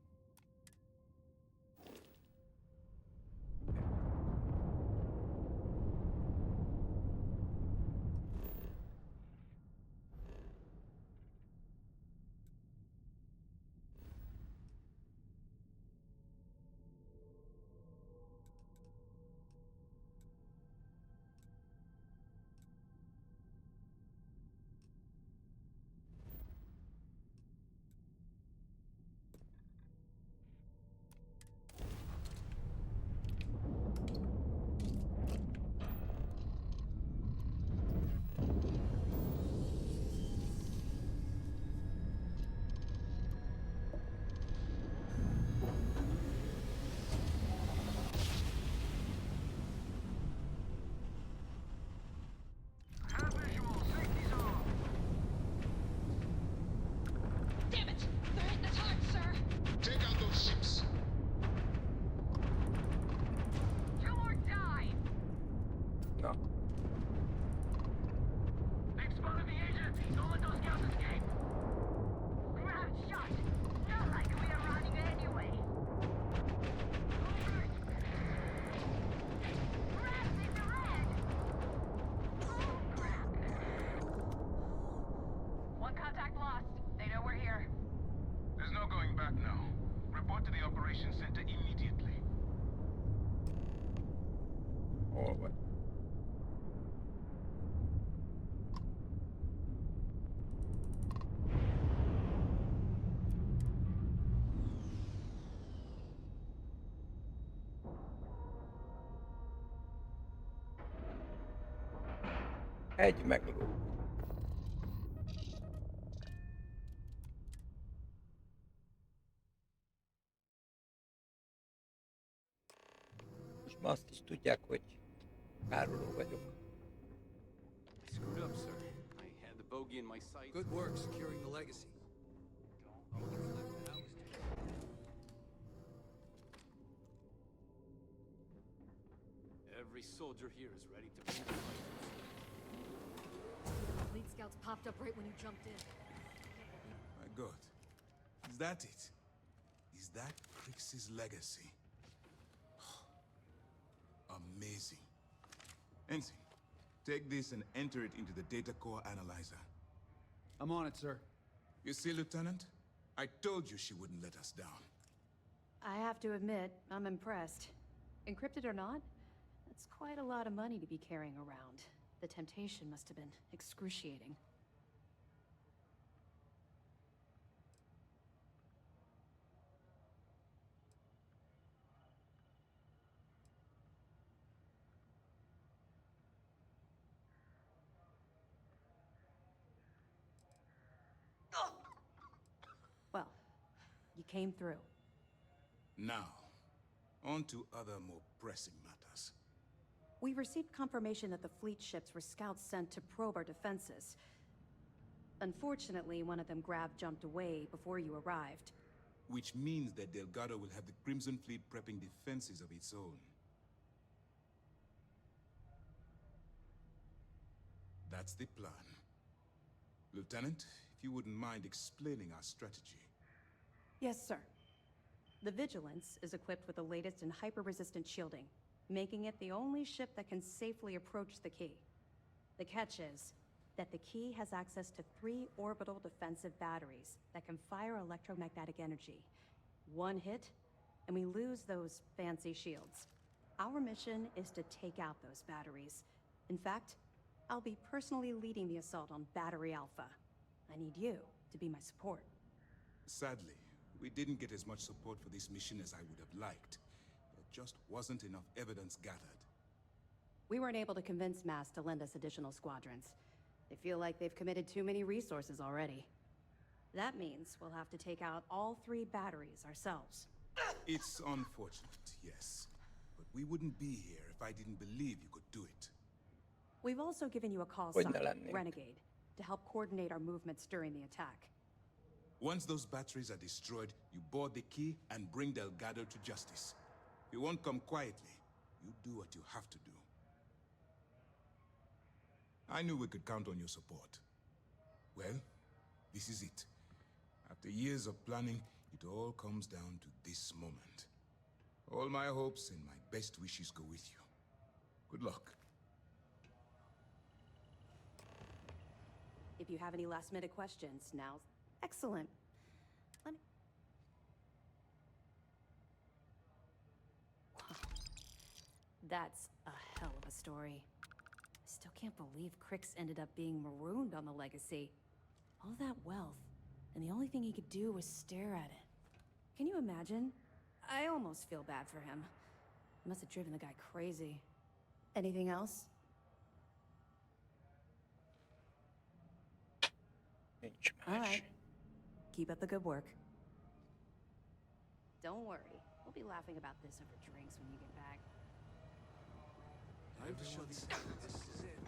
Damn it! They're hitting us hard, sir! Take out those ships. Kill or die! Na. They've spotted the agent! Don't let those scouts escape! Grab shot! Not like we are running anyway! Rats in the red! Oh, crap! One contact lost. They know we're here. There's no going back now. Report to the operations center immediately. Hol vagy? Egy megló. Most már azt is tudják, hogy áruló vagyok. Screwed up, sir. I had the bogey in my sights. Good work securing the legacy. Every soldier here is ready to bring the fight. Lead scouts popped up right when you jumped in. My God. Is that it? Is that Crix's legacy? Amazing. Ensign, take this and enter it into the data core analyzer. I'm on it, sir. You see, Lieutenant? I told you she wouldn't let us down. I have to admit, I'm impressed. Encrypted or not, that's quite a lot of money to be carrying around. The temptation must have been excruciating. came through. Now, on to other more pressing matters. We received confirmation that the fleet ships were scouts sent to probe our defenses. Unfortunately, one of them jumped away before you arrived. Which means that Delgado will have the Crimson Fleet prepping defenses of its own. That's the plan. Lieutenant, if you wouldn't mind explaining our strategy. Yes, sir. The Vigilance is equipped with the latest in hyper-resistant shielding, making it the only ship that can safely approach the key. The catch is that the key has access to 3 orbital defensive batteries that can fire electromagnetic energy. One hit, and we lose those fancy shields. Our mission is to take out those batteries. In fact, I'll be personally leading the assault on Battery Alpha. I need you to be my support. Sadly, we didn't get as much support for this mission as I would have liked. There just wasn't enough evidence gathered. We weren't able to convince MAS to lend us additional squadrons. They feel like they've committed too many resources already. That means we'll have to take out all 3 batteries ourselves. It's unfortunate, yes. But we wouldn't be here if I didn't believe you could do it. We've also given you a call sign, Renegade, to help coordinate our movements during the attack. Once those batteries are destroyed, you board the key and bring Delgado to justice. You won't come quietly. You do what you have to do. I knew we could count on your support. Well, this is it. After years of planning, it all comes down to this moment. All my hopes and my best wishes go with you. Good luck. If you have any last-minute questions, now's excellent. Let me... Wow. That's a hell of a story. I still can't believe Crix ended up being marooned on the Legacy. All that wealth, and the only thing he could do was stare at it. Can you imagine? I almost feel bad for him. It must have driven the guy crazy. Anything else? All right. Keep up the good work. Don't worry. We'll be laughing about this over drinks when you get back. Time to show these this is it.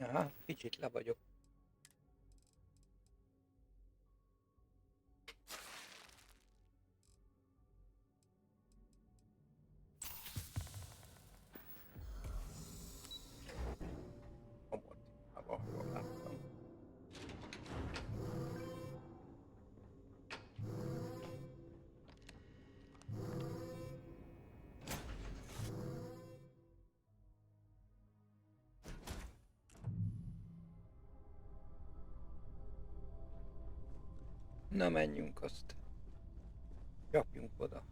Aha, kicsit le vagyok. Na menjünk azt. Csapjunk oda.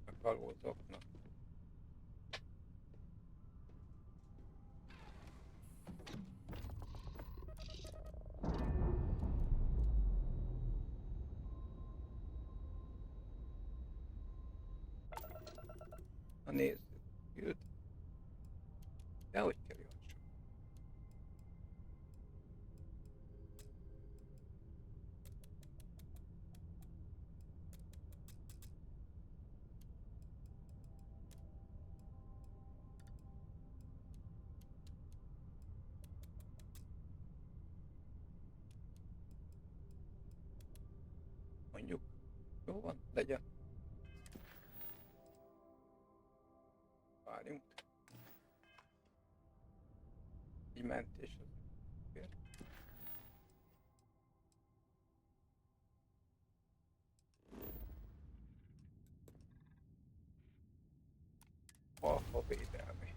A kalózoknak. Na nézzük. Jött. De hogy kerül? Mondjuk, jó van, legyen. Várjunk. Egy mentés az. Okay. Alfa védelmi.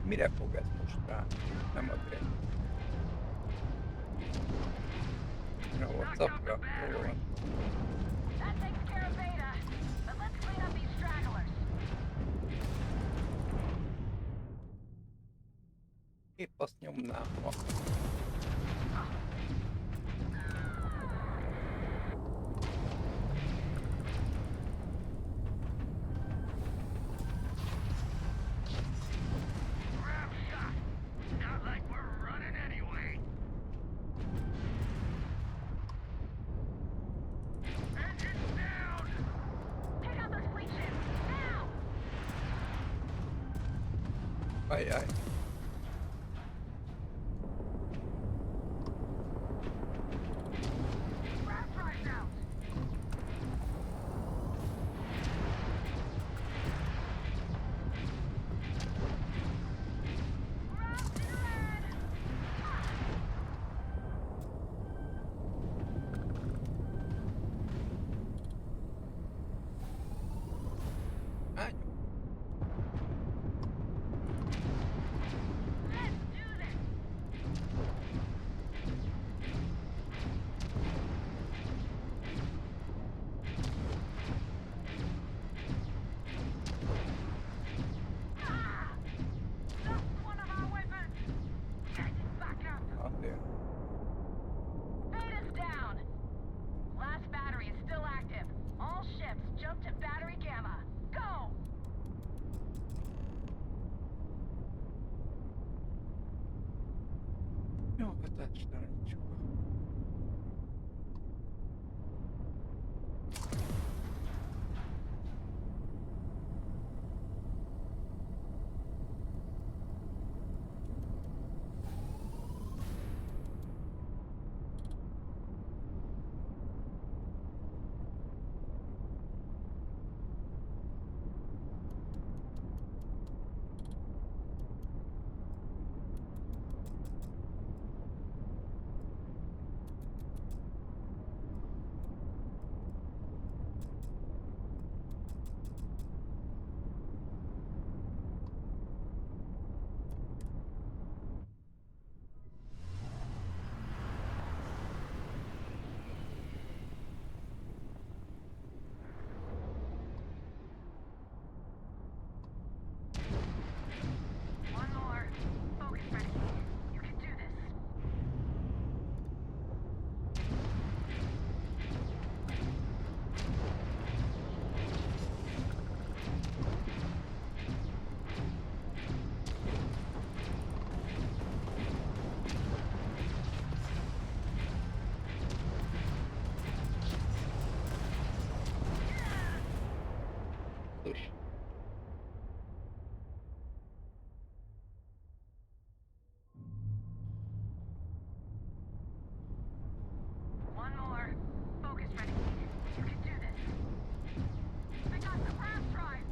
Mire fog ez most rá? Nem azért. Ja, WhatsAppra? Jó van. That takes care of Beta, but let's clean up these stragglers. Épp azt nyomnám ma. Not like we're running anyway. Engines down! Take out those fleet ships, now! Ajjaj. Raft drives out! Raft in red! Hány? Let's do this! Ah! Lost one of our weapons! Get it back up! Azért. Beta's down! Last battery is still active. All ships jump to battery gamma. Go! Jó, hatástalanítjuk. One more. Focus, Renegade. You can do this. Push. One more. Focus, Renegade. You can do this. I got the raft drive.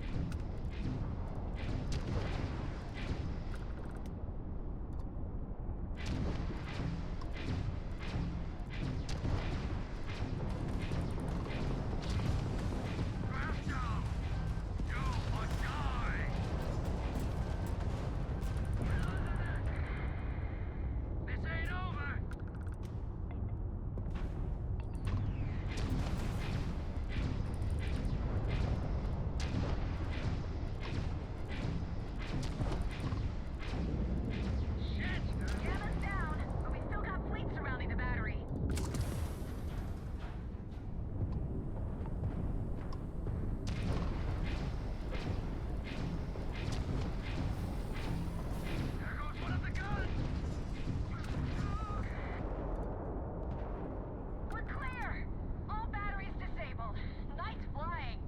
Raft down! You must die! This ain't over! Shit! Gamma's down, but we still got fleet surrounding the battery. There goes one of the guns! We're clear! All batteries disabled. Nice flying.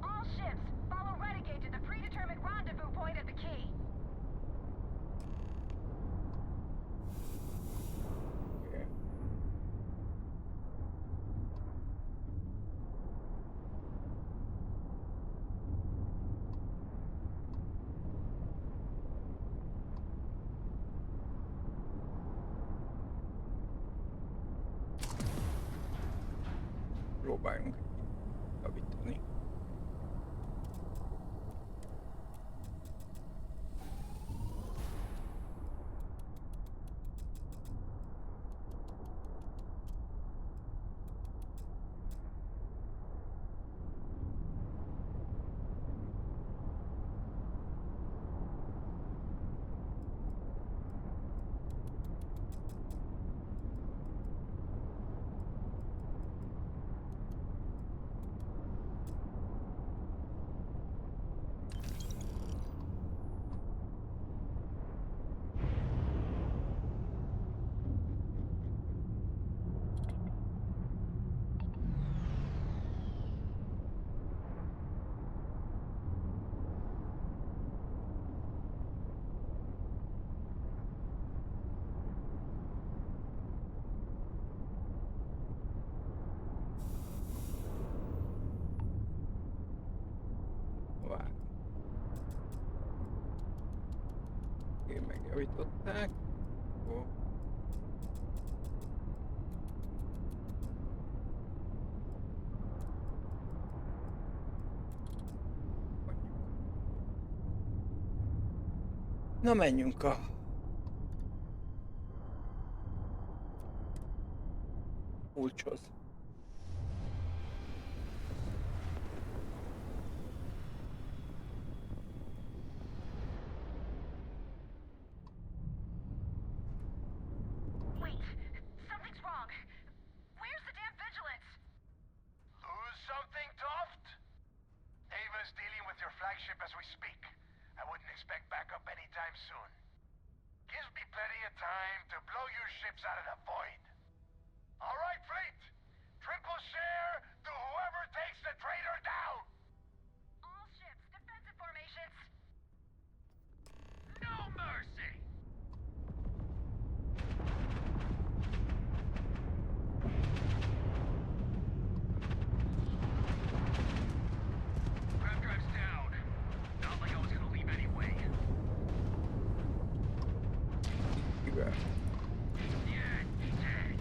All ships, follow Renegade to the predetermined rendezvous point at the key. Oké. Próbáljunk javítani. Javították. Ó. Na menjünk a kulcshoz. Wait, something's wrong. Where's the damn vigilance? Lose something, Toft? Ava's dealing with your flagship as we speak. I wouldn't expect backup anytime soon. Gives me plenty of time to blow your ships out of the void. All right, fleet. Triple share to whoever takes the traitor down. All ships, defensive formations. No mercy! Grav drive's down. Not like I was gonna leave anyway. Kivel? Yeah, dead.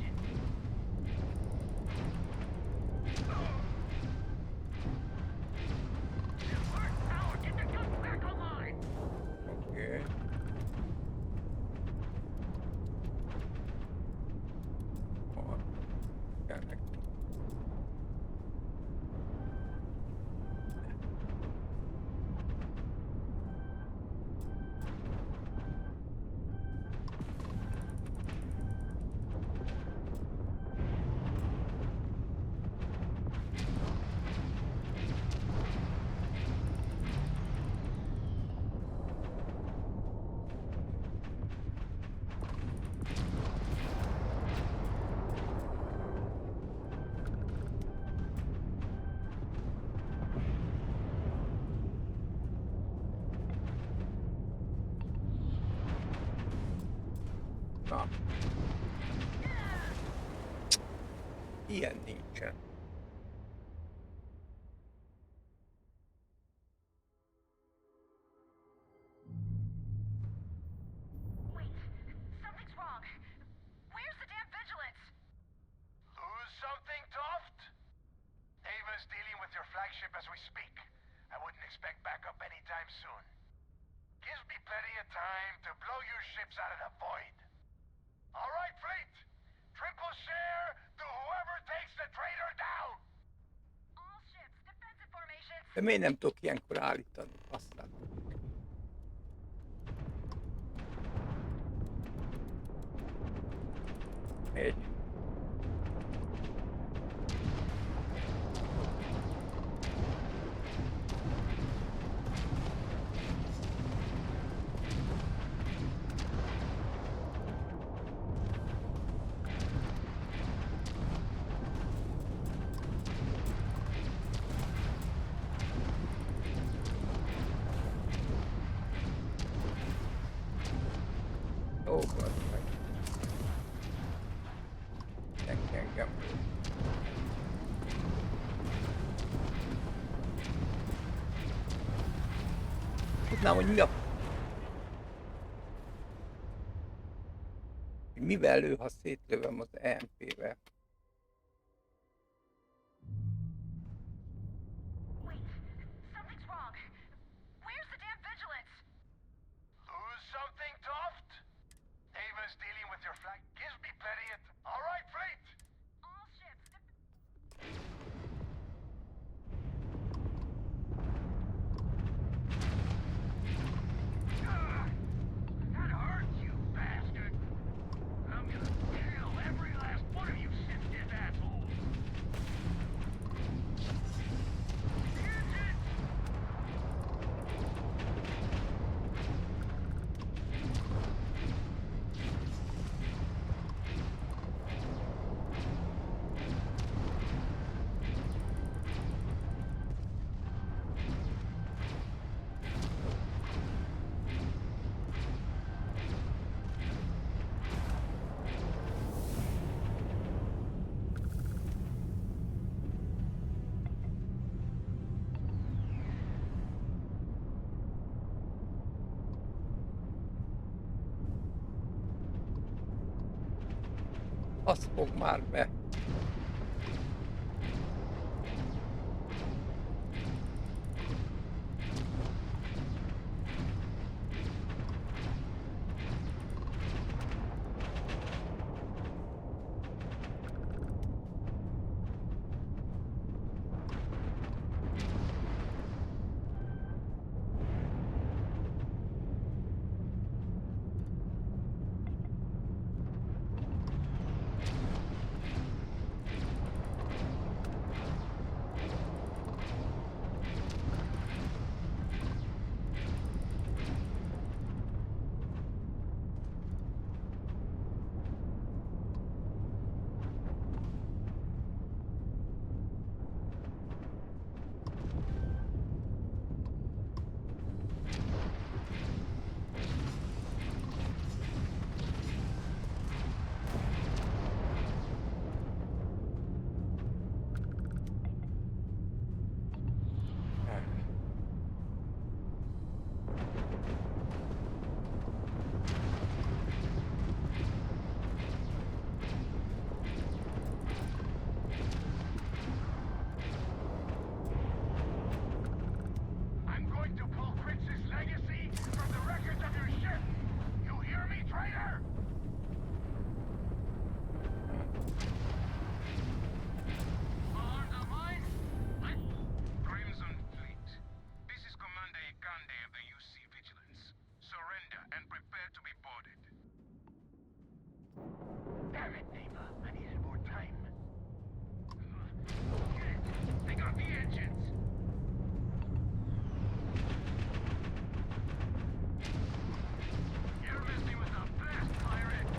Alert power, get the guns back online. Oké. Hol kell nekünk? Na. Ilyen nincsen. Wait, something's wrong. Where's the damn vigilance? Lose something, Toft? Ava's dealing with your flagship as we speak. I wouldn't expect backup anytime soon. Gives me plenty of time to blow your ships out of the void. All right, fleet. Triple share to whoever takes the traitor down. All ships, defensive formations. De miért nem tudok ilyenkor állítani? Aztán. Egy. Ó, bazd meg. Engem. Tudnám, hogy mi a... Mivel lő, ha szétlövöm az EMP-vel? Wait, something's wrong. Where's the damn vigilance? Lose something, Toft? Ava's dealing with your flag. Gives me plenty of... All right, fleet. All ships, That hurts, you bastard. I'm gonna kill every last one of you Az fog már be. I'm going to pull Prince's legacy from the wreckage of your ship. You hear me, traitor? On the mine? What? Crimson Fleet. This is Commander Ikande of the UC Vigilance. Surrender and prepare to be boarded. Damn it, neighbor. I needed more time. Get it. They got the engines. You're messing with the best pirate.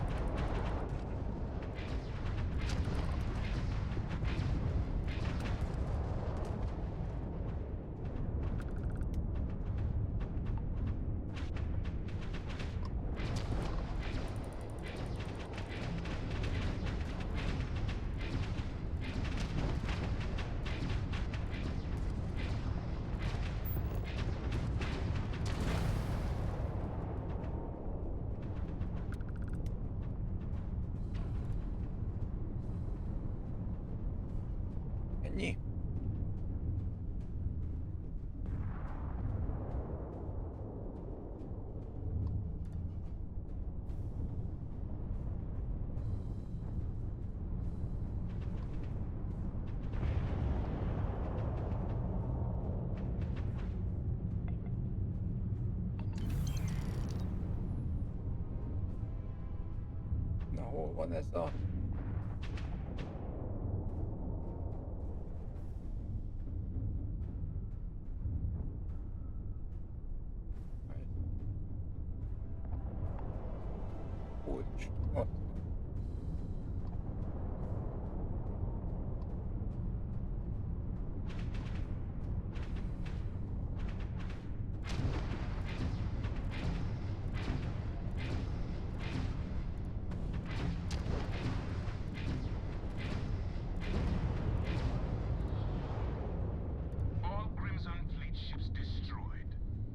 Ennyi. Na, hol van ez a... kulcs? Ott. All Crimson Fleet ships destroyed.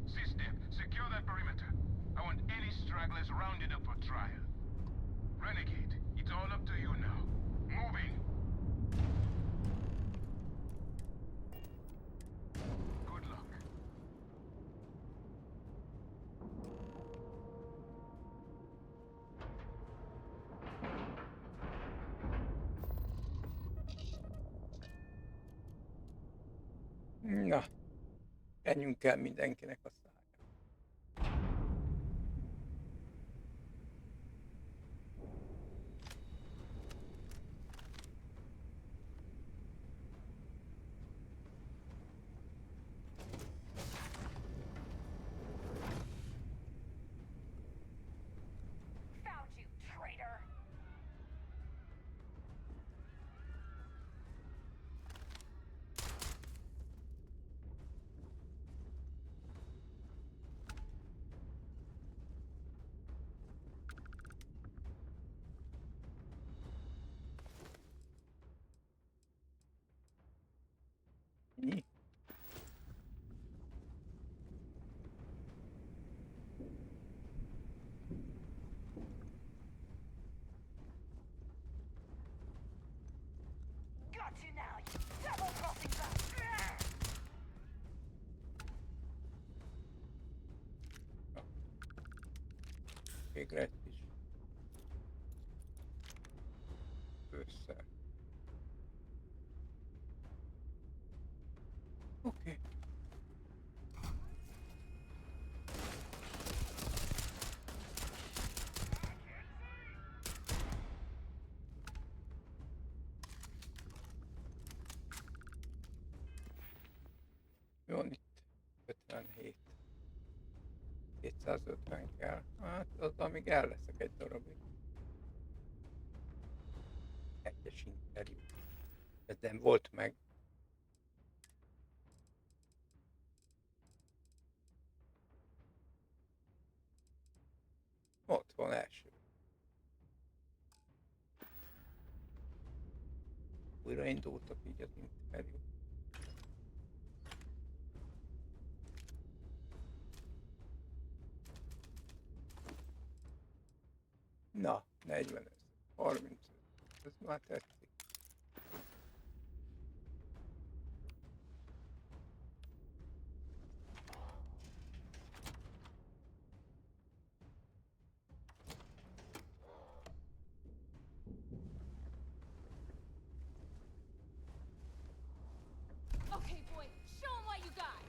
System, secure that perimeter. I want any stragglers rounded up for trial. Renegade, it's all up to you now. Moving. Good luck. Na, menjünk el mindenkinek a szája. Found you, traitor! got you now, you double-crossing bastard! Végre egy kis össze. Oké. Jó, itt 57. 250 kell. Hát az, amíg el leszek egy darabig. Egyes interjú. Ez nem volt meg. Ott van első. Újraindultak így az interjú. Na, 45, 35. Ez már tetszik. Okay, boy, show 'em what you got.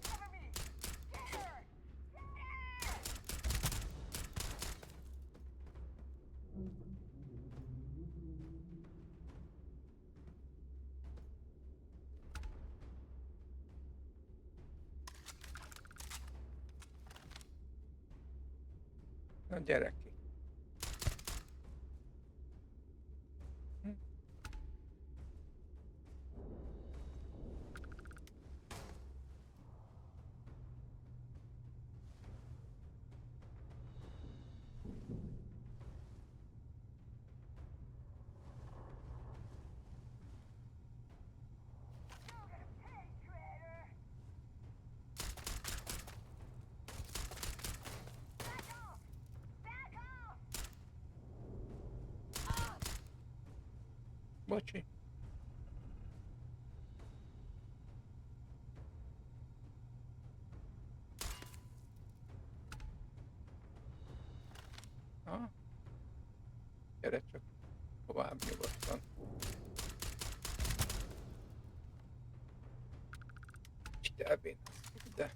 Cover me! Get her! Na gyere ki. Bocsi. Ha? Gyere csak tovább nyugodtan. Ide elbénáztuk, ide.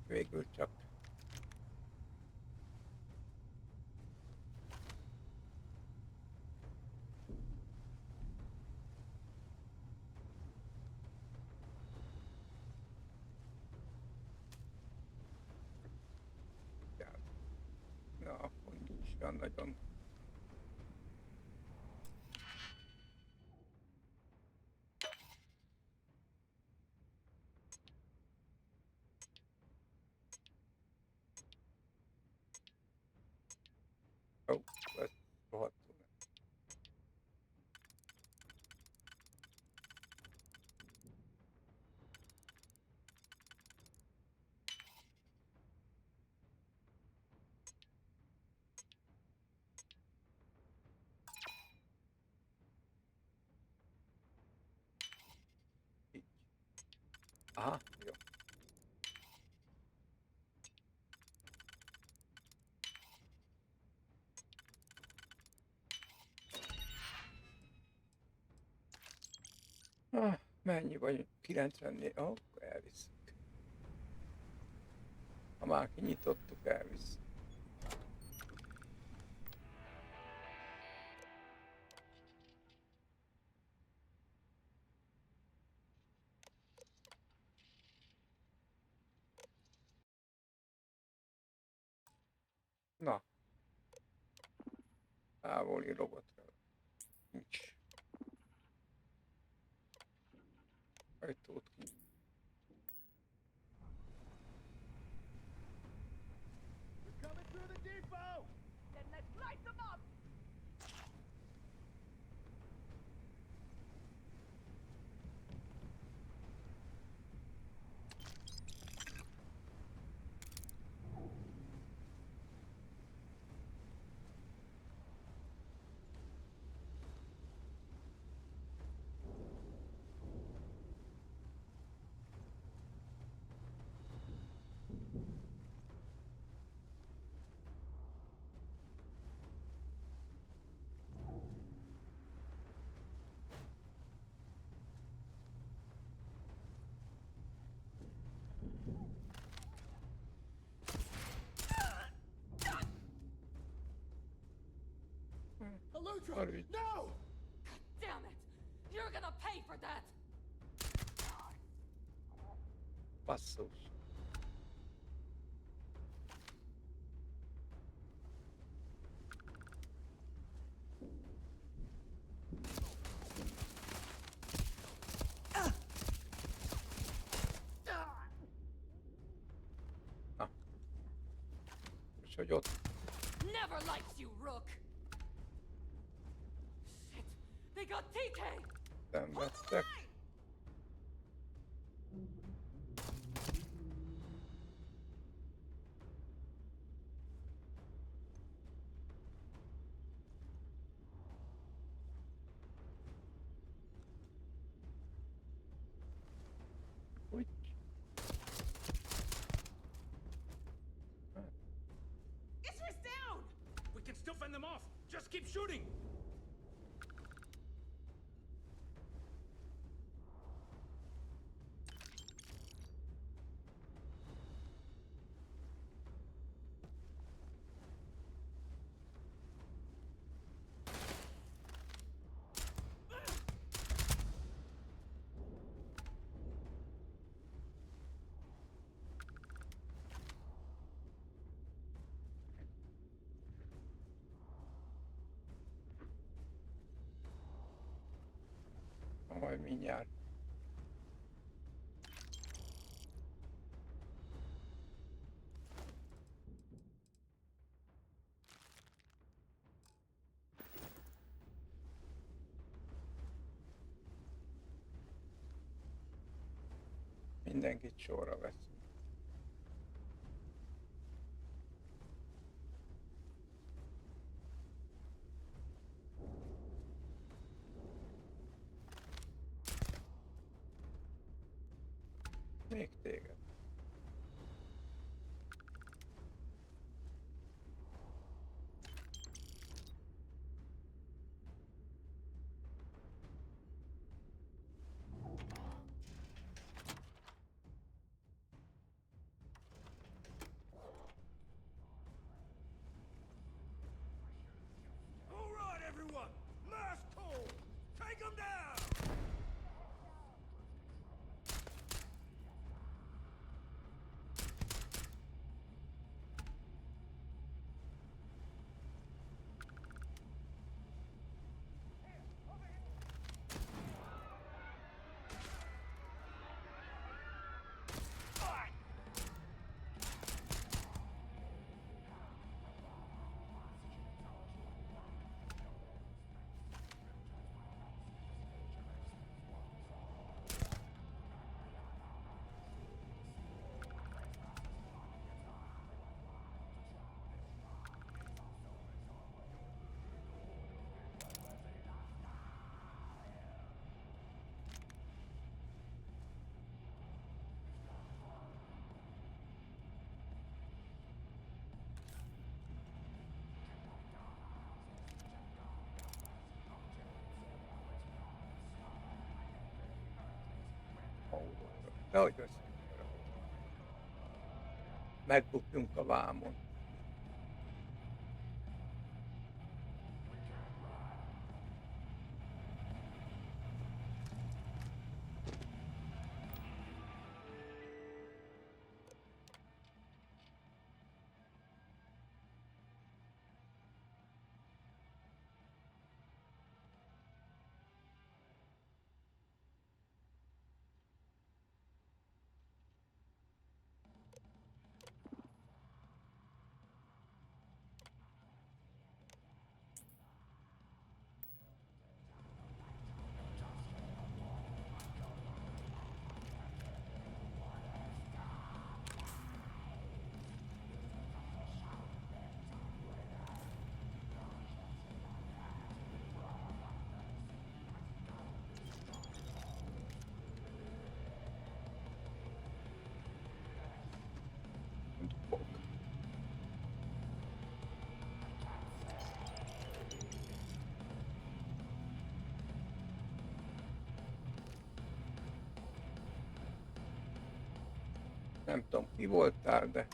Végül csak. Na, akkor nincs olyan nagyon. Ó, ez rohadtul nem. Így. Aha, jó. Ah, mennyi vagy? 94? Ó, akkor elviszük. Ha már kinyitottuk, elviszük. Na. Távoli robotra. Nincs. Ajtót ki. Coming through the depot! Then let's light them up! Arügy. No! God damn it! You're gonna pay for that! Basszus. Na. És hogy ott Never liked you, Rook! Shit! They got TK! szenvedtek. Úgy. Isra's down! We can still fend them off. Just keep shooting. Majd mindjárt. Mindenkit sorra veszünk. Még téged. All right, everyone. Last call. Take them down. Nehogy veszünk. Megbukjunk a vámon. Nem tudom, ki voltál, de...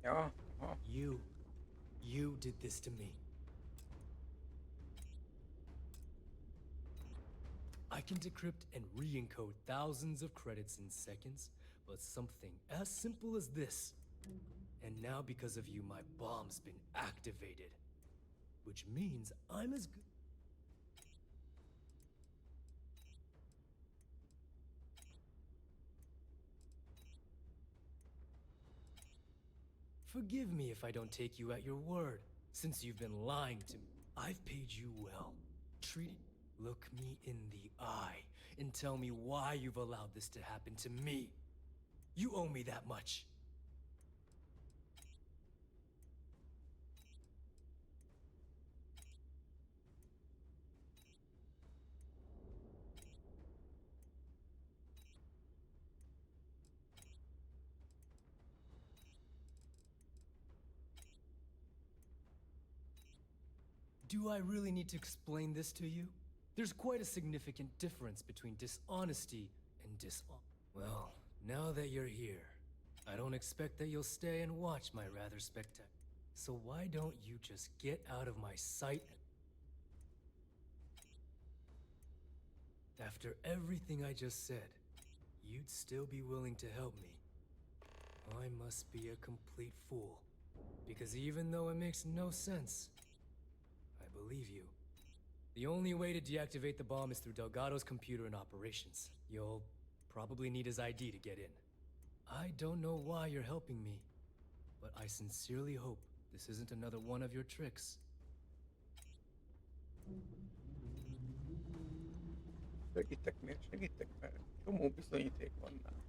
Ja, aha. You did this to me. I can decrypt and re-encode thousands of credits in seconds, but something as simple as this. And now because of you, my bomb's been activated. Which means I'm as good. Forgive me if I don't take you at your word, since you've been lying to me. I've paid you well. Look me in the eye and tell me why you've allowed this to happen to me. You owe me that much. Do I really need to explain this to you? There's quite a significant difference between dishonesty and Well, now that you're here, I don't expect that you'll stay and watch my rather spectacular. So why don't you just get out of my sight? After everything I just said, you'd still be willing to help me. I must be a complete fool. Because even though it makes no sense, I believe you. The only way to deactivate the bomb is through Delgado's computer and operations. You'll probably need his ID to get in. I don't know why you're helping me, but I sincerely hope this isn't another one of your tricks. Segítek, miért segítek? Mert csomó bizonyíték van nála.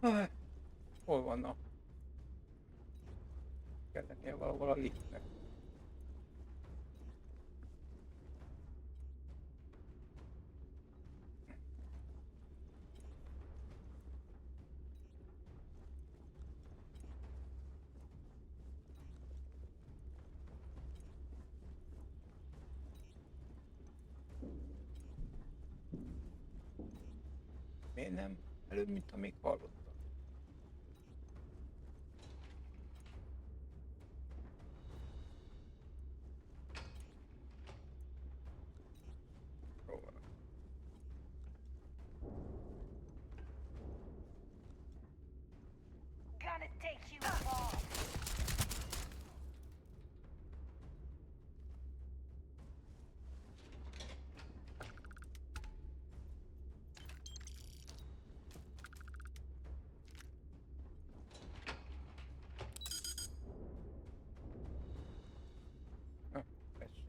Van. Hol van a... Kell lennie valahol a liftnek. Miért nem? Előbb, mint amíg hallottam. Hol van? Gonna take you far. Ah, tessék.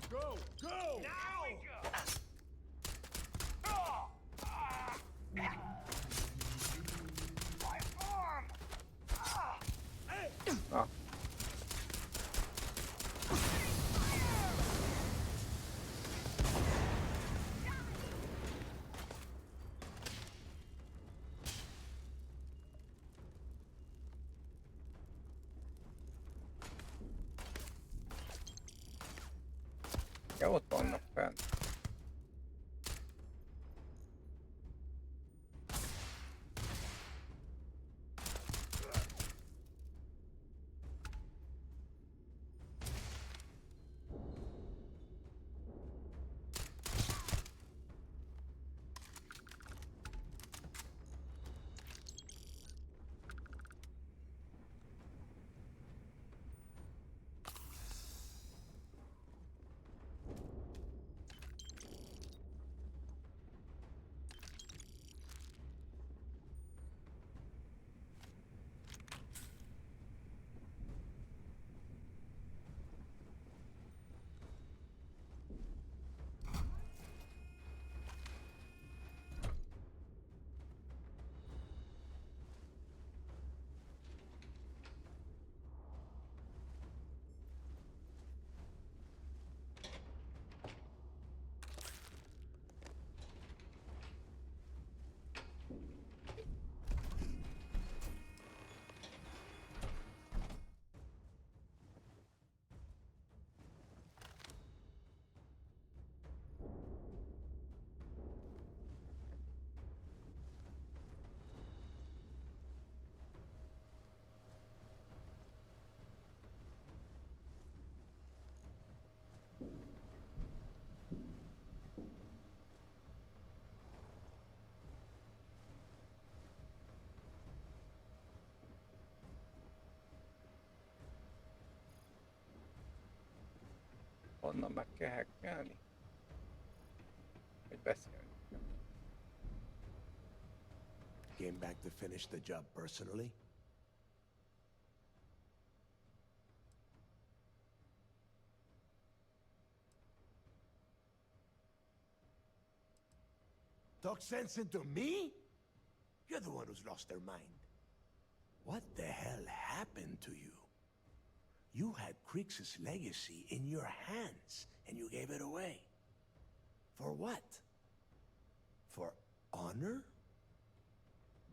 Go! Go! Now! My arm! Ah. Ja, ott vannak fent. Onnan meg kell hackelni. Hogy beszélni. Came back to finish the job personally? Talk sense into me? You're the one who's lost their mind. What the hell happened to you? You had Crix's legacy in your hands, and you gave it away. For what? For honor?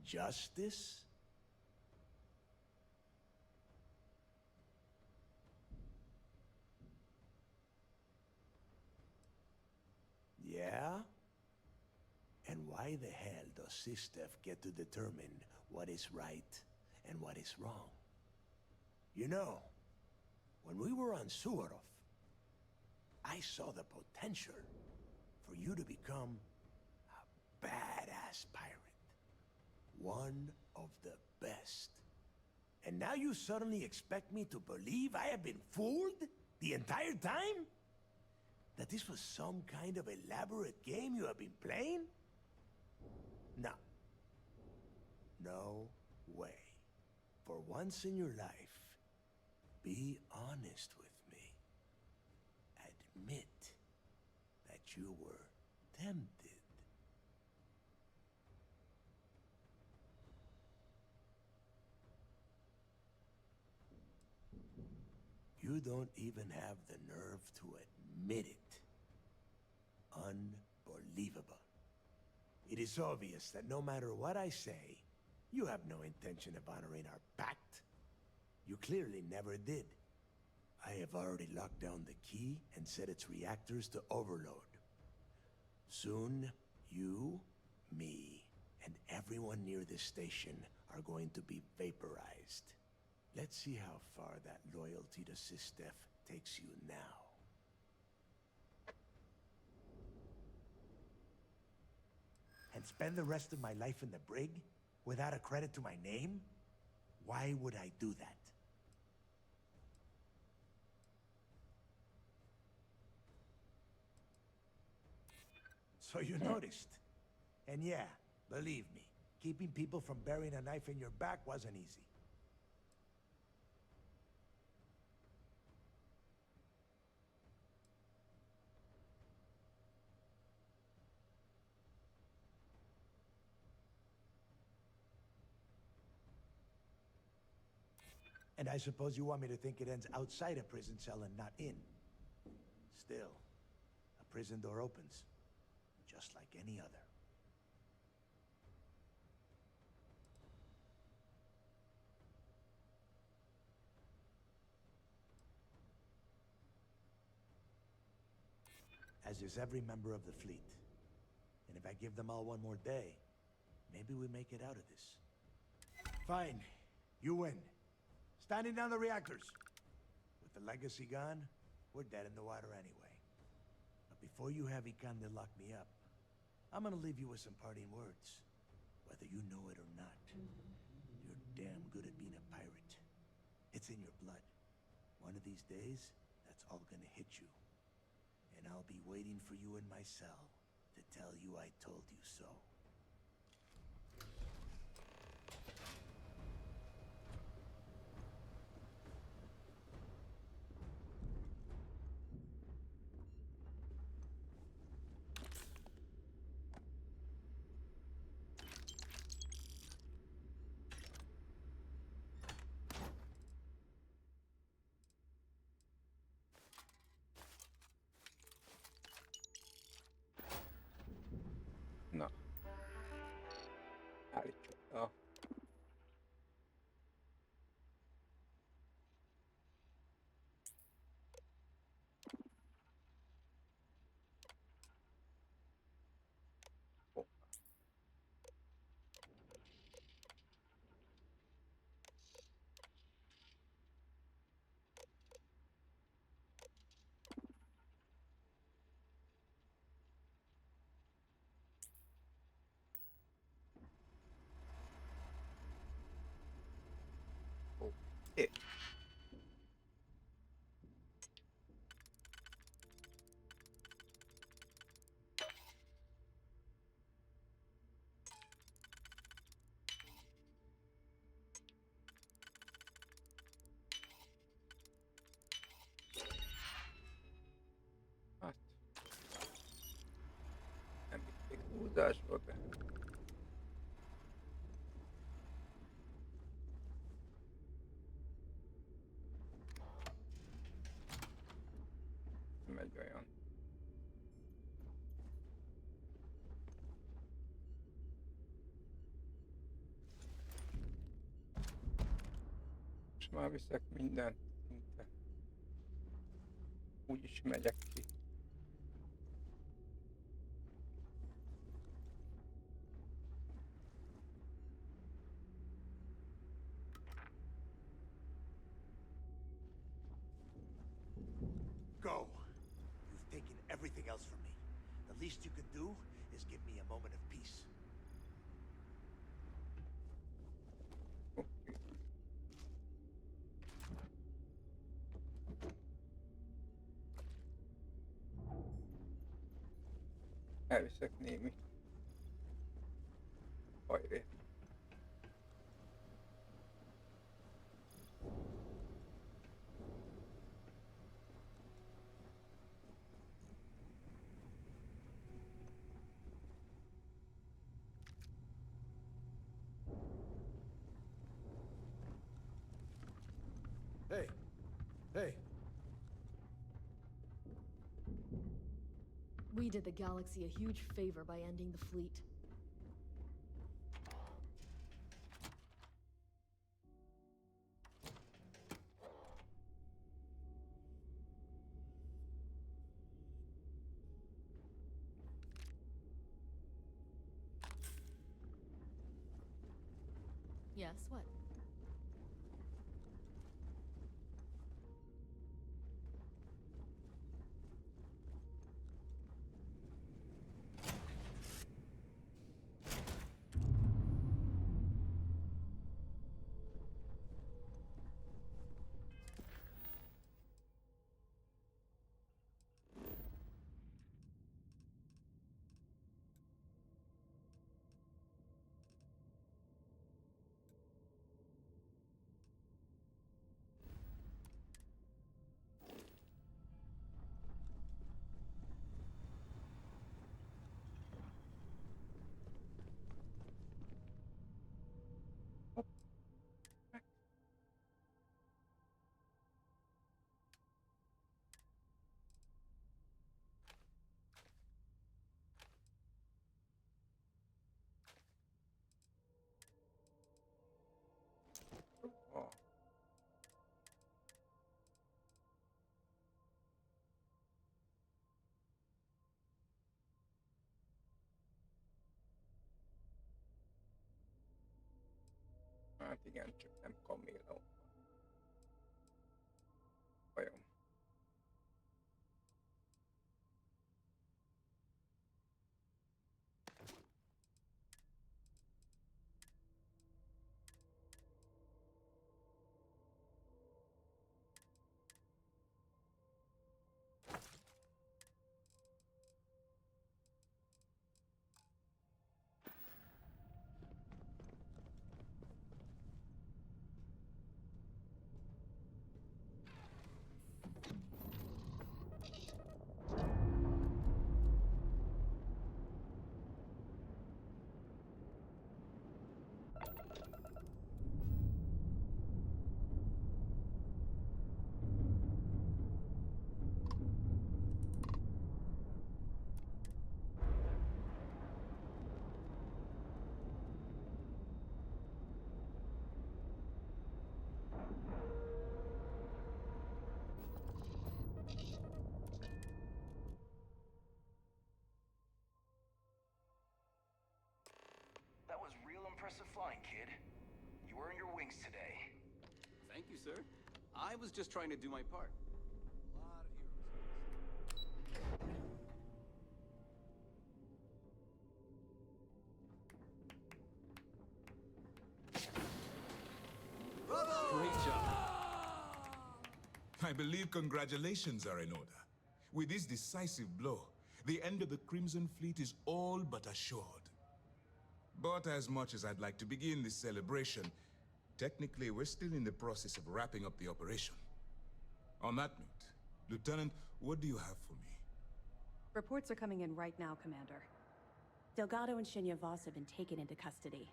Justice? Yeah? And why the hell does Sistef get to determine what is right and what is wrong? You know, when we were on Suarov, I saw the potential for you to become a badass pirate. One of the best. And now you suddenly expect me to believe I have been fooled the entire time? That this was some kind of elaborate game you have been playing? No. No way. For once in your life, be honest with me. Admit that you were tempted. You don't even have the nerve to admit it. Unbelievable. It is obvious that no matter what I say, you have no intention of honoring our pact. You clearly never did. I have already locked down the key and set its reactors to overload. Soon, you, me, and everyone near this station are going to be vaporized. Let's see how far that loyalty to Sistef takes you now. And spend the rest of my life in the brig without a credit to my name? Why would I do that? So you noticed. And yeah, believe me, keeping people from burying a knife in your back wasn't easy. And I suppose you want me to think it ends outside a prison cell and not in. Still, a prison door opens, just like any other. as is every member of the fleet. And if I give them all one more day, maybe we make it out of this. Fine. You win. Standing down the reactors. With the legacy gone, we're dead in the water anyway. But before you have Ikande lock me up, I'm gonna leave you with some parting words. Whether you know it or not, you're damn good at being a pirate. It's in your blood. One of these days, that's all gonna hit you. And I'll be waiting for you in my cell to tell you I told you so. Na. Állítsuk. A Oké. Hát. Nem vitték túlzásba, de... Nem egy olyan. És már viszek mindent, szinte. Úgyis megyek ki. Go! You've taken everything else from me. The least you can do is give me a moment of peace. Elviszek némi hajrét. Hey! Hey! We did the galaxy a huge favor by ending the fleet. Yes, what? Oh. Hát igen, csak nem kamélon. Vajon. That was real impressive flying, kid. You earned your wings today. Thank you, sir. I was just trying to do my part. Great job. I believe congratulations are in order. With this decisive blow, the end of the Crimson Fleet is all but assured. But as much as I'd like to begin this celebration, technically we're still in the process of wrapping up the operation. On that note, Lieutenant, what do you have for me? Reports are coming in right now, Commander. Delgado and Shinya Voss have been taken into custody.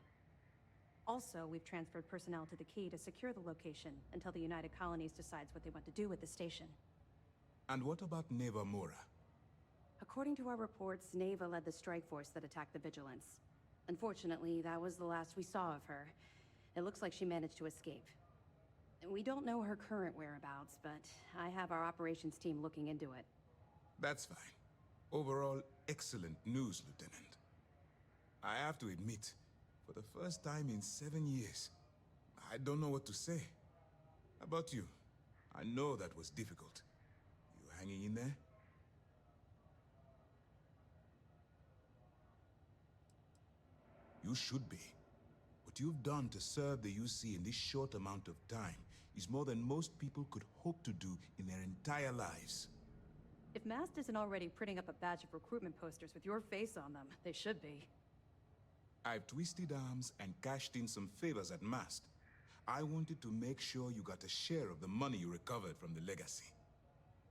Also, we've transferred personnel to the Key to secure the location until the United Colonies decides what they want to do with the station. And what about Neva Mora? According to our reports, Neva led the strike force that attacked the Vigilance. Unfortunately, that was the last we saw of her. It looks like she managed to escape. We don't know her current whereabouts, but I have our operations team looking into it. That's fine. Overall, excellent news, Lieutenant. I have to admit, for the first time in 7 years, I don't know what to say. How about you? I know that was difficult. You hanging in there? You should be. What you've done to serve the UC in this short amount of time is more than most people could hope to do in their entire lives. If Mast isn't already printing up a batch of recruitment posters with your face on them, they should be. I've twisted arms and cashed in some favors at Mast. I wanted to make sure you got a share of the money you recovered from the legacy.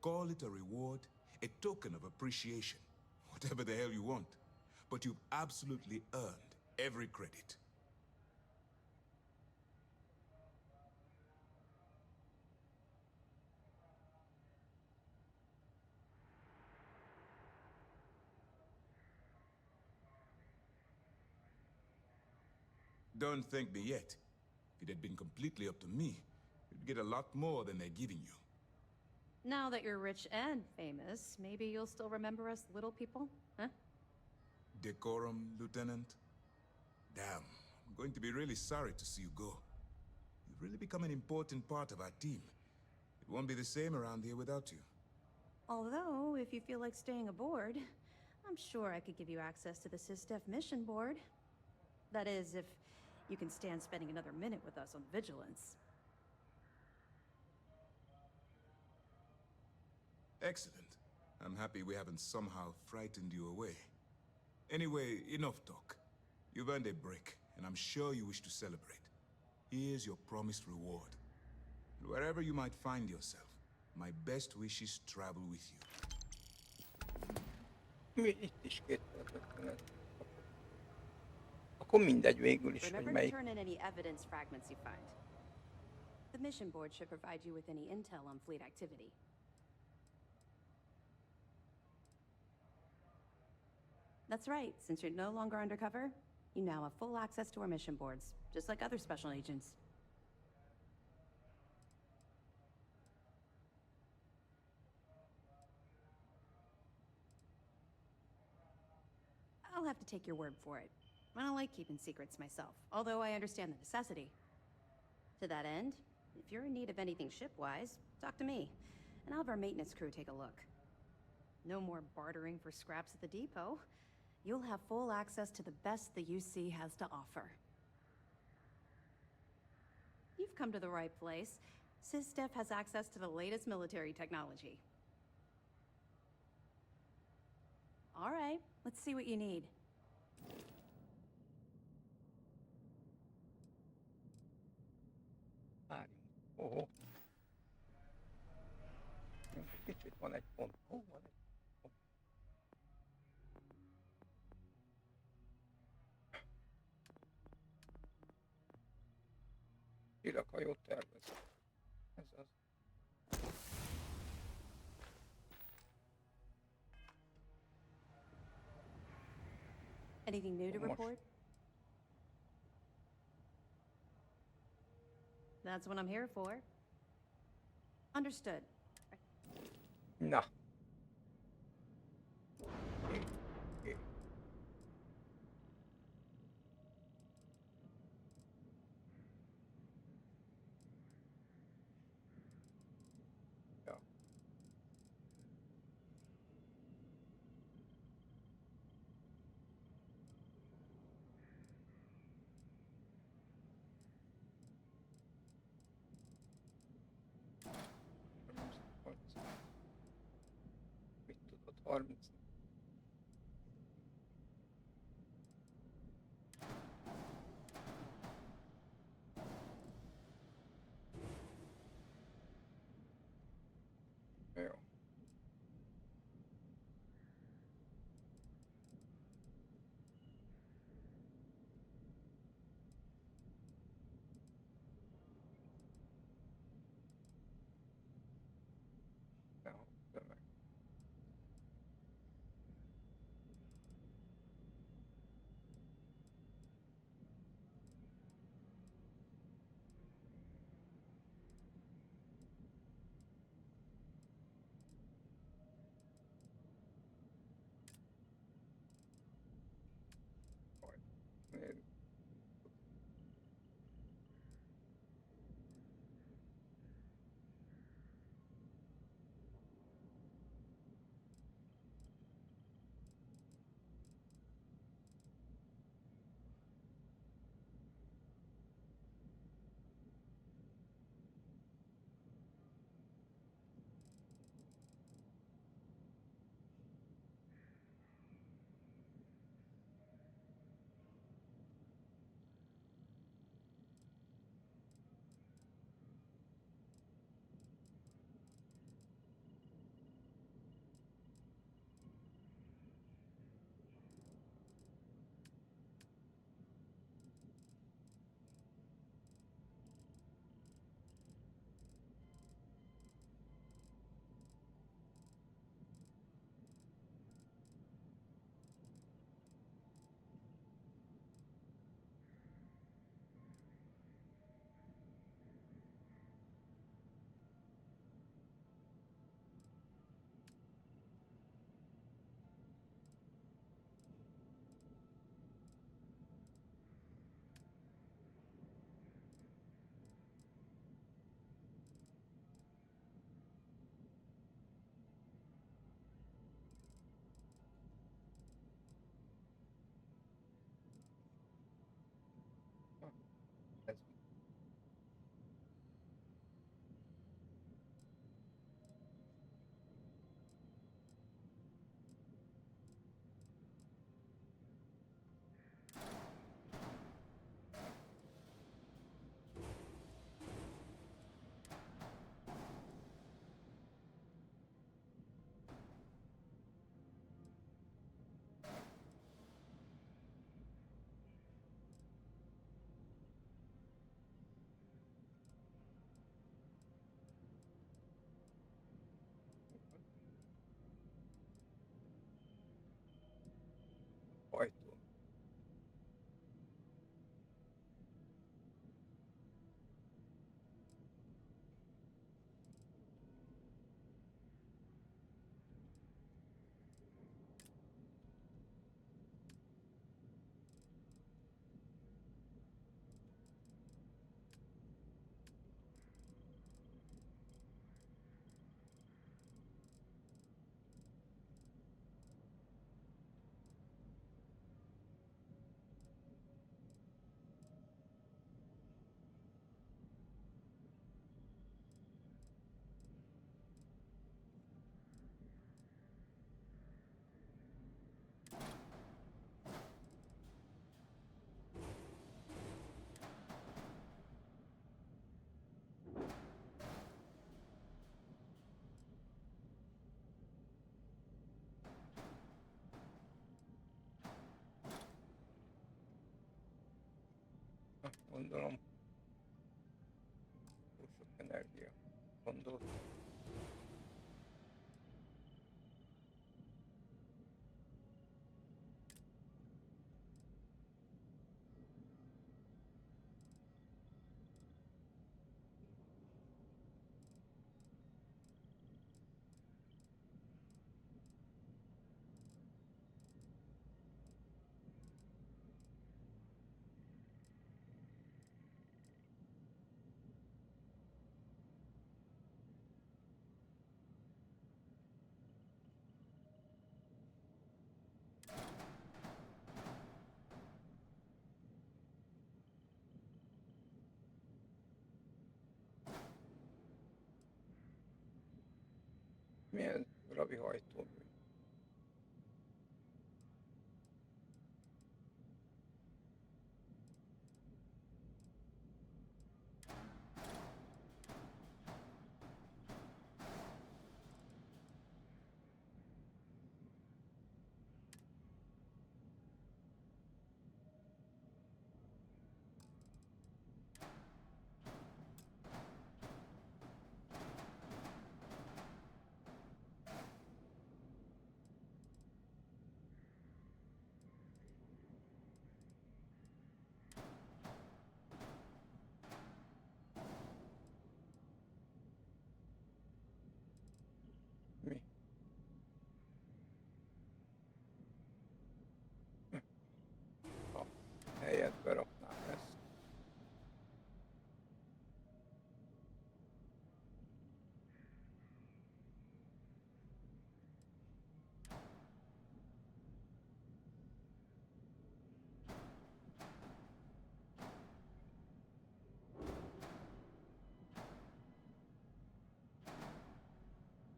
Call it a reward, a token of appreciation, whatever the hell you want. But you've absolutely earned every credit. Don't thank me yet. If it had been completely up to me, you'd get a lot more than they're giving you. Now that you're rich and famous, maybe you'll still remember us little people, huh? Decorum, Lieutenant? Damn, I'm going to be really sorry to see you go. You've really become an important part of our team. It won't be the same around here without you. Although, if you feel like staying aboard, I'm sure I could give you access to the SysDef mission board. That is, if you can stand spending another minute with us on Vigilance. Excellent. I'm happy we haven't somehow frightened you away. Anyway, enough talk. You've earned a break, and I'm sure you wish to celebrate. Here's your promised reward. And wherever you might find yourself, my best wishes travel with you. Mi itt is 2055. Akkor mindegy végül is, hogy Remember to melyik. turn in any evidence fragments you find. The mission board should provide you with any intel on fleet activity. That's right. Since you're no longer undercover, you now have full access to our mission boards, just like other special agents. I'll have to take your word for it. I don't like keeping secrets myself, although I understand the necessity. To that end, if you're in need of anything ship-wise, talk to me, and I'll have our maintenance crew take a look. No more bartering for scraps at the depot. You'll have full access to the best the UC has to offer. You've come to the right place. SysDef has access to the latest military technology. All right, let's see what you need. Várjunk. Kicsit van egy pont. Van egy pont. Irakhajót tervezek. Ez az. Anything new to report? That's what I'm here for. Understood. Na. Ja. Mit tudod, 30? Jó. Ja, tömeg. Gondolom. Túl sok energia. Gondoltam. Milyen ravi hajtómű? Mi? A helyet beraknám ezt.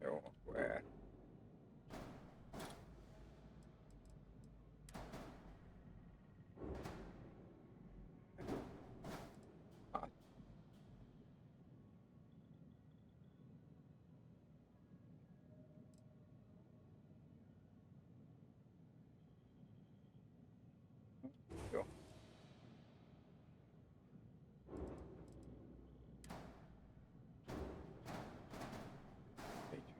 Jó, akkor el. Hát. Jó. Így.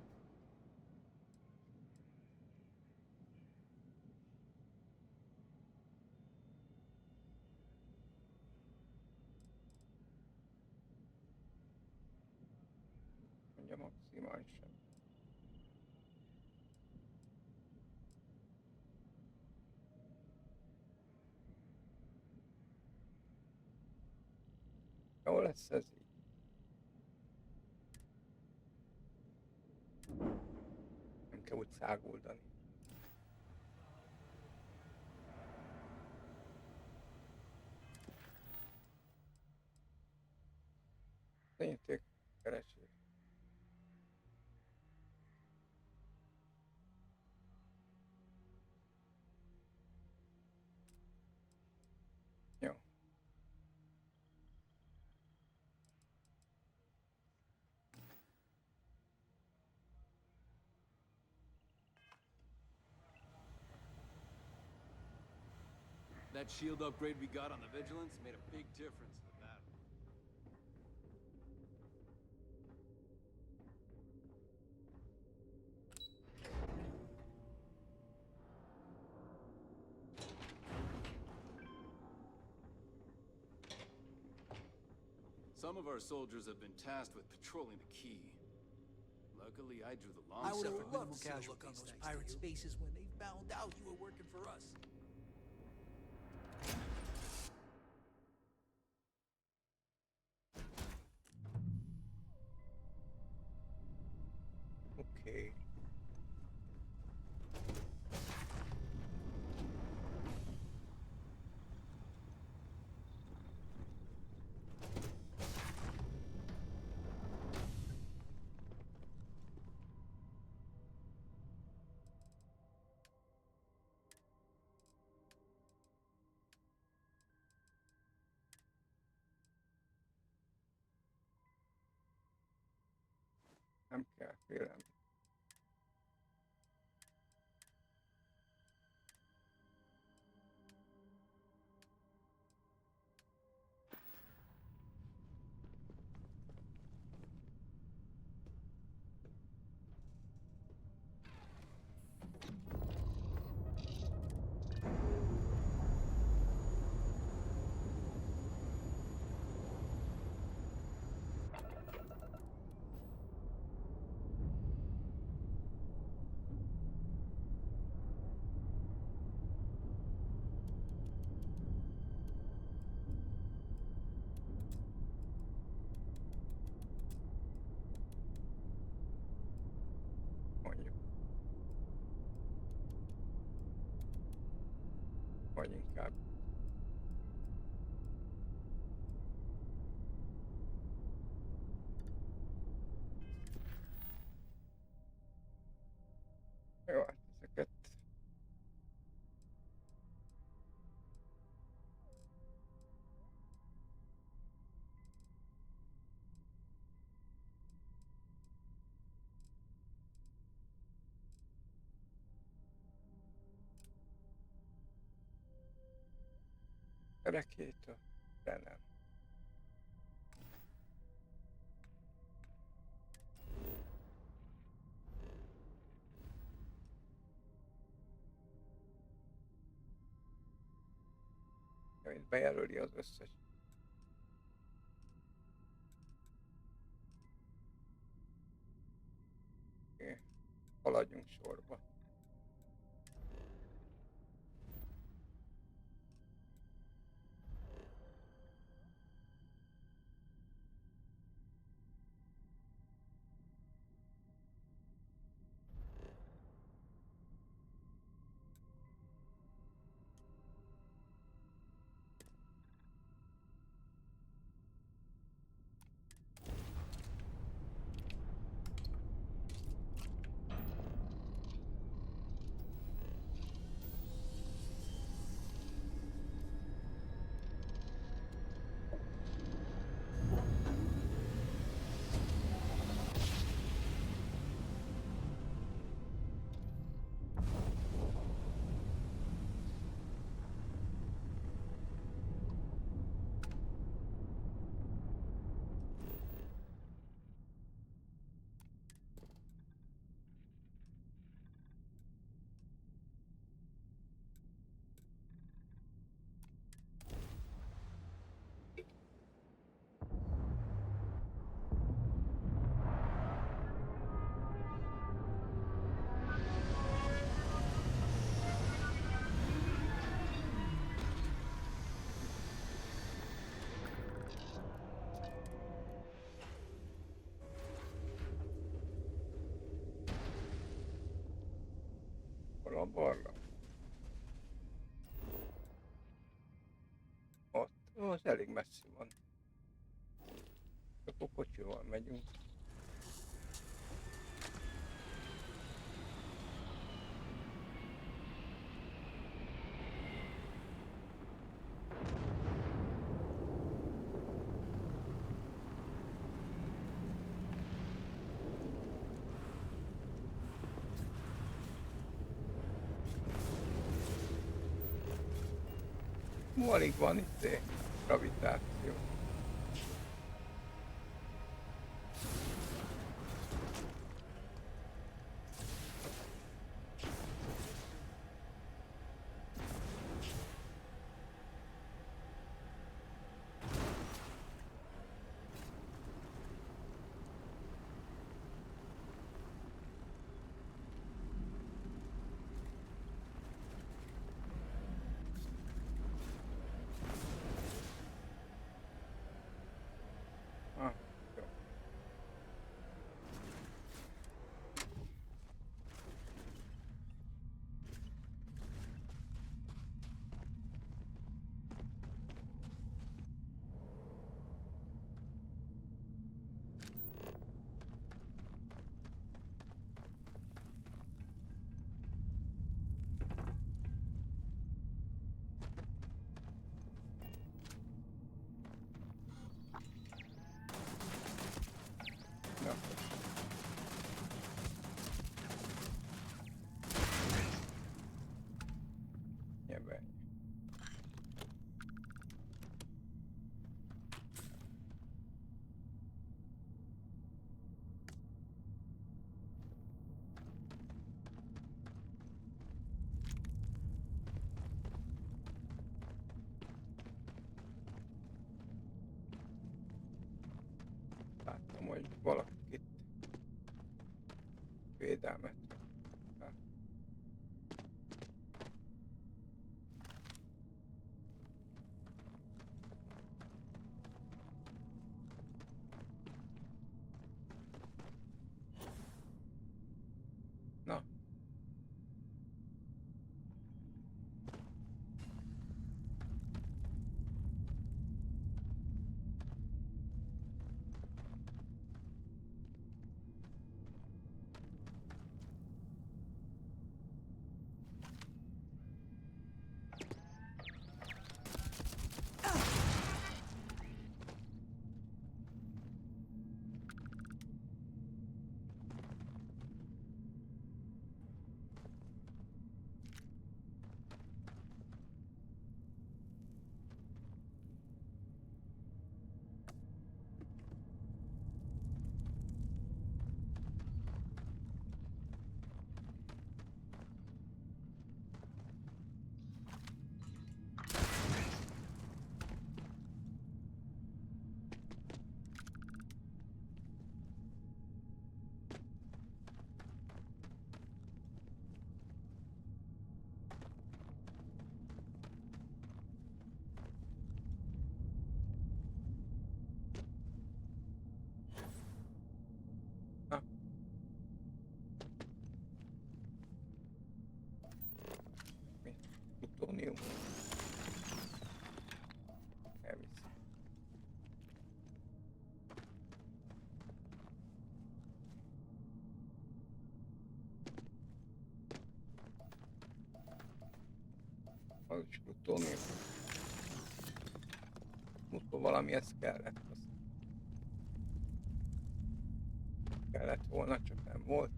Mondja maximálisan. Jó lesz ez így. Nem kell úgy száguldani. Tényleg keresés. Jó. That shield upgrade we got on the Vigilance made a big difference in the battle. Some of our soldiers have been tasked with patrolling the key. Luckily, I drew the long I would have sword. loved to see the look on those pirates' faces when they found out you were working for us. Oké. Nem kell félelem. vagy inkább. Jó, hát ezeket kerekétől, de nem. Itt bejelöli az összes. Oké, haladjunk sorba. Hol a barlang? Ott, az elég messzi van. Akkor kocsival megyünk. Alig van itt gravitáció. Láttam, hogy valakik itt védelmet. Na. Az is plutónium. Plutó valamihez kellett. Azt kellett volna, csak nem volt.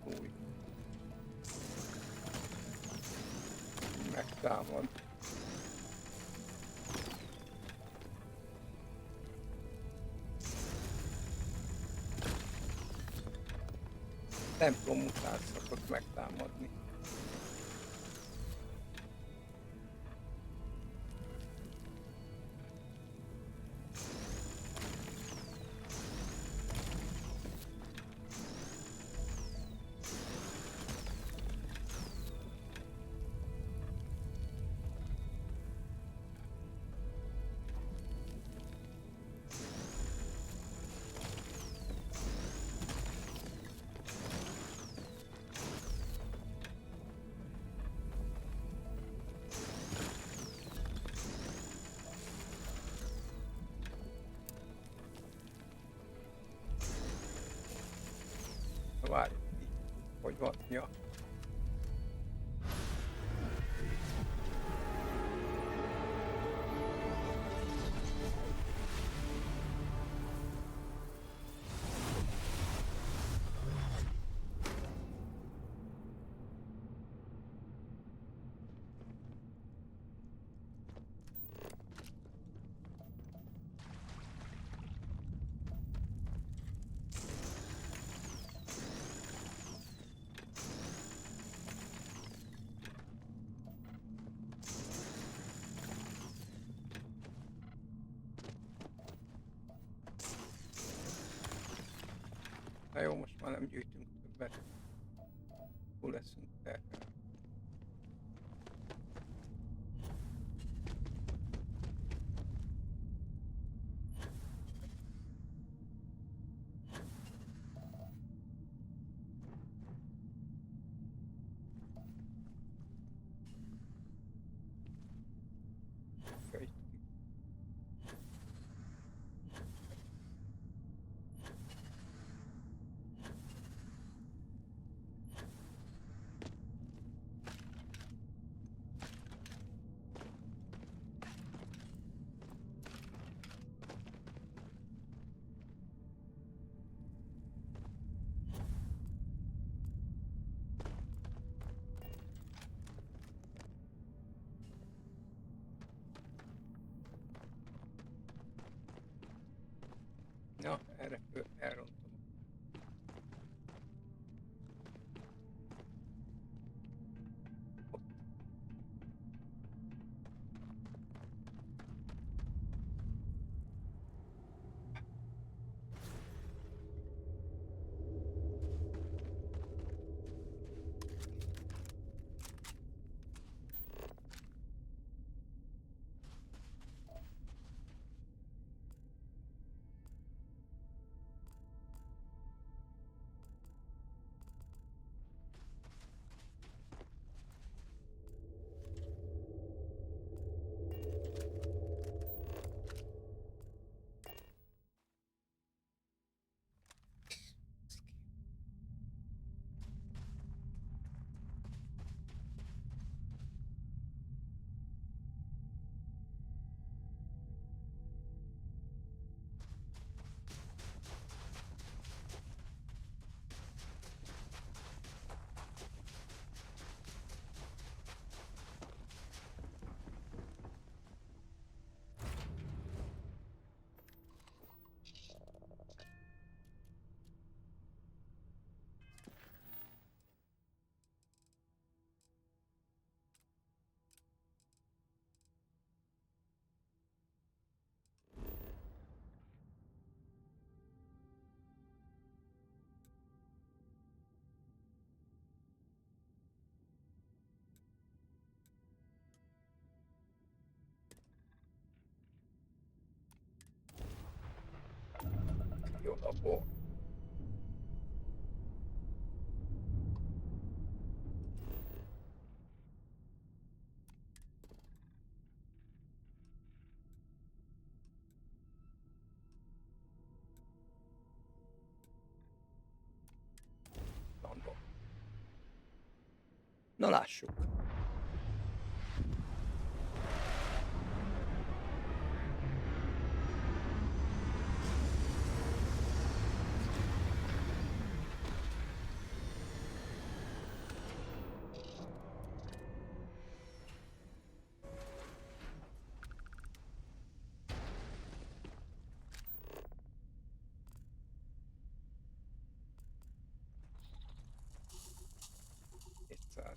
Új. Megtámad. Templom után szokott megtámadni. Várj, hogy van? Ja. Na jó, most már nem gyűjtünk többet. Hol leszünk terhelve. Na, erre elrontom. Jó napot! Na lássuk.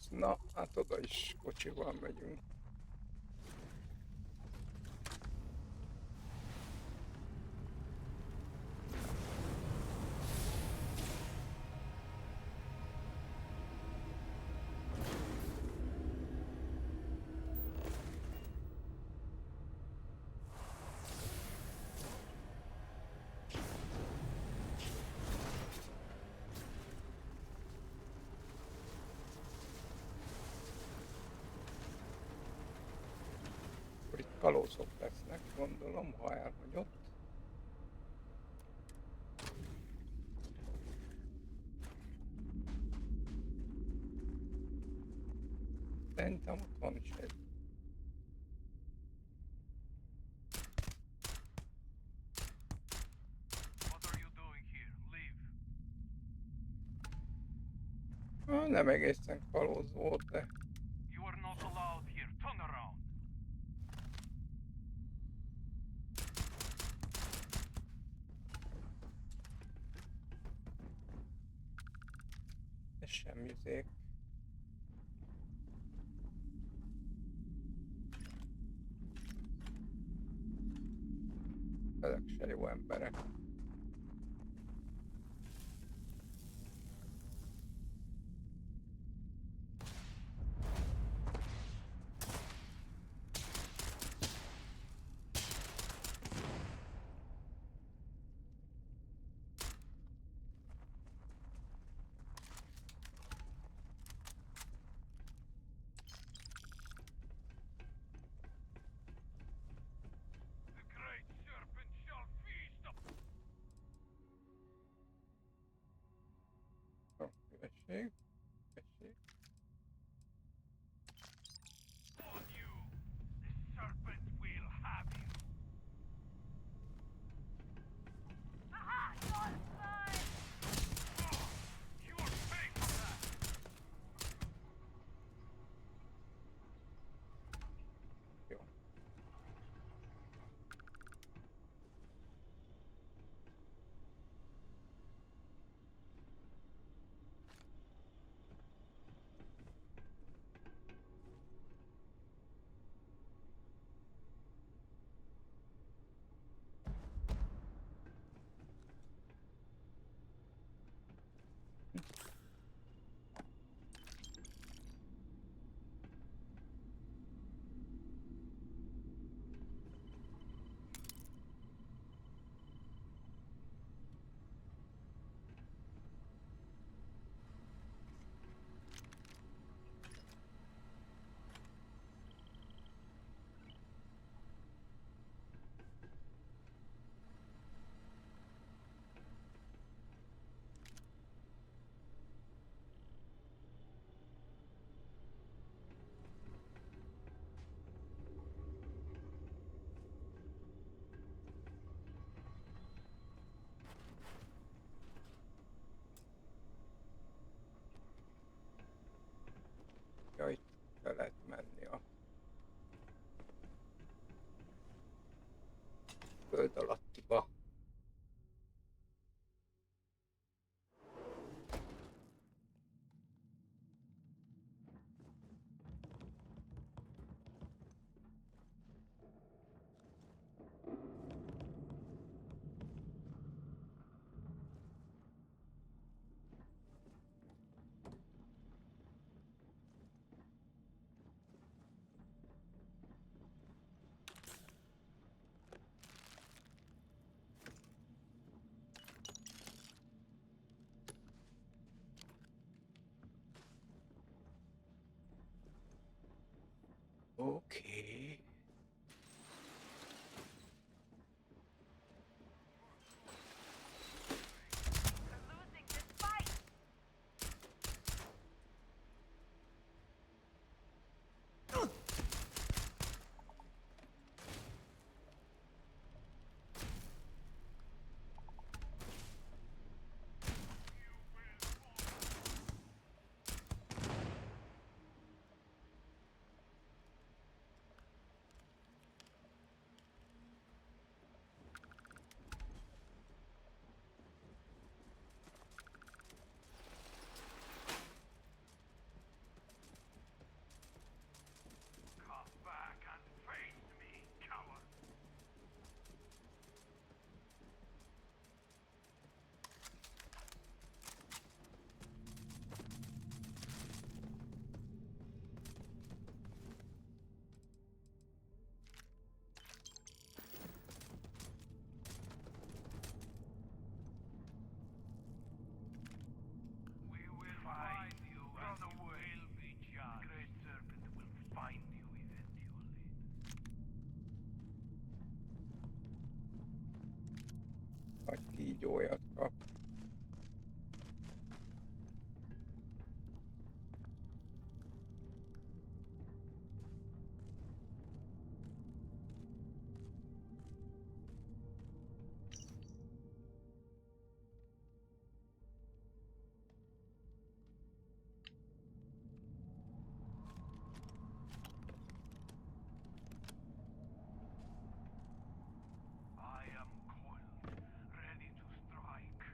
Na, hát oda is kocsival megyünk. Kalózok lesznek, gondolom, ha elhagyott. Szerintem ott van is egy. Nem egészen kalóz volt, de... Ez sem izék. Ezek se jó emberek. Tessék. Tessék. Jó. Ja, itt be lehet menni a föld alattiba. kígyójat kap. I am coiled, ready to strike.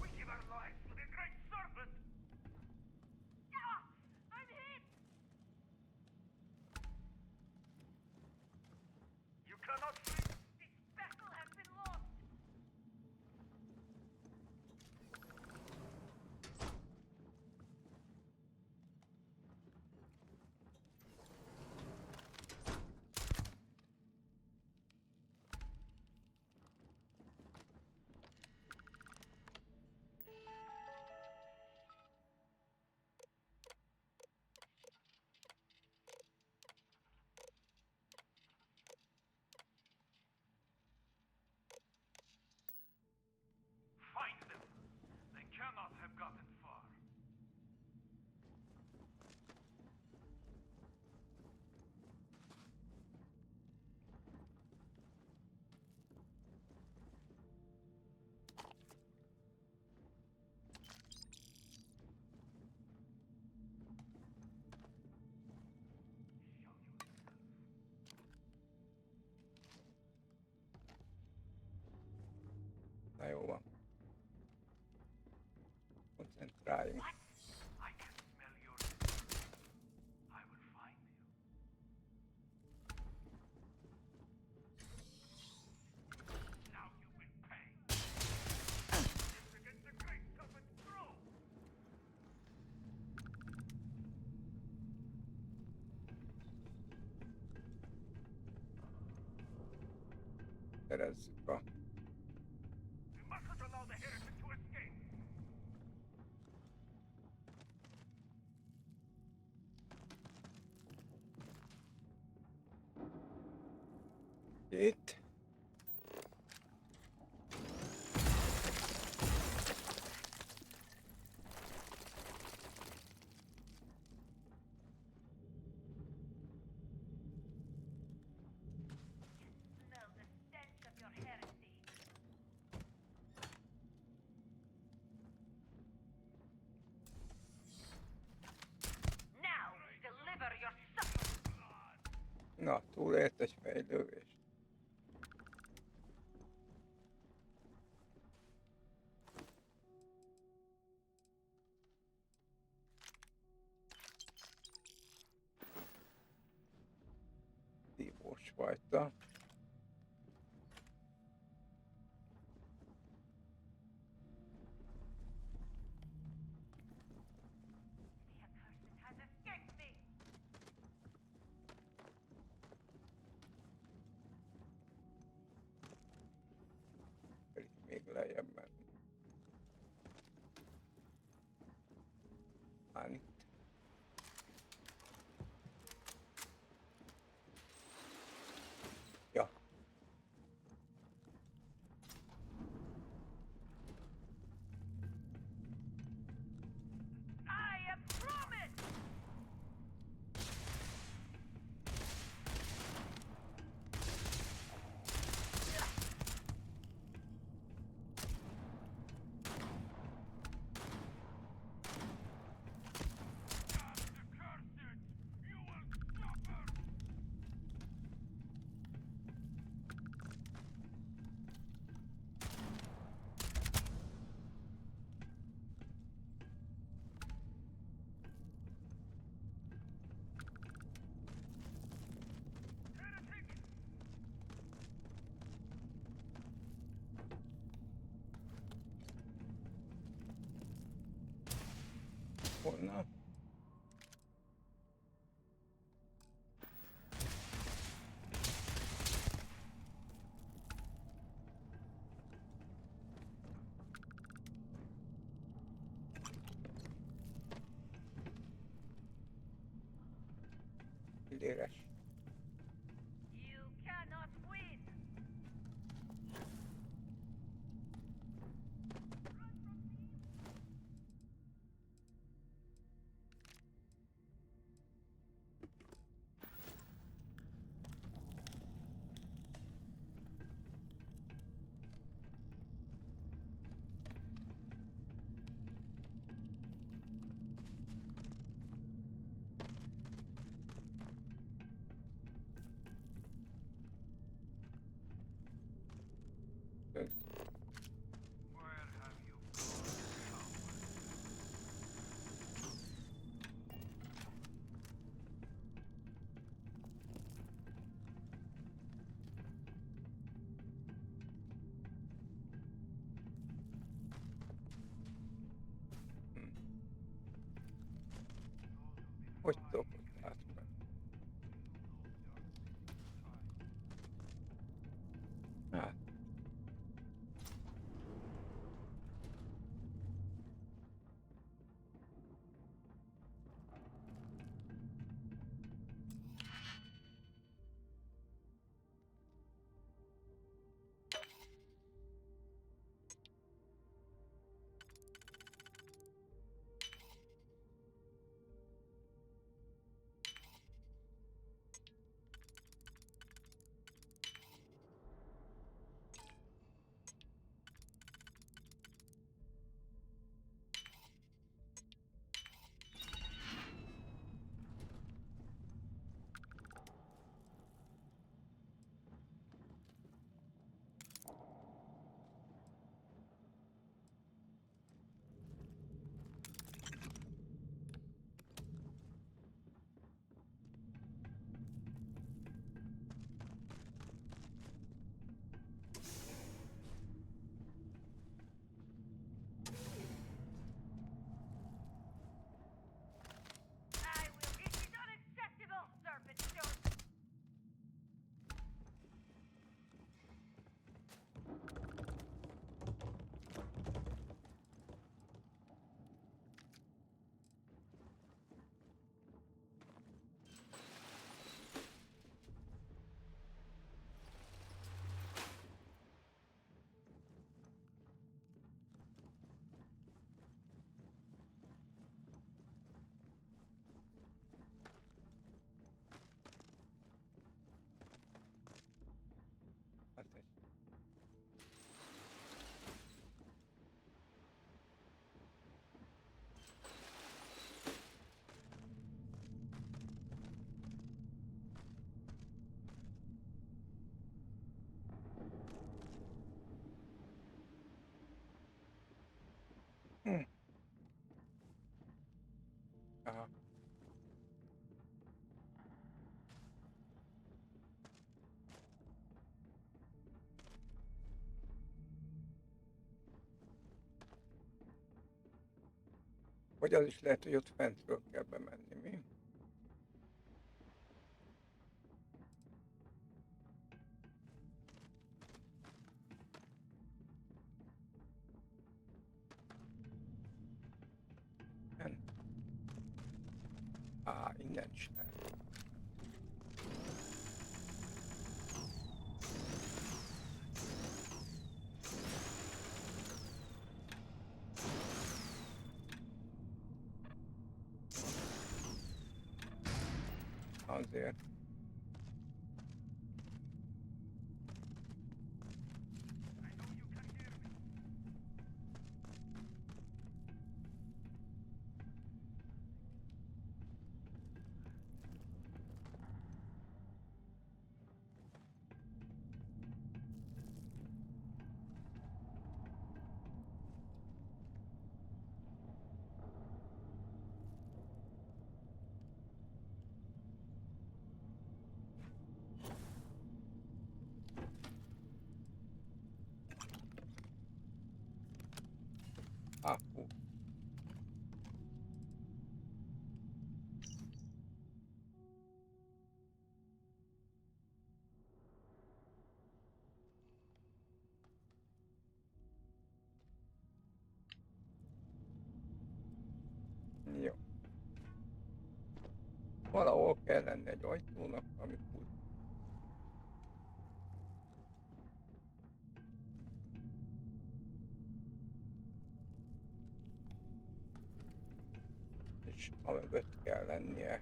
We give our lives for the great serpent! Ah! I'm hit! You cannot flee! This vessel has been lost! Find them! They cannot have gotten far. Na jó van. Koncentráljunk. I can smell your... I will find you. Now you will pay. It's against the great serpent's throne. Szerezzük a... We mustn't allow the heretic to escape. Itt. Smell the stench of your heresy. Now, deliver your suffering. Na, túlélt egy fejlővést. Szívós fajta. The accursed has escaped me. Pedig még lejjebb menni. Már itt. Ja. I am promised. volna. Üléres. You cannot win. Ez hogy tudok ott átmenni? Hát. This is unacceptable, Serpent Stone. Hát egy. Aha. Vagy az is lehet, hogy ott fentről kell bemenni, mi? Igen. Á, innen is lehet. Azért. kell lenni egy ajtónak, ami pult. És amögött kell lennie.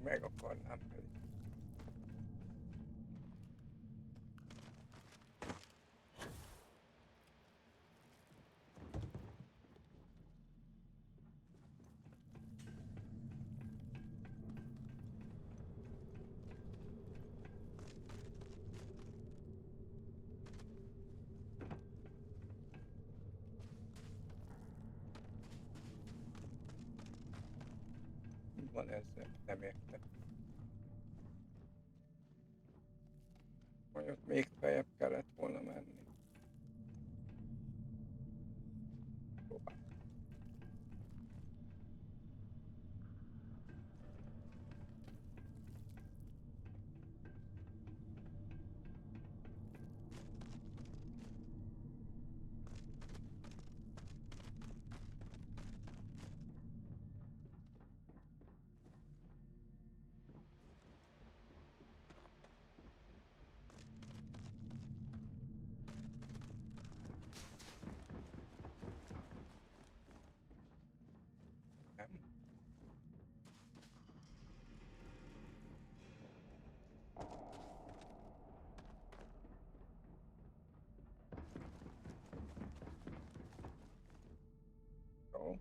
Meg akarnám pedig. Mi van ezzel? Nem értem. Vagy ott még feljebb kellett volna menni. Próbál. Nem. Jó.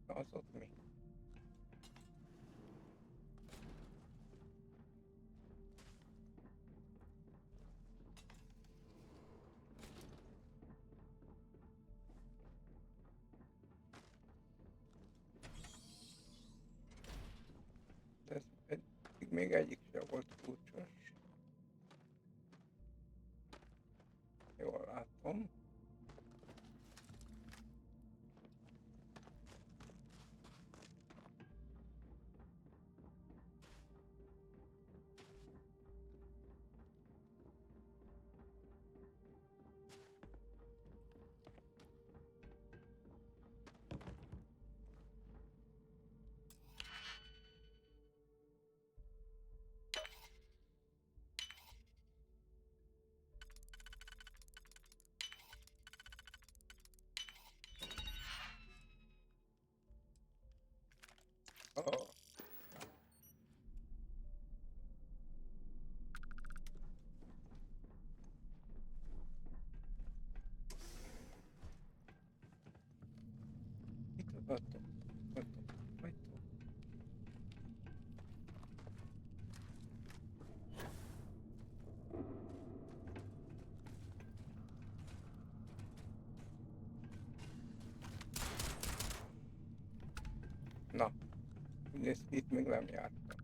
Az ott mi? Ez még egyik sem volt kulcsos. Jól látom. Oh. Itt adtam. Ajtó. Na. Nézd, itt még nem jártam.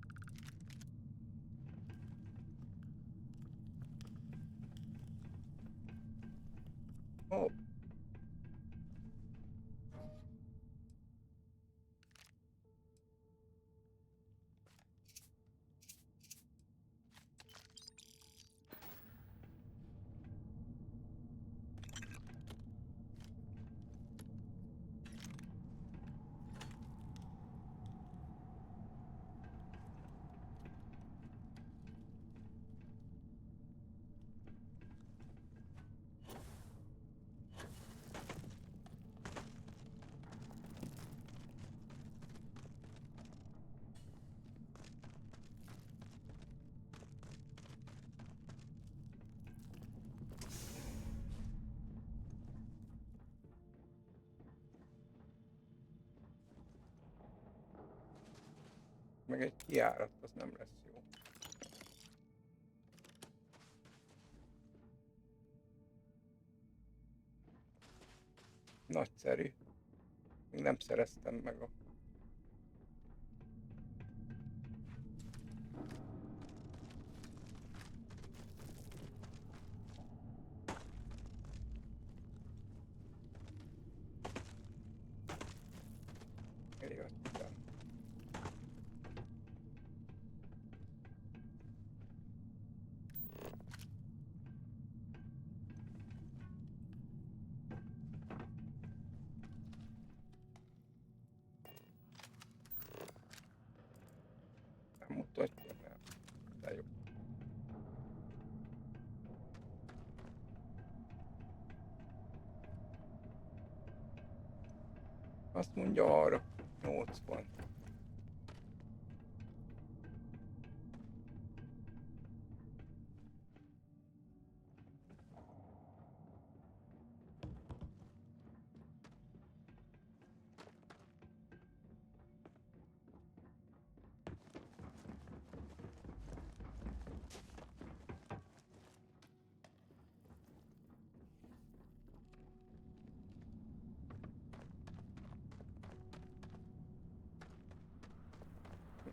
Ó. Meg egy kijárat, az nem lesz jó. Nagyszerű. Még nem szereztem meg a... Eljöttem. Nem mutatja el. De jó. Azt mondja arra 80.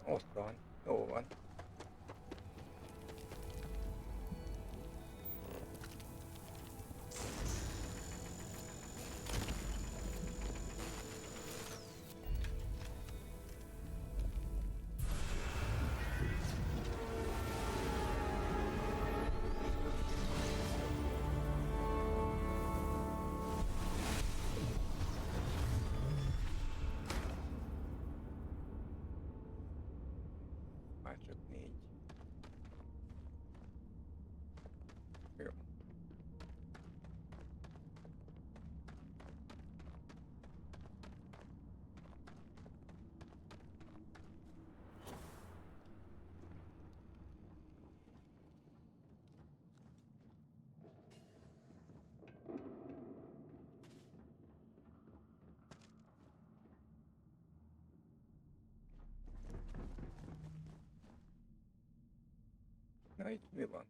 Ott van. Jó van. Már csak 4. Jó. Na itt mi van?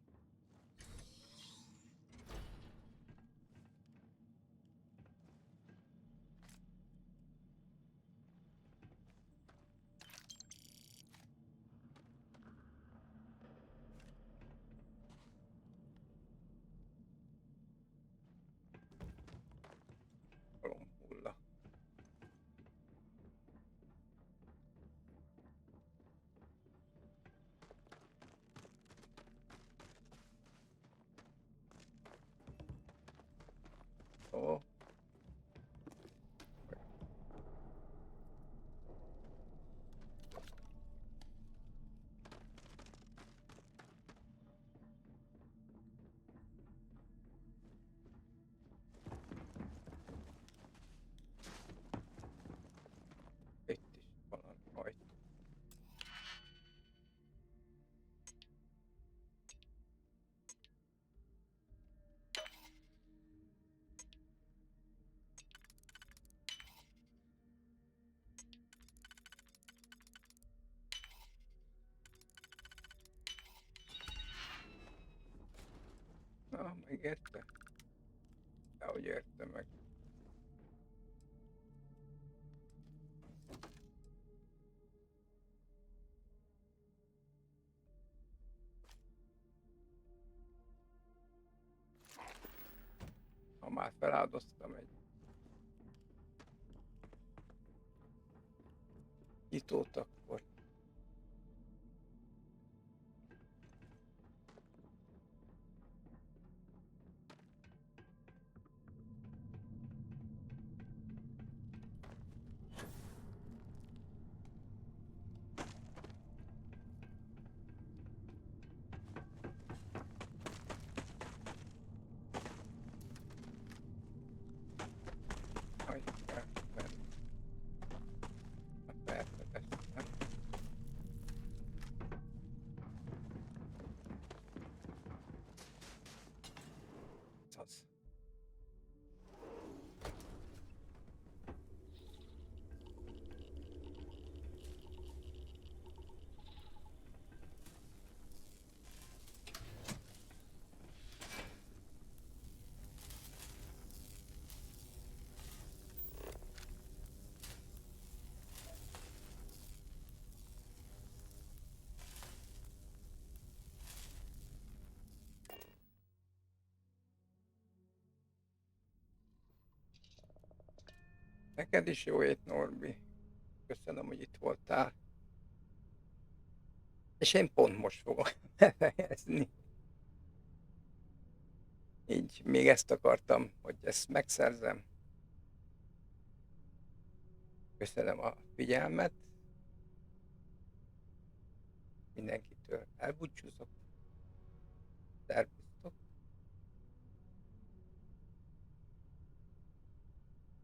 Halomhulla. Ó. Itt is valami ajtó. Na, megérte? Dehogy érte meg. Ha már feláldoztam egy nyitót, akkor majd kell menni. Hát persze, nem. Neked is jó ét, Norbi. Köszönöm, hogy itt voltál. És én pont most fogom befejezni. Így még ezt akartam, hogy ezt megszerzem. Köszönöm a figyelmet. Mindenkitől elbúcsúzok. Szervusz.